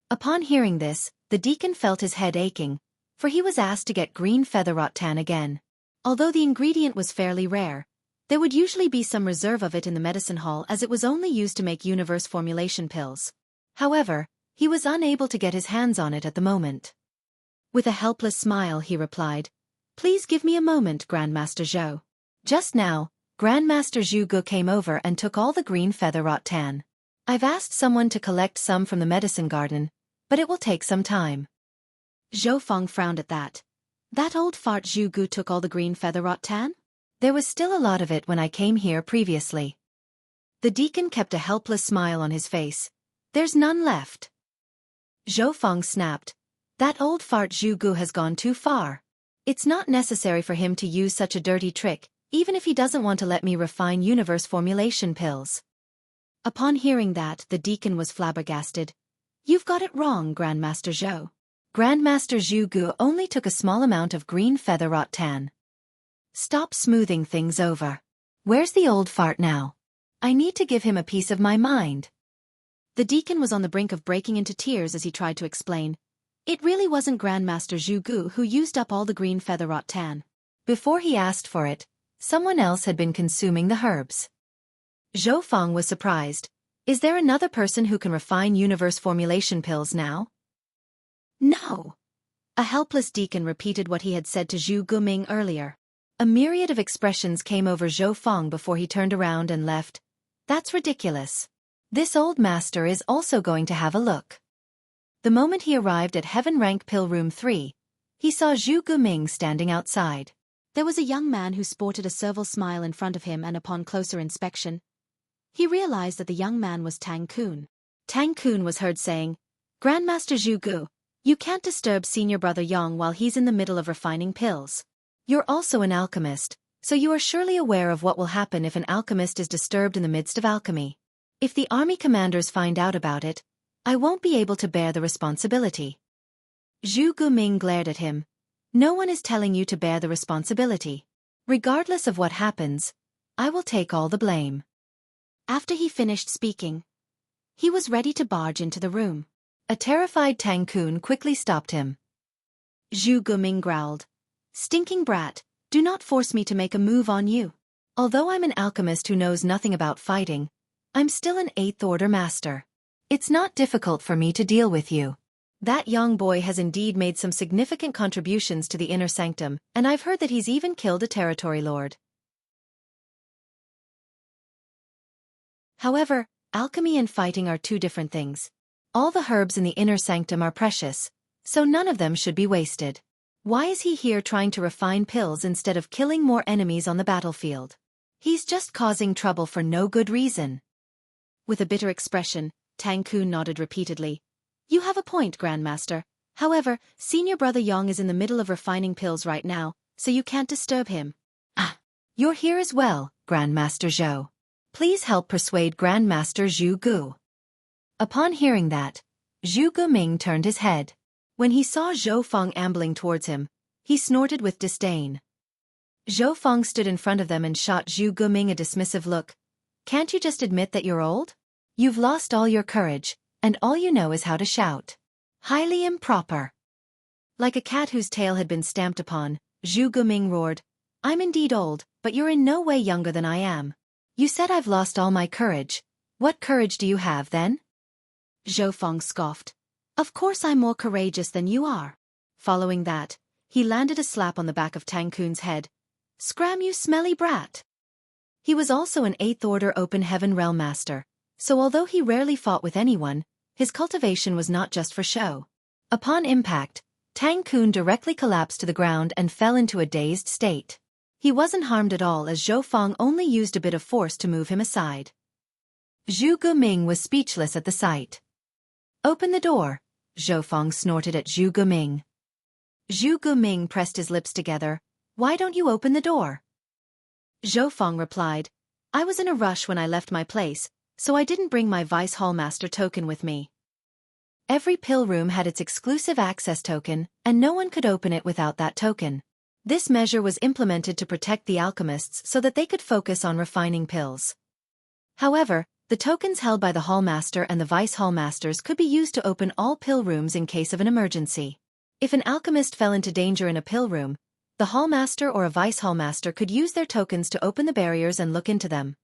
Upon hearing this, the deacon felt his head aching, for he was asked to get green feather rattan again. Although the ingredient was fairly rare, there would usually be some reserve of it in the medicine hall as it was only used to make universe formulation pills. However, he was unable to get his hands on it at the moment. With a helpless smile he replied, "Please give me a moment, Grandmaster Zhou." Just now, Grandmaster Zhu Gu came over and took all the green feather rattan. I've asked someone to collect some from the medicine garden, but it will take some time. Zhou Feng frowned at that. That old fart Zhu Gu took all the green feather rattan? There was still a lot of it when I came here previously. The deacon kept a helpless smile on his face. There's none left. Zhou Feng snapped. That old fart Zhu Gu has gone too far. It's not necessary for him to use such a dirty trick, even if he doesn't want to let me refine universe formulation pills. Upon hearing that, the deacon was flabbergasted. You've got it wrong, Grandmaster Zhou. Grandmaster Zhu Gu only took a small amount of green feather rattan. Stop smoothing things over. Where's the old fart now? I need to give him a piece of my mind. The deacon was on the brink of breaking into tears as he tried to explain. It really wasn't Grandmaster Xueqi who used up all the green feather rattan. Before he asked for it, someone else had been consuming the herbs. Zhou Feng was surprised. Is there another person who can refine universe formulation pills now? No. A helpless deacon repeated what he had said to Zhu Guming earlier. A myriad of expressions came over Zhou Feng before he turned around and left. That's ridiculous. This old master is also going to have a look. The moment he arrived at Heaven Rank Pill Room 3, he saw Zhu Guming standing outside. There was a young man who sported a servile smile in front of him, and upon closer inspection, he realized that the young man was Tang Kun. Tang Kun was heard saying, "Grandmaster Xueqi, you can't disturb senior brother Yang while he's in the middle of refining pills. You're also an alchemist, so you are surely aware of what will happen if an alchemist is disturbed in the midst of alchemy. If the army commanders find out about it, I won't be able to bear the responsibility." Zhu Guming glared at him. "No one is telling you to bear the responsibility. Regardless of what happens, I will take all the blame." After he finished speaking, he was ready to barge into the room. A terrified Tang Kun quickly stopped him. Zhu Guming growled, "Stinking brat, do not force me to make a move on you. Although I'm an alchemist who knows nothing about fighting, I'm still an 8th Order master. It's not difficult for me to deal with you. That young boy has indeed made some significant contributions to the inner sanctum, and I've heard that he's even killed a territory lord. However, alchemy and fighting are two different things. All the herbs in the inner sanctum are precious, so none of them should be wasted. Why is he here trying to refine pills instead of killing more enemies on the battlefield? He's just causing trouble for no good reason." With a bitter expression, Tang Kun nodded repeatedly. "You have a point, Grandmaster. However, senior brother Yang is in the middle of refining pills right now, so you can't disturb him." "Ah, you're here as well, Grandmaster Zhou. Please help persuade Grandmaster Xueqi." Upon hearing that, Zhu Guming turned his head. When he saw Zhou Feng ambling towards him, he snorted with disdain. Zhou Feng stood in front of them and shot Zhu Guming a dismissive look. "Can't you just admit that you're old? You've lost all your courage, and all you know is how to shout. Highly improper." Like a cat whose tail had been stamped upon, Zhu Guming roared, "I'm indeed old, but you're in no way younger than I am. You said I've lost all my courage. What courage do you have, then?" Zhou Feng scoffed. "Of course I'm more courageous than you are." Following that, he landed a slap on the back of Tang Kun's head. "Scram, you smelly brat." He was also an 8th Order Open Heaven Realm Master, so although he rarely fought with anyone, his cultivation was not just for show. Upon impact, Tang Kun directly collapsed to the ground and fell into a dazed state. He wasn't harmed at all as Zhou Feng only used a bit of force to move him aside. Zhu Guming was speechless at the sight. "Open the door," Zhou Feng snorted at Zhu Guming. Zhu Guming pressed his lips together. "Why don't you open the door?" Zhou Feng replied, "I was in a rush when I left my place, so I didn't bring my Vice Hall Master token with me." Every pill room had its exclusive access token, and no one could open it without that token. This measure was implemented to protect the alchemists so that they could focus on refining pills. However, the tokens held by the Hall Master and the Vice Hall Masters could be used to open all pill rooms in case of an emergency. If an alchemist fell into danger in a pill room, the Hall Master or a Vice Hall Master could use their tokens to open the barriers and look into them.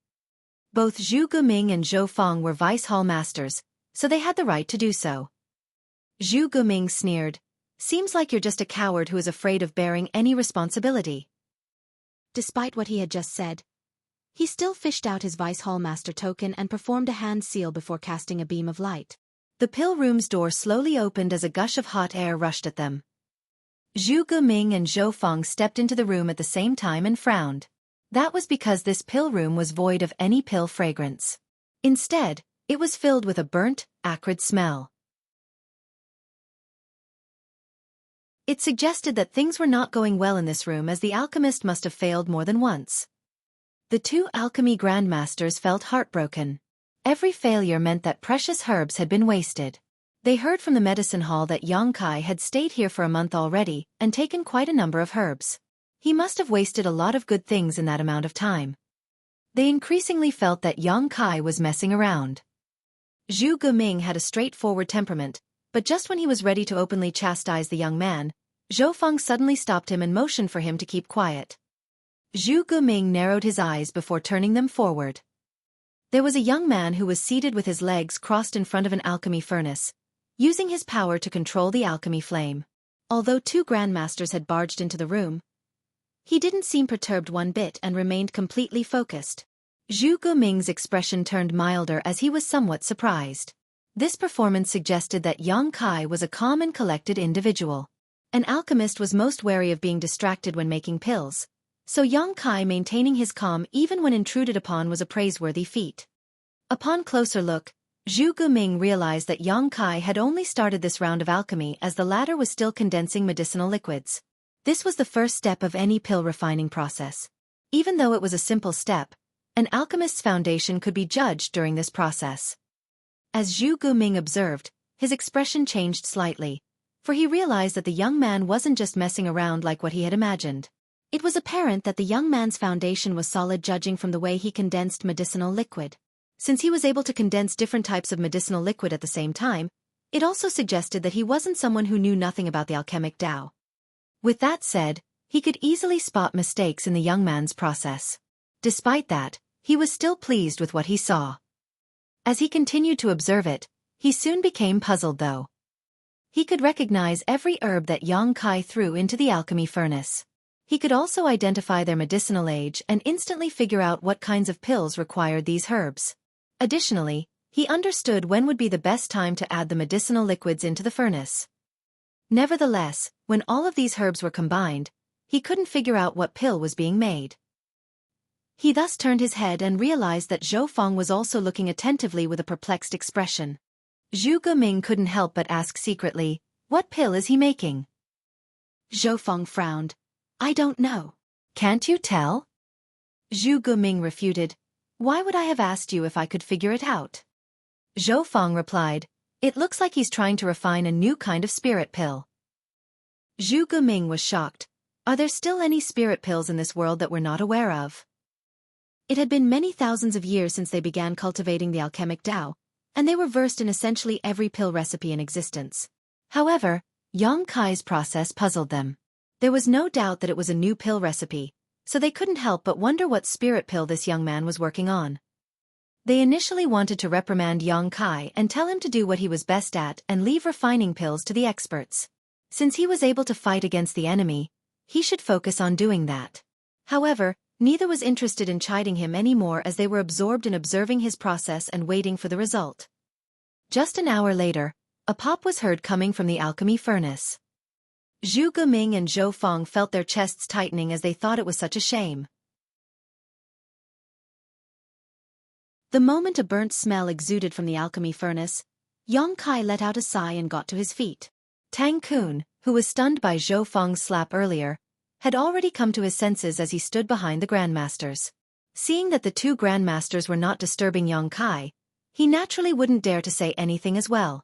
Both Zhu Guming and Zhou Feng were Vice Hall Masters, so they had the right to do so. Zhu Guming sneered, "Seems like you're just a coward who is afraid of bearing any responsibility." Despite what he had just said, he still fished out his Vice Hall Master token and performed a hand seal before casting a beam of light. The pill room's door slowly opened as a gush of hot air rushed at them. Zhu Guming and Zhou Feng stepped into the room at the same time and frowned. That was because this pill room was void of any pill fragrance. Instead, it was filled with a burnt, acrid smell. It suggested that things were not going well in this room as the alchemist must have failed more than once. The two alchemy grandmasters felt heartbroken. Every failure meant that precious herbs had been wasted. They heard from the medicine hall that Yang Kai had stayed here for a month already and taken quite a number of herbs. He must have wasted a lot of good things in that amount of time. They increasingly felt that Yang Kai was messing around. Zhu Guming had a straightforward temperament, but just when he was ready to openly chastise the young man, Zhou Feng suddenly stopped him and motioned for him to keep quiet. Zhu Guming narrowed his eyes before turning them forward. There was a young man who was seated with his legs crossed in front of an alchemy furnace, using his power to control the alchemy flame. Although two grandmasters had barged into the room, he didn't seem perturbed one bit and remained completely focused. Zhu Guming's expression turned milder as he was somewhat surprised. This performance suggested that Yang Kai was a calm and collected individual. An alchemist was most wary of being distracted when making pills, so Yang Kai maintaining his calm even when intruded upon was a praiseworthy feat. Upon closer look, Zhu Guming realized that Yang Kai had only started this round of alchemy as the latter was still condensing medicinal liquids. This was the first step of any pill refining process. Even though it was a simple step, an alchemist's foundation could be judged during this process. As Zhu Guming observed, his expression changed slightly, for he realized that the young man wasn't just messing around like what he had imagined. It was apparent that the young man's foundation was solid judging from the way he condensed medicinal liquid. Since he was able to condense different types of medicinal liquid at the same time, it also suggested that he wasn't someone who knew nothing about the alchemic Tao. With that said, he could easily spot mistakes in the young man's process. Despite that, he was still pleased with what he saw. As he continued to observe it, he soon became puzzled though. He could recognize every herb that Yang Kai threw into the alchemy furnace. He could also identify their medicinal age and instantly figure out what kinds of pills required these herbs. Additionally, he understood when would be the best time to add the medicinal liquids into the furnace. Nevertheless, when all of these herbs were combined, he couldn't figure out what pill was being made. He thus turned his head and realized that Zhou Feng was also looking attentively with a perplexed expression. Zhu Guming couldn't help but ask secretly, "What pill is he making?" Zhou Feng frowned. "I don't know." "Can't you tell?" Zhu Guming refuted. "Why would I have asked you if I could figure it out?" Zhou Feng replied, "It looks like he's trying to refine a new kind of spirit pill." Zhu Guming was shocked. Are there still any spirit pills in this world that we're not aware of? It had been many thousands of years since they began cultivating the alchemic Tao, and they were versed in essentially every pill recipe in existence. However, Yang Kai's process puzzled them. There was no doubt that it was a new pill recipe, so they couldn't help but wonder what spirit pill this young man was working on. They initially wanted to reprimand Yang Kai and tell him to do what he was best at and leave refining pills to the experts. Since he was able to fight against the enemy, he should focus on doing that. However, neither was interested in chiding him anymore as they were absorbed in observing his process and waiting for the result. Just an hour later, a pop was heard coming from the alchemy furnace. Zhu Guming and Zhou Feng felt their chests tightening as they thought it was such a shame. The moment a burnt smell exuded from the alchemy furnace, Yang Kai let out a sigh and got to his feet. Tang Kun, who was stunned by Zhou Feng's slap earlier, had already come to his senses as he stood behind the grandmasters. Seeing that the two grandmasters were not disturbing Yang Kai, he naturally wouldn't dare to say anything as well.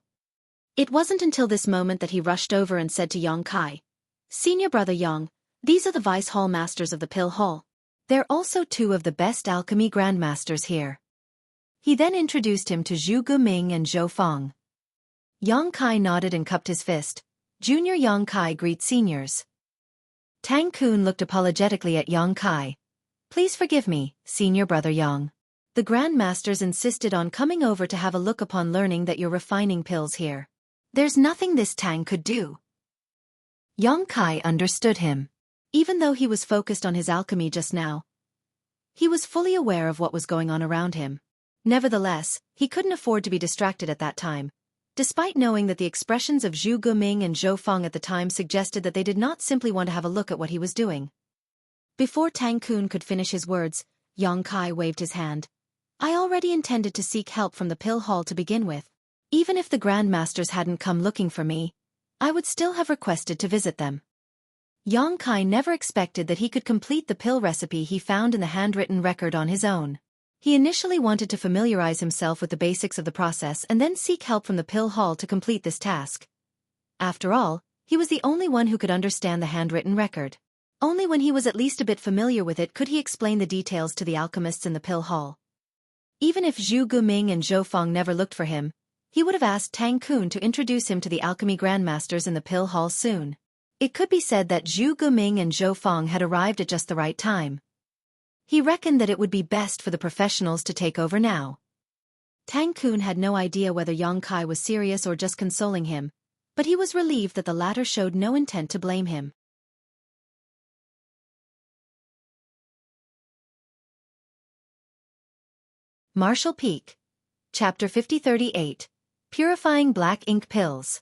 It wasn't until this moment that he rushed over and said to Yang Kai, "Senior brother Yang, these are the vice hall masters of the pill hall. They're also two of the best alchemy grandmasters here." He then introduced him to Zhu Guming and Zhou Feng. Yang Kai nodded and cupped his fist. "Junior Yang Kai greets seniors." Tang Kun looked apologetically at Yang Kai. "Please forgive me, senior brother Yang. The grandmasters insisted on coming over to have a look upon learning that you're refining pills here. There's nothing this Tang could do." Yang Kai understood him. Even though he was focused on his alchemy just now, he was fully aware of what was going on around him. Nevertheless, he couldn't afford to be distracted at that time, despite knowing that the expressions of Zhu Guming and Zhou Feng at the time suggested that they did not simply want to have a look at what he was doing. Before Tang Kun could finish his words, Yang Kai waved his hand. "I already intended to seek help from the pill hall to begin with. Even if the grandmasters hadn't come looking for me, I would still have requested to visit them." Yang Kai never expected that he could complete the pill recipe he found in the handwritten record on his own. He initially wanted to familiarize himself with the basics of the process and then seek help from the pill hall to complete this task. After all, he was the only one who could understand the handwritten record. Only when he was at least a bit familiar with it could he explain the details to the alchemists in the pill hall. Even if Zhu Guming and Zhou Feng never looked for him, he would have asked Tang Kun to introduce him to the alchemy grandmasters in the pill hall soon. It could be said that Zhu Guming and Zhou Feng had arrived at just the right time. He reckoned that it would be best for the professionals to take over now. Tang Kun had no idea whether Yang Kai was serious or just consoling him, but he was relieved that the latter showed no intent to blame him. Martial Peak. Chapter 5038. Purifying Black Ink Pills.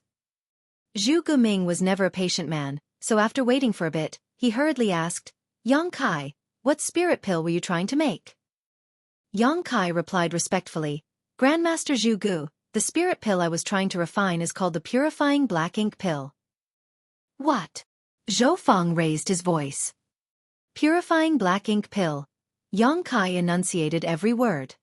Zhu Guming was never a patient man, so after waiting for a bit, he hurriedly asked, Yang Kai, what spirit pill were you trying to make? Yang Kai replied respectfully, Grandmaster Zhu Gu, the spirit pill I was trying to refine is called the Purifying Black Ink Pill. What? Zhou Feng raised his voice. Purifying Black Ink Pill. Yang Kai enunciated every word.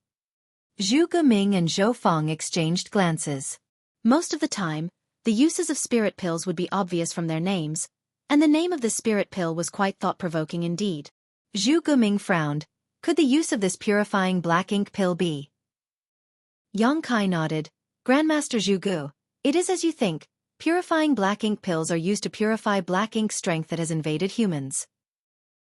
Zhu Guming and Zhou Feng exchanged glances. Most of the time, the uses of spirit pills would be obvious from their names, and the name of the spirit pill was quite thought-provoking indeed. Zhu Guming frowned. Could the use of this purifying black ink pill be? Yang Kai nodded. Grandmaster Zhu Gu, it is as you think. Purifying black ink pills are used to purify black ink strength that has invaded humans.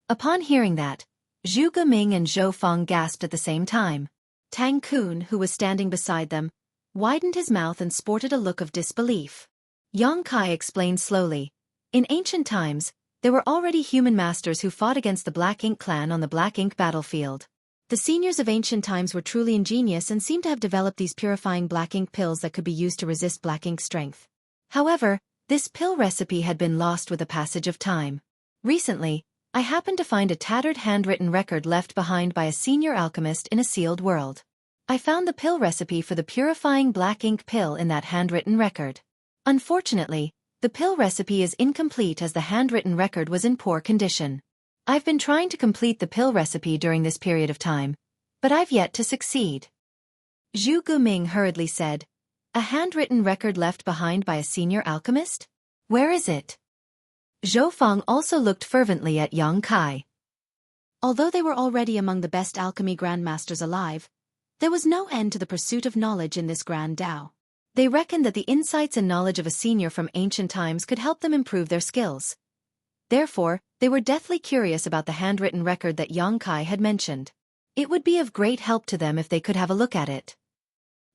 Upon hearing that, Zhu Guming and Zhou Feng gasped at the same time. Tang Kun, who was standing beside them, widened his mouth and sported a look of disbelief. Yang Kai explained slowly. In ancient times, there were already human masters who fought against the Black Ink clan on the Black Ink battlefield. The seniors of ancient times were truly ingenious and seemed to have developed these purifying black ink pills that could be used to resist black ink strength. However, this pill recipe had been lost with the passage of time. Recently, I happened to find a tattered handwritten record left behind by a senior alchemist in a sealed world. I found the pill recipe for the purifying black ink pill in that handwritten record. Unfortunately, the pill recipe is incomplete as the handwritten record was in poor condition. I've been trying to complete the pill recipe during this period of time, but I've yet to succeed. Zhu Guming hurriedly said, A handwritten record left behind by a senior alchemist? Where is it? Zhou Feng also looked fervently at Yang Kai. Although they were already among the best alchemy grandmasters alive, there was no end to the pursuit of knowledge in this grand Tao. They reckoned that the insights and knowledge of a senior from ancient times could help them improve their skills. Therefore, they were deathly curious about the handwritten record that Yang Kai had mentioned. It would be of great help to them if they could have a look at it.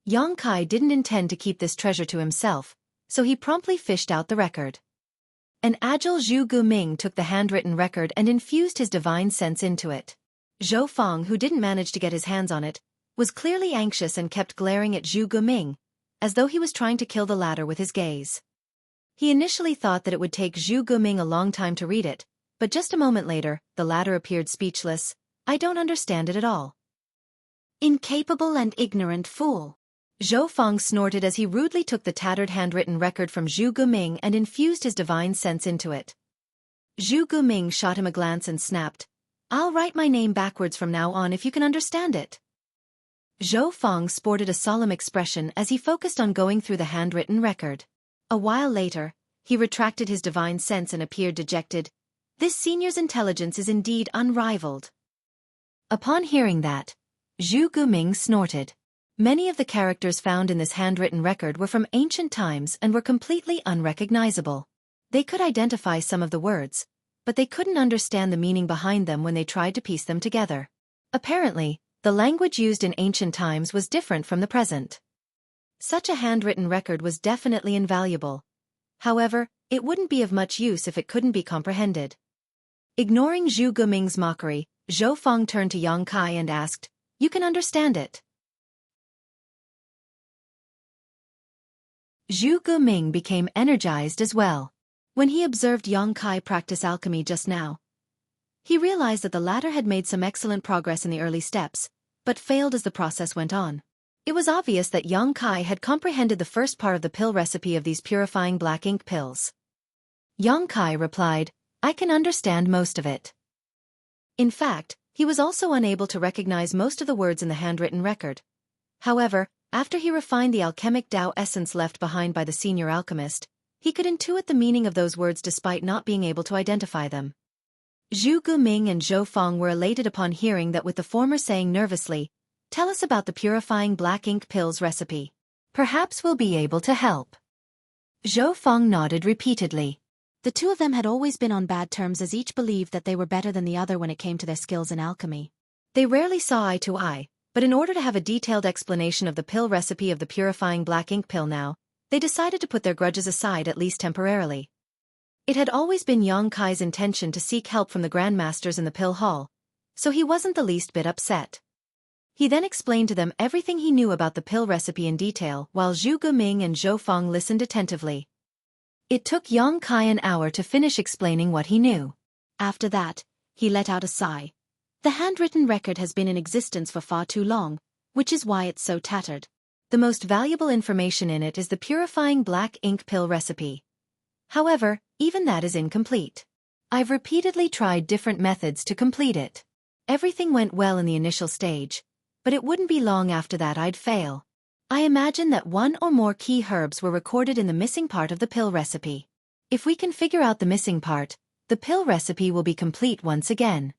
Yang Kai didn't intend to keep this treasure to himself, so he promptly fished out the record. An agile Zhu Guming took the handwritten record and infused his divine sense into it. Zhou Feng, who didn't manage to get his hands on it, was clearly anxious and kept glaring at Zhu Guming, as though he was trying to kill the latter with his gaze. He initially thought that it would take Zhu Guming a long time to read it, but just a moment later, the latter appeared speechless. I don't understand it at all. Incapable and ignorant fool. Zhou Feng snorted as he rudely took the tattered handwritten record from Zhu Guming and infused his divine sense into it. Zhu Guming shot him a glance and snapped, I'll write my name backwards from now on if you can understand it. Zhou Feng sported a solemn expression as he focused on going through the handwritten record. A while later, he retracted his divine sense and appeared dejected. This senior's intelligence is indeed unrivaled. Upon hearing that, Zhu Guming snorted. Many of the characters found in this handwritten record were from ancient times and were completely unrecognizable. They could identify some of the words, but they couldn't understand the meaning behind them when they tried to piece them together. Apparently, the language used in ancient times was different from the present. Such a handwritten record was definitely invaluable. However, it wouldn't be of much use if it couldn't be comprehended. Ignoring Zhu Guming's mockery, Zhou Feng turned to Yang Kai and asked, You can understand it? Zhu Guming became energized as well. When he observed Yang Kai practice alchemy just now, he realized that the latter had made some excellent progress in the early steps, but failed as the process went on. It was obvious that Yang Kai had comprehended the first part of the pill recipe of these purifying black ink pills. Yang Kai replied, I can understand most of it. In fact, he was also unable to recognize most of the words in the handwritten record. However, after he refined the alchemic Tao essence left behind by the senior alchemist, he could intuit the meaning of those words despite not being able to identify them. Zhu Guming and Zhou Feng were elated upon hearing that, with the former saying nervously, Tell us about the purifying black ink pills recipe. Perhaps we'll be able to help. Zhou Feng nodded repeatedly. The two of them had always been on bad terms as each believed that they were better than the other when it came to their skills in alchemy. They rarely saw eye to eye, but in order to have a detailed explanation of the pill recipe of the purifying black ink pill now, they decided to put their grudges aside at least temporarily. It had always been Yang Kai's intention to seek help from the grandmasters in the pill hall, so he wasn't the least bit upset. He then explained to them everything he knew about the pill recipe in detail while Zhu Guming and Zhou Feng listened attentively. It took Yang Kai an hour to finish explaining what he knew. After that, he let out a sigh. The handwritten record has been in existence for far too long, which is why it's so tattered. The most valuable information in it is the purifying black ink pill recipe. However, even that is incomplete. I've repeatedly tried different methods to complete it. Everything went well in the initial stage, but it wouldn't be long after that I'd fail. I imagine that one or more key herbs were recorded in the missing part of the pill recipe. If we can figure out the missing part, the pill recipe will be complete once again.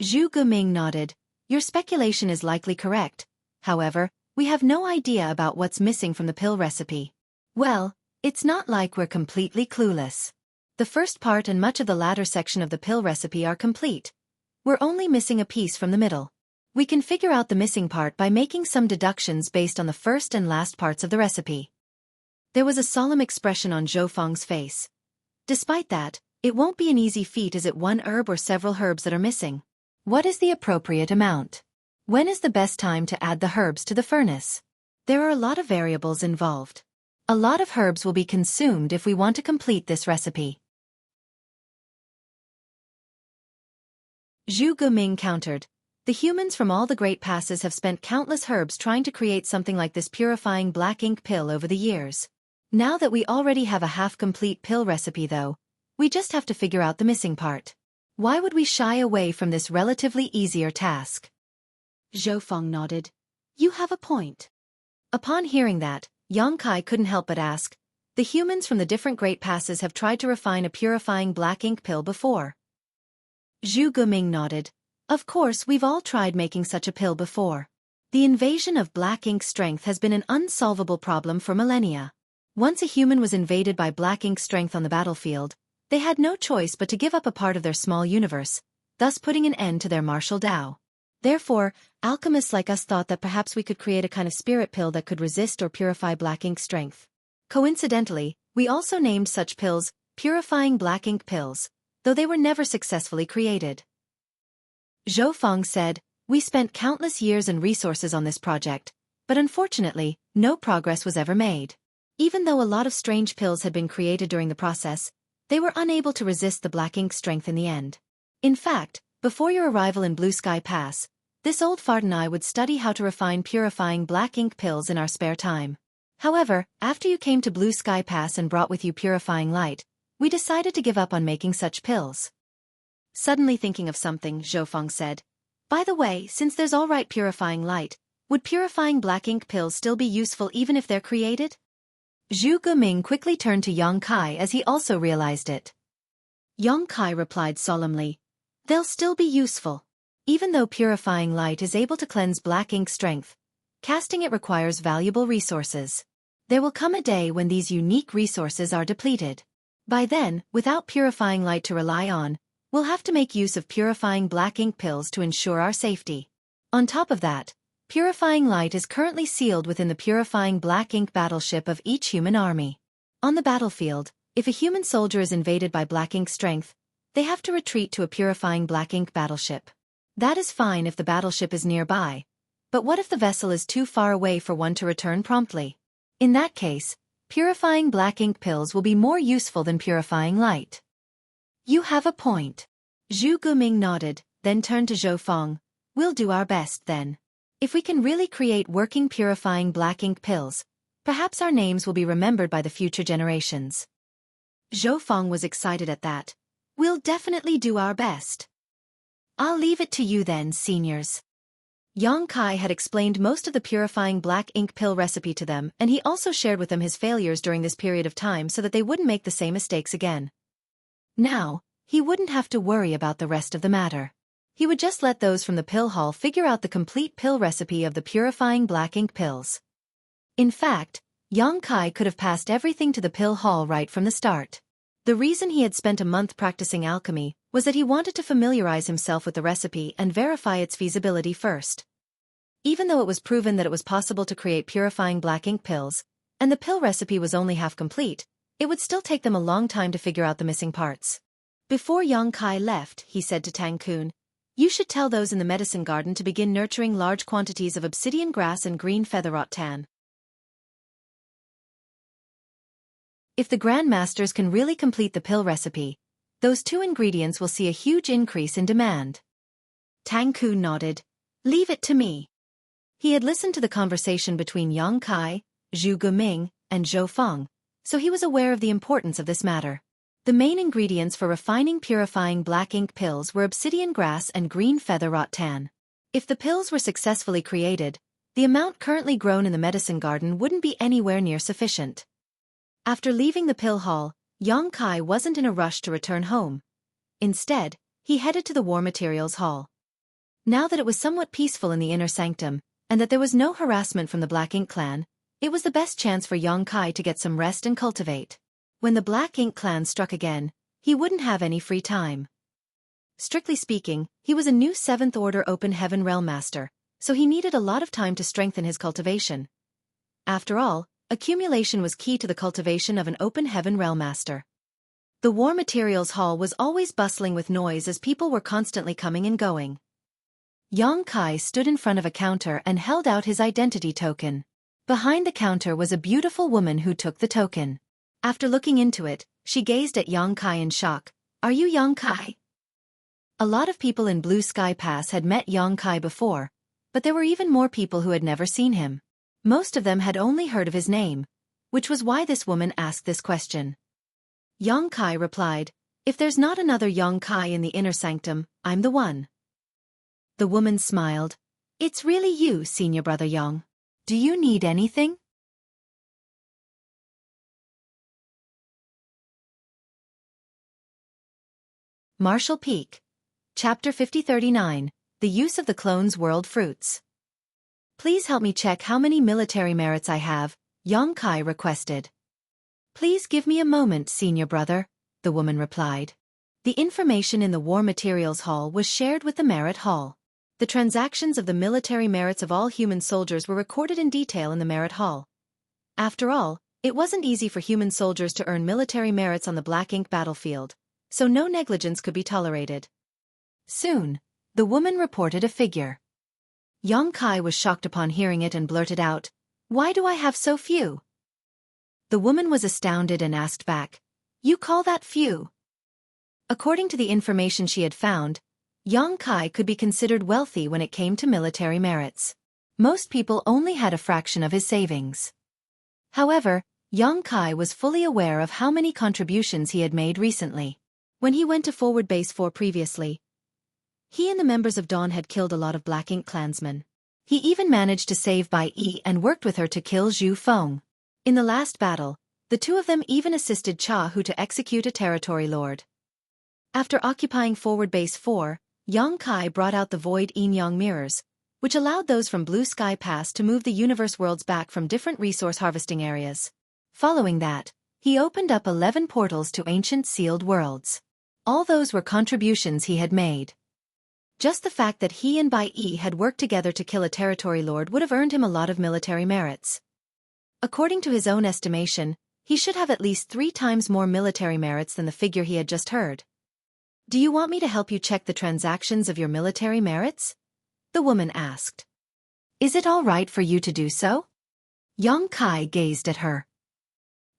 Zhu Guming nodded. Your speculation is likely correct. However, we have no idea about what's missing from the pill recipe. Well, it's not like we're completely clueless. The first part and much of the latter section of the pill recipe are complete. We're only missing a piece from the middle. We can figure out the missing part by making some deductions based on the first and last parts of the recipe. There was a solemn expression on Zhou Feng's face. Despite that, it won't be an easy feat. Is it one herb or several herbs that are missing? What is the appropriate amount? When is the best time to add the herbs to the furnace? There are a lot of variables involved. A lot of herbs will be consumed if we want to complete this recipe. Zhu Guming countered. The humans from all the great passes have spent countless herbs trying to create something like this purifying black ink pill over the years. Now that we already have a half-complete pill recipe though, we just have to figure out the missing part. Why would we shy away from this relatively easier task? Zhou Feng nodded. You have a point. Upon hearing that, Yang Kai couldn't help but ask, the humans from the different great passes have tried to refine a purifying black ink pill before. Zhu Guming nodded. Of course, we've all tried making such a pill before. The invasion of black ink strength has been an unsolvable problem for millennia. Once a human was invaded by black ink strength on the battlefield, they had no choice but to give up a part of their small universe, thus putting an end to their martial Tao. Therefore, alchemists like us thought that perhaps we could create a kind of spirit pill that could resist or purify black ink strength. Coincidentally, we also named such pills purifying black ink pills, though they were never successfully created. Zhou Feng said, we spent countless years and resources on this project, but unfortunately, no progress was ever made. Even though a lot of strange pills had been created during the process, they were unable to resist the black ink strength in the end. In fact, before your arrival in Blue Sky Pass, this old fart and I would study how to refine purifying black ink pills in our spare time. However, after you came to Blue Sky Pass and brought with you purifying light, we decided to give up on making such pills. Suddenly thinking of something, Zhou Feng said, by the way, since there's alright purifying light, would purifying black ink pills still be useful even if they're created? Zhu Guming quickly turned to Yang Kai as he also realized it. Yang Kai replied solemnly, they'll still be useful. Even though purifying light is able to cleanse black ink strength, casting it requires valuable resources. There will come a day when these unique resources are depleted. By then, without purifying light to rely on, we'll have to make use of purifying black ink pills to ensure our safety. On top of that, purifying light is currently sealed within the purifying black ink battleship of each human army. On the battlefield, if a human soldier is invaded by black ink strength, they have to retreat to a purifying black ink battleship. That is fine if the battleship is nearby, but what if the vessel is too far away for one to return promptly? In that case, purifying black ink pills will be more useful than purifying light. You have a point. Zhu Guming nodded, then turned to Zhou Feng. We'll do our best then. If we can really create working purifying black ink pills, perhaps our names will be remembered by the future generations. Zhou Feng was excited at that. We'll definitely do our best. I'll leave it to you then, seniors. Yang Kai had explained most of the purifying black ink pill recipe to them, and he also shared with them his failures during this period of time so that they wouldn't make the same mistakes again. Now, he wouldn't have to worry about the rest of the matter. He would just let those from the pill hall figure out the complete pill recipe of the purifying black ink pills. In fact, Yang Kai could have passed everything to the pill hall right from the start. The reason he had spent a month practicing alchemy was that he wanted to familiarize himself with the recipe and verify its feasibility first. Even though it was proven that it was possible to create purifying black ink pills, and the pill recipe was only half complete, it would still take them a long time to figure out the missing parts. Before Yang Kai left, he said to Tang Kun, "You should tell those in the medicine garden to begin nurturing large quantities of obsidian grass and green featherrot tan. If the Grandmasters can really complete the pill recipe, those two ingredients will see a huge increase in demand." Tang Kun nodded. "Leave it to me." He had listened to the conversation between Yang Kai, Zhu Guming, and Zhou Feng, so he was aware of the importance of this matter. The main ingredients for refining purifying black ink pills were obsidian grass and green featherrot tan. If the pills were successfully created, the amount currently grown in the medicine garden wouldn't be anywhere near sufficient. After leaving the pill hall, Yang Kai wasn't in a rush to return home. Instead, he headed to the War Materials Hall. Now that it was somewhat peaceful in the inner sanctum, and that there was no harassment from the Black Ink clan, it was the best chance for Yang Kai to get some rest and cultivate. When the Black Ink clan struck again, he wouldn't have any free time. Strictly speaking, he was a new 7th Order Open Heaven Realm Master, so he needed a lot of time to strengthen his cultivation. After all, accumulation was key to the cultivation of an Open Heaven Realm Master. The War Materials Hall was always bustling with noise as people were constantly coming and going. Yang Kai stood in front of a counter and held out his identity token. Behind the counter was a beautiful woman who took the token. After looking into it, she gazed at Yang Kai in shock. "Are you Yang Kai?" A lot of people in Blue Sky Pass had met Yang Kai before, but there were even more people who had never seen him. Most of them had only heard of his name, which was why this woman asked this question. Yang Kai replied, "If there's not another Yang Kai in the inner sanctum, I'm the one." The woman smiled. "It's really you, senior brother Yang. Do you need anything?" Marshall Peak. Chapter 5039, The Use of the Clone's World Fruits. "Please help me check how many military merits I have," Yang Kai requested. "Please give me a moment, senior brother," the woman replied. The information in the War Materials Hall was shared with the Merit Hall. The transactions of the military merits of all human soldiers were recorded in detail in the Merit Hall. After all, it wasn't easy for human soldiers to earn military merits on the Black Ink battlefield, so no negligence could be tolerated. Soon, the woman reported a figure. Yang Kai was shocked upon hearing it and blurted out, "Why do I have so few?" The woman was astounded and asked back, "You call that few?" According to the information she had found, Yang Kai could be considered wealthy when it came to military merits. Most people only had a fraction of his savings. However, Yang Kai was fully aware of how many contributions he had made recently. When he went to Forward Base 4 previously, he and the members of Dawn had killed a lot of Black Ink clansmen. He even managed to save Bai Yi and worked with her to kill Zhu Feng. In the last battle, the two of them even assisted Cha Hu to execute a territory lord. After occupying Forward Base 4, Yang Kai brought out the Void Yin-Yang mirrors, which allowed those from Blue Sky Pass to move the universe worlds back from different resource harvesting areas. Following that, he opened up 11 portals to ancient sealed worlds. All those were contributions he had made. Just the fact that he and Bai Yi had worked together to kill a territory lord would have earned him a lot of military merits. According to his own estimation, he should have at least 3 times more military merits than the figure he had just heard. "Do you want me to help you check the transactions of your military merits?" the woman asked. "Is it all right for you to do so?" Yang Kai gazed at her.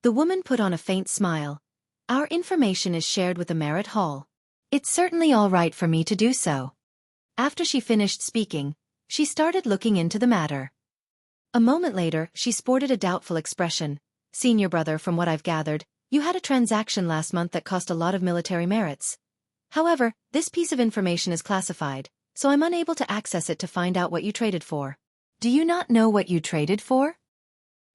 The woman put on a faint smile. "Our information is shared with the Merit Hall. It's certainly all right for me to do so." After she finished speaking, she started looking into the matter. A moment later, she sported a doubtful expression. "Senior brother, from what I've gathered, you had a transaction last month that cost a lot of military merits. However, this piece of information is classified, so I'm unable to access it to find out what you traded for." "Do you not know what you traded for?"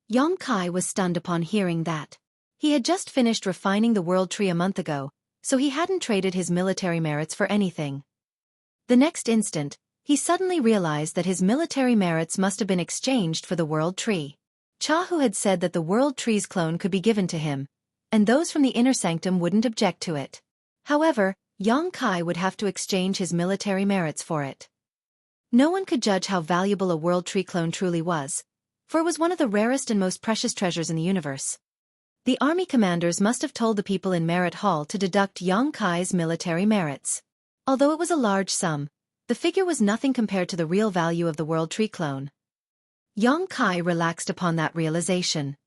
Yang Kai was stunned upon hearing that. He had just finished refining the world tree a month ago, so he hadn't traded his military merits for anything. The next instant, he suddenly realized that his military merits must have been exchanged for the world tree. Chahu had said that the World Trees clone could be given to him, and those from the inner sanctum wouldn't object to it. However, Yang Kai would have to exchange his military merits for it. No one could judge how valuable a World Tree clone truly was, for it was one of the rarest and most precious treasures in the universe. The army commanders must have told the people in Merit Hall to deduct Yang Kai's military merits. Although it was a large sum, the figure was nothing compared to the real value of the World Tree clone. Yang Kai relaxed upon that realization.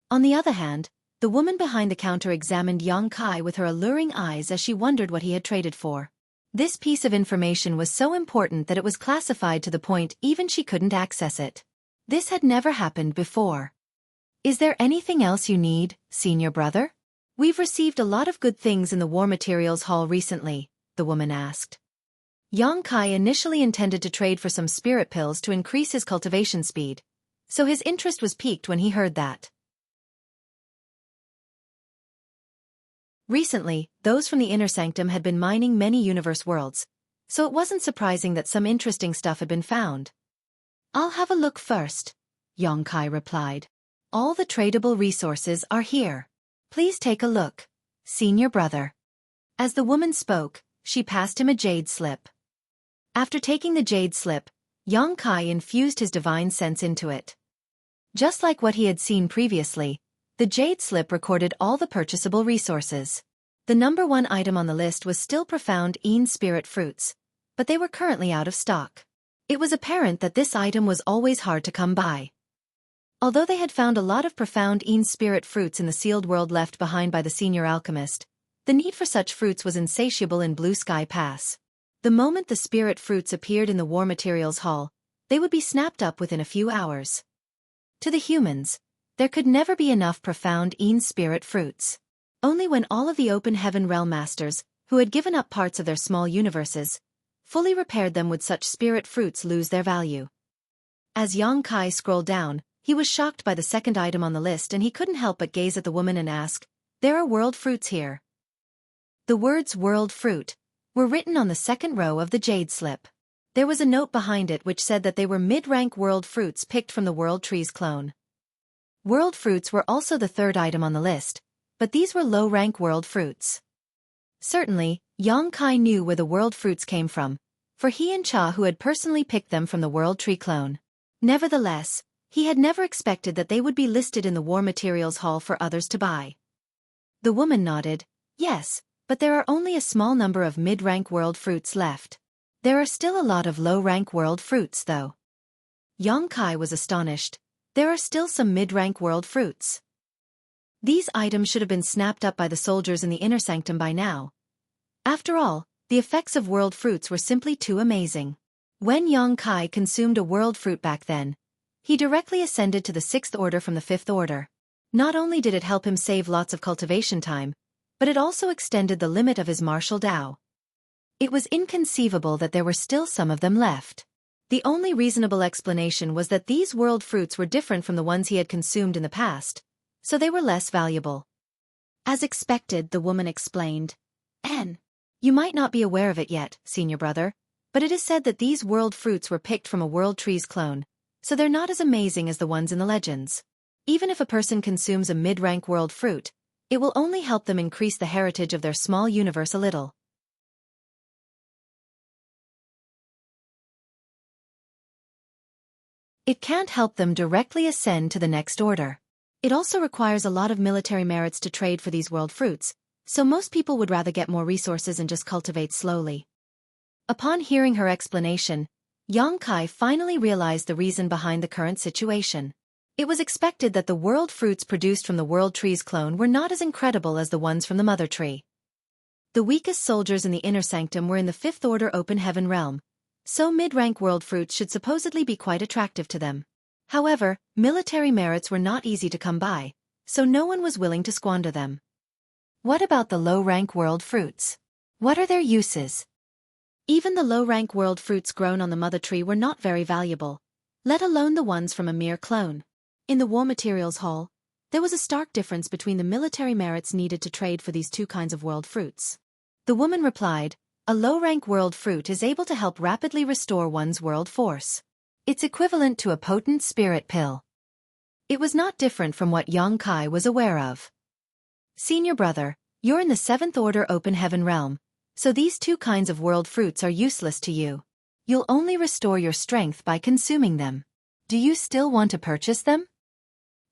On the other hand, the woman behind the counter examined Yang Kai with her alluring eyes as she wondered what he had traded for. This piece of information was so important that it was classified to the point even she couldn't access it. This had never happened before. Is there anything else you need, senior brother? We've received a lot of good things in the War Materials Hall recently, the woman asked. Yang Kai initially intended to trade for some spirit pills to increase his cultivation speed, so his interest was piqued when he heard that. Recently, those from the inner sanctum had been mining many universe worlds, so it wasn't surprising that some interesting stuff had been found. I'll have a look first, Yang Kai replied. All the tradable resources are here. Please take a look, senior brother. As the woman spoke, she passed him a jade slip. After taking the jade slip, Yang Kai infused his divine sense into it. Just like what he had seen previously, the jade slip recorded all the purchasable resources. The number one item on the list was still profound Een spirit fruits, but they were currently out of stock. It was apparent that this item was always hard to come by. Although they had found a lot of profound Een spirit fruits in the sealed world left behind by the senior alchemist, the need for such fruits was insatiable in Blue Sky Pass. The moment the spirit fruits appeared in the War Materials Hall, they would be snapped up within a few hours. To the humans, there could never be enough profound Een spirit fruits. Only when all of the open heaven realm masters, who had given up parts of their small universes, fully repaired them would such spirit fruits lose their value. As Yang Kai scrolled down, he was shocked by the second item on the list and he couldn't help but gaze at the woman and ask, "There are world fruits here." The words world fruit were written on the second row of the jade slip. There was a note behind it which said that they were mid-rank world fruits picked from the World Trees clone. World fruits were also the third item on the list, but these were low-rank world fruits. Certainly, Yang Kai knew where the world fruits came from, for he and Cha who had personally picked them from the World Tree clone. Nevertheless, he had never expected that they would be listed in the War Materials Hall for others to buy. The woman nodded, yes, but there are only a small number of mid-rank world fruits left. There are still a lot of low-rank world fruits though. Yang Kai was astonished. There are still some mid-rank world fruits. These items should have been snapped up by the soldiers in the inner sanctum by now. After all, the effects of world fruits were simply too amazing. When Yang Kai consumed a world fruit back then, he directly ascended to the 6th order from the 5th order. Not only did it help him save lots of cultivation time, but it also extended the limit of his martial Dao. It was inconceivable that there were still some of them left. The only reasonable explanation was that these world fruits were different from the ones he had consumed in the past, so they were less valuable. As expected, the woman explained. You might not be aware of it yet, senior brother, but it is said that these world fruits were picked from a World Trees clone, so they're not as amazing as the ones in the legends. Even if a person consumes a mid-rank world fruit, it will only help them increase the heritage of their small universe a little. It can't help them directly ascend to the next order. It also requires a lot of military merits to trade for these world fruits, so most people would rather get more resources and just cultivate slowly. Upon hearing her explanation, Yang Kai finally realized the reason behind the current situation. It was expected that the world fruits produced from the World Trees clone were not as incredible as the ones from the Mother Tree. The weakest soldiers in the inner sanctum were in the 5th order open heaven realm, so mid-rank world fruits should supposedly be quite attractive to them. However, military merits were not easy to come by, so no one was willing to squander them. What about the low-rank world fruits? What are their uses? Even the low-rank world fruits grown on the Mother Tree were not very valuable, let alone the ones from a mere clone. In the War Materials Hall, there was a stark difference between the military merits needed to trade for these two kinds of world fruits. The woman replied, a low-rank world fruit is able to help rapidly restore one's world force. It's equivalent to a potent spirit pill. It was not different from what Yang Kai was aware of. Senior brother, you're in the 7th Order Open Heaven realm, so these two kinds of world fruits are useless to you. You'll only restore your strength by consuming them. Do you still want to purchase them?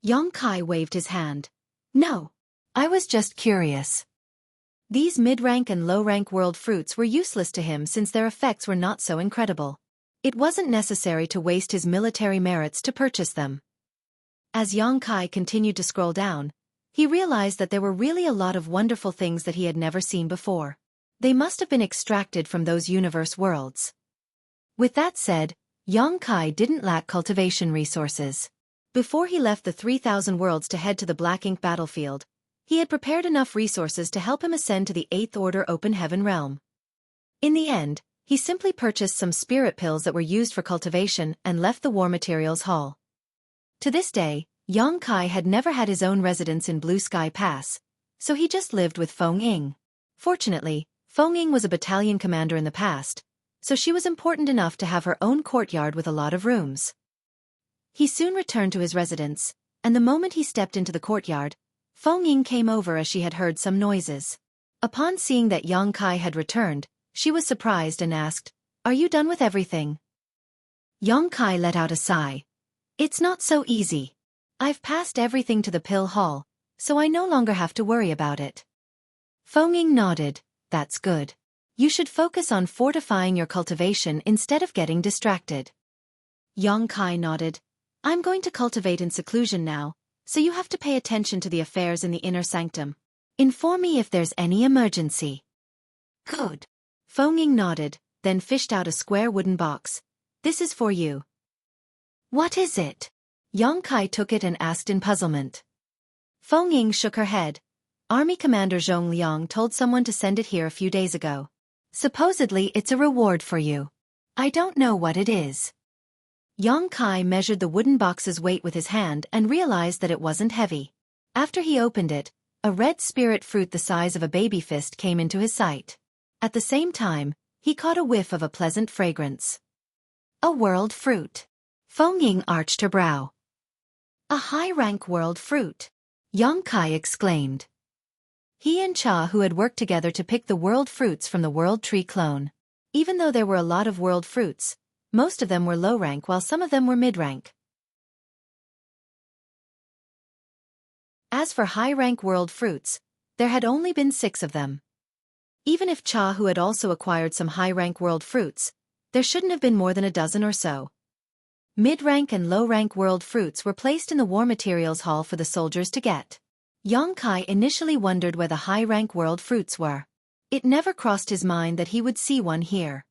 Yang Kai waved his hand. No. I was just curious. These mid-rank and low-rank world fruits were useless to him since their effects were not so incredible. It wasn't necessary to waste his military merits to purchase them. As Yang Kai continued to scroll down, he realized that there were really a lot of wonderful things that he had never seen before. They must have been extracted from those universe worlds. With that said, Yang Kai didn't lack cultivation resources. Before he left the 3,000 worlds to head to the Black Ink battlefield, he had prepared enough resources to help him ascend to the 8th Order Open Heaven realm. In the end, he simply purchased some spirit pills that were used for cultivation and left the War Materials Hall. To this day, Yang Kai had never had his own residence in Blue Sky Pass, so he just lived with Feng Ying. Fortunately, Feng Ying was a battalion commander in the past, so she was important enough to have her own courtyard with a lot of rooms. He soon returned to his residence, and the moment he stepped into the courtyard, Feng Ying came over as she had heard some noises. Upon seeing that Yang Kai had returned, she was surprised and asked, "Are you done with everything?" Yang Kai let out a sigh. "It's not so easy. I've passed everything to the pill hall, so I no longer have to worry about it." Feng Ying nodded. "That's good. You should focus on fortifying your cultivation instead of getting distracted." Yang Kai nodded. "I'm going to cultivate in seclusion now, so you have to pay attention to the affairs in the inner sanctum. Inform me if there's any emergency." "Good." Feng Ying nodded, then fished out a square wooden box. "This is for you." "What is it?" Yang Kai took it and asked in puzzlement. Feng Ying shook her head. "Army Commander Zhong Liang told someone to send it here a few days ago. Supposedly it's a reward for you. I don't know what it is." Yang Kai measured the wooden box's weight with his hand and realized that it wasn't heavy. After he opened it, a red spirit fruit the size of a baby fist came into his sight. At the same time, he caught a whiff of a pleasant fragrance. A world fruit. Feng Ying arched her brow. "A high-rank world fruit," Yang Kai exclaimed. He and Cha, who had worked together to pick the world fruits from the world tree clone. Even though there were a lot of world fruits, most of them were low rank while some of them were mid-rank. As for high-rank world fruits, there had only been 6 of them. Even if Cha, who had also acquired some high-rank world fruits, there shouldn't have been more than a dozen or so. Mid-rank and low-rank world fruits were placed in the War Materials Hall for the soldiers to get. Yang Kai initially wondered where the high-rank world fruits were. It never crossed his mind that he would see one here.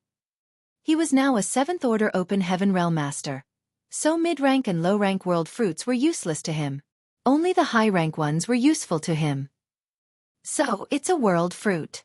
He was now a 7th Order Open Heaven Realm Master, so mid-rank and low-rank world fruits were useless to him. Only the high-rank ones were useful to him. So, it's a world fruit.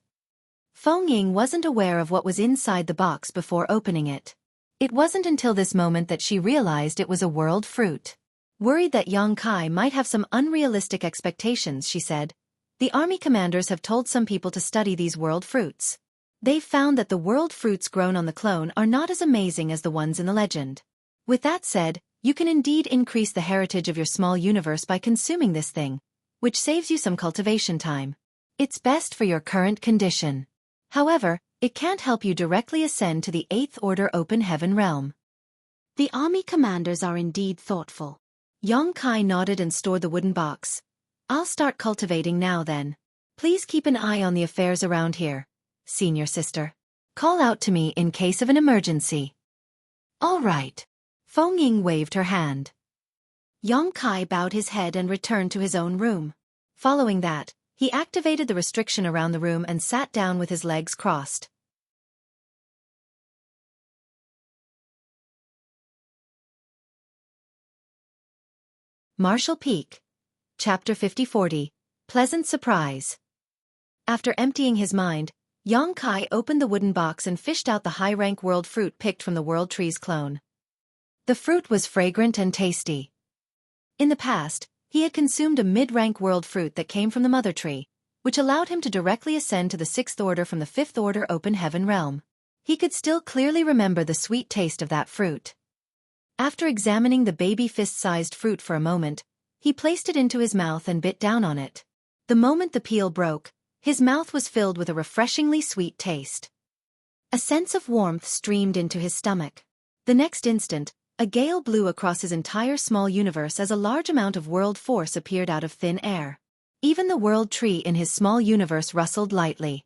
Feng Ying wasn't aware of what was inside the box before opening it. It wasn't until this moment that she realized it was a world fruit. Worried that Yang Kai might have some unrealistic expectations, she said, "The army commanders have told some people to study these world fruits. They've found that the world fruits grown on the clone are not as amazing as the ones in the legend. With that said, you can indeed increase the heritage of your small universe by consuming this thing, which saves you some cultivation time. It's best for your current condition. However, it can't help you directly ascend to the 8th Order Open Heaven realm." The army commanders are indeed thoughtful. Yang Kai nodded and stored the wooden box. "I'll start cultivating now then. Please keep an eye on the affairs around here, senior sister. Call out to me in case of an emergency." "All right." Feng Ying waved her hand. Yang Kai bowed his head and returned to his own room. Following that, he activated the restriction around the room and sat down with his legs crossed. Marshall Peak. Chapter 5040. Pleasant Surprise. After emptying his mind, Yang Kai opened the wooden box and fished out the high-rank world fruit picked from the World Tree's clone. The fruit was fragrant and tasty. In the past, he had consumed a mid-rank world fruit that came from the Mother Tree, which allowed him to directly ascend to the 6th Order from the 5th Order Open Heaven realm. He could still clearly remember the sweet taste of that fruit. After examining the baby fist-sized fruit for a moment, He placed it into his mouth and bit down on it. The moment the peel broke, his mouth was filled with a refreshingly sweet taste. A sense of warmth streamed into his stomach. The next instant, a gale blew across his entire small universe as a large amount of world force appeared out of thin air. Even the world tree in his small universe rustled lightly.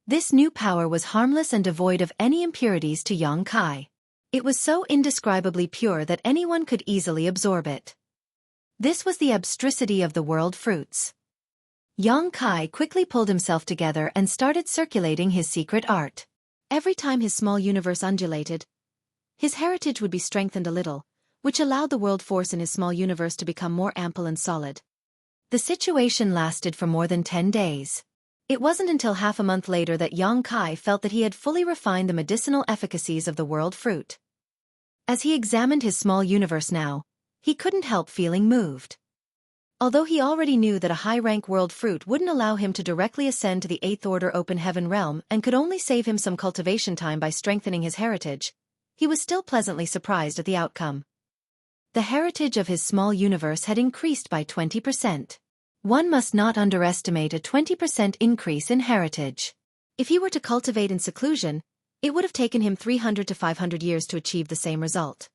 This new power was harmless and devoid of any impurities to Yang Kai. It was so indescribably pure that anyone could easily absorb it. This was the abstrusity of the world fruits. Yang Kai quickly pulled himself together and started circulating his secret art. Every time his small universe undulated, his heritage would be strengthened a little, which allowed the world force in his small universe to become more ample and solid. The situation lasted for more than 10 days. It wasn't until half a month later that Yang Kai felt that he had fully refined the medicinal efficacies of the world fruit. As he examined his small universe now, he couldn't help feeling moved. Although he already knew that a high-rank world fruit wouldn't allow him to directly ascend to the 8th order open heaven realm and could only save him some cultivation time by strengthening his heritage, he was still pleasantly surprised at the outcome. The heritage of his small universe had increased by 20%. One must not underestimate a 20% increase in heritage. If he were to cultivate in seclusion, it would have taken him 300 to 500 years to achieve the same result.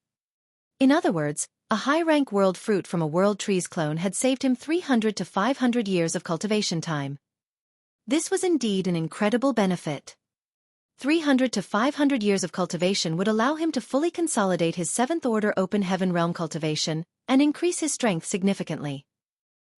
In other words, a high-rank world fruit from a world trees clone had saved him 300 to 500 years of cultivation time. This was indeed an incredible benefit. 300 to 500 years of cultivation would allow him to fully consolidate his 7th order open heaven realm cultivation and increase his strength significantly.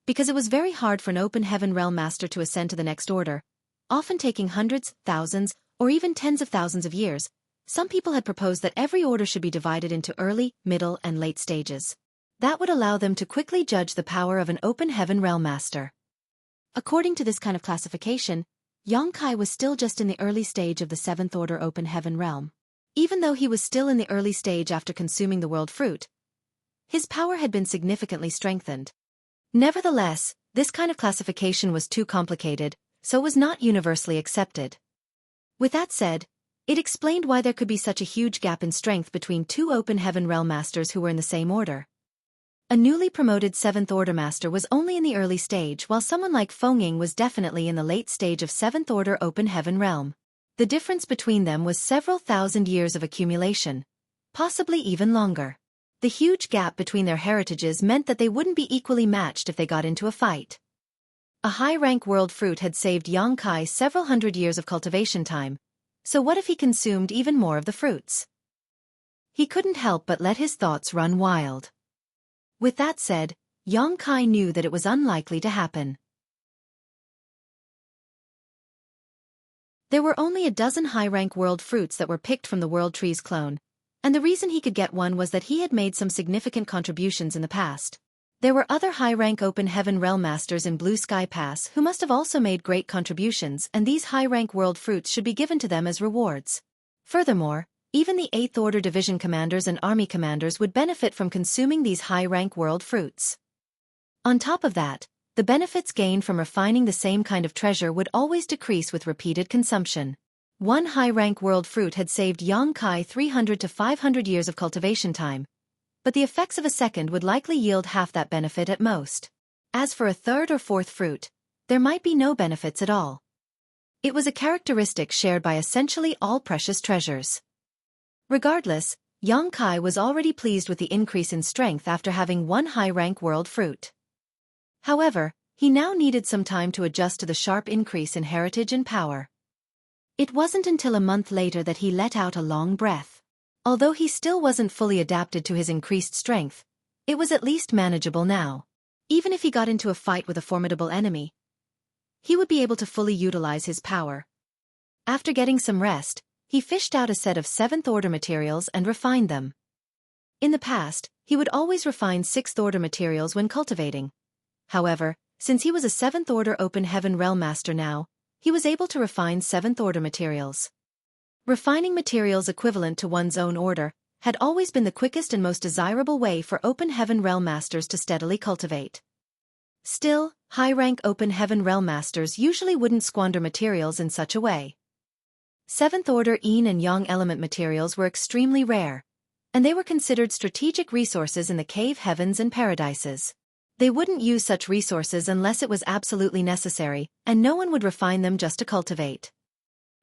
Because it was very hard for an open heaven realm master to ascend to the next order, often taking hundreds, thousands, or even tens of thousands of years, some people had proposed that every order should be divided into early, middle, and late stages. That would allow them to quickly judge the power of an open heaven realm master. According to this kind of classification, Yang Kai was still just in the early stage of the 7th order open heaven realm. Even though he was still in the early stage after consuming the world fruit, his power had been significantly strengthened. Nevertheless, this kind of classification was too complicated, so was not universally accepted. With that said, it explained why there could be such a huge gap in strength between two open heaven realm masters who were in the same order. A newly promoted 7th order master was only in the early stage, while someone like Fengying was definitely in the late stage of 7th order open heaven realm. The difference between them was several thousand years of accumulation, possibly even longer. The huge gap between their heritages meant that they wouldn't be equally matched if they got into a fight. A high-rank world fruit had saved Yang Kai several hundred years of cultivation time, so what if he consumed even more of the fruits? He couldn't help but let his thoughts run wild. With that said, Yang Kai knew that it was unlikely to happen. There were only a dozen high-rank world fruits that were picked from the world trees clone, and the reason he could get one was that he had made some significant contributions in the past. There were other high-rank open heaven realm masters in Blue Sky Pass who must have also made great contributions, and these high-rank world fruits should be given to them as rewards. Furthermore, even the 8th order division commanders and army commanders would benefit from consuming these high-rank world fruits. On top of that, the benefits gained from refining the same kind of treasure would always decrease with repeated consumption. One high-rank world fruit had saved Yang Kai 300 to 500 years of cultivation time, but the effects of a second would likely yield half that benefit at most. As for a 3rd or 4th fruit, there might be no benefits at all. It was a characteristic shared by essentially all precious treasures. Regardless, Yang Kai was already pleased with the increase in strength after having one high-rank world fruit. However, he now needed some time to adjust to the sharp increase in heritage and power. It wasn't until a month later that he let out a long breath. Although he still wasn't fully adapted to his increased strength, it was at least manageable now. Even if he got into a fight with a formidable enemy, he would be able to fully utilize his power. After getting some rest, he fished out a set of 7th order materials and refined them. In the past, he would always refine 6th order materials when cultivating. However, since he was a 7th order open heaven realm master now, he was able to refine 7th order materials. Refining materials equivalent to one's own order had always been the quickest and most desirable way for open heaven realm masters to steadily cultivate. Still, high-rank open heaven realm masters usually wouldn't squander materials in such a way. 7th order yin and yang element materials were extremely rare, and they were considered strategic resources in the cave heavens and paradises. They wouldn't use such resources unless it was absolutely necessary, and no one would refine them just to cultivate.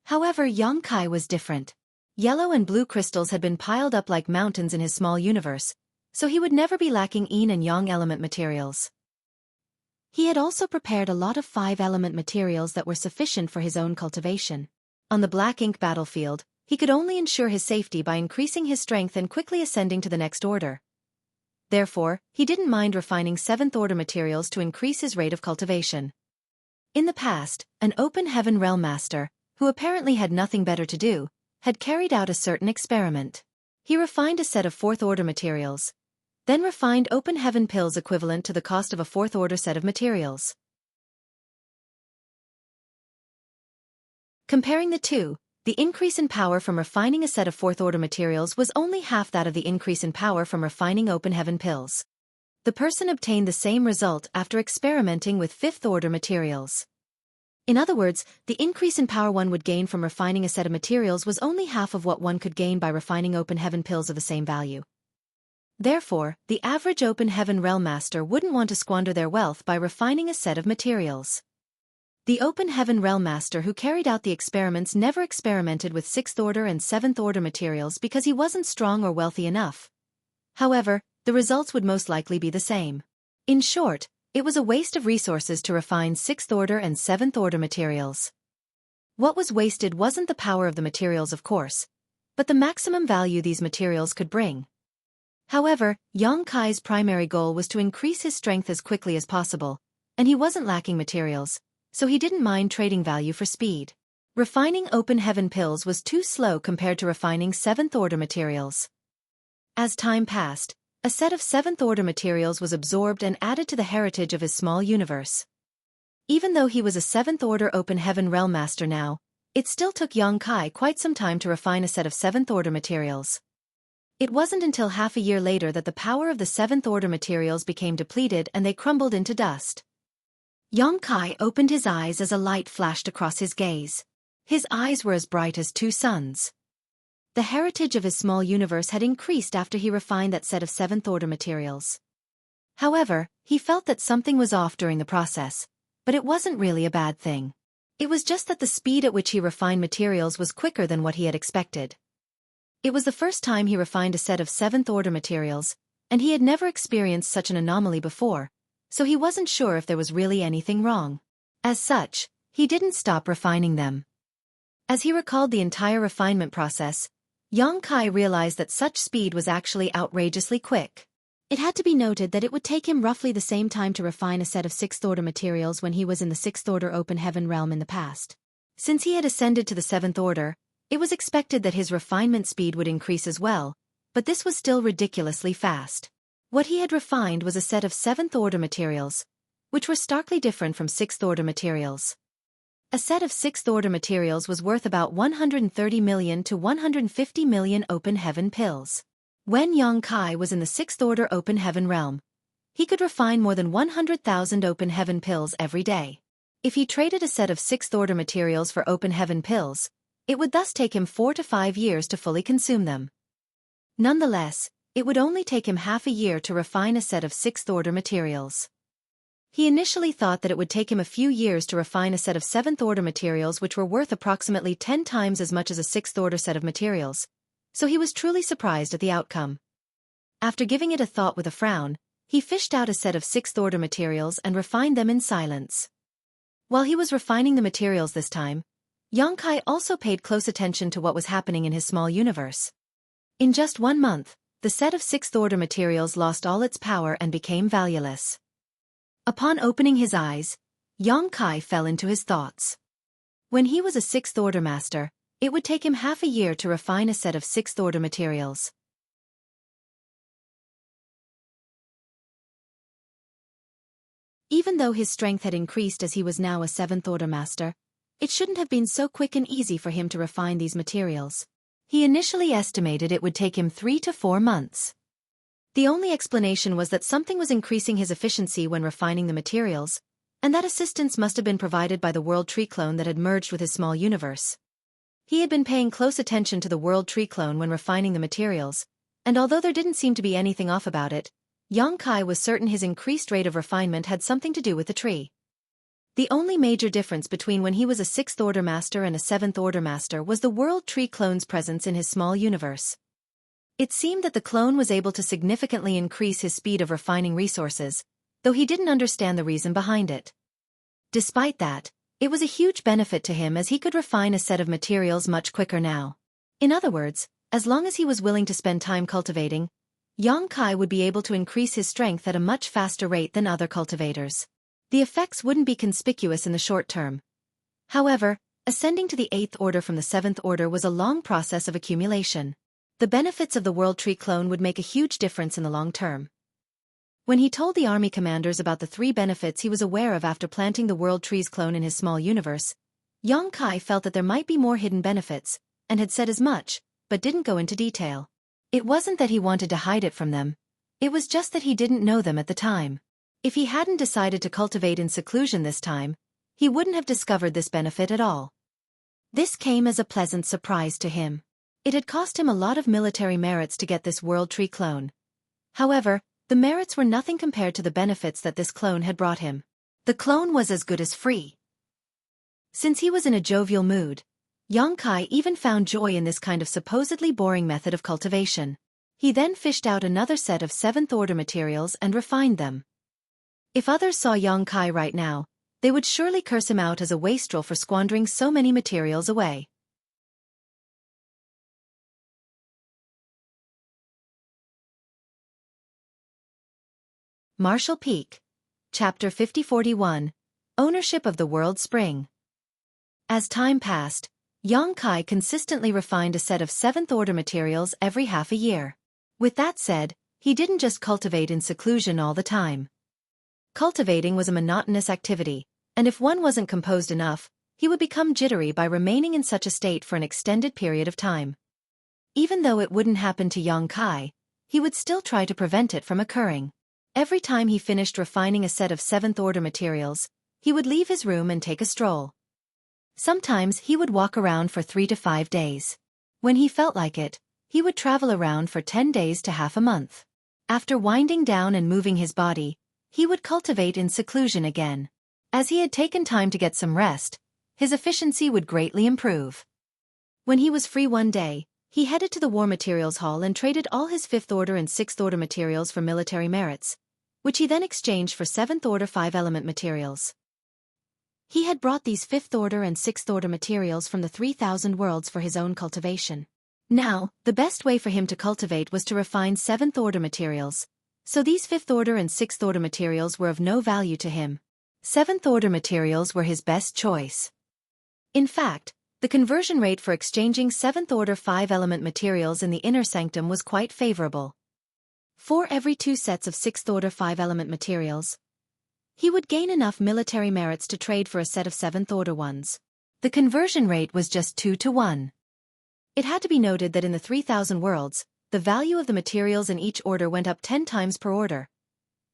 However, Xueqi was different. Yellow and blue crystals had been piled up like mountains in his small universe, so he would never be lacking yin and yang element materials. He had also prepared a lot of 5-element materials that were sufficient for his own cultivation. On the black ink battlefield, he could only ensure his safety by increasing his strength and quickly ascending to the next order. Therefore, he didn't mind refining 7th-order materials to increase his rate of cultivation. In the past, an open heaven realm master, who apparently had nothing better to do, had carried out a certain experiment. He refined a set of 4th-order materials, then refined open heaven pills equivalent to the cost of a 4th-order set of materials. Comparing the two, the increase in power from refining a set of 4th-order materials was only half that of the increase in power from refining open heaven pills. The person obtained the same result after experimenting with 5th-order materials. In other words, the increase in power one would gain from refining a set of materials was only half of what one could gain by refining open heaven pills of the same value. Therefore, the average open heaven realm master wouldn't want to squander their wealth by refining a set of materials. The open heaven realm master who carried out the experiments never experimented with 6th-order and 7th-order materials because he wasn't strong or wealthy enough. However, the results would most likely be the same. In short, it was a waste of resources to refine 6th-order and 7th-order materials. What was wasted wasn't the power of the materials, of course, but the maximum value these materials could bring. However, Xueqi's primary goal was to increase his strength as quickly as possible, and he wasn't lacking materials, so he didn't mind trading value for speed. Refining open heaven pills was too slow compared to refining 7th-order materials. As time passed, a set of 7th-order materials was absorbed and added to the heritage of his small universe. Even though he was a 7th-order open heaven realm master now, it still took Xueqi quite some time to refine a set of 7th-order materials. It wasn't until half a year later that the power of the 7th-order materials became depleted and they crumbled into dust. Xueqi opened his eyes as a light flashed across his gaze. His eyes were as bright as 2 suns. The heritage of his small universe had increased after he refined that set of 7th-order materials. However, he felt that something was off during the process, but it wasn't really a bad thing. It was just that the speed at which he refined materials was quicker than what he had expected. It was the first time he refined a set of 7th-order materials, and he had never experienced such an anomaly before, so he wasn't sure if there was really anything wrong. As such, he didn't stop refining them. As he recalled the entire refinement process, Xueqi realized that such speed was actually outrageously quick. It had to be noted that it would take him roughly the same time to refine a set of 6th-order materials when he was in the 6th-order open heaven realm in the past. Since he had ascended to the 7th order, it was expected that his refinement speed would increase as well, but this was still ridiculously fast. What he had refined was a set of 7th-order materials, which were starkly different from 6th-order materials. A set of 6th-order materials was worth about 130 million to 150 million open heaven pills. When Xueqi was in the 6th-order open heaven realm, he could refine more than 100,000 open heaven pills every day. If he traded a set of 6th-order materials for open heaven pills, it would thus take him 4 to 5 years to fully consume them. Nonetheless, it would only take him half a year to refine a set of 6th-order materials. He initially thought that it would take him a few years to refine a set of 7th-order materials which were worth approximately 10 times as much as a 6th-order set of materials, so he was truly surprised at the outcome. After giving it a thought with a frown, he fished out a set of 6th-order materials and refined them in silence. While he was refining the materials this time, Xueqi also paid close attention to what was happening in his small universe. In just 1 month, the set of 6th-order materials lost all its power and became valueless. Upon opening his eyes, Xueqi fell into his thoughts. When he was a 6th-order master, it would take him half a year to refine a set of 6th-order materials. Even though his strength had increased as he was now a 7th-order master, it shouldn't have been so quick and easy for him to refine these materials. He initially estimated it would take him 3 to 4 months. The only explanation was that something was increasing his efficiency when refining the materials, and that assistance must have been provided by the World Tree clone that had merged with his small universe. He had been paying close attention to the World Tree clone when refining the materials, and although there didn't seem to be anything off about it, Yang Kai was certain his increased rate of refinement had something to do with the tree. The only major difference between when he was a 6th Order Master and a 7th Order Master was the World Tree clone's presence in his small universe. It seemed that the clone was able to significantly increase his speed of refining resources, though he didn't understand the reason behind it. Despite that, it was a huge benefit to him as he could refine a set of materials much quicker now. In other words, as long as he was willing to spend time cultivating, Yang Kai would be able to increase his strength at a much faster rate than other cultivators. The effects wouldn't be conspicuous in the short term. However, ascending to the 8th Order from the 7th Order was a long process of accumulation. The benefits of the World Tree clone would make a huge difference in the long term. When he told the army commanders about the 3 benefits he was aware of after planting the World Tree's clone in his small universe, Yang Kai felt that there might be more hidden benefits, and had said as much, but didn't go into detail. It wasn't that he wanted to hide it from them. It was just that he didn't know them at the time. If he hadn't decided to cultivate in seclusion this time, he wouldn't have discovered this benefit at all. This came as a pleasant surprise to him. It had cost him a lot of military merits to get this World Tree clone. However, the merits were nothing compared to the benefits that this clone had brought him. The clone was as good as free. Since he was in a jovial mood, Yang Kai even found joy in this kind of supposedly boring method of cultivation. He then fished out another set of 7th Order materials and refined them. If others saw Yang Kai right now, they would surely curse him out as a wastrel for squandering so many materials away. Marshall Peak. Chapter 5041. Ownership of the World Spring. As time passed, Yang Kai consistently refined a set of 7th Order materials every half a year. With that said, he didn't just cultivate in seclusion all the time. Cultivating was a monotonous activity, and if one wasn't composed enough, he would become jittery by remaining in such a state for an extended period of time. Even though it wouldn't happen to Yang Kai, he would still try to prevent it from occurring. Every time he finished refining a set of 7th Order materials, he would leave his room and take a stroll. Sometimes he would walk around for 3 to 5 days. When he felt like it, he would travel around for 10 days to half a month. After winding down and moving his body, he would cultivate in seclusion again. As he had taken time to get some rest, his efficiency would greatly improve. When he was free one day, he headed to the War Materials Hall and traded all his 5th Order and 6th Order materials for military merits, which he then exchanged for 7th Order 5-element materials. He had brought these 5th Order and 6th Order materials from the 3,000 worlds for his own cultivation. Now, the best way for him to cultivate was to refine 7th Order materials, so these 5th Order and 6th Order materials were of no value to him. 7th Order materials were his best choice. In fact, the conversion rate for exchanging 7th Order 5-element materials in the inner sanctum was quite favorable. For every 2 sets of 6th Order 5-element materials, he would gain enough military merits to trade for a set of 7th Order ones. The conversion rate was just 2 to 1. It had to be noted that in the 3,000 worlds, the value of the materials in each order went up 10 times per order.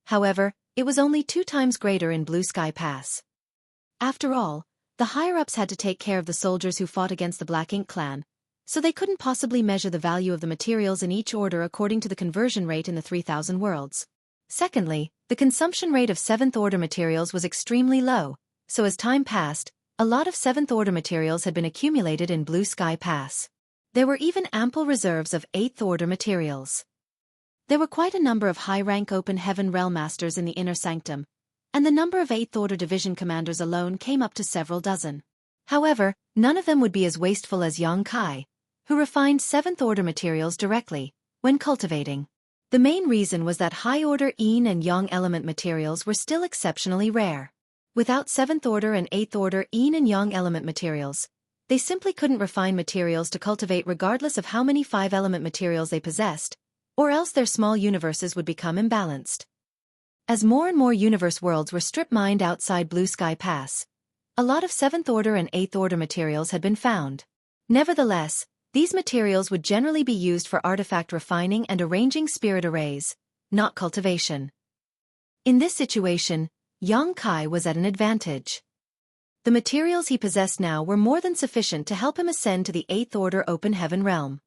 However, it was only 2 times greater in Blue Sky Pass. After all, the higher-ups had to take care of the soldiers who fought against the Black Ink clan, so they couldn't possibly measure the value of the materials in each order according to the conversion rate in the 3,000 worlds. Secondly, the consumption rate of 7th Order materials was extremely low, so as time passed, a lot of 7th Order materials had been accumulated in Blue Sky Pass. There were even ample reserves of 8th Order materials. There were quite a number of high-rank Open Heaven Realm Masters in the Inner Sanctum, and the number of 8th Order Division Commanders alone came up to several dozen. However, none of them would be as wasteful as Yang Kai, who refined 7th Order materials directly, when cultivating. The main reason was that high-order Yin and Yang element materials were still exceptionally rare. Without 7th Order and 8th Order Yin and Yang element materials, they simply couldn't refine materials to cultivate regardless of how many 5-element materials they possessed, or else their small universes would become imbalanced. As more and more universe worlds were strip-mined outside Blue Sky Pass, a lot of 7th Order and 8th Order materials had been found. Nevertheless, these materials would generally be used for artifact refining and arranging spirit arrays, not cultivation. In this situation, Yang Kai was at an advantage. The materials he possessed now were more than sufficient to help him ascend to the 8th Order Open Heaven realm.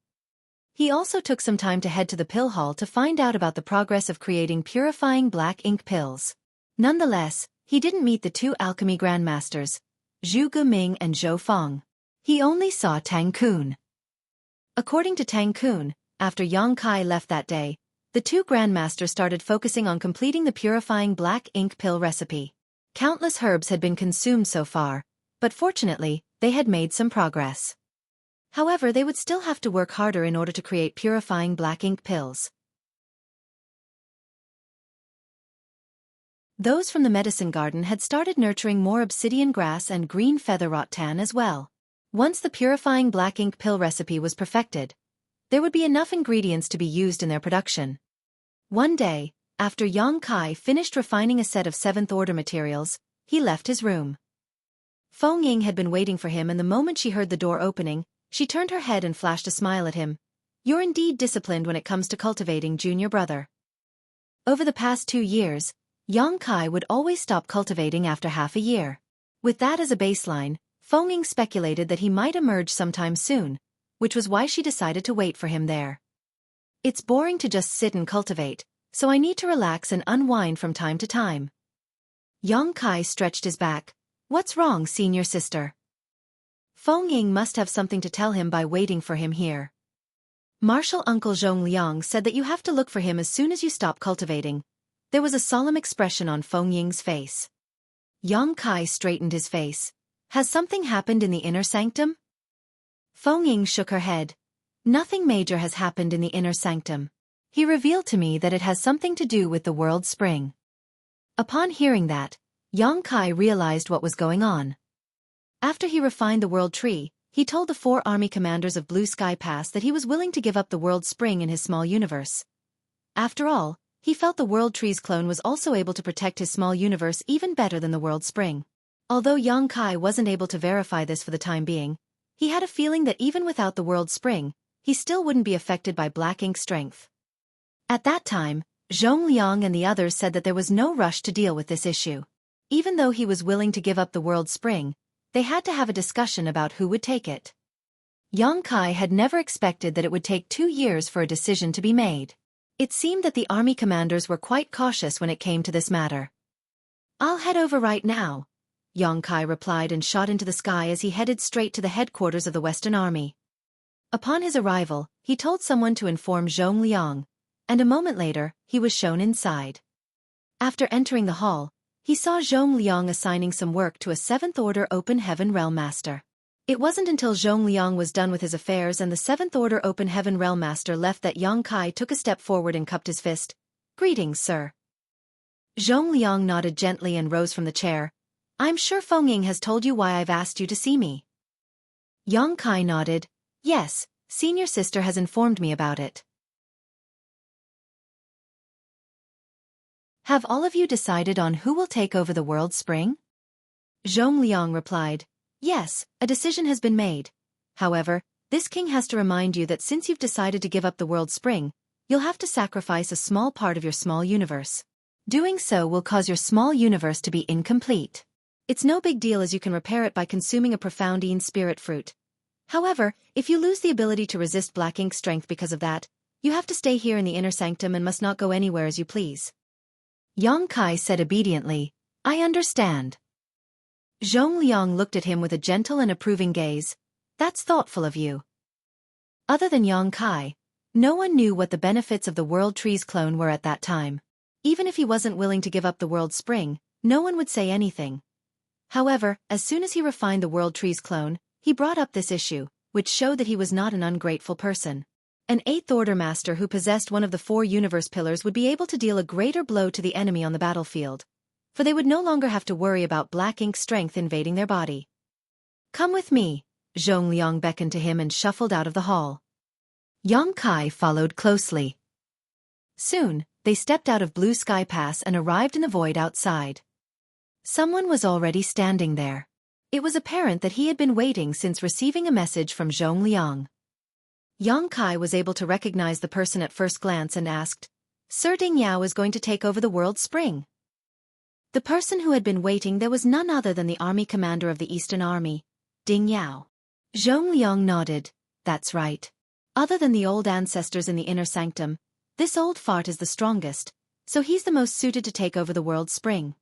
He also took some time to head to the pill hall to find out about the progress of creating purifying black ink pills. Nonetheless, he didn't meet the two alchemy grandmasters, Zhu Guming and Zhou Feng. He only saw Tang Kun. According to Tang Kun, after Yang Kai left that day, the two grandmasters started focusing on completing the purifying black ink pill recipe. Countless herbs had been consumed so far, but fortunately, they had made some progress. However, they would still have to work harder in order to create purifying black ink pills. Those from the medicine garden had started nurturing more obsidian grass and green feather rattan as well. Once the purifying black ink pill recipe was perfected, there would be enough ingredients to be used in their production. One day, after Yang Kai finished refining a set of 7th order materials, he left his room. Feng Ying had been waiting for him, and the moment she heard the door opening, she turned her head and flashed a smile at him. "You're indeed disciplined when it comes to cultivating, junior brother." Over the past 2 years, Yang Kai would always stop cultivating after half a year. With that as a baseline, Feng Ying speculated that he might emerge sometime soon, which was why she decided to wait for him there. "It's boring to just sit and cultivate, so I need to relax and unwind from time to time." Yang Kai stretched his back. "What's wrong, senior sister?" Feng Ying must have something to tell him by waiting for him here. "Martial Uncle Zhong Liang said that you have to look for him as soon as you stop cultivating." There was a solemn expression on Feng Ying's face. Yang Kai straightened his face. "Has something happened in the inner sanctum?" Feng Ying shook her head. "Nothing major has happened in the inner sanctum. He revealed to me that it has something to do with the world spring." Upon hearing that, Yang Kai realized what was going on. After he refined the world tree, he told the 4 army commanders of Blue Sky Pass that he was willing to give up the world spring in his small universe. After all, he felt the world tree's clone was also able to protect his small universe even better than the world spring. Although Yang Kai wasn't able to verify this for the time being, he had a feeling that even without the world spring, he still wouldn't be affected by black ink strength. At that time, Zhong Liang and the others said that there was no rush to deal with this issue. Even though he was willing to give up the world spring, they had to have a discussion about who would take it. Yang Kai had never expected that it would take 2 years for a decision to be made. It seemed that the army commanders were quite cautious when it came to this matter. "I'll head over right now," Yang Kai replied and shot into the sky as he headed straight to the headquarters of the Western Army. Upon his arrival, he told someone to inform Zhong Liang, and a moment later, he was shown inside. After entering the hall, he saw Zhong Liang assigning some work to a 7th Order Open Heaven Realm Master. It wasn't until Zhong Liang was done with his affairs and the 7th Order Open Heaven Realm Master left that Yang Kai took a step forward and cupped his fist. "Greetings, sir." Zhong Liang nodded gently and rose from the chair. "I'm sure Feng Ying has told you why I've asked you to see me." Yang Kai nodded. "Yes, senior sister has informed me about it." "Have all of you decided on who will take over the world spring?" Zhong Liang replied. "Yes, a decision has been made. However, this king has to remind you that since you've decided to give up the world spring, you'll have to sacrifice a small part of your small universe. Doing so will cause your small universe to be incomplete. It's no big deal as you can repair it by consuming a profoundine spirit fruit. However, if you lose the ability to resist black ink strength because of that, you have to stay here in the inner sanctum and must not go anywhere as you please." Yang Kai said obediently, "I understand." Zhong Liang looked at him with a gentle and approving gaze. "That's thoughtful of you." Other than Yang Kai, no one knew what the benefits of the World Tree's clone were at that time. Even if he wasn't willing to give up the World Spring, no one would say anything. However, as soon as he refined the World Tree's clone, he brought up this issue, which showed that he was not an ungrateful person. An 8th Order Master who possessed one of the 4 universe pillars would be able to deal a greater blow to the enemy on the battlefield, for they would no longer have to worry about black ink strength invading their body. "Come with me," Zhong Liang beckoned to him and shuffled out of the hall. Yang Kai followed closely. Soon, they stepped out of Blue Sky Pass and arrived in the void outside. Someone was already standing there. It was apparent that he had been waiting since receiving a message from Zhong Liang. Yang Kai was able to recognize the person at first glance and asked, "Sir Ding Yao is going to take over the world spring?" The person who had been waiting there was none other than the army commander of the Eastern Army, Ding Yao. Zhong Liang nodded. "That's right. Other than the old ancestors in the inner sanctum, this old fart is the strongest, so he's the most suited to take over the world spring.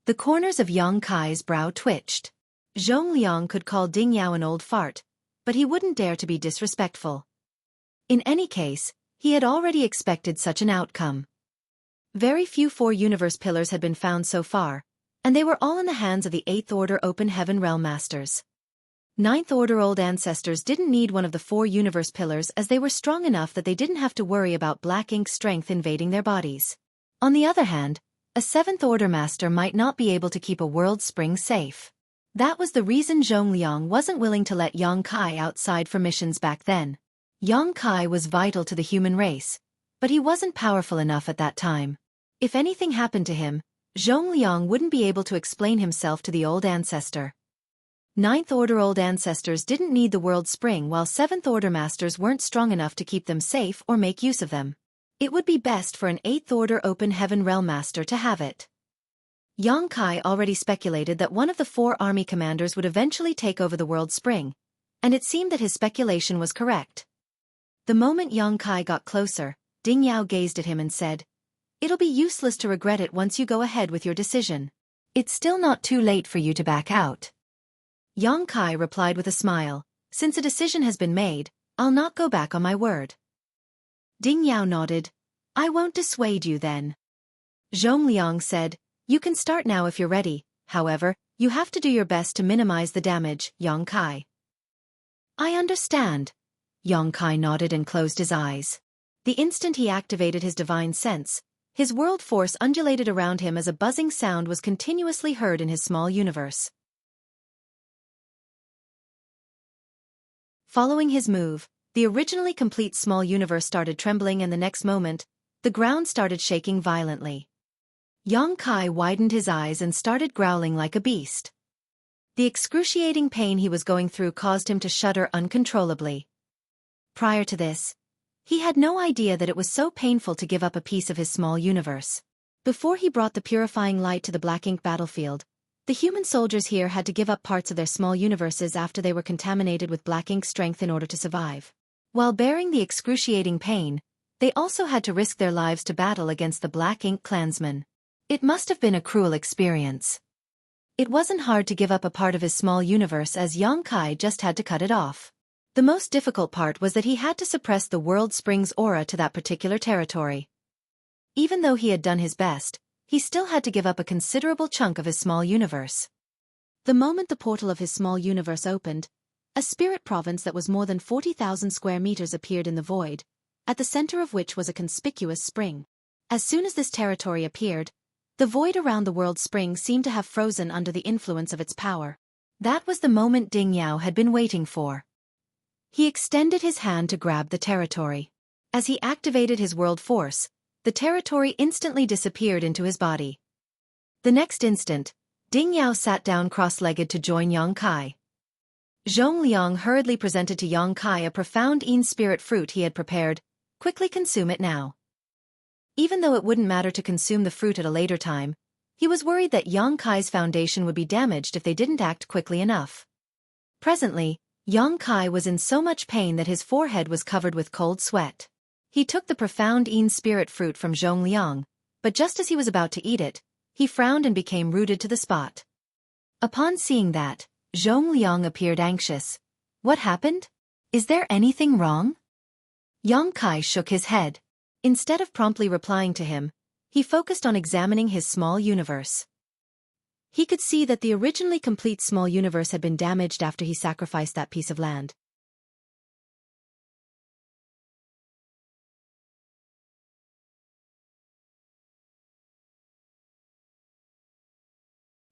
The corners of Yang Kai's brow twitched. Zhongliang could call Ding Yao an old fart, but he wouldn't dare to be disrespectful. In any case, he had already expected such an outcome. Very few four-universe pillars had been found so far, and they were all in the hands of the 8th Order Open Heaven Realm Masters. 9th Order Old Ancestors didn't need one of the 4 universe pillars as they were strong enough that they didn't have to worry about black ink strength invading their bodies. On the other hand, a 7th Order Master might not be able to keep a world spring safe. That was the reason Zhongliang wasn't willing to let Yang Kai outside for missions back then. Yang Kai was vital to the human race, but he wasn't powerful enough at that time. If anything happened to him, Zhongliang wouldn't be able to explain himself to the old ancestor. 9th Order Old Ancestors didn't need the world spring while 7th Order Masters weren't strong enough to keep them safe or make use of them. It would be best for an 8th Order Open Heaven Realm Master to have it. Yang Kai already speculated that one of the 4 army commanders would eventually take over the world spring, and it seemed that his speculation was correct. The moment Yang Kai got closer, Ding Yao gazed at him and said, "It'll be useless to regret it once you go ahead with your decision. It's still not too late for you to back out." Yang Kai replied with a smile, "Since a decision has been made, I'll not go back on my word." Ding Yao nodded, "I won't dissuade you then." Zhongliang said, "You can start now if you're ready, however, you have to do your best to minimize the damage, Yang Kai." "I understand." Yang Kai nodded and closed his eyes. The instant he activated his divine sense, his world force undulated around him as a buzzing sound was continuously heard in his small universe. Following his move, the originally complete small universe started trembling and the next moment, the ground started shaking violently. Yang Kai widened his eyes and started growling like a beast. The excruciating pain he was going through caused him to shudder uncontrollably. Prior to this, he had no idea that it was so painful to give up a piece of his small universe. Before he brought the purifying light to the black ink battlefield, the human soldiers here had to give up parts of their small universes after they were contaminated with black ink strength in order to survive. While bearing the excruciating pain, they also had to risk their lives to battle against the black ink clansmen. It must have been a cruel experience. It wasn't hard to give up a part of his small universe as Yang Kai just had to cut it off. The most difficult part was that he had to suppress the world spring's aura to that particular territory. Even though he had done his best, he still had to give up a considerable chunk of his small universe. The moment the portal of his small universe opened, a spirit province that was more than 40,000 square meters appeared in the void, at the center of which was a conspicuous spring. As soon as this territory appeared, the void around the world spring seemed to have frozen under the influence of its power. That was the moment Ding Yao had been waiting for. He extended his hand to grab the territory. As he activated his world force, the territory instantly disappeared into his body. The next instant, Ding Yao sat down cross-legged to join Yang Kai. Zhongliang hurriedly presented to Yang Kai a profound Yin spirit fruit he had prepared. "Quickly consume it now." Even though it wouldn't matter to consume the fruit at a later time, he was worried that Yang Kai's foundation would be damaged if they didn't act quickly enough. Presently, Yang Kai was in so much pain that his forehead was covered with cold sweat. He took the profound Yin spirit fruit from Zhongliang, but just as he was about to eat it, he frowned and became rooted to the spot. Upon seeing that, Zhongliang appeared anxious. "What happened? Is there anything wrong?" Yang Kai shook his head. Instead of promptly replying to him, he focused on examining his small universe. He could see that the originally complete small universe had been damaged after he sacrificed that piece of land.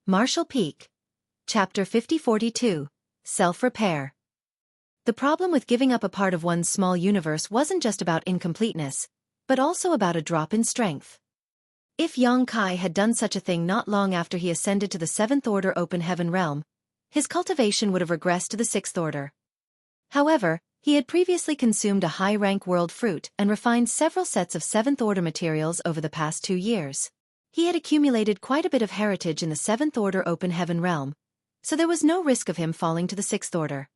Marshall Peak. Chapter 5042. Self-Repair. The problem with giving up a part of one's small universe wasn't just about incompleteness, but also about a drop in strength. If Yang Kai had done such a thing not long after he ascended to the 7th Order Open Heaven Realm, his cultivation would have regressed to the 6th Order. However, he had previously consumed a high-rank world fruit and refined several sets of 7th Order materials over the past 2 years. He had accumulated quite a bit of heritage in the 7th Order Open Heaven Realm, so there was no risk of him falling to the 6th Order.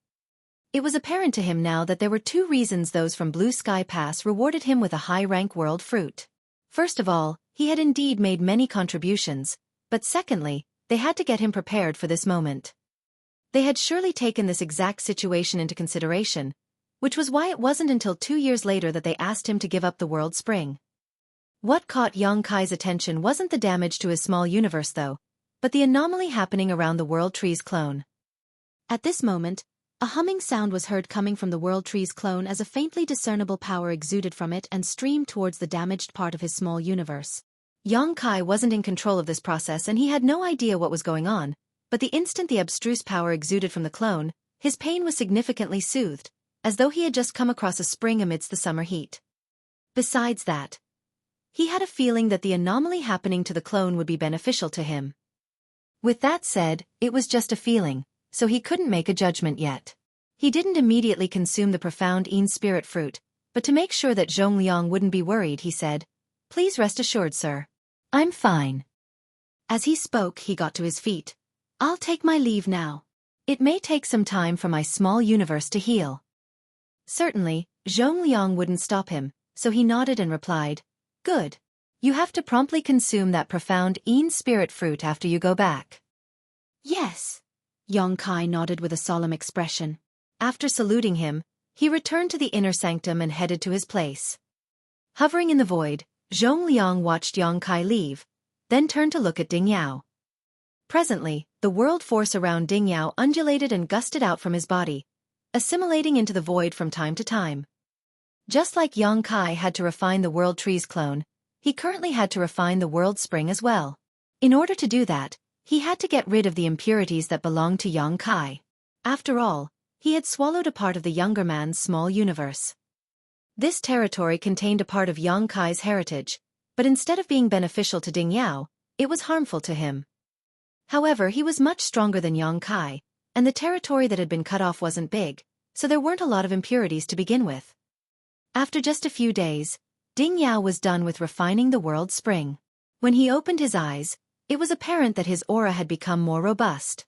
It was apparent to him now that there were two reasons those from Blue Sky Pass rewarded him with a high-rank world fruit. First of all, he had indeed made many contributions, but secondly, they had to get him prepared for this moment. They had surely taken this exact situation into consideration, which was why it wasn't until 2 years later that they asked him to give up the world spring. What caught Yang Kai's attention wasn't the damage to his small universe though, but the anomaly happening around the World Tree's clone. At this moment, a humming sound was heard coming from the World Tree's clone as a faintly discernible power exuded from it and streamed towards the damaged part of his small universe. Yang Kai wasn't in control of this process and he had no idea what was going on, but the instant the abstruse power exuded from the clone, his pain was significantly soothed, as though he had just come across a spring amidst the summer heat. Besides that, he had a feeling that the anomaly happening to the clone would be beneficial to him. With that said, it was just a feeling, so he couldn't make a judgment yet. He didn't immediately consume the profound Een spirit fruit, but to make sure that Zhongliang wouldn't be worried, he said, "Please rest assured, sir. I'm fine." As he spoke, he got to his feet. "I'll take my leave now. It may take some time for my small universe to heal." Certainly, Zhongliang wouldn't stop him, so he nodded and replied, "Good. You have to promptly consume that profound Een spirit fruit after you go back." "Yes." Yang Kai nodded with a solemn expression. After saluting him, he returned to the inner sanctum and headed to his place. Hovering in the void, Zhongliang watched Yang Kai leave, then turned to look at Ding Yao. Presently, the world force around Ding Yao undulated and gusted out from his body, assimilating into the void from time to time. Just like Yang Kai had to refine the World Tree's clone, he currently had to refine the World Spring as well. In order to do that, he had to get rid of the impurities that belonged to Yang Kai. After all, he had swallowed a part of the younger man's small universe. This territory contained a part of Yang Kai's heritage, but instead of being beneficial to Ding Yao, it was harmful to him. However, he was much stronger than Yang Kai, and the territory that had been cut off wasn't big, so there weren't a lot of impurities to begin with. After just a few days, Ding Yao was done with refining the World Spring. When he opened his eyes, it was apparent that his aura had become more robust.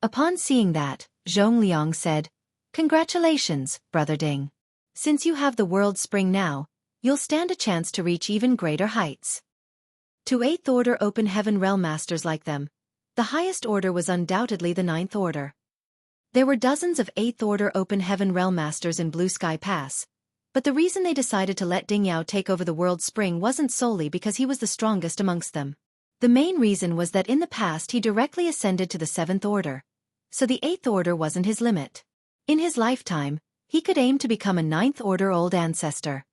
Upon seeing that, Zhongliang said, "Congratulations, Brother Ding. Since you have the World Spring now, you'll stand a chance to reach even greater heights." To 8th Order Open Heaven Realm Masters like them, the highest order was undoubtedly the 9th Order. There were dozens of 8th Order Open Heaven Realm Masters in Blue Sky Pass, but the reason they decided to let Ding Yao take over the World Spring wasn't solely because he was the strongest amongst them. The main reason was that in the past he directly ascended to the 7th Order, so the 8th Order wasn't his limit. In his lifetime, he could aim to become a 9th Order Old Ancestor.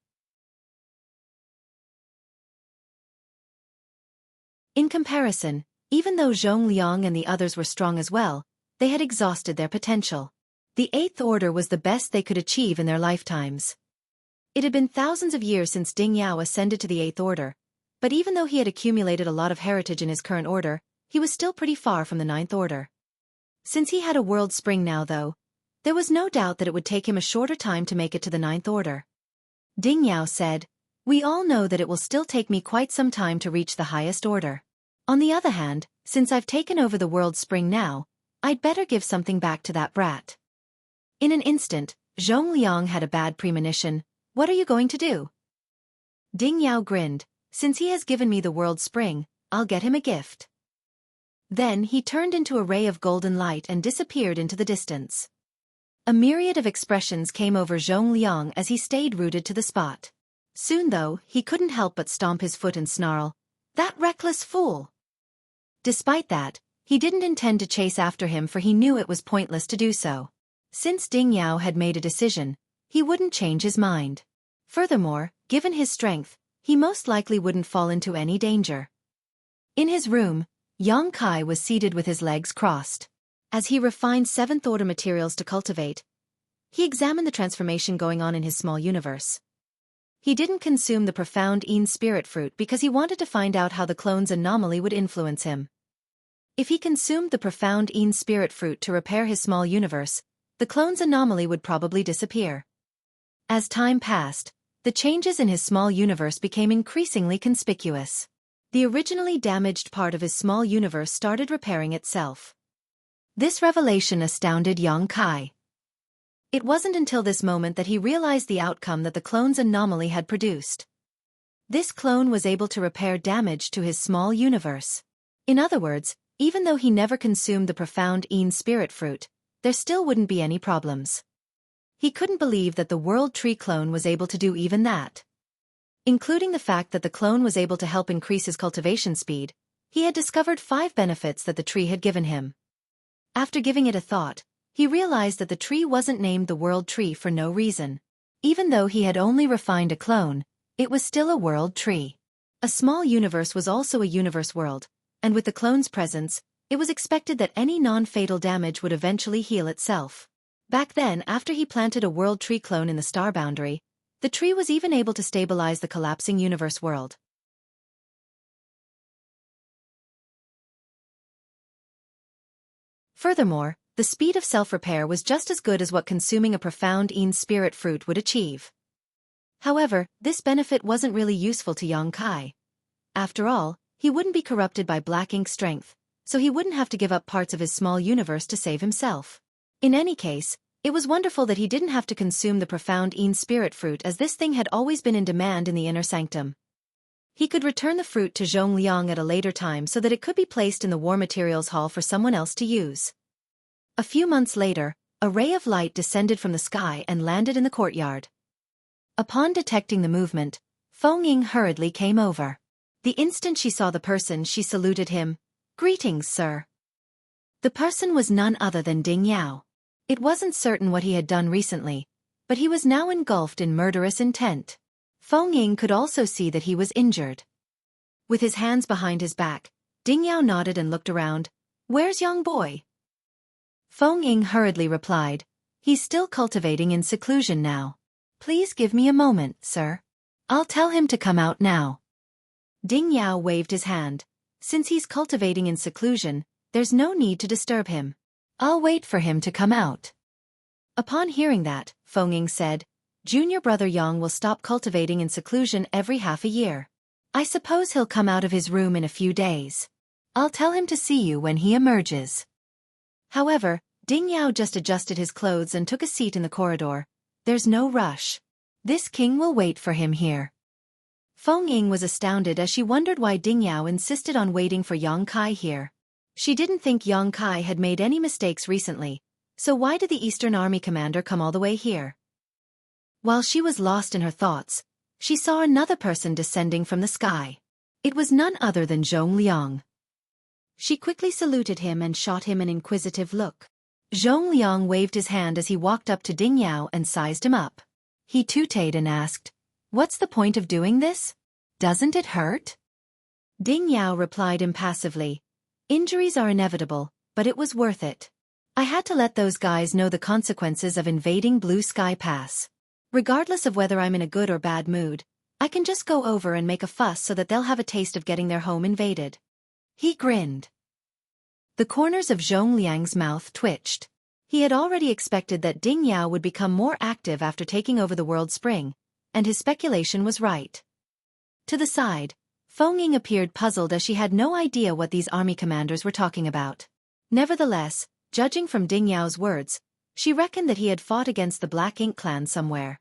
In comparison, even though Zhongliang and the others were strong as well, they had exhausted their potential. The 8th Order was the best they could achieve in their lifetimes. It had been thousands of years since Ding Yao ascended to the 8th Order, but even though he had accumulated a lot of heritage in his current order, he was still pretty far from the 9th Order. Since he had a World Spring now though, there was no doubt that it would take him a shorter time to make it to the 9th Order. Ding Yao said, "We all know that it will still take me quite some time to reach the highest order. On the other hand, since I've taken over the World Spring now, I'd better give something back to that brat." In an instant, Zhongliang had a bad premonition. "What are you going to do?" Ding Yao grinned. "Since he has given me the World Spring, I'll get him a gift." Then he turned into a ray of golden light and disappeared into the distance. A myriad of expressions came over Zhongliang as he stayed rooted to the spot. Soon though, he couldn't help but stomp his foot and snarl, "That reckless fool!" Despite that, he didn't intend to chase after him for he knew it was pointless to do so. Since Ding Yao had made a decision, he wouldn't change his mind. Furthermore, given his strength, he most likely wouldn't fall into any danger. In his room, Yang Kai was seated with his legs crossed. As he refined 7th Order materials to cultivate, he examined the transformation going on in his small universe. He didn't consume the profound Een spirit fruit because he wanted to find out how the clone's anomaly would influence him. If he consumed the profound Een spirit fruit to repair his small universe, the clone's anomaly would probably disappear. As time passed, the changes in his small universe became increasingly conspicuous. The originally damaged part of his small universe started repairing itself. This revelation astounded Yang Kai. It wasn't until this moment that he realized the outcome that the clone's anomaly had produced. This clone was able to repair damage to his small universe. In other words, even though he never consumed the profound Een spirit fruit, there still wouldn't be any problems. He couldn't believe that the World Tree clone was able to do even that. Including the fact that the clone was able to help increase his cultivation speed, he had discovered 5 benefits that the tree had given him. After giving it a thought, he realized that the tree wasn't named the World Tree for no reason. Even though he had only refined a clone, it was still a world tree. A small universe was also a universe world, and with the clone's presence, it was expected that any non-fatal damage would eventually heal itself. Back then, after he planted a World Tree clone in the star boundary, the tree was even able to stabilize the collapsing universe world. Furthermore, the speed of self-repair was just as good as what consuming a profound Een spirit fruit would achieve. However, this benefit wasn't really useful to Xueqi. After all, he wouldn't be corrupted by black ink strength, so he wouldn't have to give up parts of his small universe to save himself. In any case, it was wonderful that he didn't have to consume the profound Een spirit fruit, as this thing had always been in demand in the inner sanctum. He could return the fruit to Zhongliang at a later time so that it could be placed in the War Materials Hall for someone else to use. A few months later, a ray of light descended from the sky and landed in the courtyard. Upon detecting the movement, Feng Ying hurriedly came over. The instant she saw the person, she saluted him. "Greetings, sir." The person was none other than Ding Yao. It wasn't certain what he had done recently, but he was now engulfed in murderous intent. Feng Ying could also see that he was injured. With his hands behind his back, Ding Yao nodded and looked around. "Where's young boy?" Feng Ying hurriedly replied. "He's still cultivating in seclusion now. Please give me a moment, sir. I'll tell him to come out now." Ding Yao waved his hand. "Since he's cultivating in seclusion, there's no need to disturb him. I'll wait for him to come out." Upon hearing that, Feng Ying said, "Junior brother Yang will stop cultivating in seclusion every half a year. I suppose he'll come out of his room in a few days. I'll tell him to see you when he emerges." However, Ding Yao just adjusted his clothes and took a seat in the corridor. "There's no rush. This king will wait for him here." Feng Ying was astounded as she wondered why Ding Yao insisted on waiting for Xueqi here. She didn't think Xueqi had made any mistakes recently, so why did the Eastern Army commander come all the way here? While she was lost in her thoughts, she saw another person descending from the sky. It was none other than Zhongliang. She quickly saluted him and shot him an inquisitive look. Zhongliang waved his hand as he walked up to Ding Yao and sized him up. He tooted and asked, "What's the point of doing this? Doesn't it hurt?" Ding Yao replied impassively, "Injuries are inevitable, but it was worth it. I had to let those guys know the consequences of invading Blue Sky Pass. Regardless of whether I'm in a good or bad mood, I can just go over and make a fuss so that they'll have a taste of getting their home invaded." He grinned. The corners of Zhongliang's mouth twitched. He had already expected that Ding Yao would become more active after taking over the World Spring, and his speculation was right. To the side, Feng Ying appeared puzzled as she had no idea what these army commanders were talking about. Nevertheless, judging from Ding Yao's words, she reckoned that he had fought against the Black Ink clan somewhere.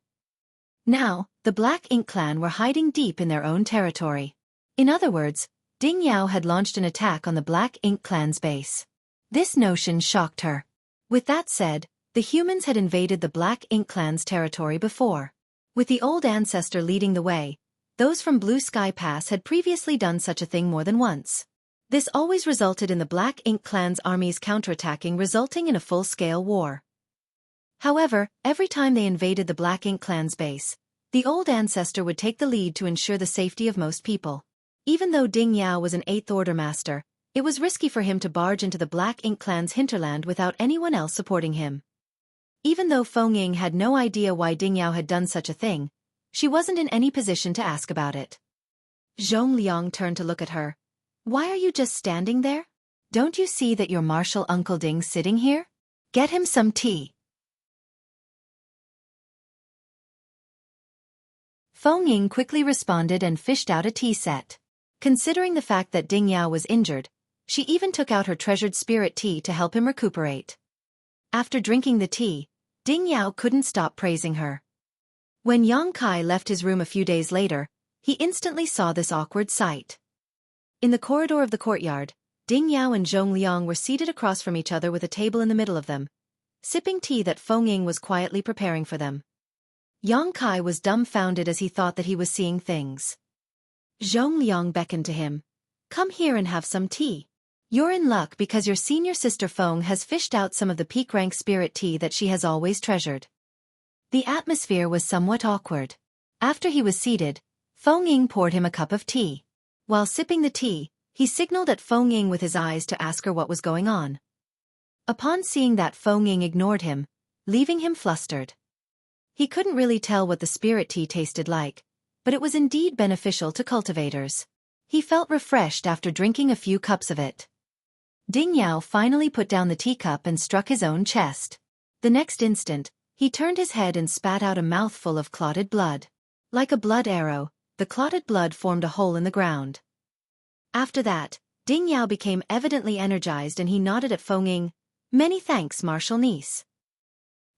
Now, the Black Ink clan were hiding deep in their own territory. In other words, Ding Yao had launched an attack on the Black Ink clan's base. This notion shocked her. With that said, the humans had invaded the Black Ink clan's territory before. With the old ancestor leading the way, those from Blue Sky Pass had previously done such a thing more than once. This always resulted in the Black Ink clan's armies counterattacking, resulting in a full-scale war. However, every time they invaded the Black Ink clan's base, the old ancestor would take the lead to ensure the safety of most people. Even though Ding Yao was an 8th Order master, it was risky for him to barge into the Black Ink clan's hinterland without anyone else supporting him. Even though Feng Ying had no idea why Ding Yao had done such a thing, she wasn't in any position to ask about it. Zhongliang turned to look at her. "Why are you just standing there? Don't you see that your martial Uncle Ding's sitting here? Get him some tea." Feng Ying quickly responded and fished out a tea set. Considering the fact that Ding Yao was injured, she even took out her treasured spirit tea to help him recuperate. After drinking the tea, Ding Yao couldn't stop praising her. When Yang Kai left his room a few days later, he instantly saw this awkward sight. In the corridor of the courtyard, Ding Yao and Zhong Liang were seated across from each other with a table in the middle of them, sipping tea that Feng Ying was quietly preparing for them. Yang Kai was dumbfounded as he thought that he was seeing things. Zhong Liang beckoned to him. "Come here and have some tea. You're in luck because your senior sister Feng has fished out some of the peak-rank spirit tea that she has always treasured." The atmosphere was somewhat awkward. After he was seated, Feng Ying poured him a cup of tea. While sipping the tea, he signaled at Feng Ying with his eyes to ask her what was going on. Upon seeing that, Feng Ying ignored him, leaving him flustered. He couldn't really tell what the spirit tea tasted like, but it was indeed beneficial to cultivators. He felt refreshed after drinking a few cups of it. Ding Yao finally put down the teacup and struck his own chest. The next instant, he turned his head and spat out a mouthful of clotted blood. Like a blood arrow, the clotted blood formed a hole in the ground. After that, Ding Yao became evidently energized and he nodded at Feng Ying. "Many thanks, martial niece."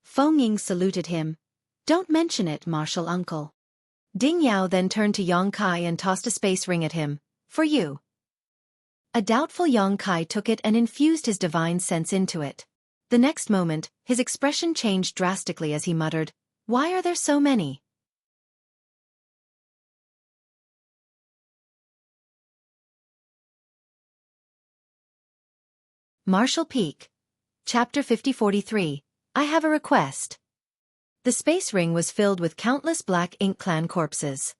Feng Ying saluted him. "Don't mention it, martial uncle." Ding Yao then turned to Yang Kai and tossed a space ring at him. "For you." A doubtful Yang Kai took it and infused his divine sense into it. The next moment, his expression changed drastically as he muttered, "Why are there so many?" Martial Peak. Chapter 5043. I have a request. The space ring was filled with countless Black Ink clan corpses.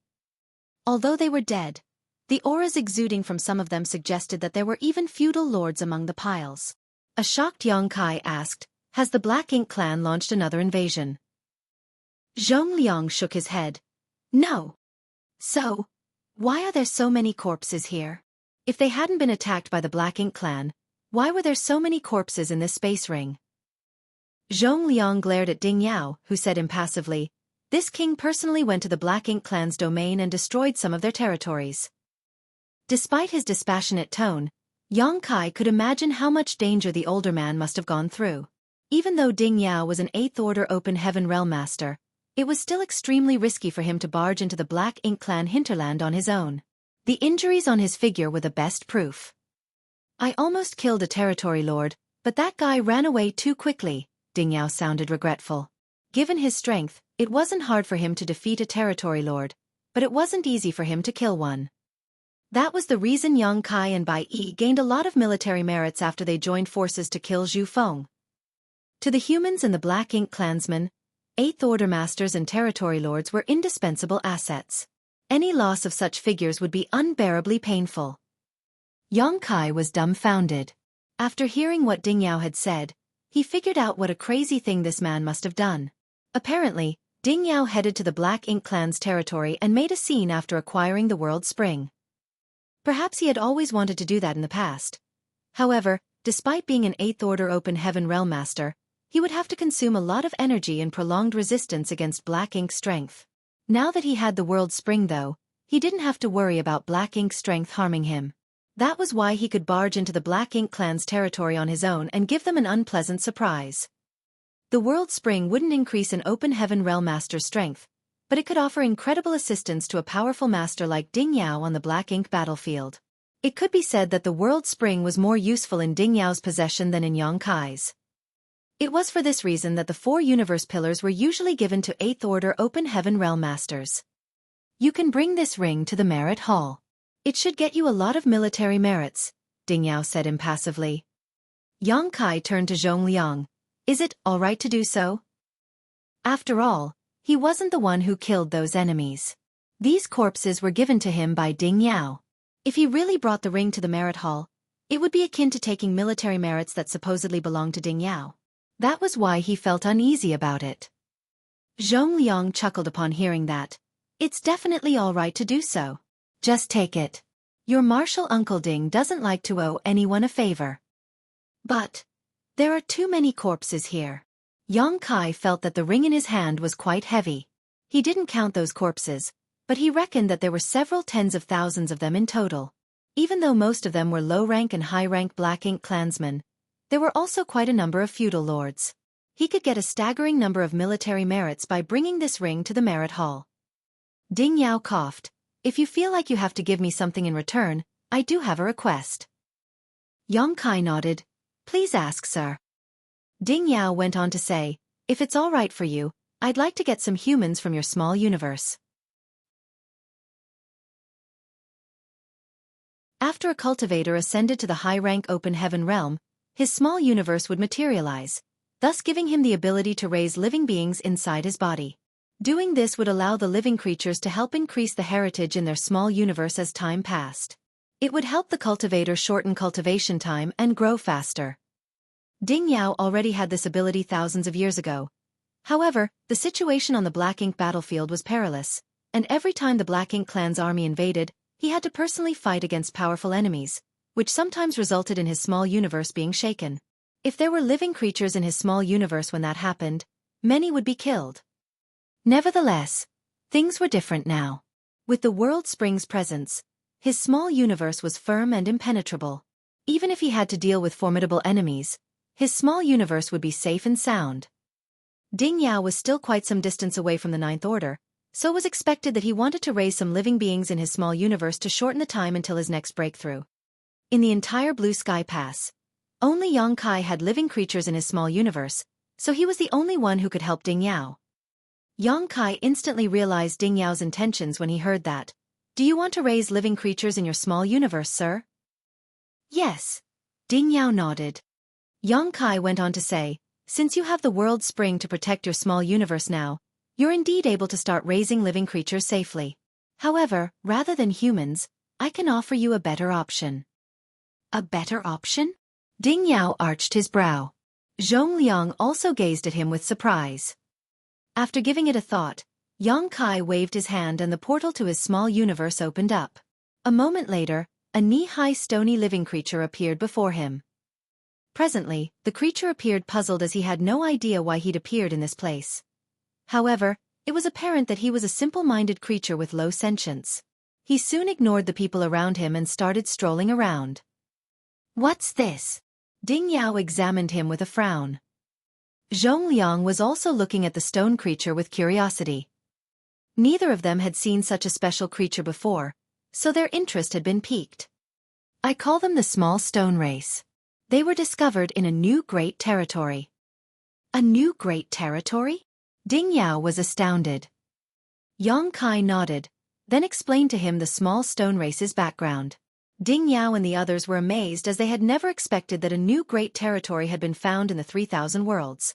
Although they were dead, the auras exuding from some of them suggested that there were even feudal lords among the piles. A shocked Yang Kai asked, "Has the Black Ink clan launched another invasion?" Zhong Liang shook his head. "No." "So, why are there so many corpses here? If they hadn't been attacked by the Black Ink clan, why were there so many corpses in this space ring?" Zhong Liang glared at Ding Yao, who said impassively, "This king personally went to the Black Ink clan's domain and destroyed some of their territories." Despite his dispassionate tone, Yang Kai could imagine how much danger the older man must have gone through. Even though Ding Yao was an 8th Order Open Heaven Realm Master, it was still extremely risky for him to barge into the Black Ink clan hinterland on his own. The injuries on his figure were the best proof. "I almost killed a territory lord, but that guy ran away too quickly," Ding Yao sounded regretful. Given his strength, it wasn't hard for him to defeat a territory lord, but it wasn't easy for him to kill one. That was the reason Yang Kai and Bai Yi gained a lot of military merits after they joined forces to kill Zhu Feng. To the humans and the Black Ink clansmen, 8th Order Masters and territory lords were indispensable assets. Any loss of such figures would be unbearably painful. Yang Kai was dumbfounded. After hearing what Ding Yao had said, he figured out what a crazy thing this man must have done. Apparently, Ding Yao headed to the Black Ink clan's territory and made a scene after acquiring the World Spring. Perhaps he had always wanted to do that in the past. However, despite being an 8th Order Open Heaven Realm Master, he would have to consume a lot of energy and prolonged resistance against Black Ink's strength. Now that he had the World Spring though, he didn't have to worry about Black Ink's strength harming him. That was why he could barge into the Black Ink clan's territory on his own and give them an unpleasant surprise. The World Spring wouldn't increase an Open Heaven Realm Master's strength, but it could offer incredible assistance to a powerful master like Ding Yao on the Black Ink battlefield. It could be said that the World Spring was more useful in Ding Yao's possession than in Yang Kai's. It was for this reason that the 4 universe pillars were usually given to 8th Order Open Heaven Realm Masters. "You can bring this ring to the Merit Hall. It should get you a lot of military merits," Ding Yao said impassively. Yang Kai turned to Zhong Liang. "Is it all right to do so?" After all, he wasn't the one who killed those enemies. These corpses were given to him by Ding Yao. If he really brought the ring to the Merit Hall, it would be akin to taking military merits that supposedly belonged to Ding Yao. That was why he felt uneasy about it. Zhong Liang chuckled upon hearing that. "It's definitely all right to do so. Just take it. Your martial uncle Ding doesn't like to owe anyone a favor." "But there are too many corpses here." Yang Kai felt that the ring in his hand was quite heavy. He didn't count those corpses, but he reckoned that there were several tens of thousands of them in total. Even though most of them were low-rank and high-rank Black Ink clansmen, there were also quite a number of feudal lords. He could get a staggering number of military merits by bringing this ring to the merit hall. Ding Yao coughed. If you feel like you have to give me something in return, I do have a request. Yang Kai nodded. Please ask, sir. Ding Yao went on to say, if it's all right for you, I'd like to get some humans from your small universe. After a cultivator ascended to the high-rank open heaven realm, his small universe would materialize, thus giving him the ability to raise living beings inside his body. Doing this would allow the living creatures to help increase the heritage in their small universe as time passed. It would help the cultivator shorten cultivation time and grow faster. Ding Yao already had this ability thousands of years ago. However, the situation on the Black Ink battlefield was perilous, and every time the Black Ink clan's army invaded, he had to personally fight against powerful enemies, which sometimes resulted in his small universe being shaken. If there were living creatures in his small universe when that happened, many would be killed. Nevertheless, things were different now. With the World Spring's presence, his small universe was firm and impenetrable. Even if he had to deal with formidable enemies, his small universe would be safe and sound. Ding Yao was still quite some distance away from the Ninth Order, so it was expected that he wanted to raise some living beings in his small universe to shorten the time until his next breakthrough. In the entire Blue Sky Pass, only Yang Kai had living creatures in his small universe, so he was the only one who could help Ding Yao. Yang Kai instantly realized Ding Yao's intentions when he heard that. Do you want to raise living creatures in your small universe, sir? Yes. Ding Yao nodded. Yang Kai went on to say, since you have the World Spring to protect your small universe now, you're indeed able to start raising living creatures safely. However, rather than humans, I can offer you a better option. A better option? Ding Yao arched his brow. Zhong Liang also gazed at him with surprise. After giving it a thought, Yang Kai waved his hand and the portal to his small universe opened up. A moment later, a knee-high stony living creature appeared before him. Presently, the creature appeared puzzled as he had no idea why he'd appeared in this place. However, it was apparent that he was a simple-minded creature with low sentience. He soon ignored the people around him and started strolling around. What's this? Ding Yao examined him with a frown. Zhong Liang was also looking at the stone creature with curiosity. Neither of them had seen such a special creature before, so their interest had been piqued. I call them the small stone race. They were discovered in a new great territory. A new great territory? Ding Yao was astounded. Yang Kai nodded, then explained to him the small stone race's background. Ding Yao and the others were amazed as they had never expected that a new great territory had been found in the 3,000 worlds.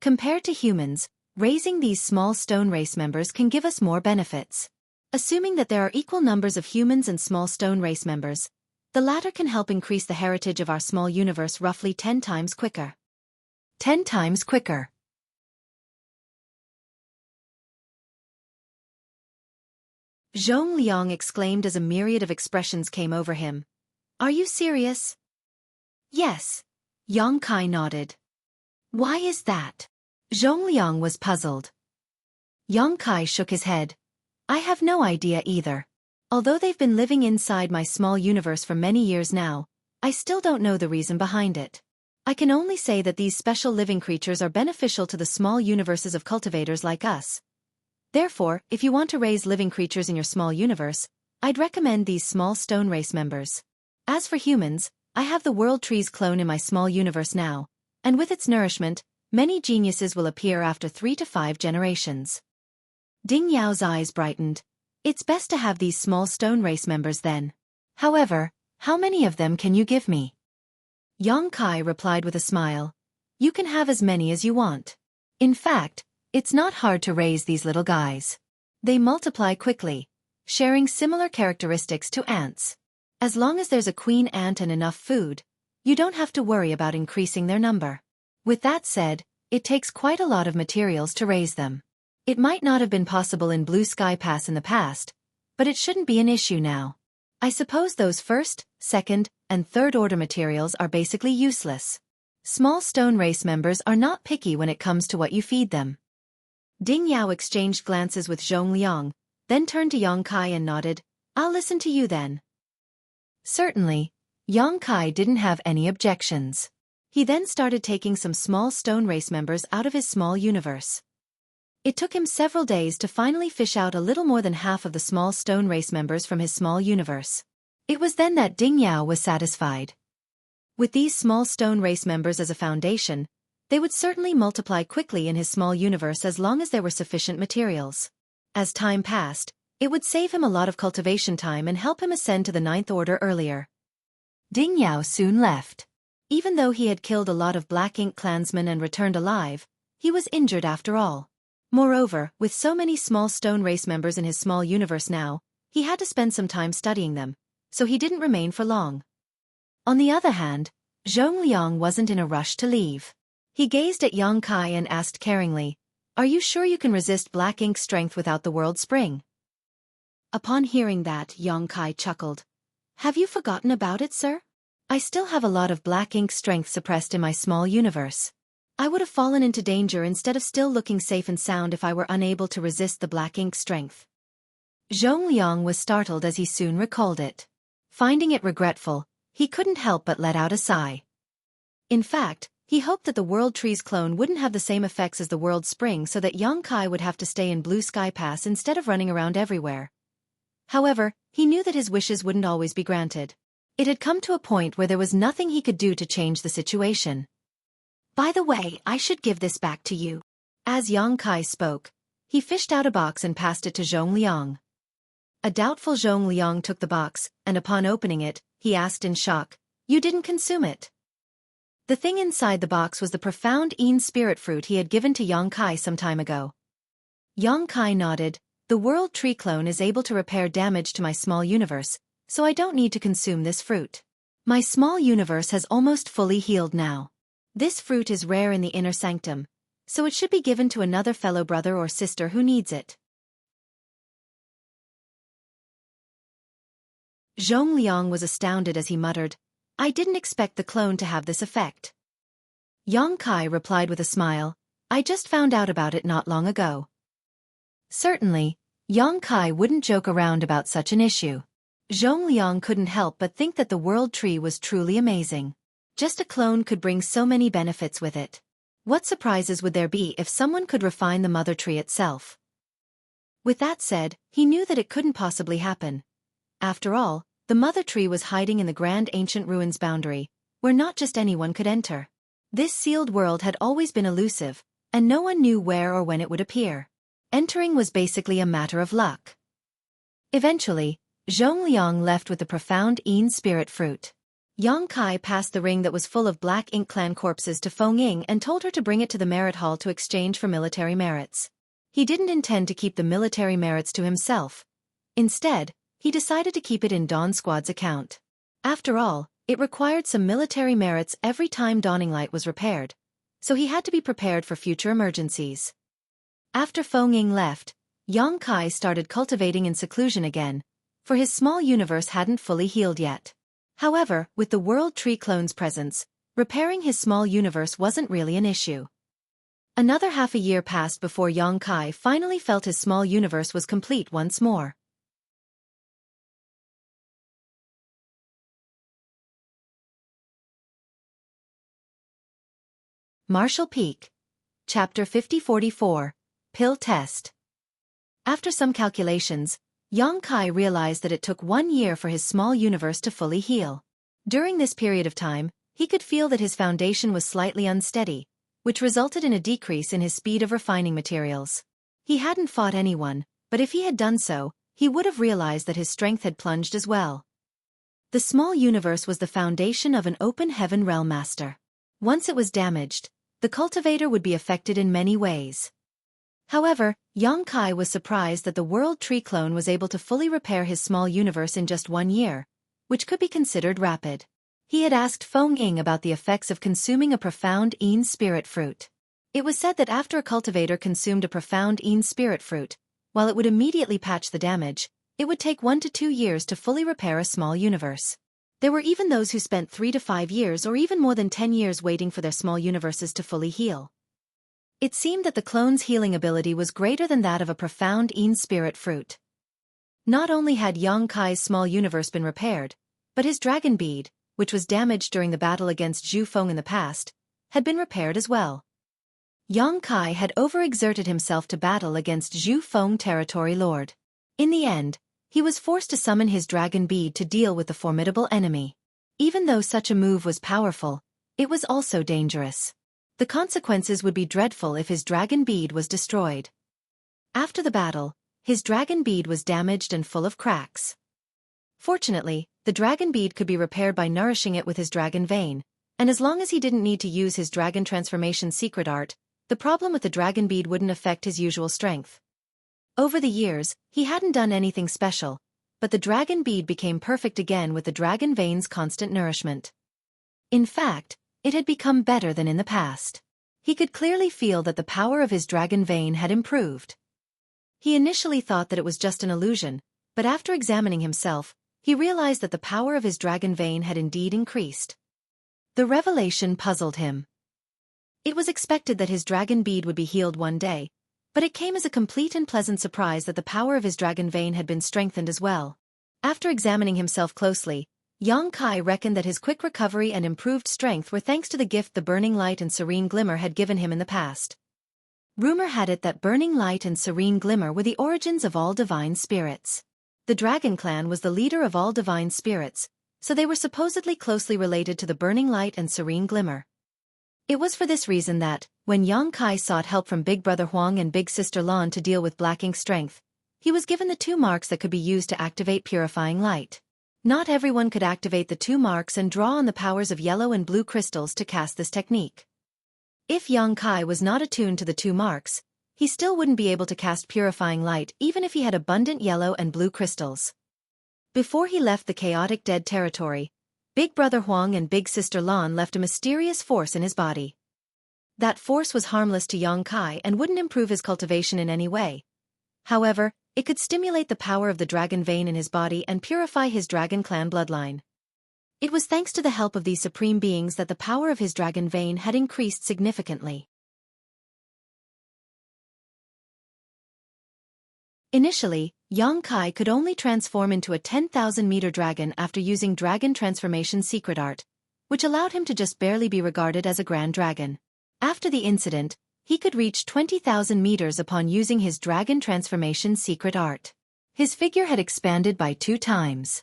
Compared to humans, raising these small stone race members can give us more benefits. Assuming that there are equal numbers of humans and small stone race members, the latter can help increase the heritage of our small universe roughly 10 times quicker. 10 times quicker. Zhong Liang exclaimed as a myriad of expressions came over him. Are you serious? Yes. Yang Kai nodded. Why is that? Zhong Liang was puzzled. Yang Kai shook his head. I have no idea either. Although they've been living inside my small universe for many years now, I still don't know the reason behind it. I can only say that these special living creatures are beneficial to the small universes of cultivators like us. Therefore, if you want to raise living creatures in your small universe, I'd recommend these small stone race members. As for humans, I have the World Trees clone in my small universe now, and with its nourishment, many geniuses will appear after 3 to 5 generations. Ding Yao's eyes brightened. It's best to have these small stone race members then. However, how many of them can you give me? Yang Kai replied with a smile. You can have as many as you want. In fact, it's not hard to raise these little guys. They multiply quickly, sharing similar characteristics to ants. As long as there's a queen ant and enough food, you don't have to worry about increasing their number. With that said, it takes quite a lot of materials to raise them. It might not have been possible in Blue Sky Pass in the past, but it shouldn't be an issue now. I suppose those first, second, and third order materials are basically useless. Small stone race members are not picky when it comes to what you feed them. Ding Yao exchanged glances with Zhong Liang, then turned to Yang Kai and nodded. I'll listen to you then. Certainly, Yang Kai didn't have any objections. He then started taking some small stone race members out of his small universe. It took him several days to finally fish out a little more than half of the small stone race members from his small universe. It was then that Ding Yao was satisfied. With these small stone race members as a foundation, they would certainly multiply quickly in his small universe as long as there were sufficient materials. As time passed, it would save him a lot of cultivation time and help him ascend to the 9th order earlier. Ding Yao soon left. Even though he had killed a lot of Black Ink clansmen and returned alive, he was injured after all. Moreover, with so many small stone race members in his small universe now, he had to spend some time studying them, so he didn't remain for long. On the other hand, Zhongliang wasn't in a rush to leave. He gazed at Yang Kai and asked caringly, "Are you sure you can resist Black Ink's strength without the World Spring?" Upon hearing that, Yang Kai chuckled. "Have you forgotten about it, sir? I still have a lot of Black Ink strength suppressed in my small universe. I would have fallen into danger instead of still looking safe and sound if I were unable to resist the Black Ink strength." Zhongliang was startled as he soon recalled it. Finding it regretful, he couldn't help but let out a sigh. In fact, he hoped that the World Tree's clone wouldn't have the same effects as the World Spring so that Yang Kai would have to stay in Blue Sky Pass instead of running around everywhere. However, he knew that his wishes wouldn't always be granted. It had come to a point where there was nothing he could do to change the situation. "By the way, I should give this back to you." As Yang Kai spoke, he fished out a box and passed it to Zhongliang. A doubtful Zhongliang took the box, and upon opening it, he asked in shock, "You didn't consume it?" The thing inside the box was the profound Een spirit fruit he had given to Yang Kai some time ago. Yang Kai nodded. "The World Tree clone is able to repair damage to my small universe, so I don't need to consume this fruit. My small universe has almost fully healed now. This fruit is rare in the inner sanctum, so it should be given to another fellow brother or sister who needs it." Zhongliang was astounded as he muttered, "I didn't expect the clone to have this effect." Yang Kai replied with a smile, "I just found out about it not long ago." Certainly, Yang Kai wouldn't joke around about such an issue. Zhongliang couldn't help but think that the World Tree was truly amazing. Just a clone could bring so many benefits with it. What surprises would there be if someone could refine the Mother Tree itself? With that said, he knew that it couldn't possibly happen. After all, the Mother Tree was hiding in the Grand Ancient Ruins boundary, where not just anyone could enter. This sealed world had always been elusive, and no one knew where or when it would appear. Entering was basically a matter of luck. Eventually, Zhongliang left with the profound Een spirit fruit. Yang Kai passed the ring that was full of Black Ink clan corpses to Feng Ying and told her to bring it to the merit hall to exchange for military merits. He didn't intend to keep the military merits to himself. Instead, he decided to keep it in Dawn Squad's account. After all, it required some military merits every time Dawning Light was repaired, so he had to be prepared for future emergencies. After Feng Ying left, Yang Kai started cultivating in seclusion again, for his small universe hadn't fully healed yet. However, with the World Tree clone's presence, repairing his small universe wasn't really an issue. Another half a year passed before Yang Kai finally felt his small universe was complete once more. Marshall Peak. Chapter 5044, Pill Test. After some calculations, Yang Kai realized that it took 1 year for his small universe to fully heal. During this period of time, he could feel that his foundation was slightly unsteady, which resulted in a decrease in his speed of refining materials. He hadn't fought anyone, but if he had done so, he would have realized that his strength had plunged as well. The small universe was the foundation of an open heaven realm master. Once it was damaged, the cultivator would be affected in many ways. However, Yang Kai was surprised that the World Tree clone was able to fully repair his small universe in just 1 year, which could be considered rapid. He had asked Feng Ying about the effects of consuming a profound Een spirit fruit. It was said that after a cultivator consumed a profound Een spirit fruit, while it would immediately patch the damage, it would take 1 to 2 years to fully repair a small universe. There were even those who spent 3 to 5 years or even more than 10 years waiting for their small universes to fully heal. It seemed that the clone's healing ability was greater than that of a profound Een spirit fruit. Not only had Yang Kai's small universe been repaired, but his dragon bead, which was damaged during the battle against Zhu Feng in the past, had been repaired as well. Yang Kai had overexerted himself to battle against Zhu Feng Territory Lord. In the end, he was forced to summon his dragon bead to deal with the formidable enemy. Even though such a move was powerful, it was also dangerous. The consequences would be dreadful if his dragon bead was destroyed. After the battle, his dragon bead was damaged and full of cracks. Fortunately, the dragon bead could be repaired by nourishing it with his dragon vein, and as long as he didn't need to use his dragon transformation secret art, the problem with the dragon bead wouldn't affect his usual strength. Over the years, he hadn't done anything special, but the dragon bead became perfect again with the dragon vein's constant nourishment. In fact, it had become better than in the past. He could clearly feel that the power of his dragon vein had improved. He initially thought that it was just an illusion, but after examining himself, he realized that the power of his dragon vein had indeed increased. The revelation puzzled him. It was expected that his dragon bead would be healed one day, but it came as a complete and pleasant surprise that the power of his dragon vein had been strengthened as well. After examining himself closely, Yang Kai reckoned that his quick recovery and improved strength were thanks to the gift the Burning Light and Serene Glimmer had given him in the past. Rumor had it that Burning Light and Serene Glimmer were the origins of all divine spirits. The Dragon Clan was the leader of all divine spirits, so they were supposedly closely related to the Burning Light and Serene Glimmer. It was for this reason that, when Yang Kai sought help from Big Brother Huang and Big Sister Lan to deal with Black Ink strength, he was given the 2 marks that could be used to activate Purifying Light. Not everyone could activate the 2 marks and draw on the powers of yellow and blue crystals to cast this technique. If Yang Kai was not attuned to the 2 marks, he still wouldn't be able to cast Purifying Light even if he had abundant yellow and blue crystals. Before he left the chaotic dead territory, Big Brother Huang and Big Sister Lan left a mysterious force in his body. That force was harmless to Yang Kai and wouldn't improve his cultivation in any way. However, it could stimulate the power of the dragon vein in his body and purify his dragon clan bloodline. It was thanks to the help of these supreme beings that the power of his dragon vein had increased significantly. Initially, Yang Kai could only transform into a 10,000-meter dragon after using Dragon Transformation Secret Art, which allowed him to just barely be regarded as a grand dragon. After the incident, he could reach 20,000 meters upon using his Dragon Transformation Secret Art. His figure had expanded by 2 times.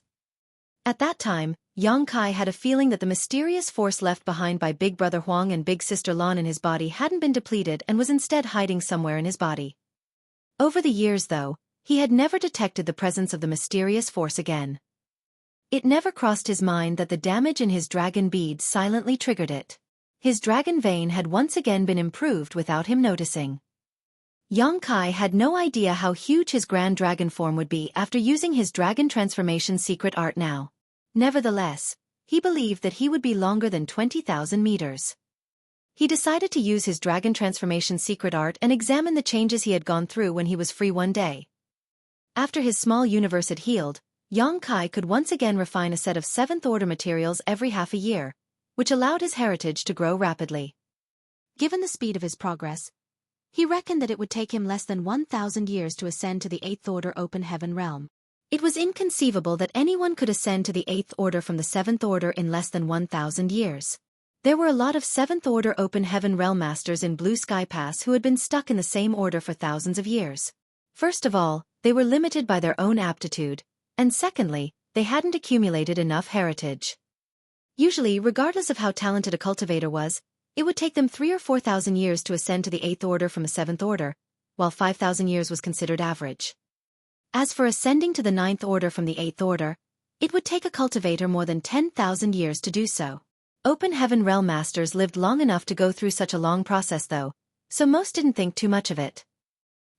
At that time, Yang Kai had a feeling that the mysterious force left behind by Big Brother Huang and Big Sister Lan in his body hadn't been depleted and was instead hiding somewhere in his body. Over the years, though, he had never detected the presence of the mysterious force again. It never crossed his mind that the damage in his dragon bead silently triggered it. His dragon vein had once again been improved without him noticing. Yang Kai had no idea how huge his grand dragon form would be after using his Dragon Transformation Secret Art now. Nevertheless, he believed that he would be longer than 20,000 meters. He decided to use his Dragon Transformation Secret Art and examine the changes he had gone through when he was free one day. After his small universe had healed, Yang Kai could once again refine a set of 7th-order materials every half a year, which allowed his heritage to grow rapidly. Given the speed of his progress, he reckoned that it would take him less than 1,000 years to ascend to the 8th-order open heaven realm. It was inconceivable that anyone could ascend to the 8th order from the 7th order in less than 1,000 years. There were a lot of 7th order open heaven realm masters in Blue Sky Pass who had been stuck in the same order for thousands of years. First of all, they were limited by their own aptitude, and secondly, they hadn't accumulated enough heritage. Usually, regardless of how talented a cultivator was, it would take them 3,000 or 4,000 years to ascend to the 8th order from the 7th order, while 5,000 years was considered average. As for ascending to the 9th order from the 8th order, it would take a cultivator more than 10,000 years to do so. Open Heaven Realm Masters lived long enough to go through such a long process though, so most didn't think too much of it.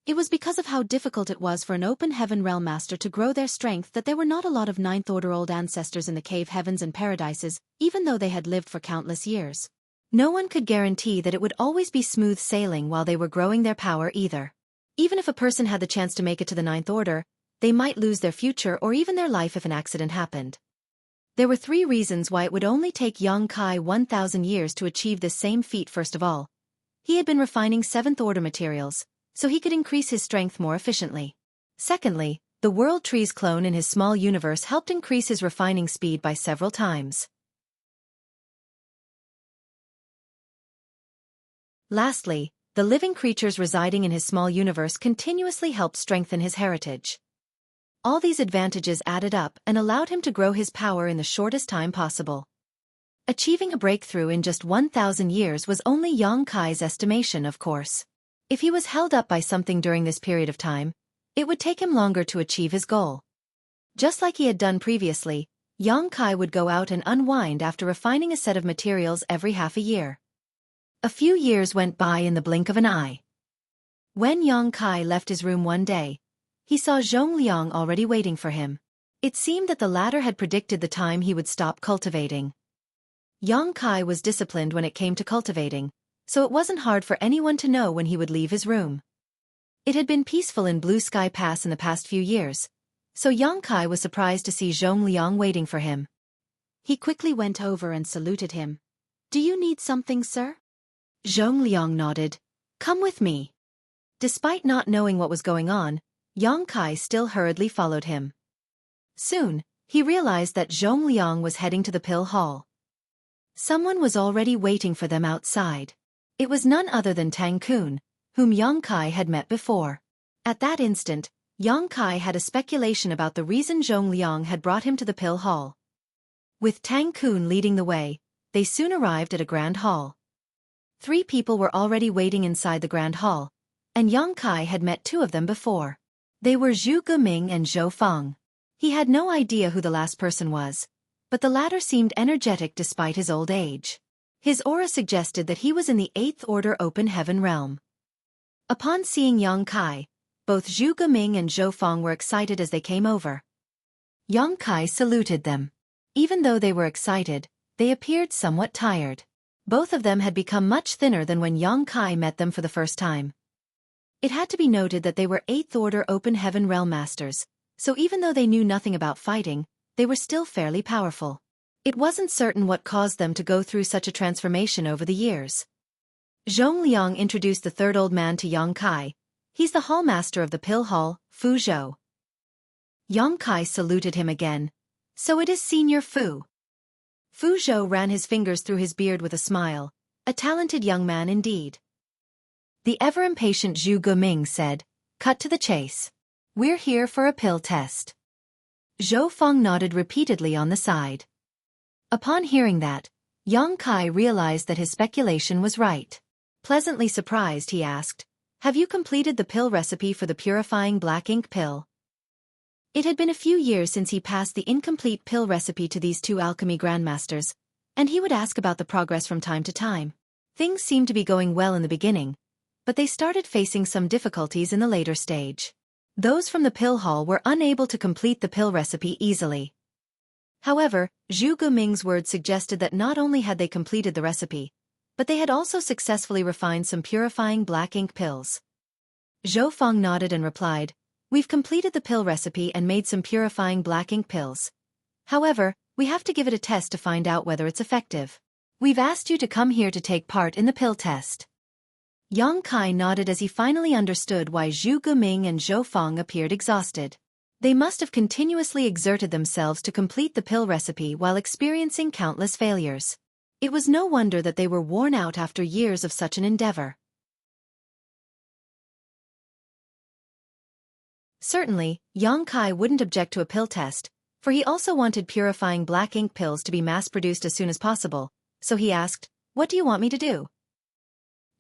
It was because of how difficult it was for an Open Heaven Realm Master to grow their strength that there were not a lot of 9th order old ancestors in the cave heavens and paradises, even though they had lived for countless years. No one could guarantee that it would always be smooth sailing while they were growing their power either. Even if a person had the chance to make it to the 9th order, they might lose their future or even their life if an accident happened. There were 3 reasons why it would only take Yang Kai 1,000 years to achieve this same feat. First of all, he had been refining 7th order materials, so he could increase his strength more efficiently. Secondly, the World Trees clone in his small universe helped increase his refining speed by several times. Lastly, the living creatures residing in his small universe continuously helped strengthen his heritage. All these advantages added up and allowed him to grow his power in the shortest time possible. Achieving a breakthrough in just 1,000 years was only Yang Kai's estimation, of course. If he was held up by something during this period of time, it would take him longer to achieve his goal. Just like he had done previously, Yang Kai would go out and unwind after refining a set of materials every half a year. A few years went by in the blink of an eye. When Yang Kai left his room one day, he saw Zhong Liang already waiting for him. It seemed that the latter had predicted the time he would stop cultivating. Yang Kai was disciplined when it came to cultivating, so it wasn't hard for anyone to know when he would leave his room. It had been peaceful in Blue Sky Pass in the past few years, so Yang Kai was surprised to see Zhong Liang waiting for him. He quickly went over and saluted him. "Do you need something, sir?" Zhong Liang nodded. "Come with me." Despite not knowing what was going on, Yang Kai still hurriedly followed him. Soon, he realized that Zhong Liang was heading to the pill hall. Someone was already waiting for them outside. It was none other than Tang Kun, whom Yang Kai had met before. At that instant, Yang Kai had a speculation about the reason Zhong Liang had brought him to the pill hall. With Tang Kun leading the way, they soon arrived at a grand hall. 3 people were already waiting inside the grand hall, and Yang Kai had met 2 of them before. They were Zhu Geming and Zhou Feng. He had no idea who the last person was, but the latter seemed energetic despite his old age. His aura suggested that he was in the 8th Order Open Heaven realm. Upon seeing Yang Kai, both Zhu Geming and Zhou Feng were excited as they came over. Yang Kai saluted them. Even though they were excited, they appeared somewhat tired. Both of them had become much thinner than when Yang Kai met them for the first time. It had to be noted that they were 8th Order Open Heaven realm masters, so even though they knew nothing about fighting, they were still fairly powerful. It wasn't certain what caused them to go through such a transformation over the years. Zhong Liang introduced the 3rd old man to Yang Kai. He's the hallmaster of the pill hall, Fu Zhou. Yang Kai saluted him again. "So it is Senior Fu." Fu Zhou ran his fingers through his beard with a smile, a talented young man indeed. The ever-impatient Zhu Geming said, "Cut to the chase. We're here for a pill test." Zhou Feng nodded repeatedly on the side. Upon hearing that, Yang Kai realized that his speculation was right. Pleasantly surprised, he asked, "Have you completed the pill recipe for the purifying black ink pill?" It had been a few years since he passed the incomplete pill recipe to these 2 alchemy grandmasters, and he would ask about the progress from time to time. Things seemed to be going well in the beginning, but they started facing some difficulties in the later stage. Those from the pill hall were unable to complete the pill recipe easily. However, Zhu Geming's words suggested that not only had they completed the recipe, but they had also successfully refined some purifying black ink pills. Zhou Feng nodded and replied, "We've completed the pill recipe and made some purifying black ink pills. However, we have to give it a test to find out whether it's effective. We've asked you to come here to take part in the pill test." Yang Kai nodded as he finally understood why Zhu Geming and Zhou Feng appeared exhausted. They must have continuously exerted themselves to complete the pill recipe while experiencing countless failures. It was no wonder that they were worn out after years of such an endeavor. Certainly, Yang Kai wouldn't object to a pill test, for he also wanted purifying black ink pills to be mass-produced as soon as possible, so he asked, "What do you want me to do?"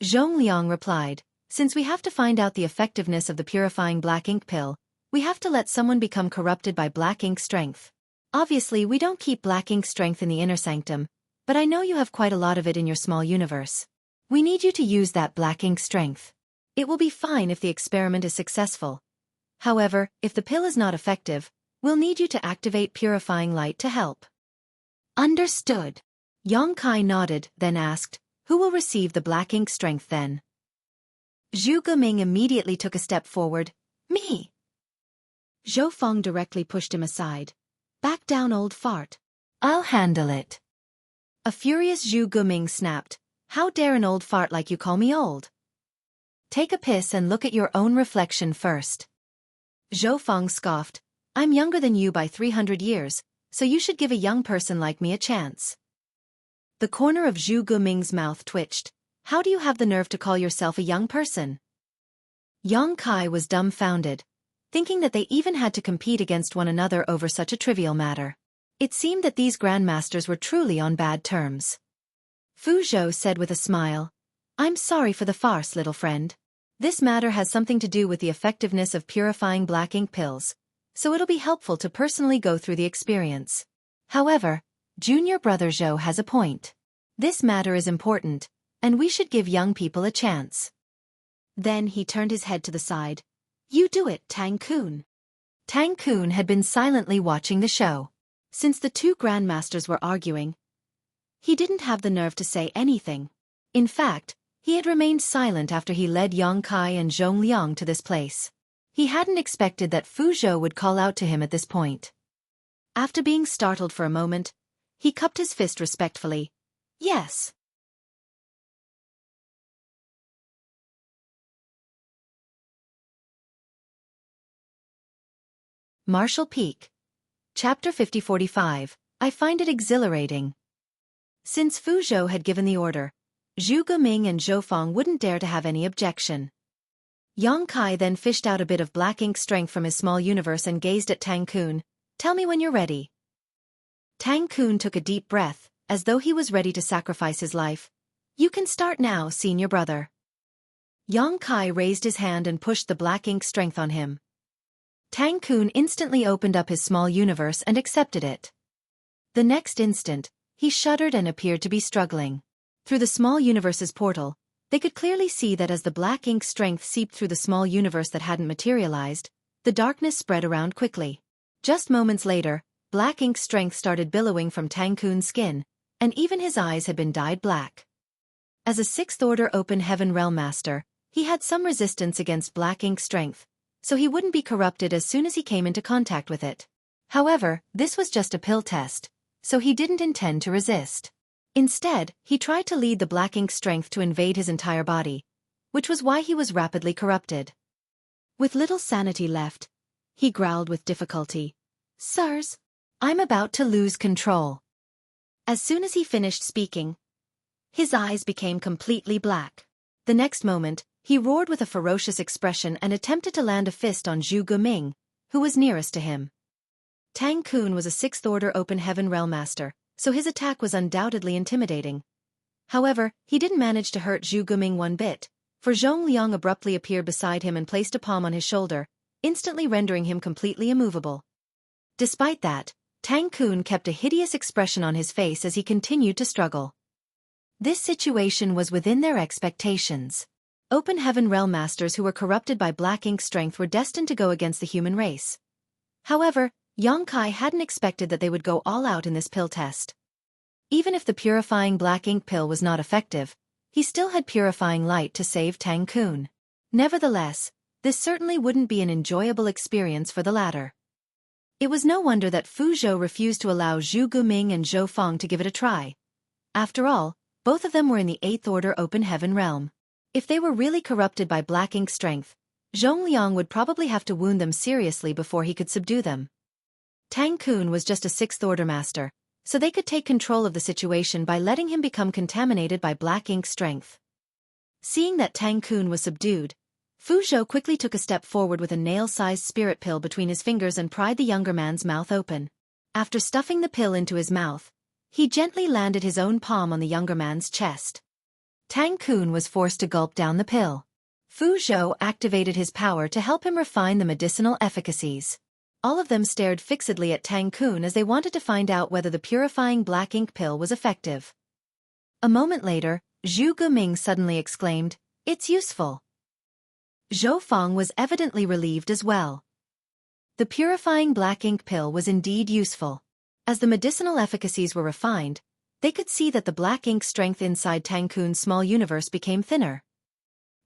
Zhong Liang replied, "Since we have to find out the effectiveness of the purifying black ink pill, we have to let someone become corrupted by black ink strength. Obviously, we don't keep black ink strength in the inner sanctum, but I know you have quite a lot of it in your small universe. We need you to use that black ink strength. It will be fine if the experiment is successful. However, if the pill is not effective, we'll need you to activate purifying light to help." "Understood." Yang Kai nodded, then asked, "Who will receive the black ink strength then?" Zhu Geming immediately took a step forward. "Me." Zhou Feng directly pushed him aside. "Back down, old fart. I'll handle it." A furious Zhu Geming snapped, "How dare an old fart like you call me old? Take a piss and look at your own reflection first." Zhou Feng scoffed, "I'm younger than you by 300 years, so you should give a young person like me a chance." The corner of Zhu Geming's mouth twitched. How do you have the nerve to call yourself a young person? Yang Kai was dumbfounded, thinking that they even had to compete against one another over such a trivial matter. It seemed that these grandmasters were truly on bad terms. Fu Zhou said with a smile, "I'm sorry for the farce, little friend. This matter has something to do with the effectiveness of purifying black ink pills, so it'll be helpful to personally go through the experience. However, junior brother Zhou has a point. This matter is important, and we should give young people a chance." Then he turned his head to the side. "You do it, Tang Kun." Tang Kun had been silently watching the show. Since the two grandmasters were arguing, he didn't have the nerve to say anything. In fact, he had remained silent after he led Yang Kai and Zhong Liang to this place. He hadn't expected that Fu Zhou would call out to him at this point. After being startled for a moment, he cupped his fist respectfully. "Yes." Martial Peak. Chapter 50-45, I find it exhilarating. Since Fu Zhou had given the order, Zhu Guming and Zhou Fang wouldn't dare to have any objection. Yang Kai then fished out a bit of black ink strength from his small universe and gazed at Tang Kun. "Tell me when you're ready." Tang Kun took a deep breath, as though he was ready to sacrifice his life. "You can start now, senior brother." Yang Kai raised his hand and pushed the black ink strength on him. Tang Kun instantly opened up his small universe and accepted it. The next instant, he shuddered and appeared to be struggling. Through the small universe's portal, they could clearly see that as the black ink strength seeped through the small universe that hadn't materialized, the darkness spread around quickly. Just moments later, black ink strength started billowing from Tang Kun's skin, and even his eyes had been dyed black. As a sixth-order open heaven realm master, he had some resistance against black ink strength, so he wouldn't be corrupted as soon as he came into contact with it. However, this was just a pill test, so he didn't intend to resist. Instead, he tried to lead the black ink strength to invade his entire body, which was why he was rapidly corrupted. With little sanity left, he growled with difficulty, "Sirs, I'm about to lose control." As soon as he finished speaking, his eyes became completely black. The next moment, he roared with a ferocious expression and attempted to land a fist on Zhu Guming, who was nearest to him. Tang Kun was a sixth-order open heaven realm master, so his attack was undoubtedly intimidating. However, he didn't manage to hurt Zhu Guming one bit, for Zhong Liang abruptly appeared beside him and placed a palm on his shoulder, instantly rendering him completely immovable. Despite that, Tang Kun kept a hideous expression on his face as he continued to struggle. This situation was within their expectations. Open heaven realm masters who were corrupted by black ink strength were destined to go against the human race. However, Yang Kai hadn't expected that they would go all out in this pill test. Even if the purifying black ink pill was not effective, he still had purifying light to save Tang Kun. Nevertheless, this certainly wouldn't be an enjoyable experience for the latter. It was no wonder that Fu Zhou refused to allow Zhu Guming and Zhou Fang to give it a try. After all, both of them were in the 8th order open heaven realm. If they were really corrupted by black ink strength, Zhong Liang would probably have to wound them seriously before he could subdue them. Tang Kun was just a 6th order master, so they could take control of the situation by letting him become contaminated by black ink strength. Seeing that Tang Kun was subdued, Fu Zhou quickly took a step forward with a nail-sized spirit pill between his fingers and pried the younger man's mouth open. After stuffing the pill into his mouth, he gently landed his own palm on the younger man's chest. Tang Kun was forced to gulp down the pill. Fu Zhou activated his power to help him refine the medicinal efficacies. All of them stared fixedly at Tang Kun as they wanted to find out whether the purifying black ink pill was effective. A moment later, Zhu Guming suddenly exclaimed, "It's useful." Zhou Fang was evidently relieved as well. The purifying black ink pill was indeed useful. As the medicinal efficacies were refined, they could see that the black ink strength inside Tang Kun's small universe became thinner.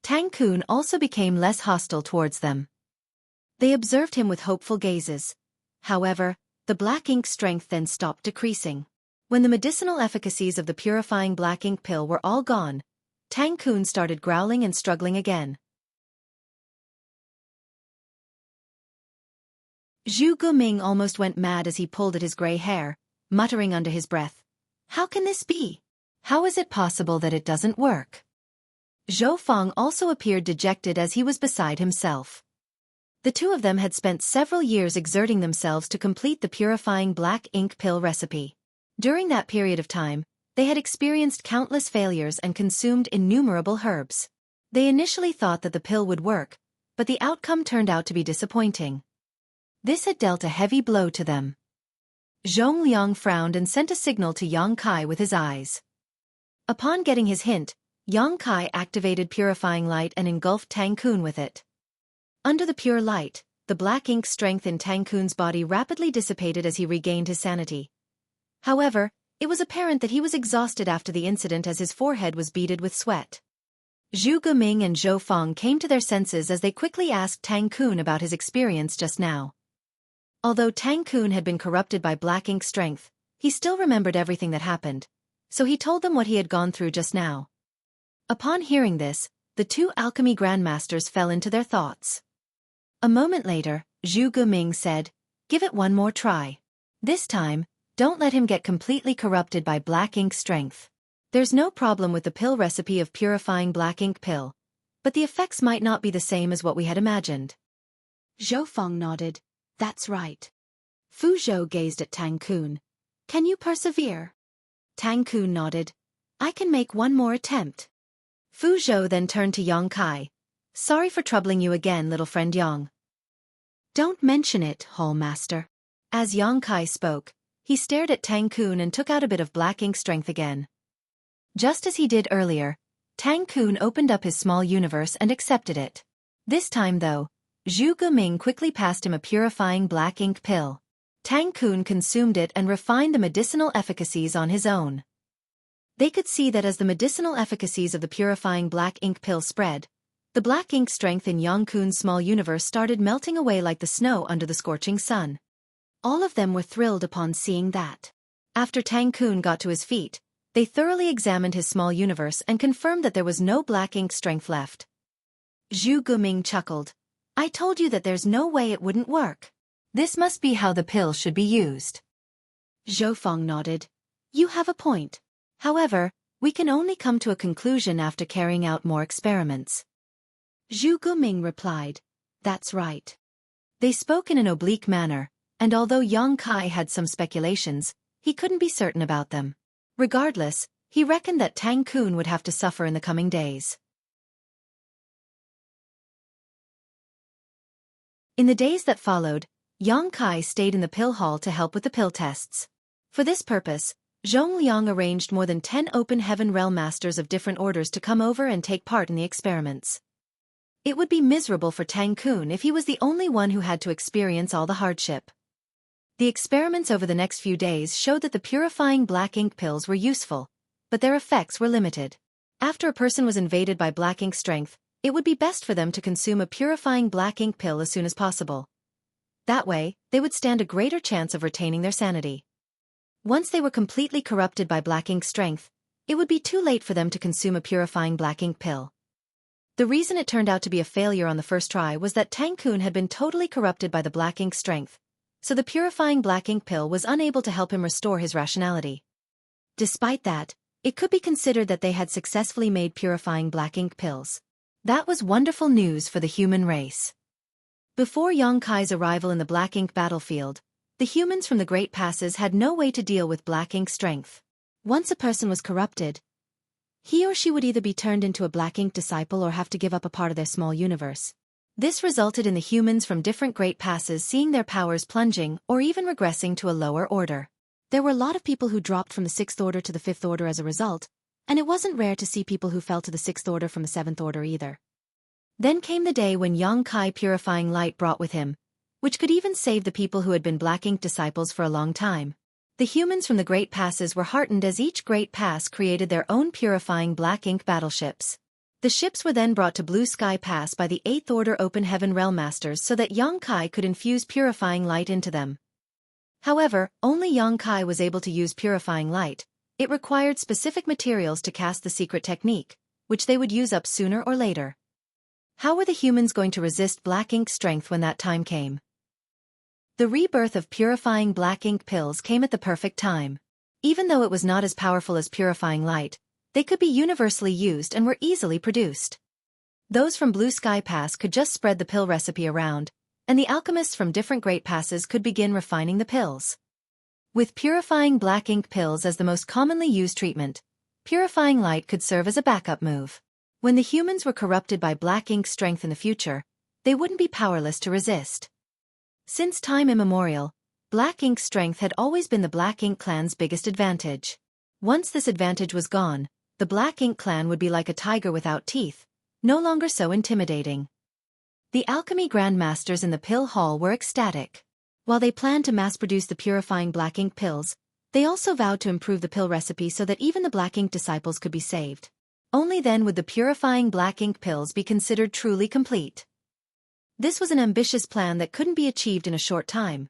Tang Kun also became less hostile towards them. They observed him with hopeful gazes. However, the black ink strength then stopped decreasing. When the medicinal efficacies of the purifying black ink pill were all gone, Tang Kun started growling and struggling again. Zhu Guming almost went mad as he pulled at his gray hair, muttering under his breath, "How can this be? How is it possible that it doesn't work?" Zhou Feng also appeared dejected as he was beside himself. The two of them had spent several years exerting themselves to complete the purifying black ink pill recipe. During that period of time, they had experienced countless failures and consumed innumerable herbs. They initially thought that the pill would work, but the outcome turned out to be disappointing. This had dealt a heavy blow to them. Zhong Liang frowned and sent a signal to Yang Kai with his eyes. Upon getting his hint, Yang Kai activated purifying light and engulfed Tang Kun with it. Under the pure light, the black ink strength in Tang Kun's body rapidly dissipated as he regained his sanity. However, it was apparent that he was exhausted after the incident as his forehead was beaded with sweat. Zhu Geming and Zhou Feng came to their senses as they quickly asked Tang Kun about his experience just now. Although Tang Kun had been corrupted by black ink strength, he still remembered everything that happened, so he told them what he had gone through just now. Upon hearing this, the two alchemy grandmasters fell into their thoughts. A moment later, Zhu Geming said, "Give it one more try. This time, don't let him get completely corrupted by black ink strength. There's no problem with the pill recipe of purifying black ink pill, but the effects might not be the same as what we had imagined." Zhou Feng nodded. That's right. Fu Zhou gazed at Tang Kun. Can you persevere? Tang Kun nodded. I can make one more attempt. Fu Zhou then turned to Yang Kai. Sorry for troubling you again, little friend Yang. Don't mention it, Hall Master. As Yang Kai spoke, he stared at Tang Kun and took out a bit of black ink strength again. Just as he did earlier, Tang Kun opened up his small universe and accepted it. This time though, Zhu Geming quickly passed him a purifying black ink pill. Tang Kun consumed it and refined the medicinal efficacies on his own. They could see that as the medicinal efficacies of the purifying black ink pill spread, the black ink strength in Yang Kun's small universe started melting away like the snow under the scorching sun. All of them were thrilled upon seeing that. After Tang Kun got to his feet, they thoroughly examined his small universe and confirmed that there was no black ink strength left. Zhu Geming chuckled. I told you that there's no way it wouldn't work. This must be how the pill should be used. Zhou Feng nodded. You have a point. However, we can only come to a conclusion after carrying out more experiments. Zhu Geming replied. That's right. They spoke in an oblique manner, and although Yang Kai had some speculations, he couldn't be certain about them. Regardless, he reckoned that Tang Kun would have to suffer in the coming days. In the days that followed, Yang Kai stayed in the pill hall to help with the pill tests. For this purpose, Zhong Liang arranged more than 10 open heaven realm masters of different orders to come over and take part in the experiments. It would be miserable for Tang Kun if he was the only one who had to experience all the hardship. The experiments over the next few days showed that the purifying black ink pills were useful, but their effects were limited. After a person was invaded by black ink strength, it would be best for them to consume a purifying black ink pill as soon as possible. That way, they would stand a greater chance of retaining their sanity. Once they were completely corrupted by black ink strength, it would be too late for them to consume a purifying black ink pill. The reason it turned out to be a failure on the first try was that Tang Kun had been totally corrupted by the black ink strength, so the purifying black ink pill was unable to help him restore his rationality. Despite that, it could be considered that they had successfully made purifying black ink pills. That was wonderful news for the human race. Before Yang Kai's arrival in the black ink battlefield, the humans from the Great Passes had no way to deal with black ink strength. Once a person was corrupted, he or she would either be turned into a black ink disciple or have to give up a part of their small universe. This resulted in the humans from different Great Passes seeing their powers plunging or even regressing to a lower order. There were a lot of people who dropped from the 6th order to the 5th order as a result, and it wasn't rare to see people who fell to the 6th order from the 7th order either. Then came the day when Yang Kai purifying light brought with him, which could even save the people who had been black ink disciples for a long time. The humans from the Great Passes were heartened as each Great Pass created their own purifying black ink battleships. The ships were then brought to Blue Sky Pass by the 8th Order Open Heaven Realm Masters so that Yang Kai could infuse purifying light into them. However, only Yang Kai was able to use purifying light. It required specific materials to cast the secret technique, which they would use up sooner or later. How were the humans going to resist black ink strength when that time came? The rebirth of purifying black ink pills came at the perfect time. Even though it was not as powerful as purifying light, They could be universally used and were easily produced. Those from Blue Sky Pass could just spread the pill recipe around, and the alchemists from different great passes could begin refining the pills. With purifying black ink pills as the most commonly used treatment, purifying light could serve as a backup move. When the humans were corrupted by black ink strength in the future, they wouldn't be powerless to resist. Since time immemorial, black ink strength had always been the Black Ink clan's biggest advantage. Once this advantage was gone, the Black Ink clan would be like a tiger without teeth, no longer so intimidating. The alchemy grandmasters in the pill hall were ecstatic. While they planned to mass-produce the purifying black ink pills, they also vowed to improve the pill recipe so that even the black ink disciples could be saved. Only then would the purifying black ink pills be considered truly complete. This was an ambitious plan that couldn't be achieved in a short time.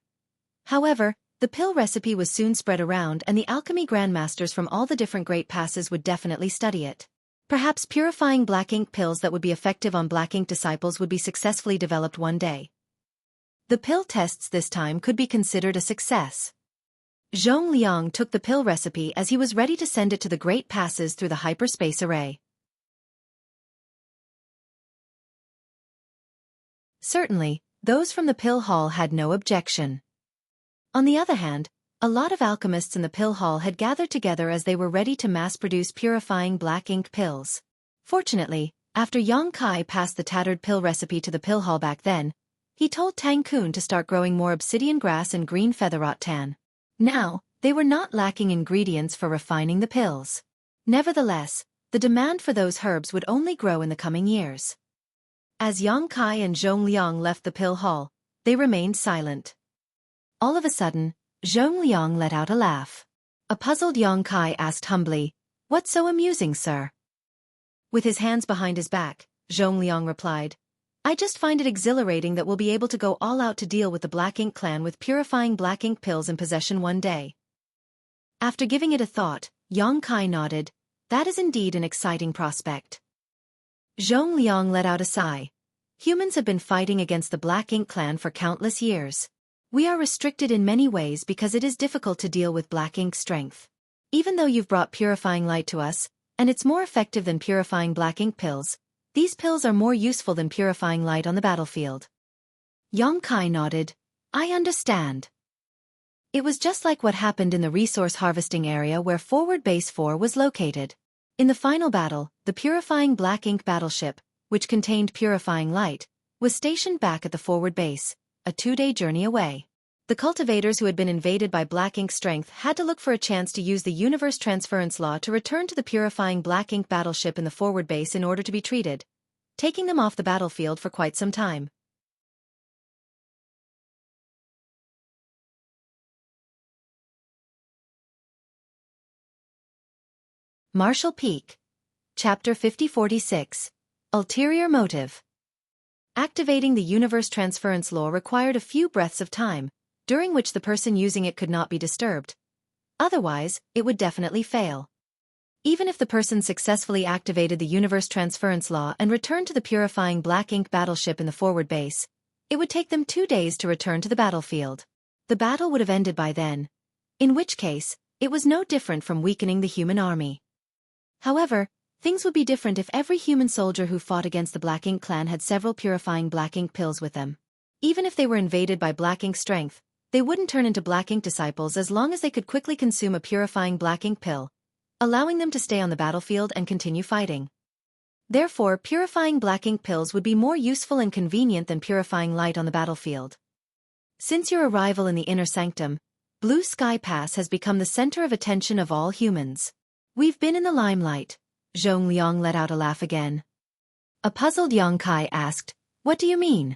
However, the pill recipe was soon spread around and the alchemy grandmasters from all the different great passes would definitely study it. Perhaps purifying black ink pills that would be effective on black ink disciples would be successfully developed one day. The pill tests this time could be considered a success. Zhong Liang took the pill recipe as he was ready to send it to the great passes through the hyperspace array. Certainly, those from the pill hall had no objection. On the other hand, a lot of alchemists in the pill hall had gathered together as they were ready to mass-produce purifying black ink pills. Fortunately, after Yang Kai passed the tattered pill recipe to the pill hall back then, he told Tang Kun to start growing more obsidian grass and green featherrot tan. Now, they were not lacking ingredients for refining the pills. Nevertheless, the demand for those herbs would only grow in the coming years. As Yang Kai and Zhong Liang left the pill hall, they remained silent. All of a sudden, Zhong Liang let out a laugh. A puzzled Yang Kai asked humbly, "What's so amusing, sir?" With his hands behind his back, Zhong Liang replied, "I just find it exhilarating that we'll be able to go all out to deal with the Black Ink clan with purifying black ink pills in possession one day." After giving it a thought, Yang Kai nodded. That is indeed an exciting prospect. Zhong Liang let out a sigh. Humans have been fighting against the Black Ink clan for countless years. We are restricted in many ways because it is difficult to deal with black ink strength. Even though you've brought purifying light to us, and it's more effective than purifying black ink pills, these pills are more useful than purifying light on the battlefield. Yang Kai nodded. I understand. It was just like what happened in the resource harvesting area where Forward Base 4 was located. In the final battle, the purifying black ink battleship, which contained purifying light, was stationed back at the forward base, a 2-day journey away. The cultivators who had been invaded by black ink strength had to look for a chance to use the universe transference law to return to the purifying black ink battleship in the forward base in order to be treated, taking them off the battlefield for quite some time. Marshall Peak. Chapter 5046. Ulterior Motive. Activating the universe transference law required a few breaths of time, during which the person using it could not be disturbed. Otherwise, it would definitely fail. Even if the person successfully activated the universe transference law and returned to the purifying black ink battleship in the forward base, it would take them 2 days to return to the battlefield. The battle would have ended by then, in which case, it was no different from weakening the human army. However, things would be different if every human soldier who fought against the Black Ink clan had several purifying black ink pills with them. Even if they were invaded by black ink strength, they wouldn't turn into black ink disciples as long as they could quickly consume a purifying black ink pill, allowing them to stay on the battlefield and continue fighting. Therefore, purifying black ink pills would be more useful and convenient than purifying light on the battlefield. Since your arrival in the inner sanctum, Blue Sky Pass has become the center of attention of all humans. We've been in the limelight. Zhong Liang let out a laugh again. A puzzled Yang Kai asked, "What do you mean?"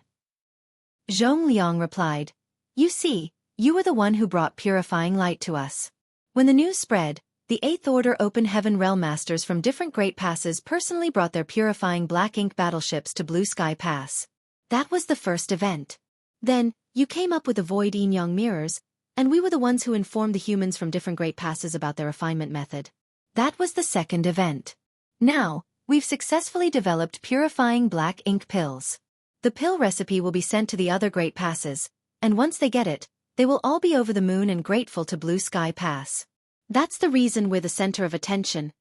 Zhong Liang replied, "You see, you were the one who brought purifying light to us. When the news spread, the 8th Order Open Heaven Realm Masters from different great passes personally brought their purifying black ink battleships to Blue Sky Pass. That was the first event. Then, you came up with the Void Yin Yang mirrors, and we were the ones who informed the humans from different great passes about their refinement method. That was the second event. Now, we've successfully developed purifying black ink pills. The pill recipe will be sent to the other great passes, and once they get it, they will all be over the moon and grateful to Blue Sky Pass. That's the reason we're the center of attention,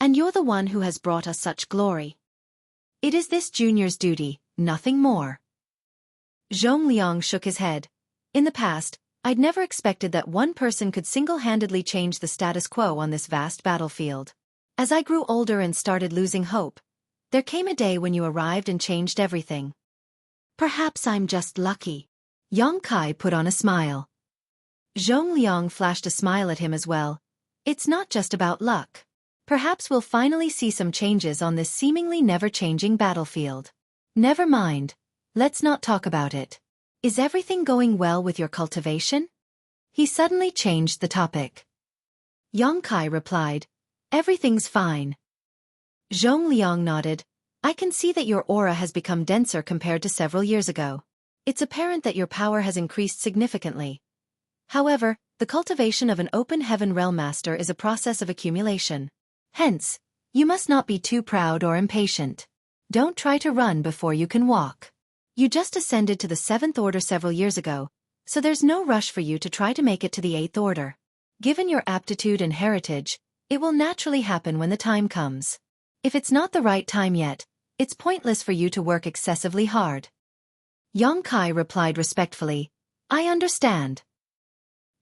And you're the one who has brought us such glory. It is this junior's duty, nothing more. Zhongliang shook his head. In the past, I'd never expected that one person could single-handedly change the status quo on this vast battlefield. As I grew older and started losing hope, there came a day when you arrived and changed everything. Perhaps I'm just lucky. Yang Kai put on a smile. Zhongliang flashed a smile at him as well. It's not just about luck. Perhaps we'll finally see some changes on this seemingly never-changing battlefield. Never mind. Let's not talk about it. Is everything going well with your cultivation? He suddenly changed the topic. Yang Kai replied, Everything's fine. Zhongliang nodded. I can see that your aura has become denser compared to several years ago. It's apparent that your power has increased significantly. However, the cultivation of an open heaven realm master is a process of accumulation. Hence, you must not be too proud or impatient. Don't try to run before you can walk. You just ascended to the 7th order several years ago, so there's no rush for you to try to make it to the 8th order. Given your aptitude and heritage, it will naturally happen when the time comes. If it's not the right time yet, it's pointless for you to work excessively hard. Yang Kai replied respectfully, I understand.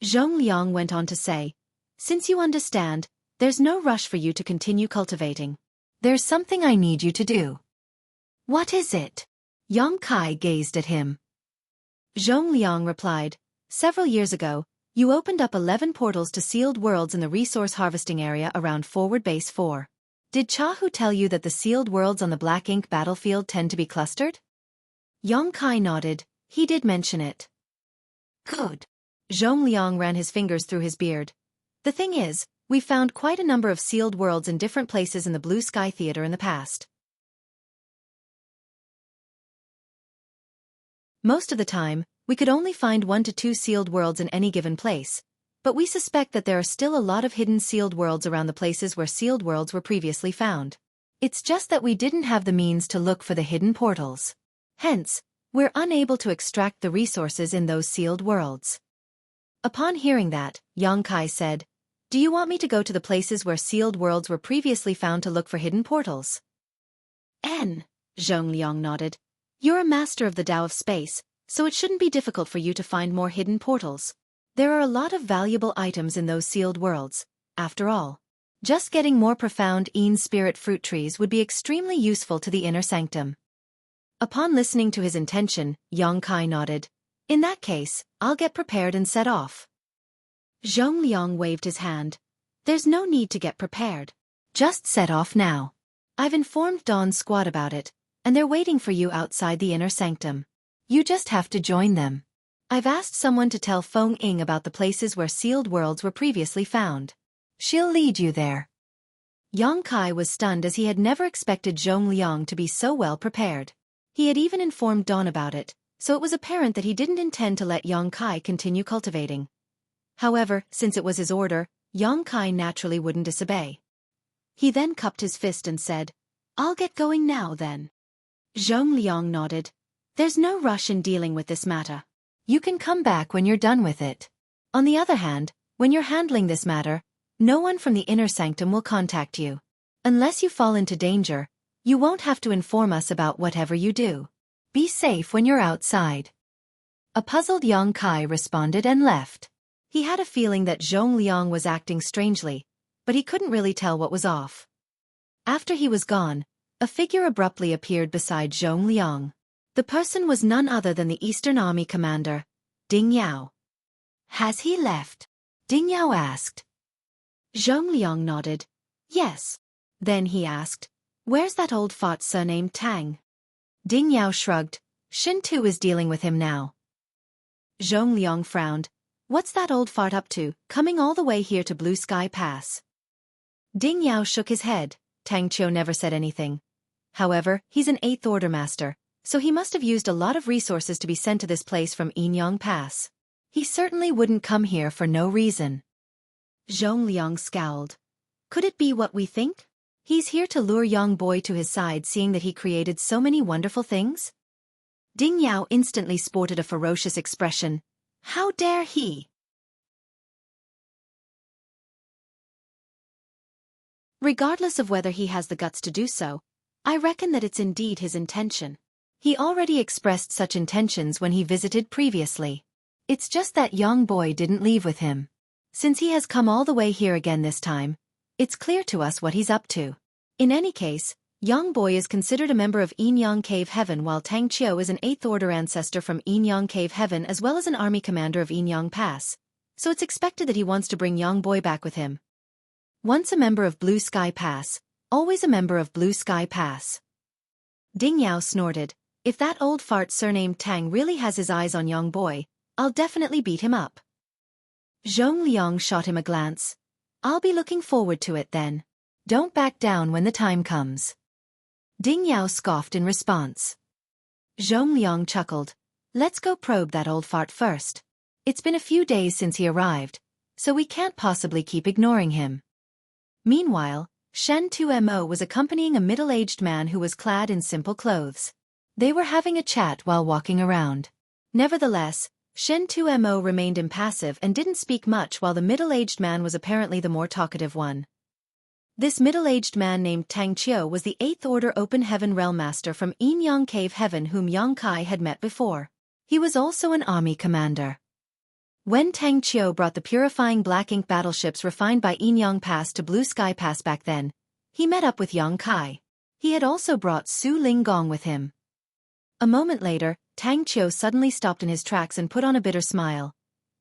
Zhongliang went on to say, Since you understand, there's no rush for you to continue cultivating. There's something I need you to do. What is it? Yang Kai gazed at him. Zhongliang replied, Several years ago, you opened up 11 portals to sealed worlds in the resource harvesting area around Forward Base 4. Did Chahu tell you that the sealed worlds on the Black Ink battlefield tend to be clustered? Yang Kai nodded. He did mention it. Good. Zhongliang ran his fingers through his beard. The thing is, we found quite a number of sealed worlds in different places in the Blue Sky Theater in the past. Most of the time, we could only find 1 to 2 sealed worlds in any given place, but we suspect that there are still a lot of hidden sealed worlds around the places where sealed worlds were previously found. It's just that we didn't have the means to look for the hidden portals. Hence, we're unable to extract the resources in those sealed worlds. Upon hearing that, Yang Kai said, Do you want me to go to the places where sealed worlds were previously found to look for hidden portals? Zhongliang nodded. You're a master of the Tao of space, so it shouldn't be difficult for you to find more hidden portals. There are a lot of valuable items in those sealed worlds, after all. Just getting more profound Een spirit fruit trees would be extremely useful to the inner sanctum. Upon listening to his intention, Yang Kai nodded. In that case, I'll get prepared and set off. Zhongliang waved his hand. There's no need to get prepared. Just set off now. I've informed Dawn's squad about it, and they're waiting for you outside the inner sanctum. You just have to join them. I've asked someone to tell Feng Ying about the places where sealed worlds were previously found. She'll lead you there. Yang Kai was stunned as he had never expected Zhongliang to be so well prepared. He had even informed Dawn about it, so it was apparent that he didn't intend to let Yang Kai continue cultivating. However, since it was his order, Yang Kai naturally wouldn't disobey. He then cupped his fist and said, I'll get going now then. Zhongliang nodded. There's no rush in dealing with this matter. You can come back when you're done with it. On the other hand, when you're handling this matter, no one from the inner sanctum will contact you. Unless you fall into danger, you won't have to inform us about whatever you do. Be safe when you're outside. A puzzled Yang Kai responded and left. He had a feeling that Zhongliang was acting strangely, but he couldn't really tell what was off. After he was gone, a figure abruptly appeared beside Zhongliang. The person was none other than the Eastern Army commander, Ding Yao. Has he left? Ding Yao asked. Zhongliang nodded. Yes. Then he asked, Where's that old fart surnamed Tang? Ding Yao shrugged. Shin Tu is dealing with him now. Zhongliang frowned. What's that old fart up to, coming all the way here to Blue Sky Pass? Ding Yao shook his head. Tang Qiu never said anything. However, he's an 8th Order master, so he must have used a lot of resources to be sent to this place from Enyang Pass. He certainly wouldn't come here for no reason. Zhongliang scowled. Could it be what we think? He's here to lure young boy to his side, seeing that he created so many wonderful things? Ding Yao instantly sported a ferocious expression. How dare he? Regardless of whether he has the guts to do so, I reckon that it's indeed his intention. He already expressed such intentions when he visited previously. It's just that young boy didn't leave with him. Since he has come all the way here again this time, it's clear to us what he's up to. In any case, young boy is considered a member of Yinyang Cave Heaven, while Tang Qiu is an 8th order ancestor from Yinyang Cave Heaven as well as an army commander of Yinyang Pass, so it's expected that he wants to bring young boy back with him. Once a member of Blue Sky Pass, always a member of Blue Sky Pass. Ding Yao snorted. If that old fart surnamed Tang really has his eyes on young boy, I'll definitely beat him up. Zhong Liang shot him a glance. I'll be looking forward to it then. Don't back down when the time comes. Ding Yao scoffed in response. Zhong Liang chuckled. Let's go probe that old fart first. It's been a few days since he arrived, so we can't possibly keep ignoring him. Meanwhile, Shen Tumo was accompanying a middle-aged man who was clad in simple clothes. They were having a chat while walking around. Nevertheless, Shen Tumo remained impassive and didn't speak much while the middle-aged man was apparently the more talkative one. This middle-aged man named Tang Qiu was the 8th Order Open Heaven Realm Master from Yinyang Cave Heaven whom Yang Kai had met before. He was also an army commander. When Tang Qiu brought the purifying black ink battleships refined by Yinyang Pass to Blue Sky Pass back then, he met up with Yang Kai. He had also brought Su Linggong with him. A moment later, Tang Qiu suddenly stopped in his tracks and put on a bitter smile.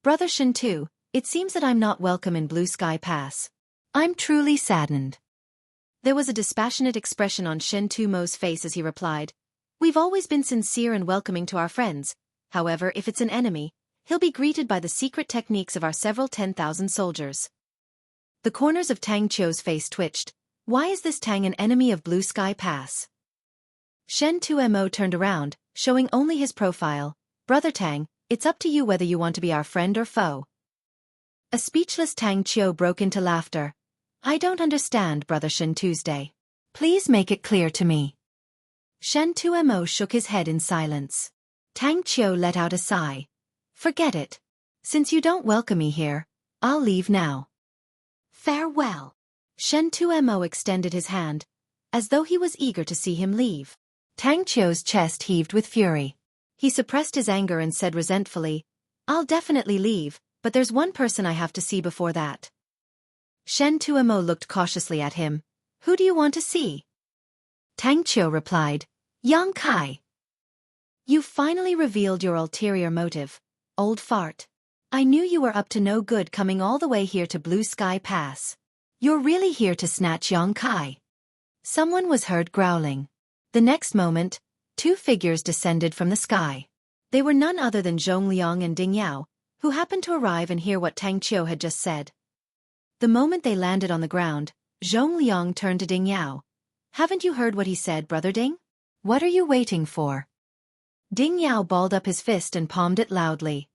Brother Shen Tu, it seems that I'm not welcome in Blue Sky Pass. I'm truly saddened. There was a dispassionate expression on Shen Tumo's face as he replied, We've always been sincere and welcoming to our friends. However, if it's an enemy, he'll be greeted by the secret techniques of our several 10,000 soldiers. The corners of Tang Qiu's face twitched. Why is this Tang an enemy of Blue Sky Pass? Shen Tumo turned around, showing only his profile. Brother Tang, it's up to you whether you want to be our friend or foe. A speechless Tang Qiu broke into laughter. I don't understand, Brother Shen Tuesday. Please make it clear to me. Shen Tumo shook his head in silence. Tang Qiu let out a sigh. Forget it. Since you don't welcome me here, I'll leave now. Farewell. Shen Tumo extended his hand, as though he was eager to see him leave. Tang Qiu's chest heaved with fury. He suppressed his anger and said resentfully, I'll definitely leave, but there's one person I have to see before that. Shen Tumo looked cautiously at him. Who do you want to see? Tang Qiu replied, Yang Kai. You finally revealed your ulterior motive, old fart. I knew you were up to no good coming all the way here to Blue Sky Pass. You're really here to snatch Yang Kai. Someone was heard growling. The next moment, two figures descended from the sky. They were none other than Zhong Liang and Ding Yao, who happened to arrive and hear what Tang Qiu had just said. The moment they landed on the ground, Zhong Liang turned to Ding Yao. Haven't you heard what he said, Brother Ding? What are you waiting for? Ding Yao balled up his fist and palmed it loudly.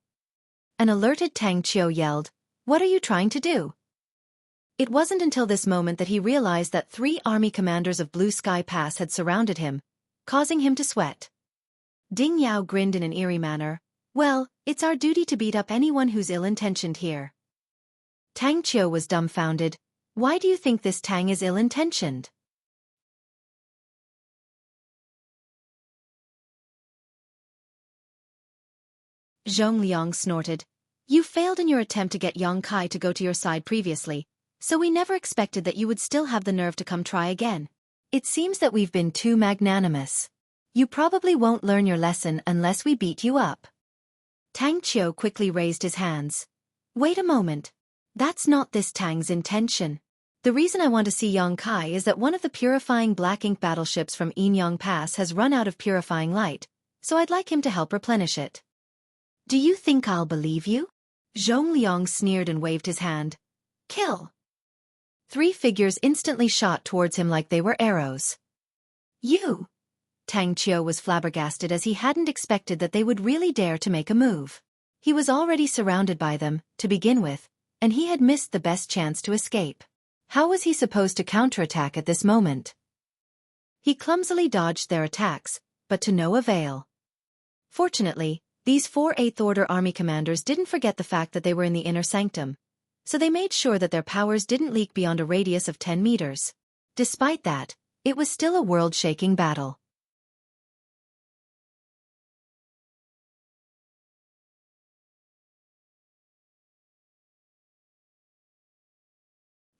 An alerted Tang Qiu yelled, What are you trying to do? It wasn't until this moment that he realized that 3 army commanders of Blue Sky Pass had surrounded him, causing him to sweat. Ding Yao grinned in an eerie manner. Well, it's our duty to beat up anyone who's ill-intentioned here. Tang Qiu was dumbfounded. Why do you think this Tang is ill-intentioned? Zhong Liang snorted. You failed in your attempt to get Yang Kai to go to your side previously, so we never expected that you would still have the nerve to come try again. It seems that we've been too magnanimous. You probably won't learn your lesson unless we beat you up. Tang Qiu quickly raised his hands. Wait a moment. That's not this Tang's intention. The reason I want to see Yang Kai is that one of the purifying black ink battleships from Yinyang Pass has run out of purifying light, so I'd like him to help replenish it. Do you think I'll believe you? Zhong Liang sneered and waved his hand. Kill. 3 figures instantly shot towards him like they were arrows. You! Tang Qiu was flabbergasted as he hadn't expected that they would really dare to make a move. He was already surrounded by them, to begin with, and he had missed the best chance to escape. How was he supposed to counterattack at this moment? He clumsily dodged their attacks, but to no avail. Fortunately, these 4 8th Order army commanders didn't forget the fact that they were in the inner sanctum. so they made sure that their powers didn't leak beyond a radius of 10 meters. Despite that, it was still a world-shaking battle.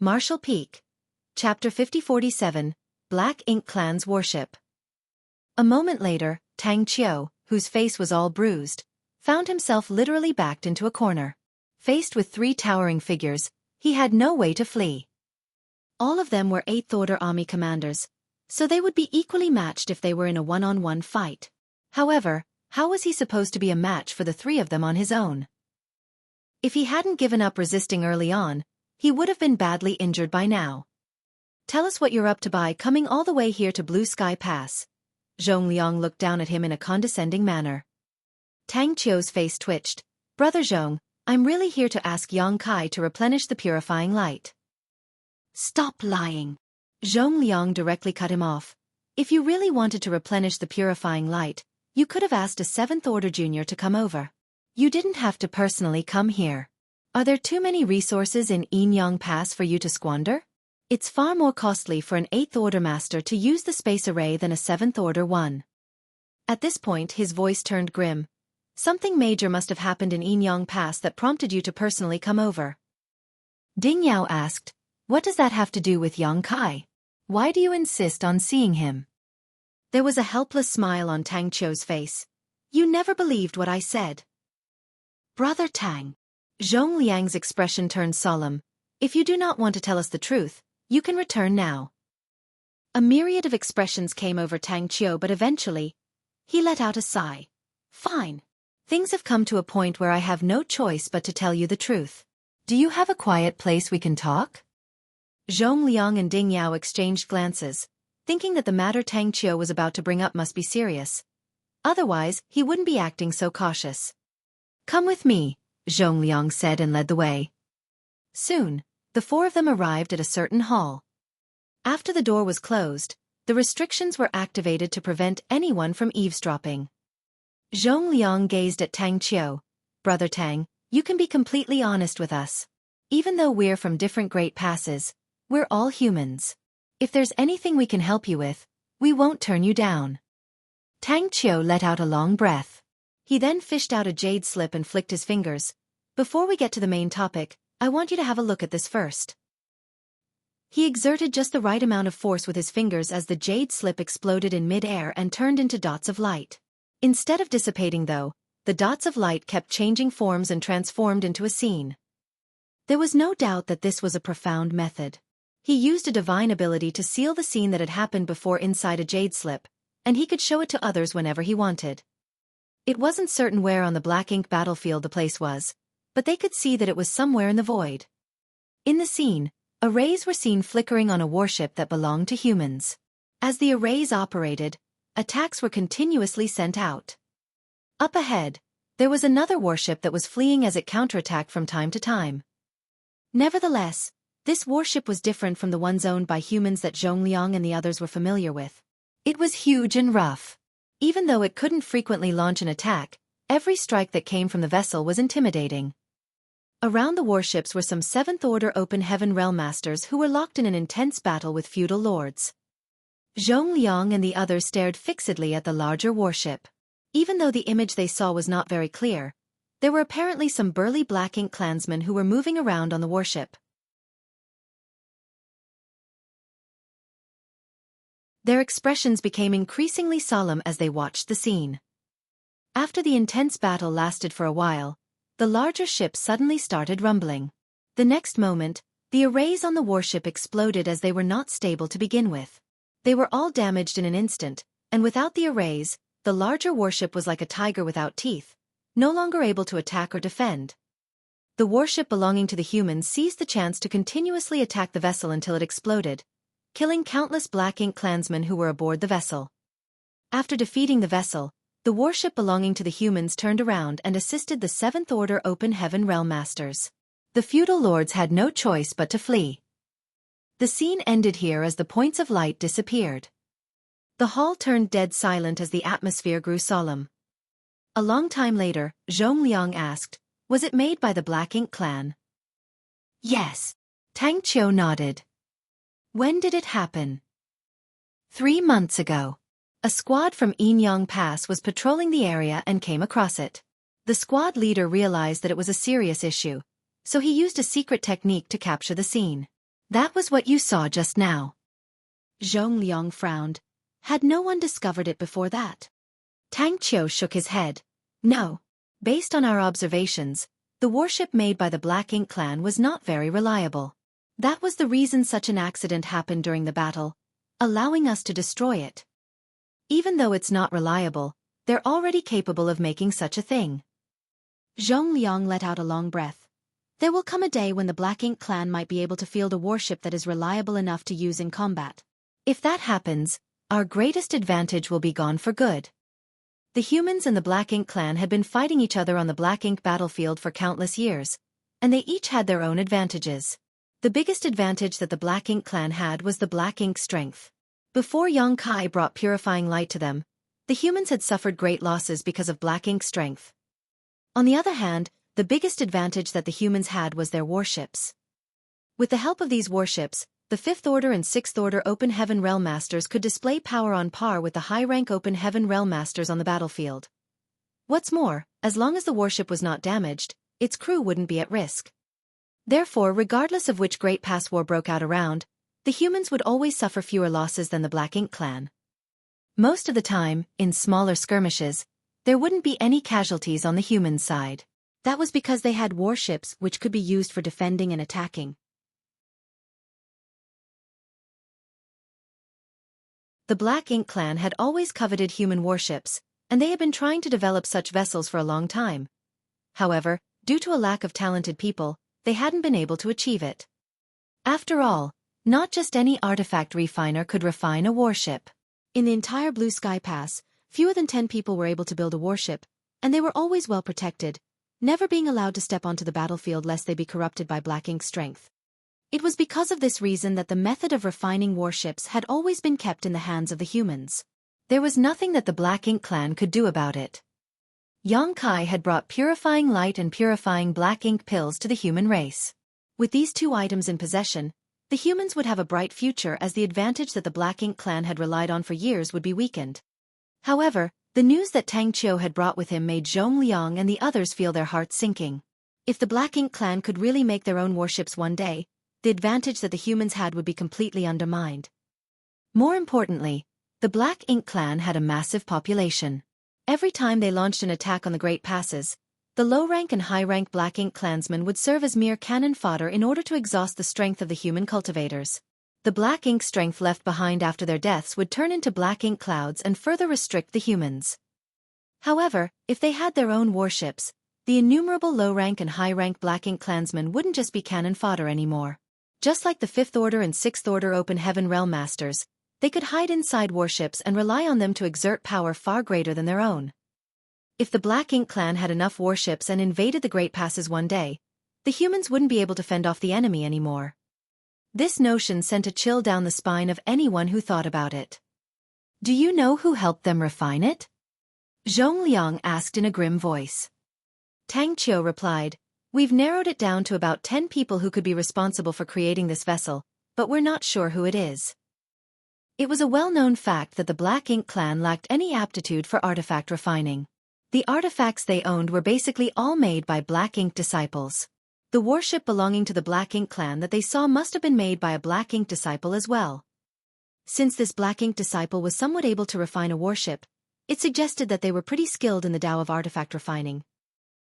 Marshall Peak. Chapter 5047, Black Ink Clan's Warship. A moment later, Tang Qiu, whose face was all bruised, found himself literally backed into a corner. Faced with 3 towering figures, he had no way to flee. All of them were 8th Order Army commanders, so they would be equally matched if they were in a one-on-one fight. However, how was he supposed to be a match for the 3 of them on his own? If he hadn't given up resisting early on, he would have been badly injured by now. Tell us what you're up to by coming all the way here to Blue Sky Pass. Zhong Liang looked down at him in a condescending manner. Tang Qiu's face twitched. Brother Zhong, I'm really here to ask Yang Kai to replenish the purifying light. Stop lying. Zhong Liang directly cut him off. If you really wanted to replenish the purifying light, you could have asked a 7th Order junior to come over. You didn't have to personally come here. Are there too many resources in Yinyang Pass for you to squander? It's far more costly for an 8th Order master to use the space array than a 7th Order one. At this point his voice turned grim. Something major must have happened in Yinyang Pass that prompted you to personally come over. Ding Yao asked, what does that have to do with Yang Kai? Why do you insist on seeing him? There was a helpless smile on Tang Qiu's face. You never believed what I said. Brother Tang. Zhong Liang's expression turned solemn. If you do not want to tell us the truth, you can return now. A myriad of expressions came over Tang Qiu, but eventually, he let out a sigh. Fine. Things have come to a point where I have no choice but to tell you the truth. Do you have a quiet place we can talk? Zhong Liang and Ding Yao exchanged glances, thinking that the matter Tang Qiu was about to bring up must be serious. Otherwise, he wouldn't be acting so cautious. Come with me, Zhong Liang said and led the way. Soon, the 4 of them arrived at a certain hall. After the door was closed, the restrictions were activated to prevent anyone from eavesdropping. Zhong Liang gazed at Tang Qiu. Brother Tang, you can be completely honest with us. Even though we're from different great passes, we're all humans. If there's anything we can help you with, we won't turn you down. Tang Qiu let out a long breath. He then fished out a jade slip and flicked his fingers. Before we get to the main topic, I want you to have a look at this first. He exerted just the right amount of force with his fingers as the jade slip exploded in mid-air and turned into dots of light. Instead of dissipating though, the dots of light kept changing forms and transformed into a scene. There was no doubt that this was a profound method. He used a divine ability to seal the scene that had happened before inside a jade slip, and he could show it to others whenever he wanted. It wasn't certain where on the black ink battlefield the place was, but they could see that it was somewhere in the void. In the scene, arrays were seen flickering on a warship that belonged to humans. As the arrays operated, attacks were continuously sent out. Up ahead, there was another warship that was fleeing as it counterattacked from time to time. Nevertheless, this warship was different from the ones owned by humans that Zhong Liang and the others were familiar with. It was huge and rough. Even though it couldn't frequently launch an attack, every strike that came from the vessel was intimidating. Around the warships were some 7th Order Open Heaven Realm Masters who were locked in an intense battle with feudal lords. Zhong Liang and the others stared fixedly at the larger warship. Even though the image they saw was not very clear, there were apparently some burly Black Ink clansmen who were moving around on the warship. Their expressions became increasingly solemn as they watched the scene. After the intense battle lasted for a while, the larger ship suddenly started rumbling. The next moment, the arrays on the warship exploded as they were not stable to begin with. They were all damaged in an instant, and without the arrays, the larger warship was like a tiger without teeth, no longer able to attack or defend. The warship belonging to the humans seized the chance to continuously attack the vessel until it exploded, killing countless Black Ink clansmen who were aboard the vessel. After defeating the vessel, the warship belonging to the humans turned around and assisted the 7th Order Open Heaven Realm Masters. The feudal lords had no choice but to flee. The scene ended here as the points of light disappeared. The hall turned dead silent as the atmosphere grew solemn. A long time later, Zhong Liang asked, "Was it made by the Black Ink clan?" Yes. Tang Qiu nodded. When did it happen? 3 months ago. A squad from Yinyang Pass was patrolling the area and came across it. The squad leader realized that it was a serious issue, so he used a secret technique to capture the scene. That was what you saw just now. Zhongliang frowned. Had no one discovered it before that? Tang Qiu shook his head. No. Based on our observations, the warship made by the Black Ink clan was not very reliable. That was the reason such an accident happened during the battle, allowing us to destroy it. Even though it's not reliable, they're already capable of making such a thing. Zhongliang let out a long breath. There will come a day when the Black Ink clan might be able to field a warship that is reliable enough to use in combat. If that happens, our greatest advantage will be gone for good. The humans and the Black Ink clan had been fighting each other on the Black Ink battlefield for countless years, and they each had their own advantages. The biggest advantage that the Black Ink clan had was the Black Ink strength. Before Yang Kai brought purifying light to them, the humans had suffered great losses because of Black Ink strength. On the other hand, the biggest advantage that the humans had was their warships. With the help of these warships, the 5th Order and 6th Order Open Heaven Realm Masters could display power on par with the high-rank Open Heaven Realm Masters on the battlefield. What's more, as long as the warship was not damaged, its crew wouldn't be at risk. Therefore, regardless of which great past war broke out around, the humans would always suffer fewer losses than the Black Ink clan. Most of the time, in smaller skirmishes, there wouldn't be any casualties on the human side. That was because they had warships which could be used for defending and attacking. The Black Ink clan had always coveted human warships, and they had been trying to develop such vessels for a long time. However, due to a lack of talented people, they hadn't been able to achieve it. After all, not just any artifact refiner could refine a warship. In the entire Blue Sky Pass, fewer than 10 people were able to build a warship, and they were always well protected, never being allowed to step onto the battlefield lest they be corrupted by Black Ink strength. It was because of this reason that the method of refining warships had always been kept in the hands of the humans. There was nothing that the Black Ink clan could do about it. Yang Kai had brought purifying light and purifying black ink pills to the human race. With these 2 items in possession, the humans would have a bright future as the advantage that the Black Ink clan had relied on for years would be weakened. However, the news that Tang Qiu had brought with him made Zhongliang and the others feel their hearts sinking. If the Black Ink clan could really make their own warships one day, the advantage that the humans had would be completely undermined. More importantly, the Black Ink clan had a massive population. Every time they launched an attack on the Great Passes, the low-rank and high-rank Black Ink clansmen would serve as mere cannon fodder in order to exhaust the strength of the human cultivators. The Black Ink strength left behind after their deaths would turn into Black Ink clouds and further restrict the humans. However, if they had their own warships, the innumerable low-rank and high-rank Black Ink clansmen wouldn't just be cannon fodder anymore. Just like the 5th Order and 6th Order Open Heaven Realm Masters, they could hide inside warships and rely on them to exert power far greater than their own. If the Black Ink clan had enough warships and invaded the Great Passes one day, the humans wouldn't be able to fend off the enemy anymore. This notion sent a chill down the spine of anyone who thought about it. Do you know who helped them refine it? Zhongliang asked in a grim voice. Tang Qiu replied, We've narrowed it down to about 10 people who could be responsible for creating this vessel, but we're not sure who it is. It was a well-known fact that the Black Ink clan lacked any aptitude for artifact refining. The artifacts they owned were basically all made by Black Ink disciples. The warship belonging to the Black Ink clan that they saw must have been made by a Black Ink disciple as well. Since this Black Ink disciple was somewhat able to refine a warship, it suggested that they were pretty skilled in the Tao of artifact refining.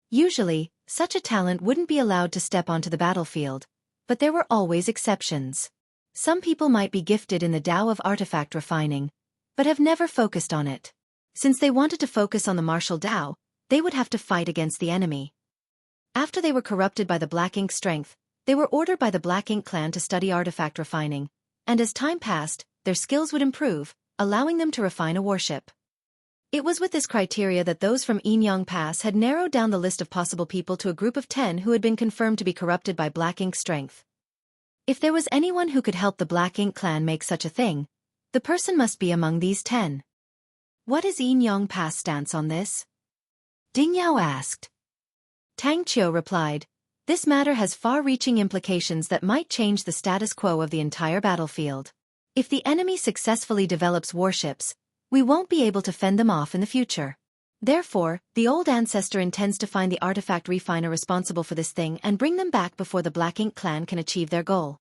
Usually, such a talent wouldn't be allowed to step onto the battlefield, but there were always exceptions. Some people might be gifted in the Tao of artifact refining, but have never focused on it. Since they wanted to focus on the martial Tao, they would have to fight against the enemy. After they were corrupted by the Black Ink strength, they were ordered by the Black Ink clan to study artifact refining, and as time passed, their skills would improve, allowing them to refine a warship. It was with this criteria that those from Yinyang Pass had narrowed down the list of possible people to a group of 10 who had been confirmed to be corrupted by Black Ink strength. If there was anyone who could help the Black Ink clan make such a thing, the person must be among these 10. What is Yinyang Pass' stance on this? Ding Yao asked. Tang Qiu replied, This matter has far-reaching implications that might change the status quo of the entire battlefield. If the enemy successfully develops warships, we won't be able to fend them off in the future. Therefore, the old ancestor intends to find the artifact refiner responsible for this thing and bring them back before the Black Ink clan can achieve their goal.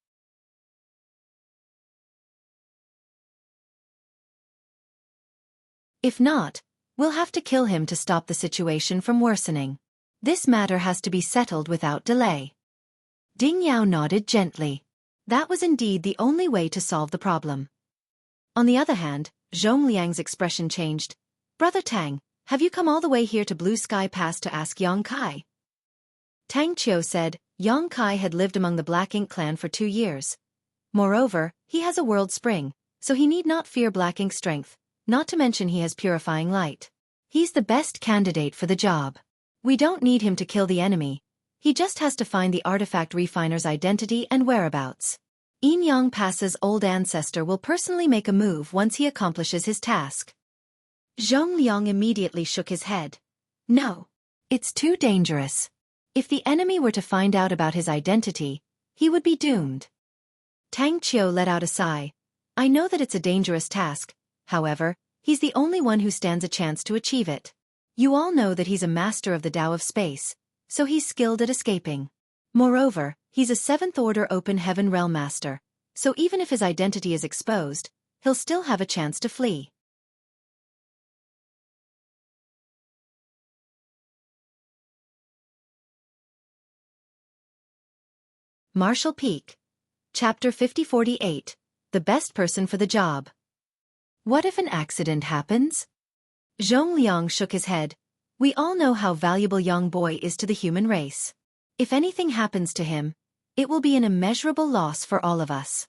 If not, we'll have to kill him to stop the situation from worsening. This matter has to be settled without delay. Ding Yao nodded gently. That was indeed the only way to solve the problem. On the other hand, Zhongliang's expression changed. Brother Tang, have you come all the way here to Blue Sky Pass to ask Yang Kai? Tang Qiu said, Yang Kai had lived among the Black Ink clan for 2 years. Moreover, he has a world spring, so he need not fear Black Ink strength, not to mention he has purifying light. He's the best candidate for the job. We don't need him to kill the enemy. He just has to find the artifact refiner's identity and whereabouts. Yin Yang Pass's old ancestor will personally make a move once he accomplishes his task. Zhongliang immediately shook his head. No. It's too dangerous. If the enemy were to find out about his identity, he would be doomed. Tang Qiu let out a sigh. I know that it's a dangerous task, however, he's the only one who stands a chance to achieve it. You all know that he's a master of the Tao of space, so he's skilled at escaping. Moreover, he's a 7th Order Open Heaven Realm Master, so even if his identity is exposed, he'll still have a chance to flee. Marshall Peak. Chapter 5048. The best person for the job. What if an accident happens? Zhongliang shook his head. We all know how valuable young boy is to the human race. If anything happens to him, it will be an immeasurable loss for all of us.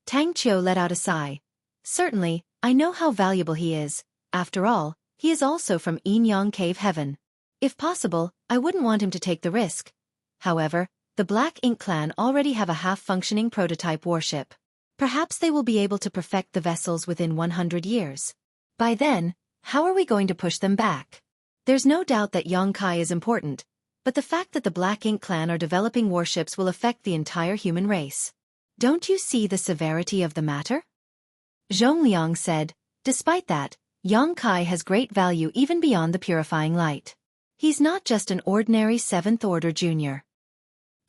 Tang Qiu let out a sigh. Certainly, I know how valuable he is. After all, he is also from Yin Yang Cave Heaven. If possible, I wouldn't want him to take the risk. However, the Black Ink clan already have a half-functioning prototype warship. Perhaps they will be able to perfect the vessels within 100 years. By then, how are we going to push them back? There's no doubt that Yang Kai is important, but the fact that the Black Ink clan are developing warships will affect the entire human race. Don't you see the severity of the matter? Zhongliang said, despite that, Yang Kai has great value even beyond the purifying light. He's not just an ordinary 7th Order junior.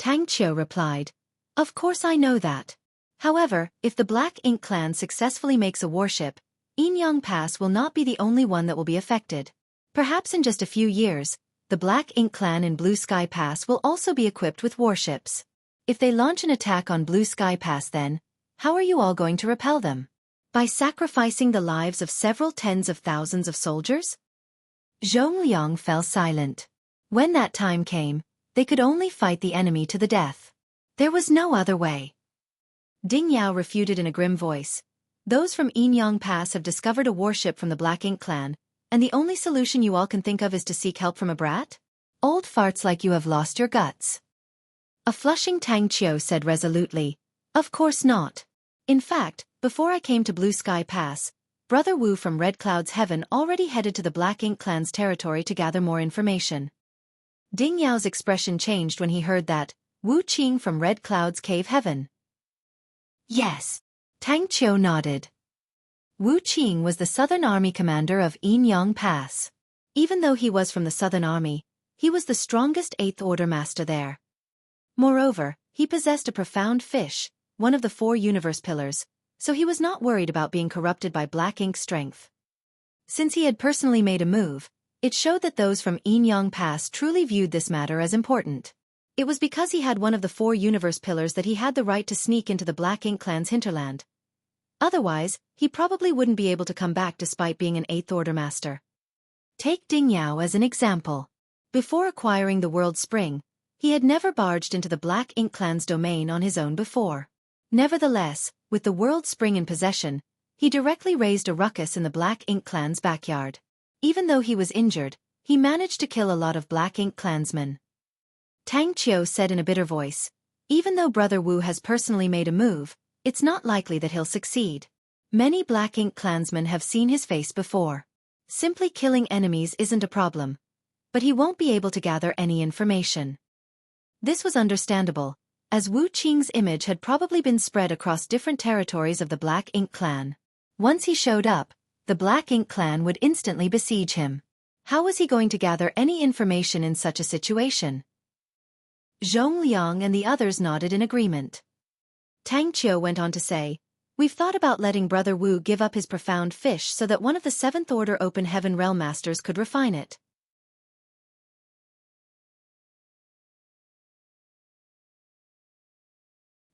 Tang Qiu replied, of course I know that. However, if the Black Ink clan successfully makes a warship, Yin Yang Pass will not be the only one that will be affected. Perhaps in just a few years, the Black Ink clan in Blue Sky Pass will also be equipped with warships. If they launch an attack on Blue Sky Pass then, how are you all going to repel them? By sacrificing the lives of several tens of thousands of soldiers? Zhongliang fell silent. When that time came, they could only fight the enemy to the death. There was no other way. Ding Yao refuted in a grim voice. Those from Yin Yang Pass have discovered a warship from the Black Ink clan, and the only solution you all can think of is to seek help from a brat? Old farts like you have lost your guts. A flushing Tang Qiu said resolutely, of course not. In fact, before I came to Blue Sky Pass, Brother Wu from Red Cloud's Heaven already headed to the Black Ink clan's territory to gather more information. Ding Yao's expression changed when he heard that, Wu Qing from Red Cloud's Cave Heaven. Yes. Tang Qiu nodded. Wu Qing was the Southern Army commander of Yin Yang Pass. Even though he was from the Southern Army, he was the strongest 8th Order master there. Moreover, he possessed a profound fish, one of the 4 universe pillars, so he was not worried about being corrupted by Black Ink strength. Since he had personally made a move, it showed that those from Yin Yang Pass truly viewed this matter as important. It was because he had one of the 4 universe pillars that he had the right to sneak into the Black Ink clan's hinterland. Otherwise, he probably wouldn't be able to come back despite being an 8th Order master. Take Ding Yao as an example. Before acquiring the World Spring, he had never barged into the Black Ink clan's domain on his own before. Nevertheless, with the World Spring in possession, he directly raised a ruckus in the Black Ink clan's backyard. Even though he was injured, he managed to kill a lot of Black Ink clansmen. Tang Qiu said in a bitter voice, even though Brother Wu has personally made a move, it's not likely that he'll succeed. Many Black Ink clansmen have seen his face before. Simply killing enemies isn't a problem. But he won't be able to gather any information. This was understandable, as Wu Qing's image had probably been spread across different territories of the Black Ink clan. Once he showed up, the Black Ink clan would instantly besiege him. How was he going to gather any information in such a situation? Zhong Liang and the others nodded in agreement. Tang Qiu went on to say, "We've thought about letting Brother Wu give up his profound fish so that one of the Seventh Order Open Heaven Realm Masters could refine it.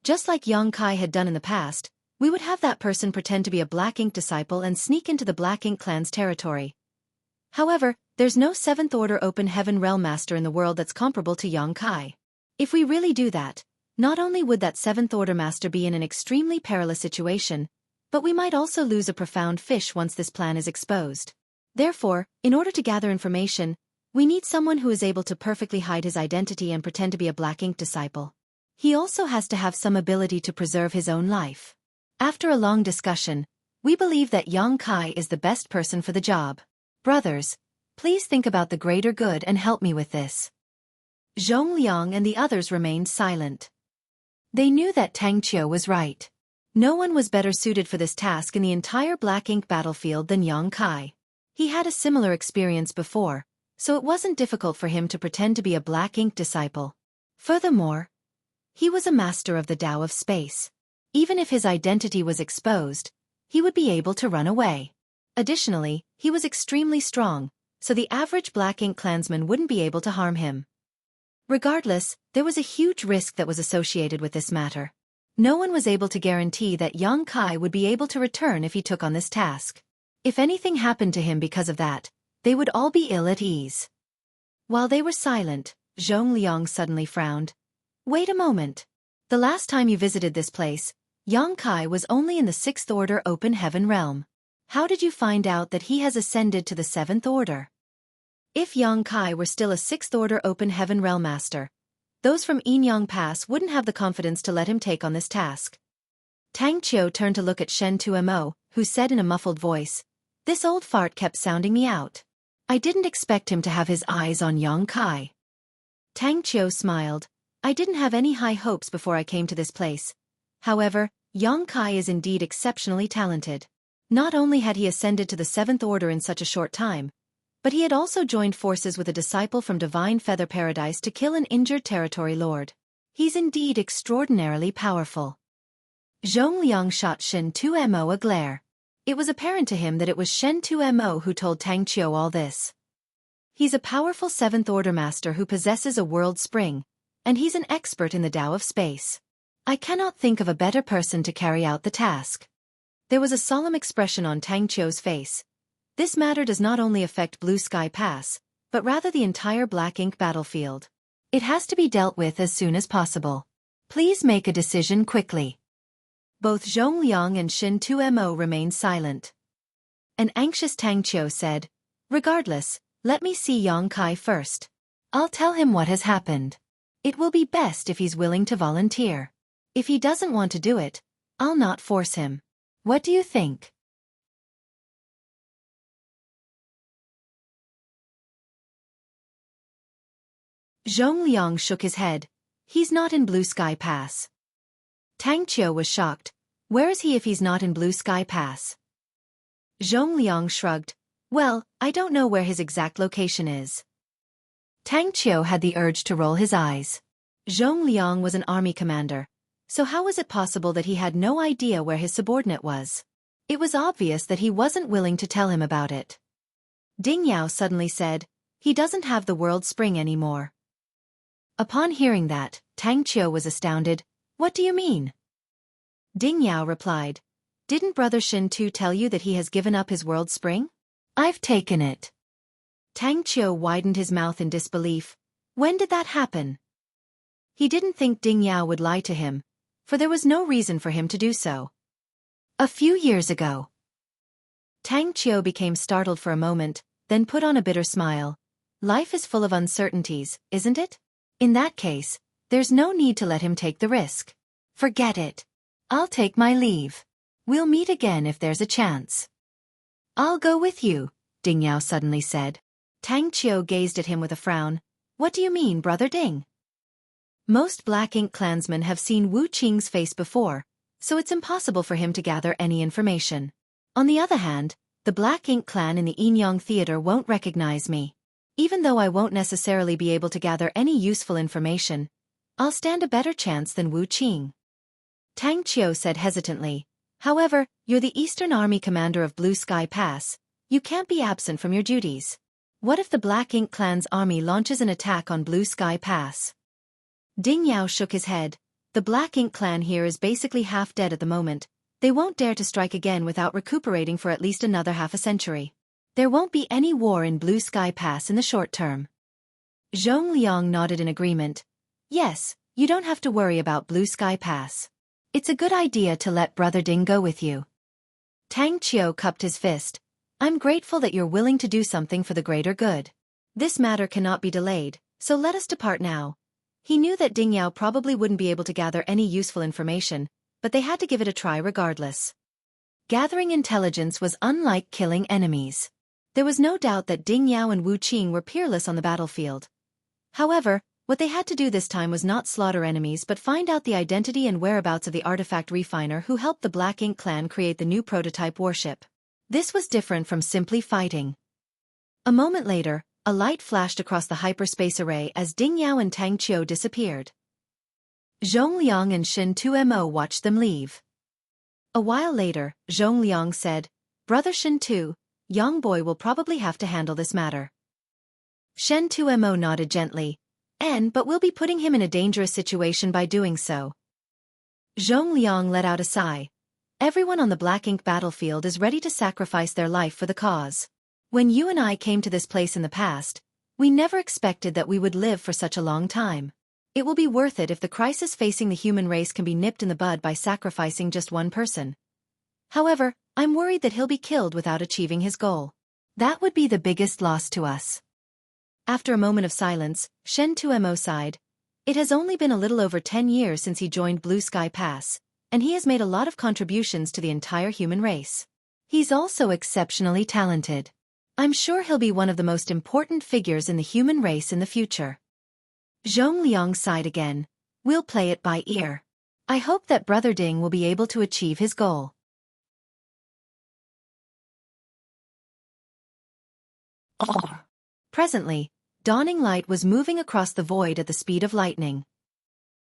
Just like Yang Kai had done in the past, we would have that person pretend to be a Black Ink disciple and sneak into the Black Ink clan's territory. However, there's no Seventh Order Open Heaven Realm Master in the world that's comparable to Yang Kai. If we really do that, not only would that Seventh Order Master be in an extremely perilous situation, but we might also lose a profound fish once this plan is exposed. Therefore, in order to gather information, we need someone who is able to perfectly hide his identity and pretend to be a Black Ink disciple. He also has to have some ability to preserve his own life. After a long discussion, we believe that Yang Kai is the best person for the job. Brothers, please think about the greater good and help me with this." Zhong Liang and the others remained silent. They knew that Tang Qiu was right. No one was better suited for this task in the entire Black Ink battlefield than Yang Kai. He had a similar experience before, so it wasn't difficult for him to pretend to be a Black Ink disciple. Furthermore, he was a master of the Tao of space. Even if his identity was exposed, he would be able to run away. Additionally, he was extremely strong, so the average Black Ink clansman wouldn't be able to harm him. Regardless, there was a huge risk that was associated with this matter. No one was able to guarantee that Yang Kai would be able to return if he took on this task. If anything happened to him because of that, they would all be ill at ease. While they were silent, Zhong Liang suddenly frowned. "Wait a moment. The last time you visited this place, Yang Kai was only in the Sixth Order Open Heaven Realm. How did you find out that he has ascended to the Seventh Order?" If Yang Kai were still a Sixth Order Open Heaven Realm Master, those from Yinyang Pass wouldn't have the confidence to let him take on this task. Tang Qiu turned to look at Shen Tumo, who said in a muffled voice, "This old fart kept sounding me out. I didn't expect him to have his eyes on Yang Kai." Tang Qiu smiled. "I didn't have any high hopes before I came to this place. However, Yang Kai is indeed exceptionally talented. Not only had he ascended to the Seventh Order in such a short time, but he had also joined forces with a disciple from Divine Feather Paradise to kill an injured territory lord. He's indeed extraordinarily powerful." Zhong Liang shot Shen Tumo a glare. It was apparent to him that it was Shen Tumo who told Tang Qiu all this. He's a powerful Seventh Order Master who possesses a world spring, and he's an expert in the Tao of space. I cannot think of a better person to carry out the task. There was a solemn expression on Tang Qiu's face. This matter does not only affect Blue Sky Pass, but rather the entire Black Ink battlefield. It has to be dealt with as soon as possible. Please make a decision quickly. Both Zhong Liang and Shen Tumo remained silent. An anxious Tang Qiu said, "Regardless, let me see Yang Kai first. I'll tell him what has happened. It will be best if he's willing to volunteer. If he doesn't want to do it, I'll not force him. What do you think?" Zhong Liang shook his head. "He's not in Blue Sky Pass." Tang Qiu was shocked. "Where is he if he's not in Blue Sky Pass?" Zhong Liang shrugged. "Well, I don't know where his exact location is." Tang Qiu had the urge to roll his eyes. Zhong Liang was an army commander, so how was it possible that he had no idea where his subordinate was? It was obvious that he wasn't willing to tell him about it. Ding Yao suddenly said, "He doesn't have the world spring anymore." Upon hearing that, Tang Qiu was astounded. "What do you mean?" Ding Yao replied, "Didn't Brother Shin Tu tell you that he has given up his world spring? I've taken it." Tang Qiu widened his mouth in disbelief. When did that happen? He didn't think Ding Yao would lie to him, for there was no reason for him to do so. "A few years ago." Tang Qiu became startled for a moment, then put on a bitter smile. "Life is full of uncertainties, isn't it? In that case, there's no need to let him take the risk. Forget it. I'll take my leave. We'll meet again if there's a chance." "I'll go with you," Ding Yao suddenly said. Tang Qiu gazed at him with a frown. "What do you mean, Brother Ding?" Most Black Ink clansmen have seen Wu Qing's face before, so it's impossible for him to gather any information. On the other hand, the Black Ink clan in the Inyang Theater won't recognize me. Even though I won't necessarily be able to gather any useful information, I'll stand a better chance than Wu Qing. Tang Qiu said hesitantly. However, you're the Eastern Army commander of Blue Sky Pass. You can't be absent from your duties. What if the Black Ink clan's army launches an attack on Blue Sky Pass? Ding Yao shook his head. The Black Ink clan here is basically half dead at the moment. They won't dare to strike again without recuperating for at least another half a century. There won't be any war in Blue Sky Pass in the short term. Zhong Liang nodded in agreement. Yes, you don't have to worry about Blue Sky Pass. It's a good idea to let Brother Ding go with you. Tang Qiu cupped his fist. I'm grateful that you're willing to do something for the greater good. This matter cannot be delayed, so let us depart now. He knew that Ding Yao probably wouldn't be able to gather any useful information, but they had to give it a try regardless. Gathering intelligence was unlike killing enemies. There was no doubt that Ding Yao and Wu Qing were peerless on the battlefield. However, what they had to do this time was not slaughter enemies but find out the identity and whereabouts of the artifact refiner who helped the Black Ink clan create the new prototype warship. This was different from simply fighting. A moment later, a light flashed across the hyperspace array as Ding Yao and Tang Qiu disappeared. Zhong Liang and Shen Tumo watched them leave. A while later, Zhong Liang said, Brother Shen Tu, Yang Boy will probably have to handle this matter. Shen Tumo nodded gently. But we'll be putting him in a dangerous situation by doing so. Zhong Liang let out a sigh. Everyone on the Black Ink battlefield is ready to sacrifice their life for the cause. When you and I came to this place in the past, we never expected that we would live for such a long time. It will be worth it if the crisis facing the human race can be nipped in the bud by sacrificing just one person. However, I'm worried that he'll be killed without achieving his goal. That would be the biggest loss to us. After a moment of silence, Shen Tumo sighed. It has only been a little over 10 years since he joined Blue Sky Pass, and he has made a lot of contributions to the entire human race. He's also exceptionally talented. I'm sure he'll be one of the most important figures in the human race in the future. Zhong Liang sighed again. We'll play it by ear. I hope that Brother Ding will be able to achieve his goal. Presently, dawning light was moving across the void at the speed of lightning.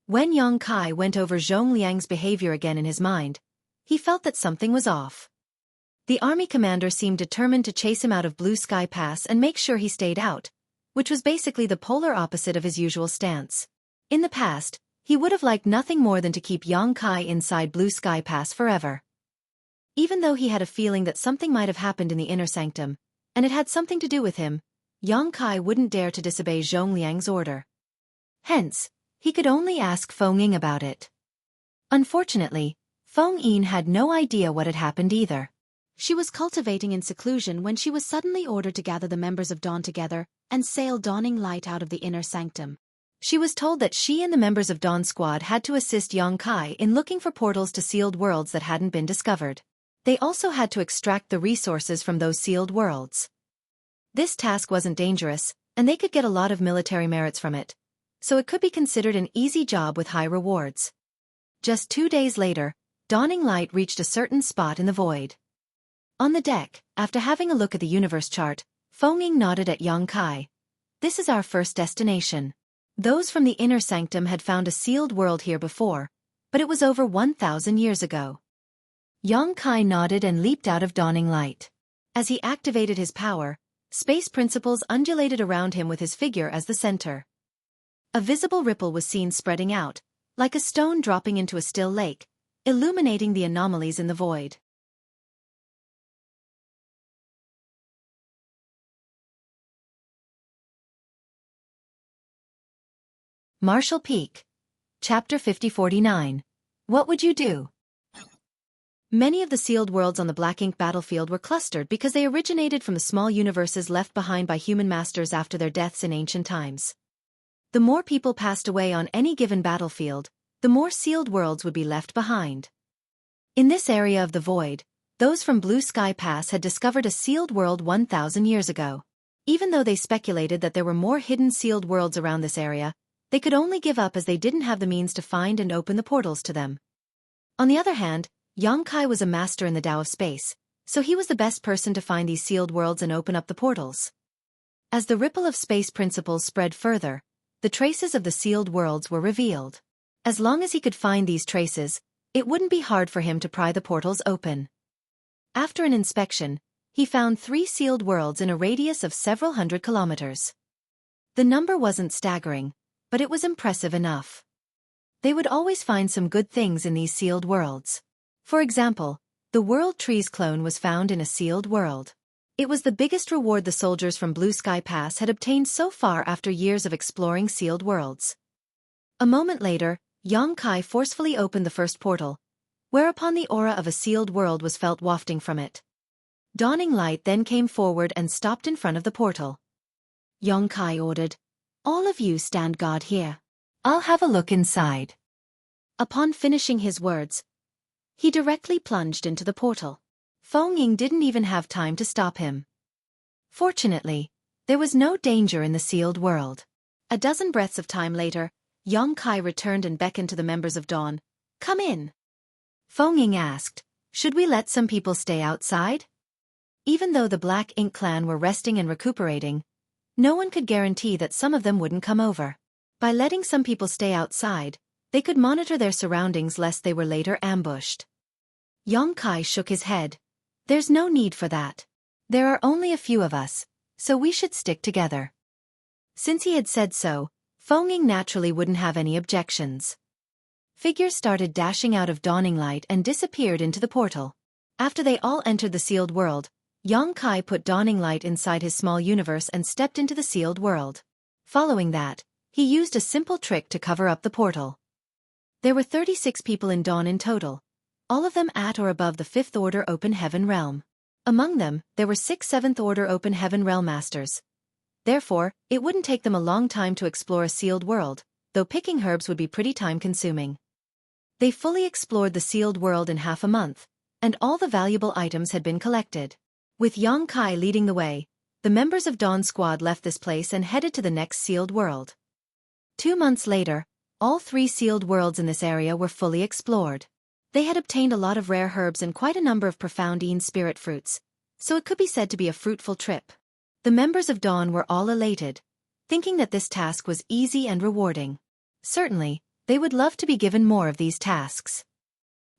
When Yang Kai went over Zhong Liang's behavior again in his mind, he felt that something was off. The army commander seemed determined to chase him out of Blue Sky Pass and make sure he stayed out, which was basically the polar opposite of his usual stance. In the past, he would have liked nothing more than to keep Yang Kai inside Blue Sky Pass forever. Even though he had a feeling that something might have happened in the inner sanctum, and it had something to do with him, Yang Kai wouldn't dare to disobey Zhong Liang's order. Hence, he could only ask Feng Ying about it. Unfortunately, Feng Ying had no idea what had happened either. She was cultivating in seclusion when she was suddenly ordered to gather the members of Dawn together and sail Dawning Light out of the inner sanctum. She was told that she and the members of Dawn Squad had to assist Yang Kai in looking for portals to sealed worlds that hadn't been discovered. They also had to extract the resources from those sealed worlds. This task wasn't dangerous, and they could get a lot of military merits from it, so it could be considered an easy job with high rewards. Just 2 days later, Dawning Light reached a certain spot in the void. On the deck, after having a look at the universe chart, Feng Ying nodded at Yang Kai. This is our first destination. Those from the inner sanctum had found a sealed world here before, but it was over 1,000 years ago. Yang Kai nodded and leaped out of Dawning Light. As he activated his power, space principles undulated around him with his figure as the center. A visible ripple was seen spreading out, like a stone dropping into a still lake, illuminating the anomalies in the void. Marshall Peak. Chapter 5049. What would you do? Many of the sealed worlds on the Black Ink battlefield were clustered because they originated from the small universes left behind by human masters after their deaths in ancient times. The more people passed away on any given battlefield, the more sealed worlds would be left behind. In this area of the void, those from Blue Sky Pass had discovered a sealed world 1,000 years ago. Even though they speculated that there were more hidden sealed worlds around this area, they could only give up as they didn't have the means to find and open the portals to them. On the other hand, Xueqi was a master in the Tao of space, so he was the best person to find these sealed worlds and open up the portals. As the ripple of space principles spread further, the traces of the sealed worlds were revealed. As long as he could find these traces, it wouldn't be hard for him to pry the portals open. After an inspection, he found 3 sealed worlds in a radius of several hundred kilometers. The number wasn't staggering, but it was impressive enough. They would always find some good things in these sealed worlds. For example, the World Trees clone was found in a sealed world. It was the biggest reward the soldiers from Blue Sky Pass had obtained so far after years of exploring sealed worlds. A moment later, Xueqi forcefully opened the first portal, whereupon the aura of a sealed world was felt wafting from it. Dawning Light then came forward and stopped in front of the portal. Xueqi ordered, "All of you stand guard here. I'll have a look inside." Upon finishing his words, he directly plunged into the portal. Feng didn't even have time to stop him. Fortunately, there was no danger in the sealed world. A dozen breaths of time later, Xueqi returned and beckoned to the members of Dawn. "Come in." Feng asked, "Should we let some people stay outside?" Even though the Black Ink clan were resting and recuperating, no one could guarantee that some of them wouldn't come over. By letting some people stay outside, they could monitor their surroundings lest they were later ambushed. Xueqi shook his head. "There's no need for that. There are only a few of us, so we should stick together." Since he had said so, Feng naturally wouldn't have any objections. Figures started dashing out of Dawning Light and disappeared into the portal. After they all entered the sealed world, Xueqi put Dawning Light inside his small universe and stepped into the sealed world. Following that, he used a simple trick to cover up the portal. There were 36 people in Dawn in total, all of them at or above the 5th Order Open Heaven Realm. Among them, there were 6 7th Order Open Heaven Realm Masters. Therefore, it wouldn't take them a long time to explore a sealed world, though picking herbs would be pretty time-consuming. They fully explored the sealed world in half a month, and all the valuable items had been collected. With Xueqi leading the way, the members of Dawn's squad left this place and headed to the next sealed world. 2 months later, all 3 sealed worlds in this area were fully explored. They had obtained a lot of rare herbs and quite a number of profound spirit fruits, so it could be said to be a fruitful trip. The members of Dawn were all elated, thinking that this task was easy and rewarding. Certainly, they would love to be given more of these tasks.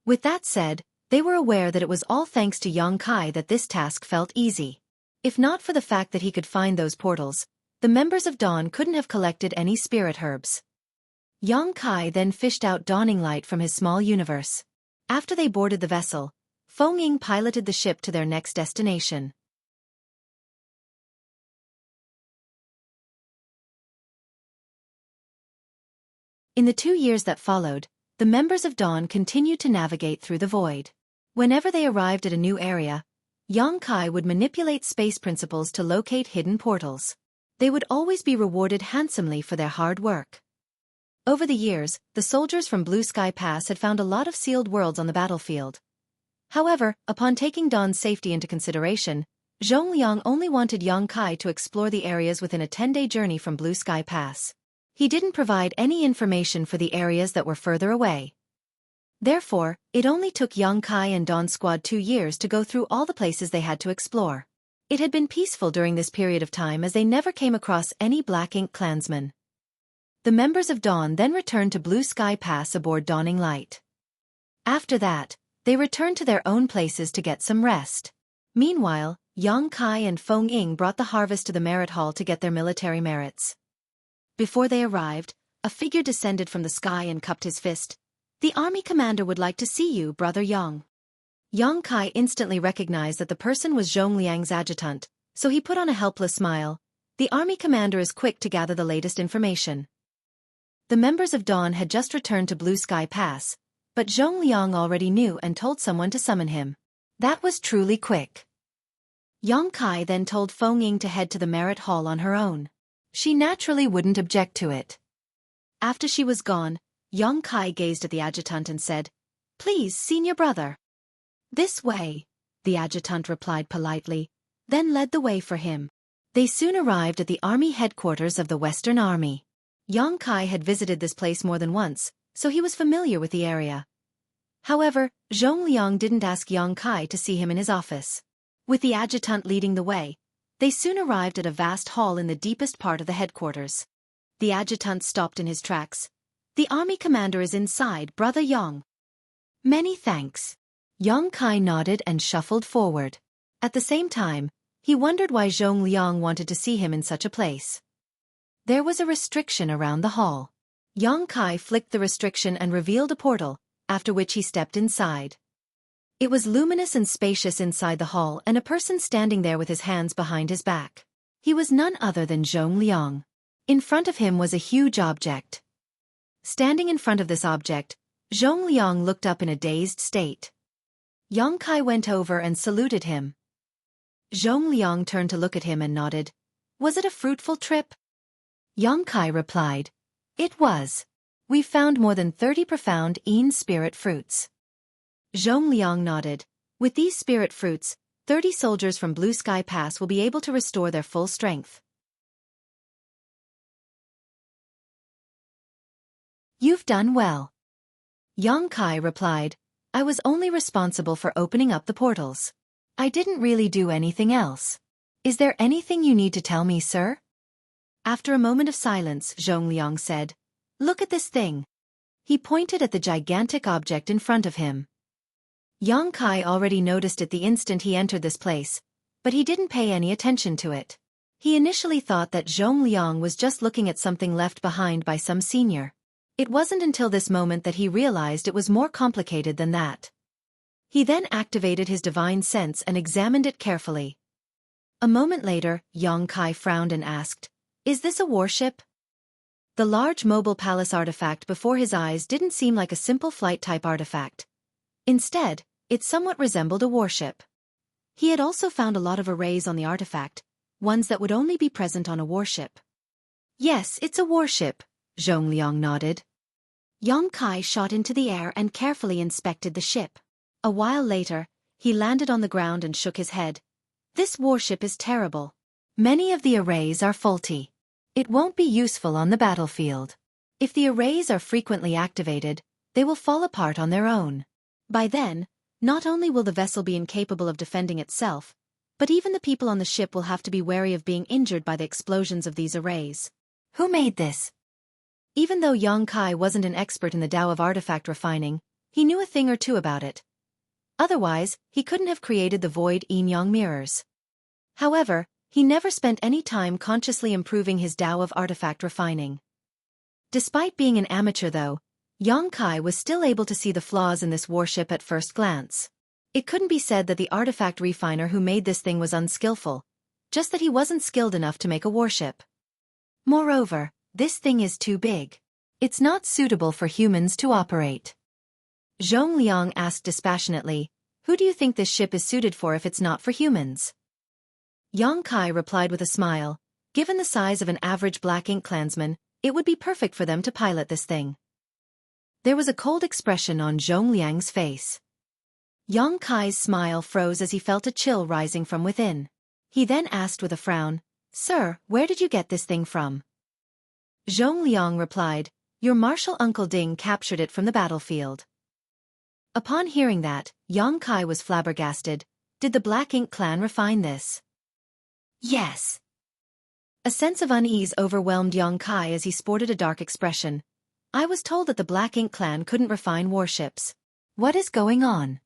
With that said, they were aware that it was all thanks to Xueqi that this task felt easy. If not for the fact that he could find those portals, the members of Dawn couldn't have collected any spirit herbs. Xueqi then fished out Dawning Light from his small universe. After they boarded the vessel, Feng piloted the ship to their next destination. In the 2 years that followed, the members of Dawn continued to navigate through the void. Whenever they arrived at a new area, Xueqi would manipulate space principles to locate hidden portals. They would always be rewarded handsomely for their hard work. Over the years, the soldiers from Blue Sky Pass had found a lot of sealed worlds on the battlefield. However, upon taking Dawn's safety into consideration, Zhongliang only wanted Xueqi to explore the areas within a 10-day journey from Blue Sky Pass. He didn't provide any information for the areas that were further away. Therefore, it only took Xueqi and Dawn's squad 2 years to go through all the places they had to explore. It had been peaceful during this period of time as they never came across any Black Ink clansmen. The members of Dawn then returned to Blue Sky Pass aboard Dawning Light. After that, they returned to their own places to get some rest. Meanwhile, Xueqi and Feng brought the harvest to the merit hall to get their military merits. Before they arrived, a figure descended from the sky and cupped his fist. "The army commander would like to see you, Brother Yang." Xueqi instantly recognized that the person was Zhongliang's adjutant, so he put on a helpless smile. The army commander is quick to gather the latest information. The members of Dawn had just returned to Blue Sky Pass, but Zhongliang already knew and told someone to summon him. That was truly quick. Xueqi then told Feng to head to the merit hall on her own. She naturally wouldn't object to it. After she was gone, Xueqi gazed at the adjutant and said, "Please, senior brother." "This way," the adjutant replied politely, then led the way for him. They soon arrived at the army headquarters of the Western Army. Yang Kai had visited this place more than once, so he was familiar with the area. However, Zhongliang didn't ask Yang Kai to see him in his office. With the adjutant leading the way, they soon arrived at a vast hall in the deepest part of the headquarters. The adjutant stopped in his tracks. "The army commander is inside, Brother Yang." "Many thanks." Yang Kai nodded and shuffled forward. At the same time, he wondered why Zhongliang wanted to see him in such a place. There was a restriction around the hall. Yang Kai flicked the restriction and revealed a portal, after which he stepped inside. It was luminous and spacious inside the hall, and a person standing there with his hands behind his back. He was none other than Zhongliang. In front of him was a huge object. Standing in front of this object, Zhongliang looked up in a dazed state. Yang Kai went over and saluted him. Zhongliang turned to look at him and nodded. "Was it a fruitful trip?" Yang Kai replied, "It was. We found more than 30 profound Yin spirit fruits." Zhongliang nodded. "With these spirit fruits, 30 soldiers from Blue Sky Pass will be able to restore their full strength." "You've done well." Yang Kai replied, "I was only responsible for opening up the portals. I didn't really do anything else. Is there anything you need to tell me, sir?" After a moment of silence, Zhongliang said, "Look at this thing." He pointed at the gigantic object in front of him. Yang Kai already noticed it the instant he entered this place, but he didn't pay any attention to it. He initially thought that Zhongliang was just looking at something left behind by some senior. It wasn't until this moment that he realized it was more complicated than that. He then activated his divine sense and examined it carefully. A moment later, Yang Kai frowned and asked, "Is this a warship?" The large mobile palace artifact before his eyes didn't seem like a simple flight-type artifact. Instead, it somewhat resembled a warship. He had also found a lot of arrays on the artifact, ones that would only be present on a warship. "Yes, it's a warship," Zhongliang nodded. Yang Kai shot into the air and carefully inspected the ship. A while later, he landed on the ground and shook his head. "This warship is terrible. Many of the arrays are faulty. It won't be useful on the battlefield. If the arrays are frequently activated, they will fall apart on their own. By then, not only will the vessel be incapable of defending itself, but even the people on the ship will have to be wary of being injured by the explosions of these arrays." "Who made this?" Even though Yang Kai wasn't an expert in the Tao of artifact refining, he knew a thing or two about it. Otherwise, he couldn't have created the void yin-yang mirrors. However, he never spent any time consciously improving his Tao of artifact refining. Despite being an amateur though, Yang Kai was still able to see the flaws in this warship at first glance. It couldn't be said that the artifact refiner who made this thing was unskillful, just that he wasn't skilled enough to make a warship. Moreover, this thing is too big. It's not suitable for humans to operate. Zhongliang asked dispassionately, "Who do you think this ship is suited for if it's not for humans?" Yang Kai replied with a smile, "Given the size of an average Black Ink clansman, it would be perfect for them to pilot this thing." There was a cold expression on Zhongliang's face. Yang Kai's smile froze as he felt a chill rising from within. He then asked with a frown, "Sir, where did you get this thing from?" Zhongliang replied, "Your martial uncle Ding captured it from the battlefield." Upon hearing that, Yang Kai was flabbergasted. Did the Black Ink clan refine this? Yes. A sense of unease overwhelmed Yang Kai as he sported a dark expression. "I was told that the Black Ink clan couldn't refine warships. What is going on?"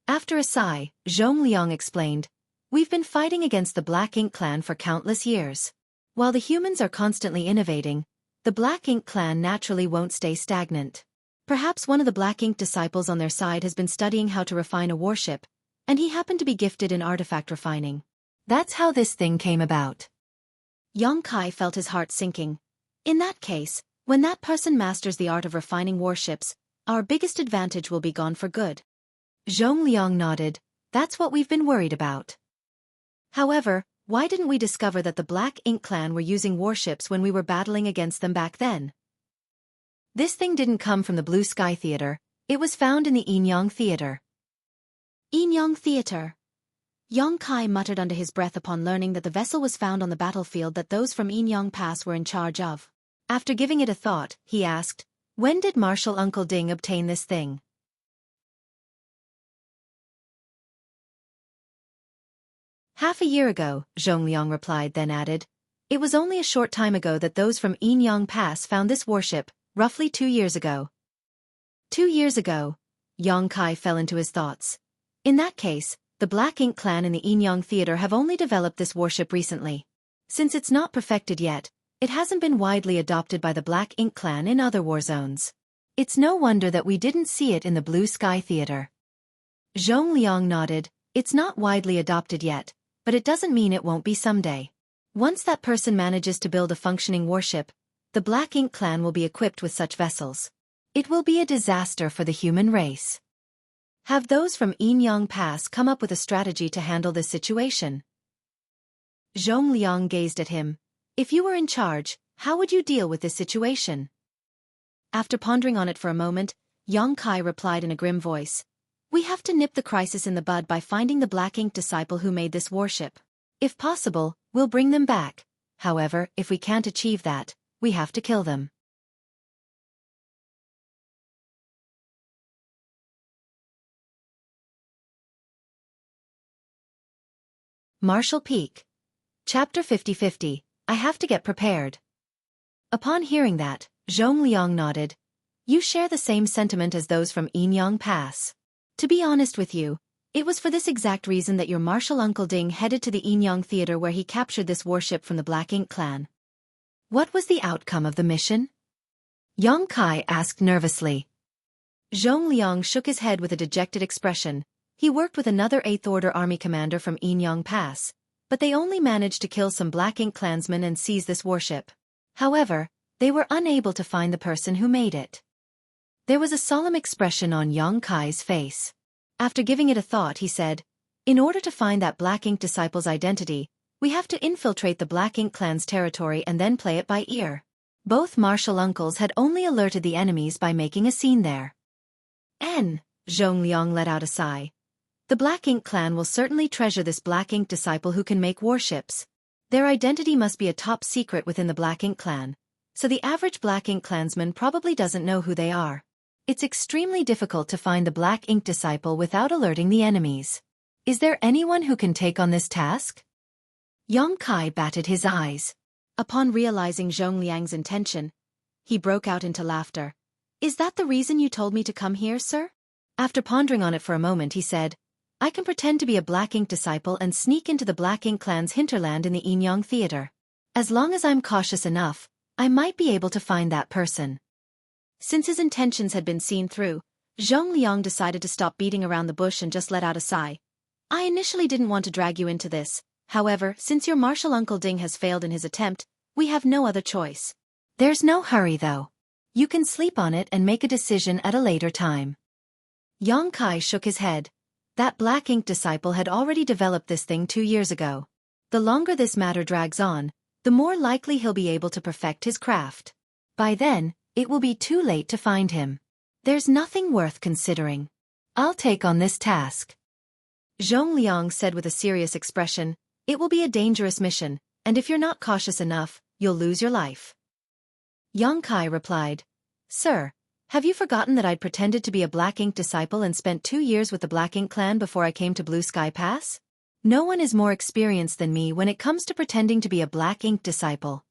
After a sigh, Zhongliang explained, "We've been fighting against the Black Ink clan for countless years. While the humans are constantly innovating, the Black Ink clan naturally won't stay stagnant. Perhaps one of the Black Ink disciples on their side has been studying how to refine a warship, and he happened to be gifted in artifact refining. That's how this thing came about." Yang Kai felt his heart sinking. In that case, when that person masters the art of refining warships, our biggest advantage will be gone for good. Zhongliang nodded. "That's what we've been worried about. However, why didn't we discover that the Black Ink clan were using warships when we were battling against them back then?" This thing didn't come from the Blue Sky Theater, it was found in the Yin-Yang Theater. Yin-Yang Theater. Yang Kai muttered under his breath upon learning that the vessel was found on the battlefield that those from Yin-Yang Pass were in charge of. After giving it a thought, he asked, "When did Marshal Uncle Ding obtain this thing?" "Half a year ago," Zhongliang replied, then added, "It was only a short time ago that those from Yinyang Pass found this warship, roughly 2 years ago." 2 years ago? Yang Kai fell into his thoughts. In that case, the Black Ink clan in the Yinyang Theater have only developed this warship recently. Since it's not perfected yet, it hasn't been widely adopted by the Black Ink clan in other war zones. It's no wonder that we didn't see it in the Blue Sky Theater. Zhongliang nodded. It's not widely adopted yet, but it doesn't mean it won't be someday. Once that person manages to build a functioning warship, the Black Ink clan will be equipped with such vessels. It will be a disaster for the human race. Have those from Yinyang Pass come up with a strategy to handle this situation? Zhongliang gazed at him. If you were in charge, how would you deal with this situation? After pondering on it for a moment, Yang Kai replied in a grim voice. We have to nip the crisis in the bud by finding the Black Ink disciple who made this warship. If possible, we'll bring them back. However, if we can't achieve that, we have to kill them. Marshall Peak. Chapter 50-50. I have to get prepared. Upon hearing that, Zhongliang nodded. You share the same sentiment as those from Yinyang Pass. To be honest with you, it was for this exact reason that your Marshal Uncle Ding headed to the Yinyang Theater where he captured this warship from the Black Ink clan. What was the outcome of the mission? Yang Kai asked nervously. Zhongliang shook his head with a dejected expression. He worked with another 8th Order Army commander from Yinyang Pass, but they only managed to kill some Black Ink clansmen and seize this warship. However, they were unable to find the person who made it. There was a solemn expression on Yang Kai's face. After giving it a thought, he said, in order to find that Black Ink disciple's identity, we have to infiltrate the Black Ink clan's territory and then play it by ear. Both martial uncles had only alerted the enemies by making a scene there. Zhongliang let out a sigh. The Black Ink clan will certainly treasure this Black Ink disciple who can make warships. Their identity must be a top secret within the Black Ink clan, so the average Black Ink clansman probably doesn't know who they are. It's extremely difficult to find the Black Ink disciple without alerting the enemies. Is there anyone who can take on this task? Yang Kai batted his eyes. Upon realizing Zhongliang's intention, he broke out into laughter. Is that the reason you told me to come here, sir? After pondering on it for a moment, he said, I can pretend to be a Black Ink disciple and sneak into the Black Ink clan's hinterland in the Yinyang Theater. As long as I'm cautious enough, I might be able to find that person. Since his intentions had been seen through, Zhongliang decided to stop beating around the bush and just let out a sigh. I initially didn't want to drag you into this. However, since your Marshal Uncle Ding has failed in his attempt, we have no other choice. There's no hurry though. You can sleep on it and make a decision at a later time. Yang Kai shook his head. That Black Ink disciple had already developed this thing 2 years ago. The longer this matter drags on, the more likely he'll be able to perfect his craft. By then, it will be too late to find him. There's nothing worth considering. I'll take on this task. Zhongliang said with a serious expression, it will be a dangerous mission, and if you're not cautious enough, you'll lose your life. Yang Kai replied, Sir, have you forgotten that I'd pretended to be a Black Ink disciple and spent 2 years with the Black Ink clan before I came to Blue Sky Pass? No one is more experienced than me when it comes to pretending to be a Black Ink disciple.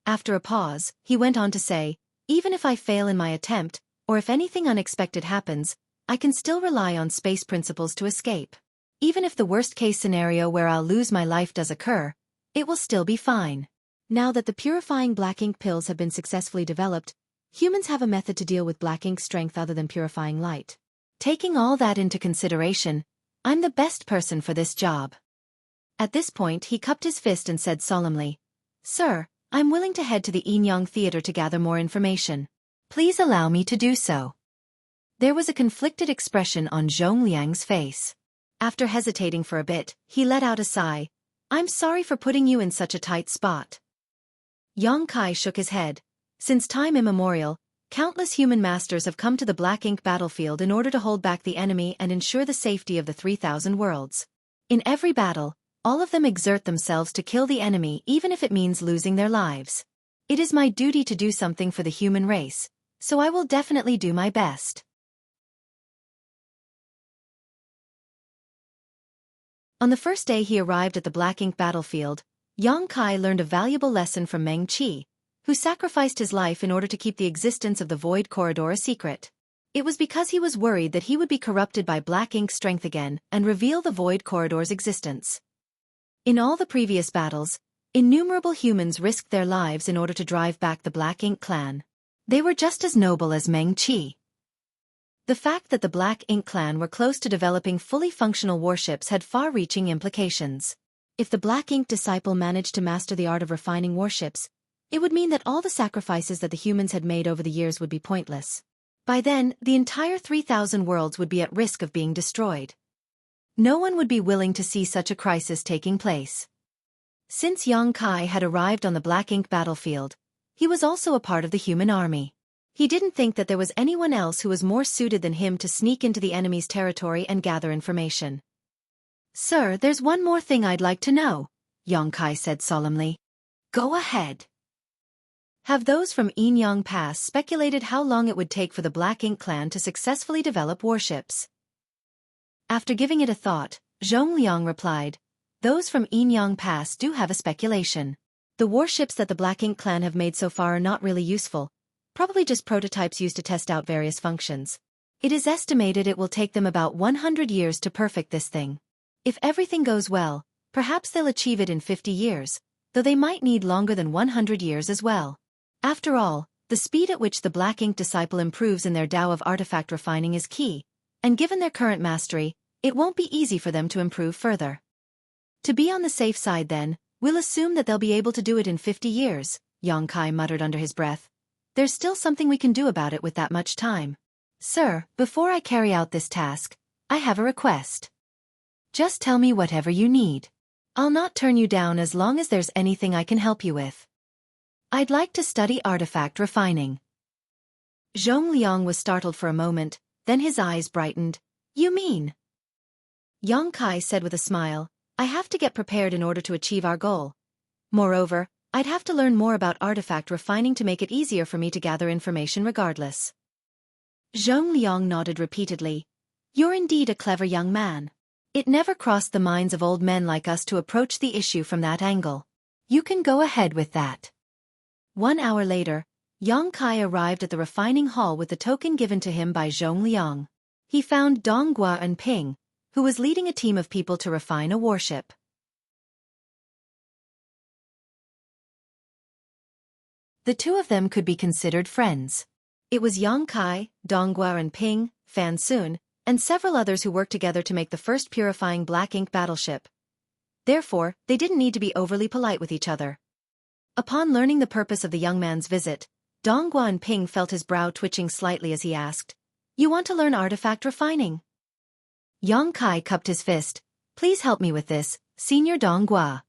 After a pause, he went on to say, even if I fail in my attempt, or if anything unexpected happens, I can still rely on space principles to escape. Even if the worst-case scenario where I'll lose my life does occur, it will still be fine. Now that the purifying Black Ink pills have been successfully developed, humans have a method to deal with Black Ink strength other than purifying light. Taking all that into consideration, I'm the best person for this job. At this point he cupped his fist and said solemnly, Sir, I'm willing to head to the Yinyang Theater to gather more information. Please allow me to do so. There was a conflicted expression on Zhongliang's face. After hesitating for a bit, he let out a sigh. I'm sorry for putting you in such a tight spot. Yang Kai shook his head. Since time immemorial, countless human masters have come to the Black Ink battlefield in order to hold back the enemy and ensure the safety of the 3,000 worlds. In every battle, all of them exert themselves to kill the enemy even if it means losing their lives. It is my duty to do something for the human race, so I will definitely do my best. On the first day he arrived at the black ink battlefield, Yang Kai learned a valuable lesson from Meng Qi, who sacrificed his life in order to keep the existence of the Void Corridor a secret. It was because he was worried that he would be corrupted by black ink strength again and reveal the Void Corridor's existence. In all the previous battles, innumerable humans risked their lives in order to drive back the Black Ink clan. They were just as noble as Meng Qi. The fact that the Black Ink clan were close to developing fully functional warships had far-reaching implications. If the Black Ink disciple managed to master the art of refining warships, it would mean that all the sacrifices that the humans had made over the years would be pointless. By then, the entire 3,000 worlds would be at risk of being destroyed. No one would be willing to see such a crisis taking place. Since Yang Kai had arrived on the Black Ink battlefield, he was also a part of the human army. He didn't think that there was anyone else who was more suited than him to sneak into the enemy's territory and gather information. "Sir, there's one more thing I'd like to know," Yang Kai said solemnly. "Go ahead." Have those from Yin Pass speculated how long it would take for the Black Ink clan to successfully develop warships? After giving it a thought, Zhongliang replied, "Those from Yin Pass do have a speculation. The warships that the Black Ink clan have made so far are not really useful, probably just prototypes used to test out various functions. It is estimated it will take them about 100 years to perfect this thing. If everything goes well, perhaps they'll achieve it in 50 years, though they might need longer than 100 years as well. After all, the speed at which the Black Ink disciple improves in their Tao of artifact refining is key, and given their current mastery, it won't be easy for them to improve further. To be on the safe side then, we'll assume that they'll be able to do it in 50 years, Yang Kai muttered under his breath. There's still something we can do about it with that much time. Sir, before I carry out this task, I have a request. Just tell me whatever you need. I'll not turn you down as long as there's anything I can help you with. I'd like to study artifact refining. Zhongliang was startled for a moment, then his eyes brightened. You mean? Yang Kai said with a smile, I have to get prepared in order to achieve our goal. Moreover, I'd have to learn more about artifact refining to make it easier for me to gather information regardless. Zhongliang nodded repeatedly. You're indeed a clever young man. It never crossed the minds of old men like us to approach the issue from that angle. You can go ahead with that. 1 hour later, Yang Kai arrived at the refining hall with the token given to him by Zhongliang. He found Donghua and Ping, who was leading a team of people to refine a warship. The two of them could be considered friends. It was Yang Kai, Donghua and Ping, Fan Sun, and several others who worked together to make the first purifying black ink battleship. Therefore, they didn't need to be overly polite with each other. Upon learning the purpose of the young man's visit, Donghua and Ping felt his brow twitching slightly as he asked, You want to learn artifact refining? Yang Kai cupped his fist. Please help me with this, Senior Donghua.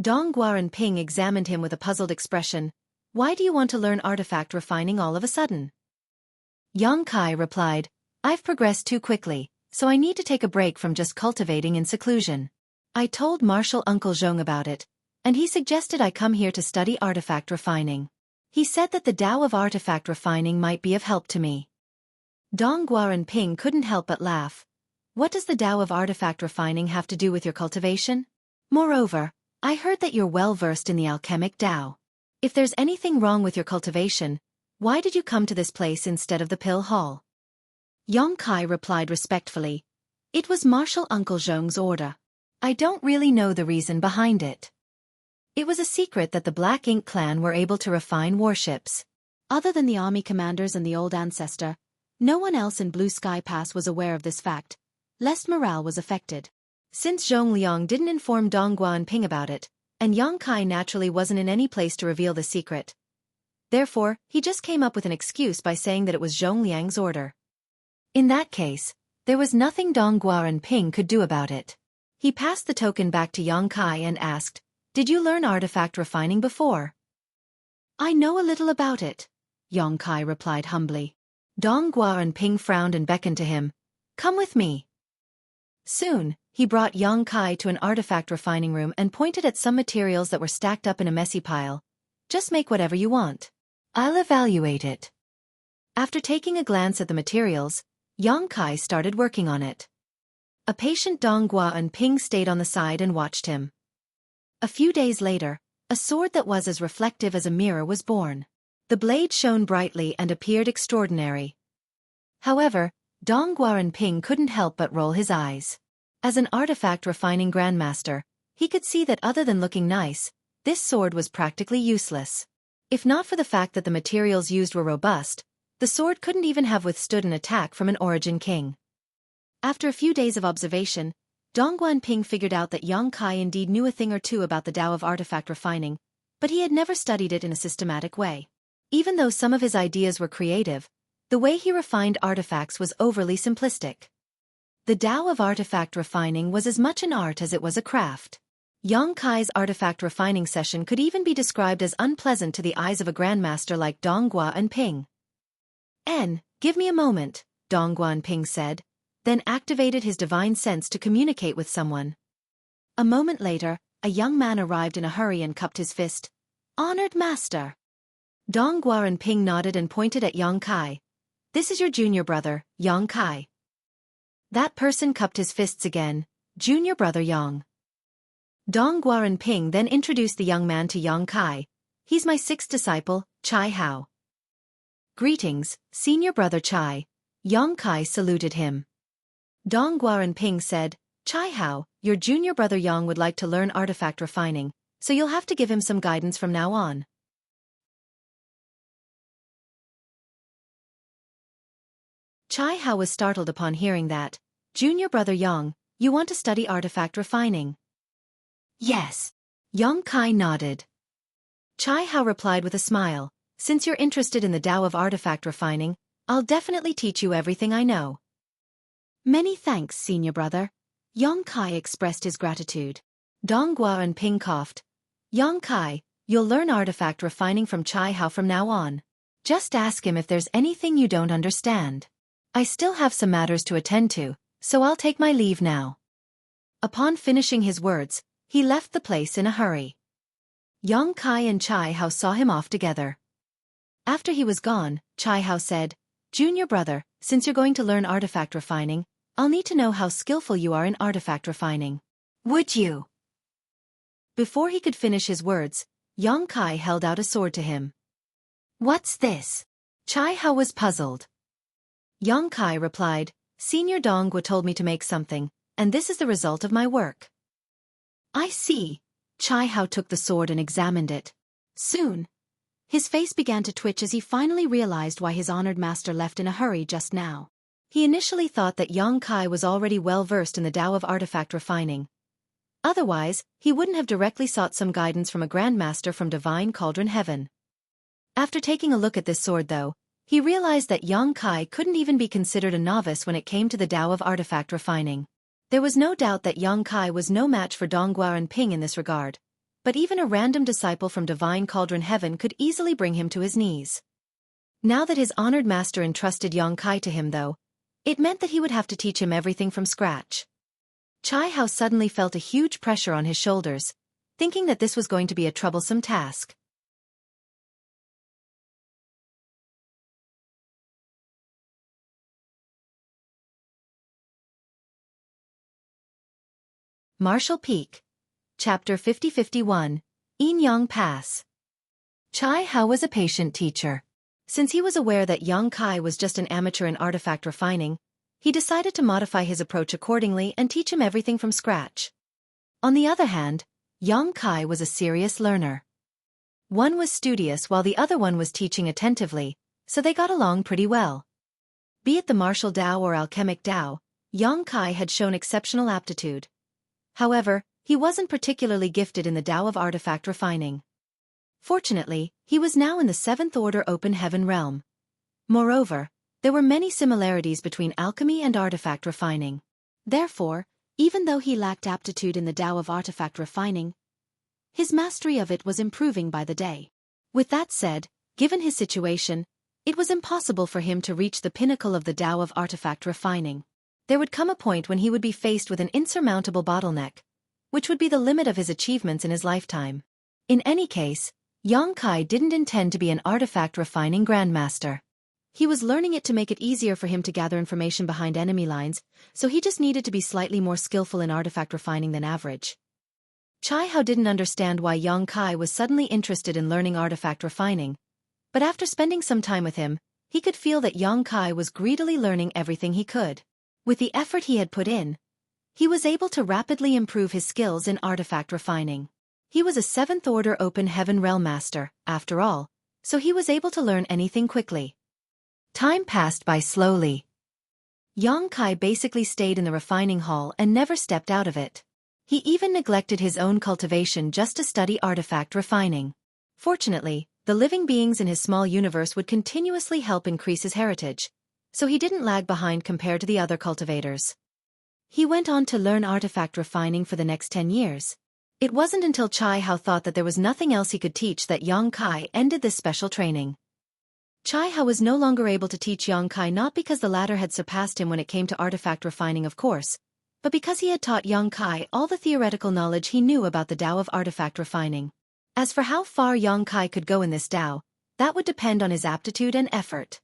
Donghua and Ping examined him with a puzzled expression. Why do you want to learn artifact refining all of a sudden? Yang Kai replied, I've progressed too quickly, so I need to take a break from just cultivating in seclusion. I told Marshal Uncle Zhong about it, and he suggested I come here to study artifact refining. He said that the Tao of artifact refining might be of help to me. Donghua and Ping couldn't help but laugh. What does the Tao of artifact refining have to do with your cultivation? Moreover, I heard that you're well versed in the alchemic Tao. If there's anything wrong with your cultivation, why did you come to this place instead of the pill hall? Yang Kai replied respectfully. It was Marshal Uncle Zhong's order. I don't really know the reason behind it. It was a secret that the Black Ink clan were able to refine warships. Other than the army commanders and the old ancestor, no one else in Blue Sky Pass was aware of this fact, lest morale was affected. Since Zhongliang didn't inform Donghua and Ping about it, and Yang Kai naturally wasn't in any place to reveal the secret. Therefore, he just came up with an excuse by saying that it was Zhongliang's order. In that case, there was nothing Donghua and Ping could do about it. He passed the token back to Yang Kai and asked, Did you learn artifact refining before? I know a little about it, Yang Kai replied humbly. Donghua and Ping frowned and beckoned to him. Come with me. Soon, he brought Yang Kai to an artifact refining room and pointed at some materials that were stacked up in a messy pile. Just make whatever you want. I'll evaluate it. After taking a glance at the materials, Yang Kai started working on it. A patient Dong Gua and Ping stayed on the side and watched him. A few days later, a sword that was as reflective as a mirror was born. The blade shone brightly and appeared extraordinary. However, Dong Gua and Ping couldn't help but roll his eyes. As an artifact refining grandmaster, he could see that other than looking nice, this sword was practically useless. If not for the fact that the materials used were robust, the sword couldn't even have withstood an attack from an origin king. After a few days of observation, Dong Gua and Ping figured out that Yang Kai indeed knew a thing or two about the Tao of artifact refining, but he had never studied it in a systematic way. Even though some of his ideas were creative, the way he refined artifacts was overly simplistic. The Tao of artifact refining was as much an art as it was a craft. Yang Kai's artifact refining session could even be described as unpleasant to the eyes of a grandmaster like Dong Gua and Ping. Give me a moment, Dong Gua and Ping said, then activated his divine sense to communicate with someone. A moment later, a young man arrived in a hurry and cupped his fist. Honored master. Dong Gua and Ping nodded and pointed at Yang Kai. This is your junior brother, Yang Kai. That person cupped his fists again. Junior brother Yang. Dong Gua and Ping then introduced the young man to Yang Kai. He's my sixth disciple, Chai Hao. Greetings, senior brother Chai. Yang Kai saluted him. Dong Gua and Ping said, Chai Hao, your junior brother Yang would like to learn artifact refining, so you'll have to give him some guidance from now on. Chai Hao was startled upon hearing that. Junior brother Yang, you want to study artifact refining? Yes. Yang Kai nodded. Chai Hao replied with a smile, since you're interested in the Tao of artifact refining, I'll definitely teach you everything I know. Many thanks, senior brother. Yang Kai expressed his gratitude. Dong Gua and Ping coughed. Yang Kai, you'll learn artifact refining from Chai Hao from now on. Just ask him if there's anything you don't understand. I still have some matters to attend to, so I'll take my leave now. Upon finishing his words, he left the place in a hurry. Yang Kai and Chai Hao saw him off together. After he was gone, Chai Hao said, Junior brother, since you're going to learn artifact refining, I'll need to know how skillful you are in artifact refining. Would you? Before he could finish his words, Yang Kai held out a sword to him. What's this? Chai Hao was puzzled. Yang Kai replied, Senior Dong Gua told me to make something, and this is the result of my work. I see. Chai Hao took the sword and examined it. Soon, his face began to twitch as he finally realized why his honored master left in a hurry just now. He initially thought that Yang Kai was already well versed in the Tao of artifact refining. Otherwise, he wouldn't have directly sought some guidance from a grandmaster from divine cauldron heaven. After taking a look at this sword though, he realized that Yang Kai couldn't even be considered a novice when it came to the Tao of artifact refining. There was no doubt that Yang Kai was no match for Dong Gua and Ping in this regard, but even a random disciple from divine cauldron heaven could easily bring him to his knees. Now that his honored master entrusted Yang Kai to him though, it meant that he would have to teach him everything from scratch. Chai Hao suddenly felt a huge pressure on his shoulders, thinking that this was going to be a troublesome task. Martial Peak. Chapter 50-51, Yin Yang Pass. Chai Hao was a patient teacher. Since he was aware that Yang Kai was just an amateur in artifact refining, he decided to modify his approach accordingly and teach him everything from scratch. On the other hand, Yang Kai was a serious learner. One was studious while the other one was teaching attentively, so they got along pretty well. Be it the martial Tao or alchemic Tao, Yang Kai had shown exceptional aptitude. However, he wasn't particularly gifted in the Tao of artifact refining. Fortunately, he was now in the seventh order open heaven realm. Moreover, there were many similarities between alchemy and artifact refining. Therefore, even though he lacked aptitude in the Tao of artifact refining, his mastery of it was improving by the day. With that said, given his situation, it was impossible for him to reach the pinnacle of the Tao of artifact refining. There would come a point when he would be faced with an insurmountable bottleneck, which would be the limit of his achievements in his lifetime. In any case, Yang Kai didn't intend to be an artifact refining grandmaster. He was learning it to make it easier for him to gather information behind enemy lines, so he just needed to be slightly more skillful in artifact refining than average. Chai Hao didn't understand why Yang Kai was suddenly interested in learning artifact refining, but after spending some time with him, he could feel that Yang Kai was greedily learning everything he could. With the effort he had put in, he was able to rapidly improve his skills in artifact refining. He was a 7th Order Open Heaven Realm Master, after all, so he was able to learn anything quickly. Time passed by slowly. Yang Kai basically stayed in the refining hall and never stepped out of it. He even neglected his own cultivation just to study artifact refining. Fortunately, the living beings in his small universe would continuously help increase his heritage, so he didn't lag behind compared to the other cultivators. He went on to learn artifact refining for the next 10 years. It wasn't until Chai Hao thought that there was nothing else he could teach that Yang Kai ended this special training. Chai Hao was no longer able to teach Yang Kai, not because the latter had surpassed him when it came to artifact refining, of course, but because he had taught Yang Kai all the theoretical knowledge he knew about the Tao of artifact refining. As for how far Yang Kai could go in this Tao, that would depend on his aptitude and effort.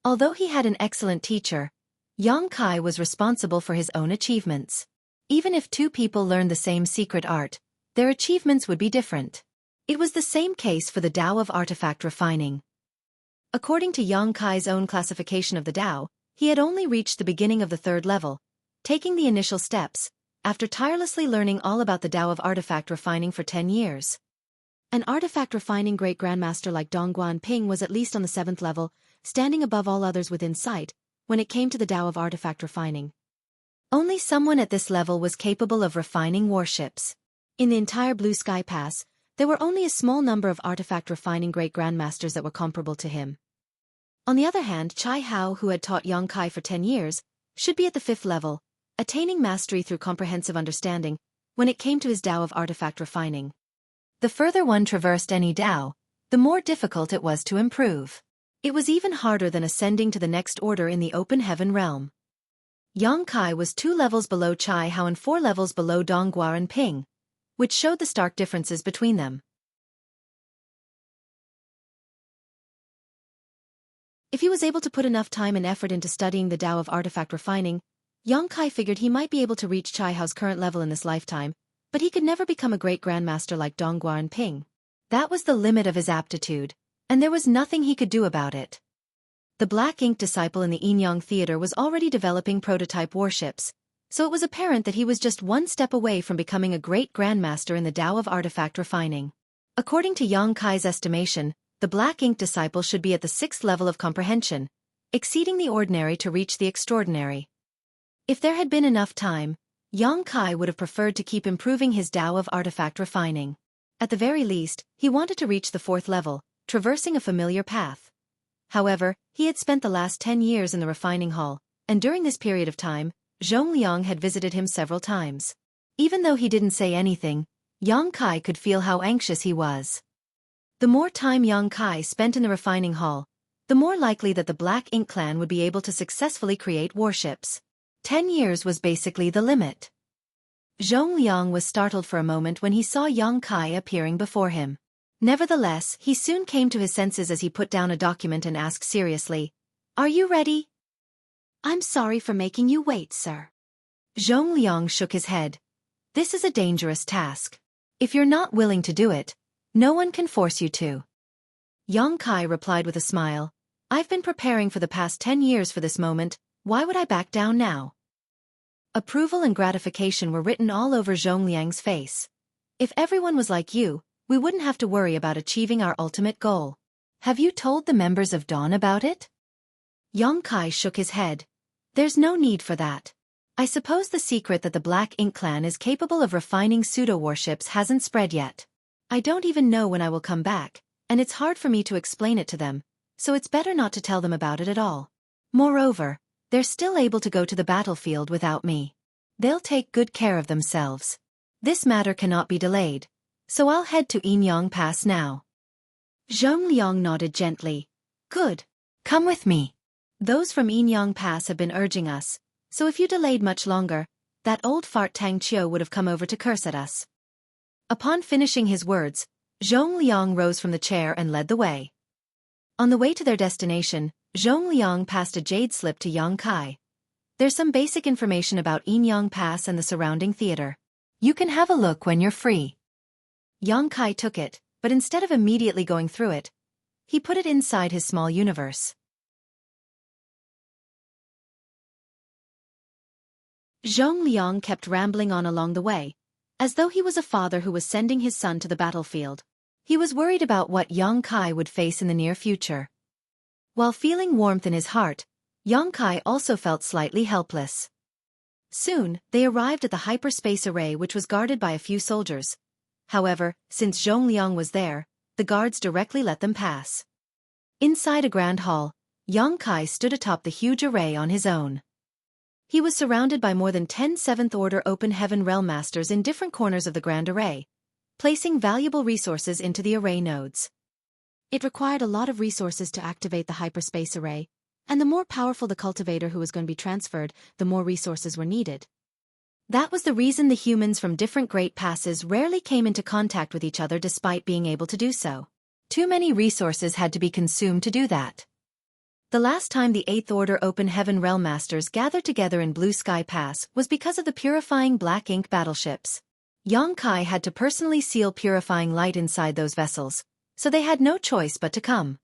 Although he had an excellent teacher, Yang Kai was responsible for his own achievements. Even if two people learned the same secret art, their achievements would be different. It was the same case for the Tao of artifact refining. According to Yang Kai's own classification of the Tao, he had only reached the beginning of the 3rd level, taking the initial steps, after tirelessly learning all about the Tao of artifact refining for 10 years. An artifact refining great grandmaster like Dongguan Ping was at least on the 7th level, standing above all others within sight, when it came to the Tao of artifact refining. Only someone at this level was capable of refining warships. In the entire Blue Sky Pass, there were only a small number of artifact refining great grandmasters that were comparable to him. On the other hand, Chai Hao, who had taught Yang Kai for 10 years, should be at the 5th level, attaining mastery through comprehensive understanding, when it came to his Tao of artifact refining. The further one traversed any Tao, the more difficult it was to improve. It was even harder than ascending to the next order in the open heaven realm. Yang Kai was 2 levels below Chai Hao and 4 levels below Dongguan Ping, which showed the stark differences between them. If he was able to put enough time and effort into studying the Tao of artifact refining, Yang Kai figured he might be able to reach Chai Hao's current level in this lifetime, but he could never become a great grandmaster like Dongguan Ping. That was the limit of his aptitude, and there was nothing he could do about it. The Black Ink disciple in the Yin-Yang Theater was already developing prototype warships, so it was apparent that he was just one step away from becoming a great grandmaster in the Tao of artifact refining. According to Yang Kai's estimation, the Black Ink disciple should be at the 6th level of comprehension, exceeding the ordinary to reach the extraordinary. If there had been enough time, Yang Kai would have preferred to keep improving his Tao of artifact refining. At the very least, he wanted to reach the 4th level, traversing a familiar path. However, he had spent the last 10 years in the refining hall, and during this period of time, Zhongliang had visited him several times. Even though he didn't say anything, Yang Kai could feel how anxious he was. The more time Yang Kai spent in the refining hall, the more likely that the Black Ink clan would be able to successfully create warships. 10 years was basically the limit. Zhongliang was startled for a moment when he saw Yang Kai appearing before him. Nevertheless, he soon came to his senses as he put down a document and asked seriously, "Are you ready?" "I'm sorry for making you wait, sir." Zhongliang shook his head. "This is a dangerous task. If you're not willing to do it, no one can force you to." Yang Kai replied with a smile, "I've been preparing for the past 10 years for this moment, why would I back down now?" Approval and gratification were written all over Zhongliang's face. "If everyone was like you, we wouldn't have to worry about achieving our ultimate goal. Have you told the members of Dawn about it?" Yang Kai shook his head. "There's no need for that. I suppose the secret that the Black Ink clan is capable of refining pseudo-warships hasn't spread yet. I don't even know when I will come back, and it's hard for me to explain it to them, so it's better not to tell them about it at all. Moreover, they're still able to go to the battlefield without me. They'll take good care of themselves. This matter cannot be delayed, so I'll head to Yin-Yang Pass now." Zhongliang nodded gently. "Good. Come with me. Those from Yin-Yang Pass have been urging us, so if you delayed much longer, that old fart Tang Qiu would have come over to curse at us." Upon finishing his words, Zhongliang rose from the chair and led the way. On the way to their destination, Zhongliang passed a jade slip to Yang Kai. There's some basic information about Yinyang Pass and the surrounding theater. You can have a look when you're free. Yang Kai took it, but instead of immediately going through it, he put it inside his small universe. Zhongliang kept rambling on along the way, as though he was a father who was sending his son to the battlefield. He was worried about what Yang Kai would face in the near future. While feeling warmth in his heart, Yang Kai also felt slightly helpless. Soon, they arrived at the hyperspace array, which was guarded by a few soldiers. However, since Zhongliang was there, the guards directly let them pass. Inside a grand hall, Yang Kai stood atop the huge array on his own. He was surrounded by more than 10 7th-order Open Heaven Realm Masters in different corners of the grand array, placing valuable resources into the array nodes. It required a lot of resources to activate the hyperspace array, and the more powerful the cultivator who was going to be transferred, the more resources were needed. That was the reason the humans from different great passes rarely came into contact with each other despite being able to do so. Too many resources had to be consumed to do that. The last time the 8th Order Open Heaven Realm Masters gathered together in Blue Sky Pass was because of the purifying black ink battleships. Yang Kai had to personally seal purifying light inside those vessels, so they had no choice but to come.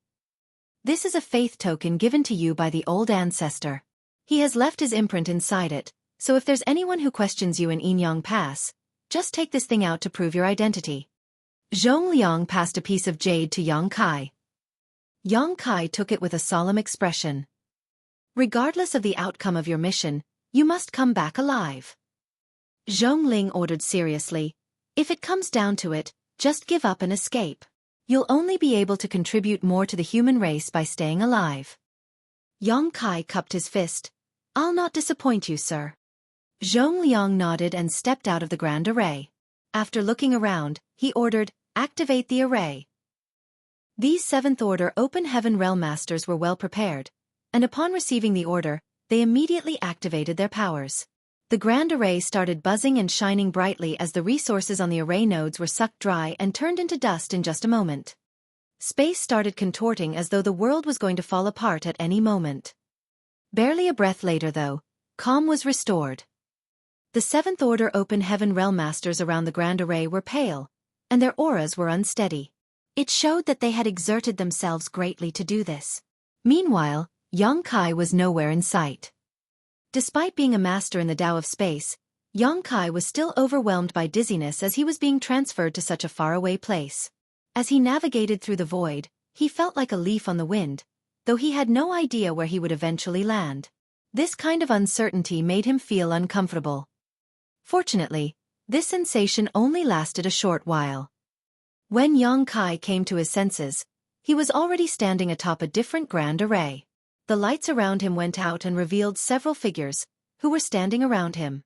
This is a faith token given to you by the old ancestor. He has left his imprint inside it, so if there's anyone who questions you in Yinyang Pass, just take this thing out to prove your identity. Zhongliang passed a piece of jade to Yang Kai. Yang Kai took it with a solemn expression. Regardless of the outcome of your mission, you must come back alive. Zhongling ordered seriously, if it comes down to it, just give up and escape. You'll only be able to contribute more to the human race by staying alive. Yang Kai cupped his fist. I'll not disappoint you, sir. Zhongliang nodded and stepped out of the grand array. After looking around, he ordered, activate the array. These 7th Order Open Heaven Realm Masters were well prepared, and upon receiving the order, they immediately activated their powers. The grand array started buzzing and shining brightly as the resources on the array nodes were sucked dry and turned into dust in just a moment. Space started contorting as though the world was going to fall apart at any moment. Barely a breath later, though, calm was restored. The 7th Order Open Heaven Realm Masters around the grand array were pale, and their auras were unsteady. It showed that they had exerted themselves greatly to do this. Meanwhile, Yang Kai was nowhere in sight. Despite being a master in the Tao of space, Yang Kai was still overwhelmed by dizziness as he was being transferred to such a faraway place. As he navigated through the void, he felt like a leaf on the wind, though he had no idea where he would eventually land. This kind of uncertainty made him feel uncomfortable. Fortunately, this sensation only lasted a short while. When Yang Kai came to his senses, he was already standing atop a different grand array. The lights around him went out and revealed several figures, who were standing around him.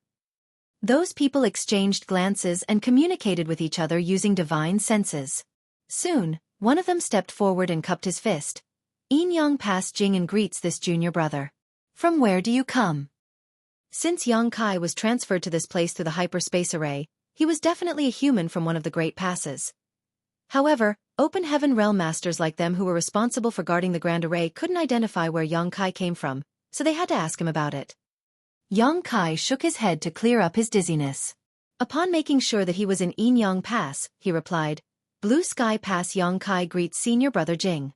Those people exchanged glances and communicated with each other using divine senses. Soon, one of them stepped forward and cupped his fist. Yinyang Pass Jing and greets this junior brother. From where do you come? Since Yang Kai was transferred to this place through the hyperspace array, he was definitely a human from one of the great passes. However, Open Heaven Realm Masters like them who were responsible for guarding the Grand Array couldn't identify where Yang Kai came from, so they had to ask him about it. Yang Kai shook his head to clear up his dizziness. Upon making sure that he was in Yinyang Pass, he replied, Blue Sky Pass. Yang Kai greets senior brother Jing.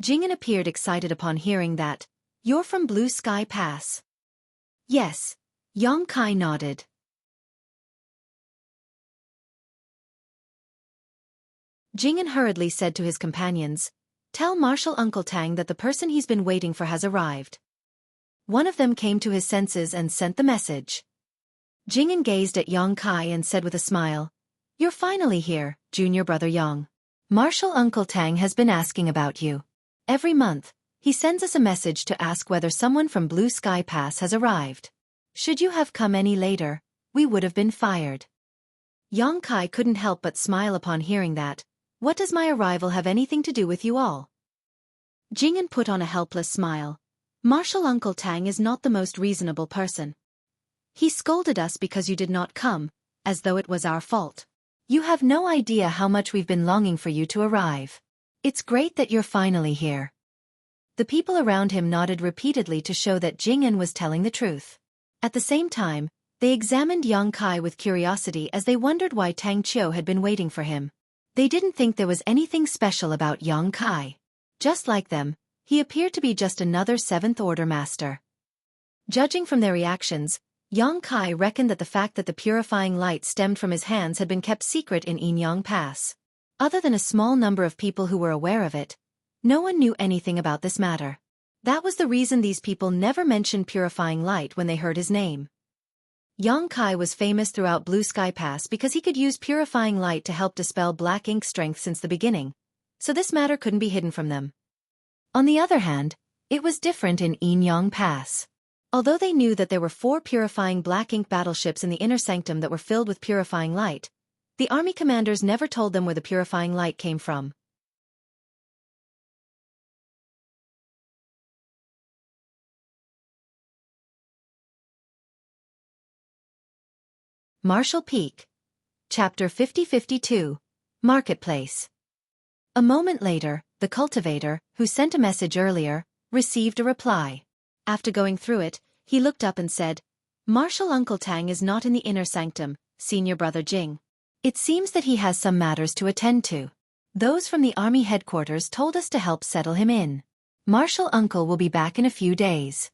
Jing'an appeared excited upon hearing that. You're from Blue Sky Pass? Yes. Yang Kai nodded. Jing'an hurriedly said to his companions, Tell Marshal Uncle Tang that the person he's been waiting for has arrived. One of them came to his senses and sent the message. Jing'an gazed at Yang Kai and said with a smile, You're finally here, junior brother Yang. Marshal Uncle Tang has been asking about you. Every month, he sends us a message to ask whether someone from Blue Sky Pass has arrived. Should you have come any later, we would have been fired. Yang Kai couldn't help but smile upon hearing that. What does my arrival have anything to do with you all? Jing'an put on a helpless smile. Marshal Uncle Tang is not the most reasonable person. He scolded us because you did not come, as though it was our fault. You have no idea how much we've been longing for you to arrive. It's great that you're finally here. The people around him nodded repeatedly to show that Jing'an was telling the truth. At the same time, they examined Yang Kai with curiosity as they wondered why Tang Qiu had been waiting for him. They didn't think there was anything special about Yang Kai. Just like them, he appeared to be just another seventh-order master. Judging from their reactions, Yang Kai reckoned that the fact that the purifying light stemmed from his hands had been kept secret in Yinyang Pass. Other than a small number of people who were aware of it, no one knew anything about this matter. That was the reason these people never mentioned purifying light when they heard his name. Yang Kai was famous throughout Blue Sky Pass because he could use purifying light to help dispel black ink strength since the beginning, so this matter couldn't be hidden from them. On the other hand, it was different in Yinyang Pass. Although they knew that there were 4 purifying black ink battleships in the inner sanctum that were filled with purifying light, the army commanders never told them where the purifying light came from. Marshall Peak. Chapter 50-52. Marketplace. A moment later, the cultivator, who sent a message earlier, received a reply. After going through it, he looked up and said, "Marshal Uncle Tang is not in the inner sanctum, Senior Brother Jing. It seems that he has some matters to attend to. Those from the army headquarters told us to help settle him in. Marshal Uncle will be back in a few days."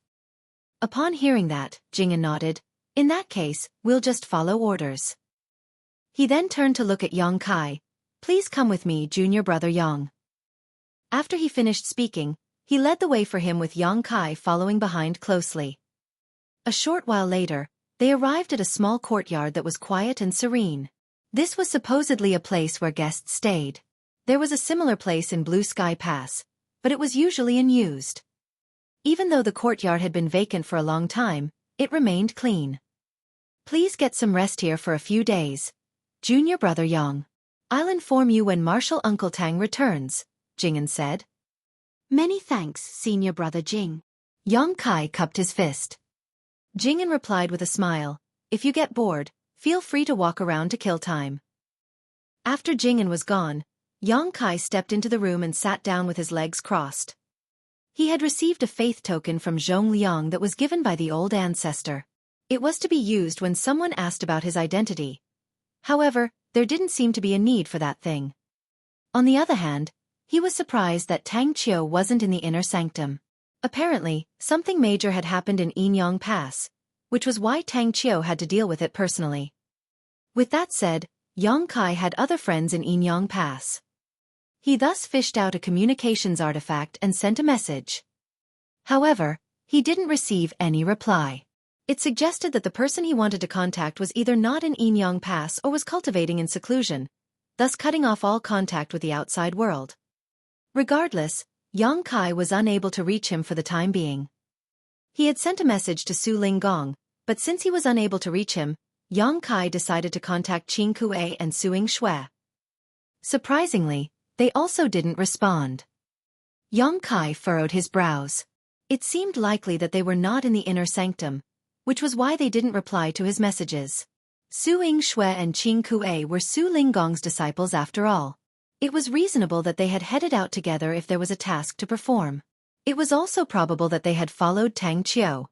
Upon hearing that, Jing'an nodded. "In that case, we'll just follow orders." He then turned to look at Yang Kai. "Please come with me, Junior Brother Yang." After he finished speaking, he led the way for him with Yang Kai following behind closely. A short while later, they arrived at a small courtyard that was quiet and serene. This was supposedly a place where guests stayed. There was a similar place in Blue Sky Pass, but it was usually unused. Even though the courtyard had been vacant for a long time, it remained clean. "Please get some rest here for a few days, Junior Brother Yang. I'll inform you when Marshal Uncle Tang returns," Jing'an said. Many thanks, Senior Brother Jing. Yang Kai cupped his fist. Jing'an replied with a smile, "If you get bored, feel free to walk around to kill time." After Jing'an was gone, Yang Kai stepped into the room and sat down with his legs crossed. He had received a faith token from Zhong Liang that was given by the old ancestor. It was to be used when someone asked about his identity. However, there didn't seem to be a need for that thing. On the other hand, he was surprised that Tang Qiu wasn't in the inner sanctum. Apparently, something major had happened in Yinyang Pass, which was why Tang Qiu had to deal with it personally. With that said, Yang Kai had other friends in Yinyang Pass. He thus fished out a communications artifact and sent a message. However, he didn't receive any reply. It suggested that the person he wanted to contact was either not in Yinyang Pass or was cultivating in seclusion, thus cutting off all contact with the outside world. Regardless, Yang Kai was unable to reach him for the time being. He had sent a message to Su Linggong, but since he was unable to reach him, Yang Kai decided to contact Qing Kuei and Suing Xue. Surprisingly, they also didn't respond. Yang Kai furrowed his brows. It seemed likely that they were not in the inner sanctum, which was why they didn't reply to his messages. Suing Xue and Qing Kuei were Su Linggong's disciples after all. It was reasonable that they had headed out together if there was a task to perform. It was also probable that they had followed Tang Qiu.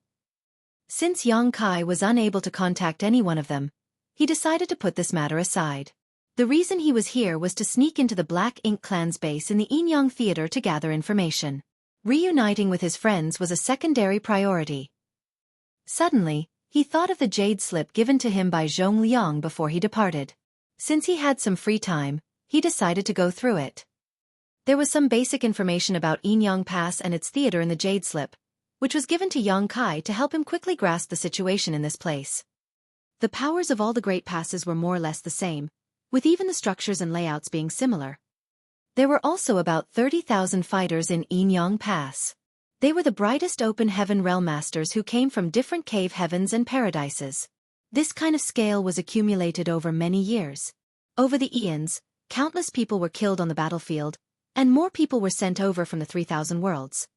Since Yang Kai was unable to contact any one of them, he decided to put this matter aside. The reason he was here was to sneak into the Black Ink Clan's base in the Yinyang Theater to gather information. Reuniting with his friends was a secondary priority. Suddenly, he thought of the jade slip given to him by Zhong Liang before he departed. Since he had some free time, he decided to go through it. There was some basic information about Yinyang Pass and its theater in the jade slip, which was given to Yang Kai to help him quickly grasp the situation in this place. The powers of all the great passes were more or less the same, with even the structures and layouts being similar. There were also about 30,000 fighters in Yinyang Pass. They were the brightest open heaven realm masters who came from different cave heavens and paradises. This kind of scale was accumulated over many years. Over the eons, countless people were killed on the battlefield, and more people were sent over from the 3,000 worlds.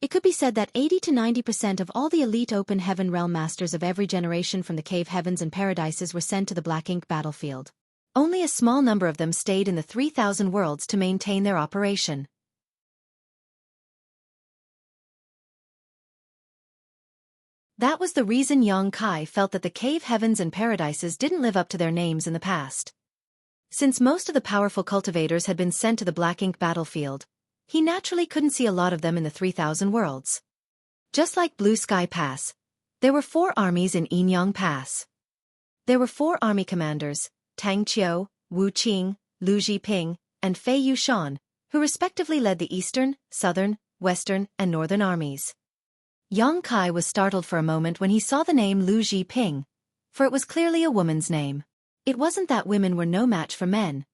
It could be said that 80 to 90% of all the elite open heaven realm masters of every generation from the cave heavens and paradises were sent to the Black Ink battlefield. Only a small number of them stayed in the 3,000 worlds to maintain their operation. That was the reason Xueqi felt that the cave heavens and paradises didn't live up to their names in the past. Since most of the powerful cultivators had been sent to the black ink battlefield, he naturally couldn't see a lot of them in the 3,000 worlds. Just like Blue Sky Pass, there were 4 armies in Yinyang Pass. There were 4 army commanders, Tang Qiu, Wu Qing, Lu Zhiping, and Fei Yushan, who respectively led the eastern, southern, western, and northern armies. Xueqi was startled for a moment when he saw the name Lu Zhiping, for it was clearly a woman's name. It wasn't that women were no match for men.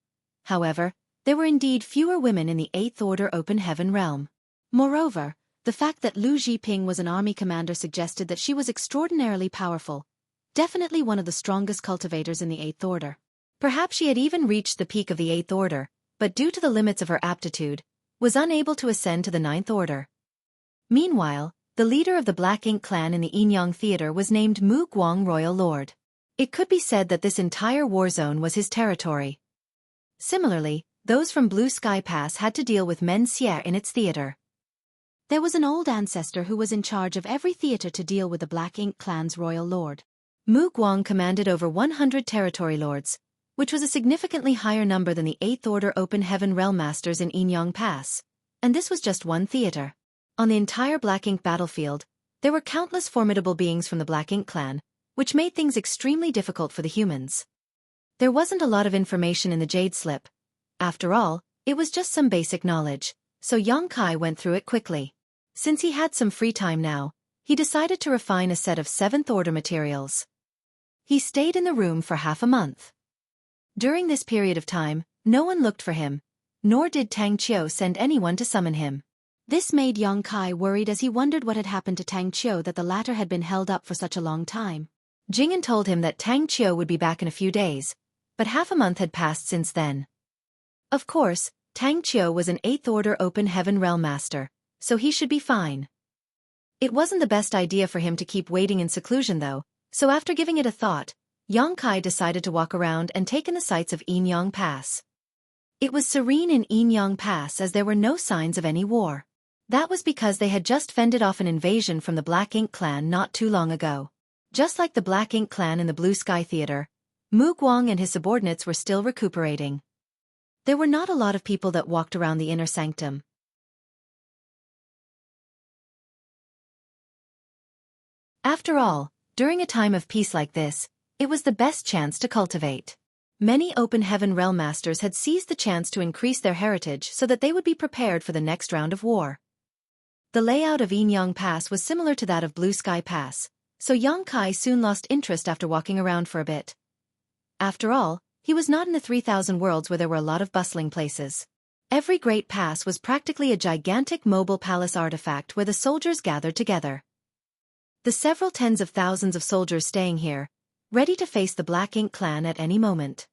However, there were indeed fewer women in the 8th Order Open Heaven realm. Moreover, the fact that Lu Zhiping was an army commander suggested that she was extraordinarily powerful, definitely one of the strongest cultivators in the 8th Order. Perhaps she had even reached the peak of the 8th Order, but due to the limits of her aptitude, was unable to ascend to the 9th Order. Meanwhile, the leader of the Black Ink clan in the Yinyang Theater was named Mu Guang Royal Lord. It could be said that this entire war zone was his territory. Similarly, those from Blue Sky Pass had to deal with Men Xie in its theater. There was an old ancestor who was in charge of every theater to deal with the Black Ink clan's royal lord. Mu Guang commanded over 100 territory lords, which was a significantly higher number than the 8th Order Open Heaven Realm Masters in Yinyang Pass. And this was just one theater. On the entire Black Ink battlefield, there were countless formidable beings from the Black Ink clan, which made things extremely difficult for the humans. There wasn't a lot of information in the Jade Slip. After all, it was just some basic knowledge, so Xueqi went through it quickly. Since he had some free time now, he decided to refine a set of 7th Order materials. He stayed in the room for half a month. During this period of time, no one looked for him, nor did Tang Qiu send anyone to summon him. This made Xueqi worried as he wondered what had happened to Tang Qiu that the latter had been held up for such a long time. Jing'an told him that Tang Qiu would be back in a few days, but half a month had passed since then. Of course, Tang Qiu was an 8th Order Open Heaven Realm Master, so he should be fine. It wasn't the best idea for him to keep waiting in seclusion though, so after giving it a thought, Xueqi decided to walk around and take in the sights of Yinyang Pass. It was serene in Yinyang Pass as there were no signs of any war. That was because they had just fended off an invasion from the Black Ink clan not too long ago. Just like the Black Ink clan in the Blue Sky Theater, Mu Guang and his subordinates were still recuperating. There were not a lot of people that walked around the inner sanctum. After all, during a time of peace like this, it was the best chance to cultivate. Many Open Heaven Realm Masters had seized the chance to increase their heritage so that they would be prepared for the next round of war. The layout of Yinyang Pass was similar to that of Blue Sky Pass, so Xueqi soon lost interest after walking around for a bit. After all, he was not in the 3,000 worlds where there were a lot of bustling places. Every great pass was practically a gigantic mobile palace artifact where the soldiers gathered together. The several tens of thousands of soldiers staying here, ready to face the Black Ink clan at any moment.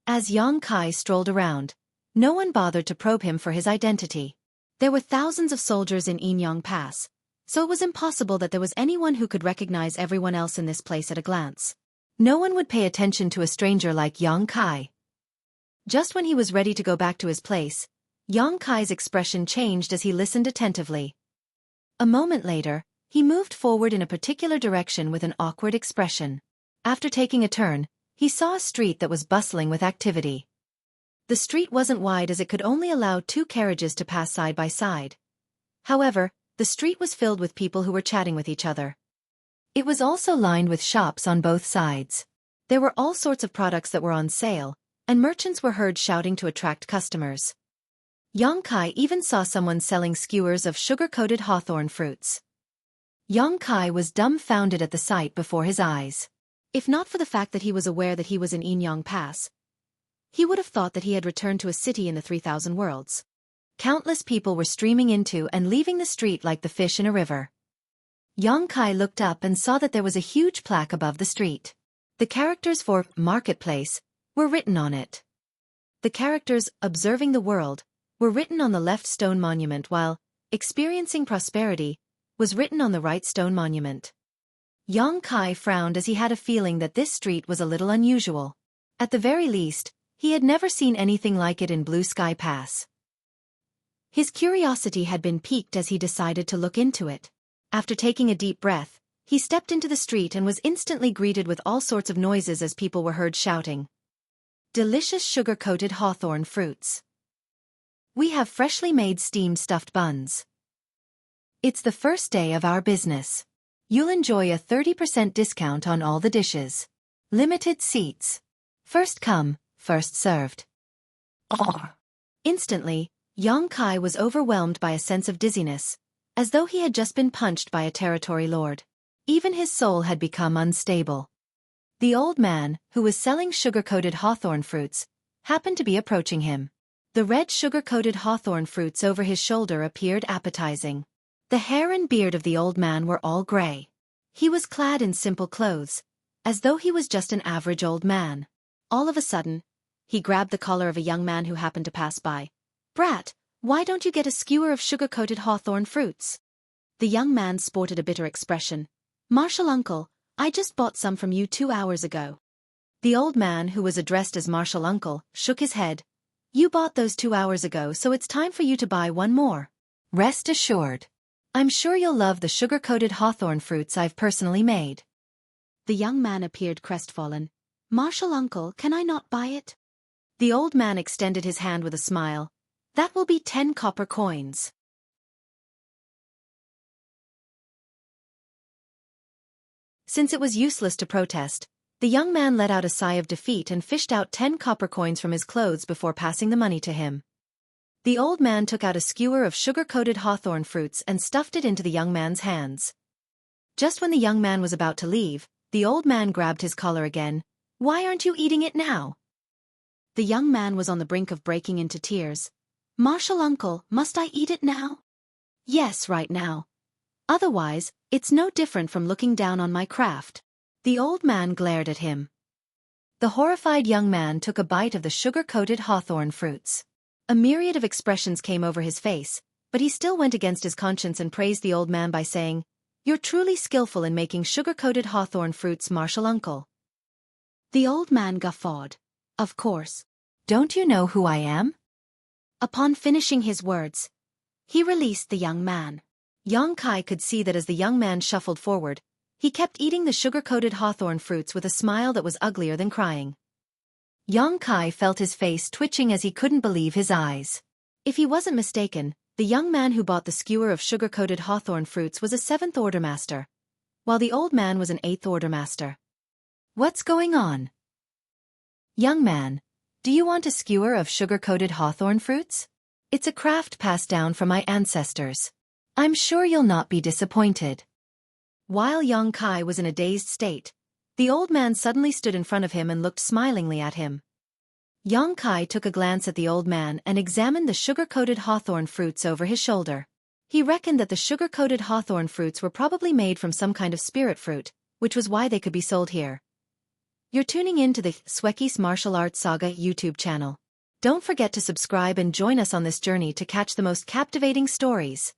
As Xueqi strolled around, no one bothered to probe him for his identity. There were thousands of soldiers in Yinyang Pass, so it was impossible that there was anyone who could recognize everyone else in this place at a glance. No one would pay attention to a stranger like Xueqi. Just when he was ready to go back to his place, Xueqi's expression changed as he listened attentively. A moment later, he moved forward in a particular direction with an awkward expression. After taking a turn, he saw a street that was bustling with activity. The street wasn't wide as it could only allow 2 carriages to pass side by side. However, the street was filled with people who were chatting with each other. It was also lined with shops on both sides. There were all sorts of products that were on sale, and merchants were heard shouting to attract customers. Xueqi even saw someone selling skewers of sugar-coated hawthorn fruits. Xueqi was dumbfounded at the sight before his eyes. If not for the fact that he was aware that he was in Yinyang Pass, he would have thought that he had returned to a city in the 3,000 worlds. Countless people were streaming into and leaving the street like the fish in a river. Xueqi looked up and saw that there was a huge plaque above the street. The characters for Marketplace were written on it. The characters Observing the World were written on the left stone monument while Experiencing Prosperity was written on the right stone monument. Xueqi frowned as he had a feeling that this street was a little unusual. At the very least, he had never seen anything like it in Blue Sky Pass. His curiosity had been piqued as he decided to look into it. After taking a deep breath, he stepped into the street and was instantly greeted with all sorts of noises as people were heard shouting. Delicious sugar-coated hawthorn fruits. We have freshly made steamed stuffed buns. It's the first day of our business. You'll enjoy a 30% discount on all the dishes. Limited seats. First come, first served. Instantly, Xueqi was overwhelmed by a sense of dizziness, as though he had just been punched by a territory lord. Even his soul had become unstable. The old man, who was selling sugar-coated hawthorn fruits, happened to be approaching him. The red sugar-coated hawthorn fruits over his shoulder appeared appetizing. The hair and beard of the old man were all gray. He was clad in simple clothes, as though he was just an average old man. All of a sudden, he grabbed the collar of a young man who happened to pass by. "Brat, why don't you get a skewer of sugar-coated hawthorn fruits?" The young man sported a bitter expression. "Martial uncle, I just bought some from you 2 hours ago." The old man, who was addressed as Martial uncle, shook his head. "You bought those 2 hours ago, so it's time for you to buy one more. Rest assured. I'm sure you'll love the sugar-coated hawthorn fruits I've personally made." The young man appeared crestfallen. "Martial uncle, can I not buy it?" The old man extended his hand with a smile. "That will be 10 copper coins." Since it was useless to protest, the young man let out a sigh of defeat and fished out 10 copper coins from his clothes before passing the money to him. The old man took out a skewer of sugar-coated hawthorn fruits and stuffed it into the young man's hands. Just when the young man was about to leave, the old man grabbed his collar again. "Why aren't you eating it now?" The young man was on the brink of breaking into tears. "Martial uncle, must I eat it now?" "Yes, right now. Otherwise, it's no different from looking down on my craft." The old man glared at him. The horrified young man took a bite of the sugar-coated hawthorn fruits. A myriad of expressions came over his face, but he still went against his conscience and praised the old man by saying, "You're truly skillful in making sugar-coated hawthorn fruits, Martial uncle." The old man guffawed. "Of course. Don't you know who I am?" Upon finishing his words, he released the young man. Xueqi could see that as the young man shuffled forward, he kept eating the sugar-coated hawthorn fruits with a smile that was uglier than crying. Xueqi felt his face twitching as he couldn't believe his eyes. If he wasn't mistaken, the young man who bought the skewer of sugar-coated hawthorn fruits was a 7th Order Master, while the old man was an 8th Order Master. What's going on? Young man, do you want a skewer of sugar-coated hawthorn fruits? It's a craft passed down from my ancestors. I'm sure you'll not be disappointed. While Xueqi was in a dazed state, the old man suddenly stood in front of him and looked smilingly at him. Xueqi took a glance at the old man and examined the sugar-coated hawthorn fruits over his shoulder. He reckoned that the sugar-coated hawthorn fruits were probably made from some kind of spirit fruit, which was why they could be sold here. You're tuning in to the Xueqi's Martial Arts Saga YouTube channel. Don't forget to subscribe and join us on this journey to catch the most captivating stories.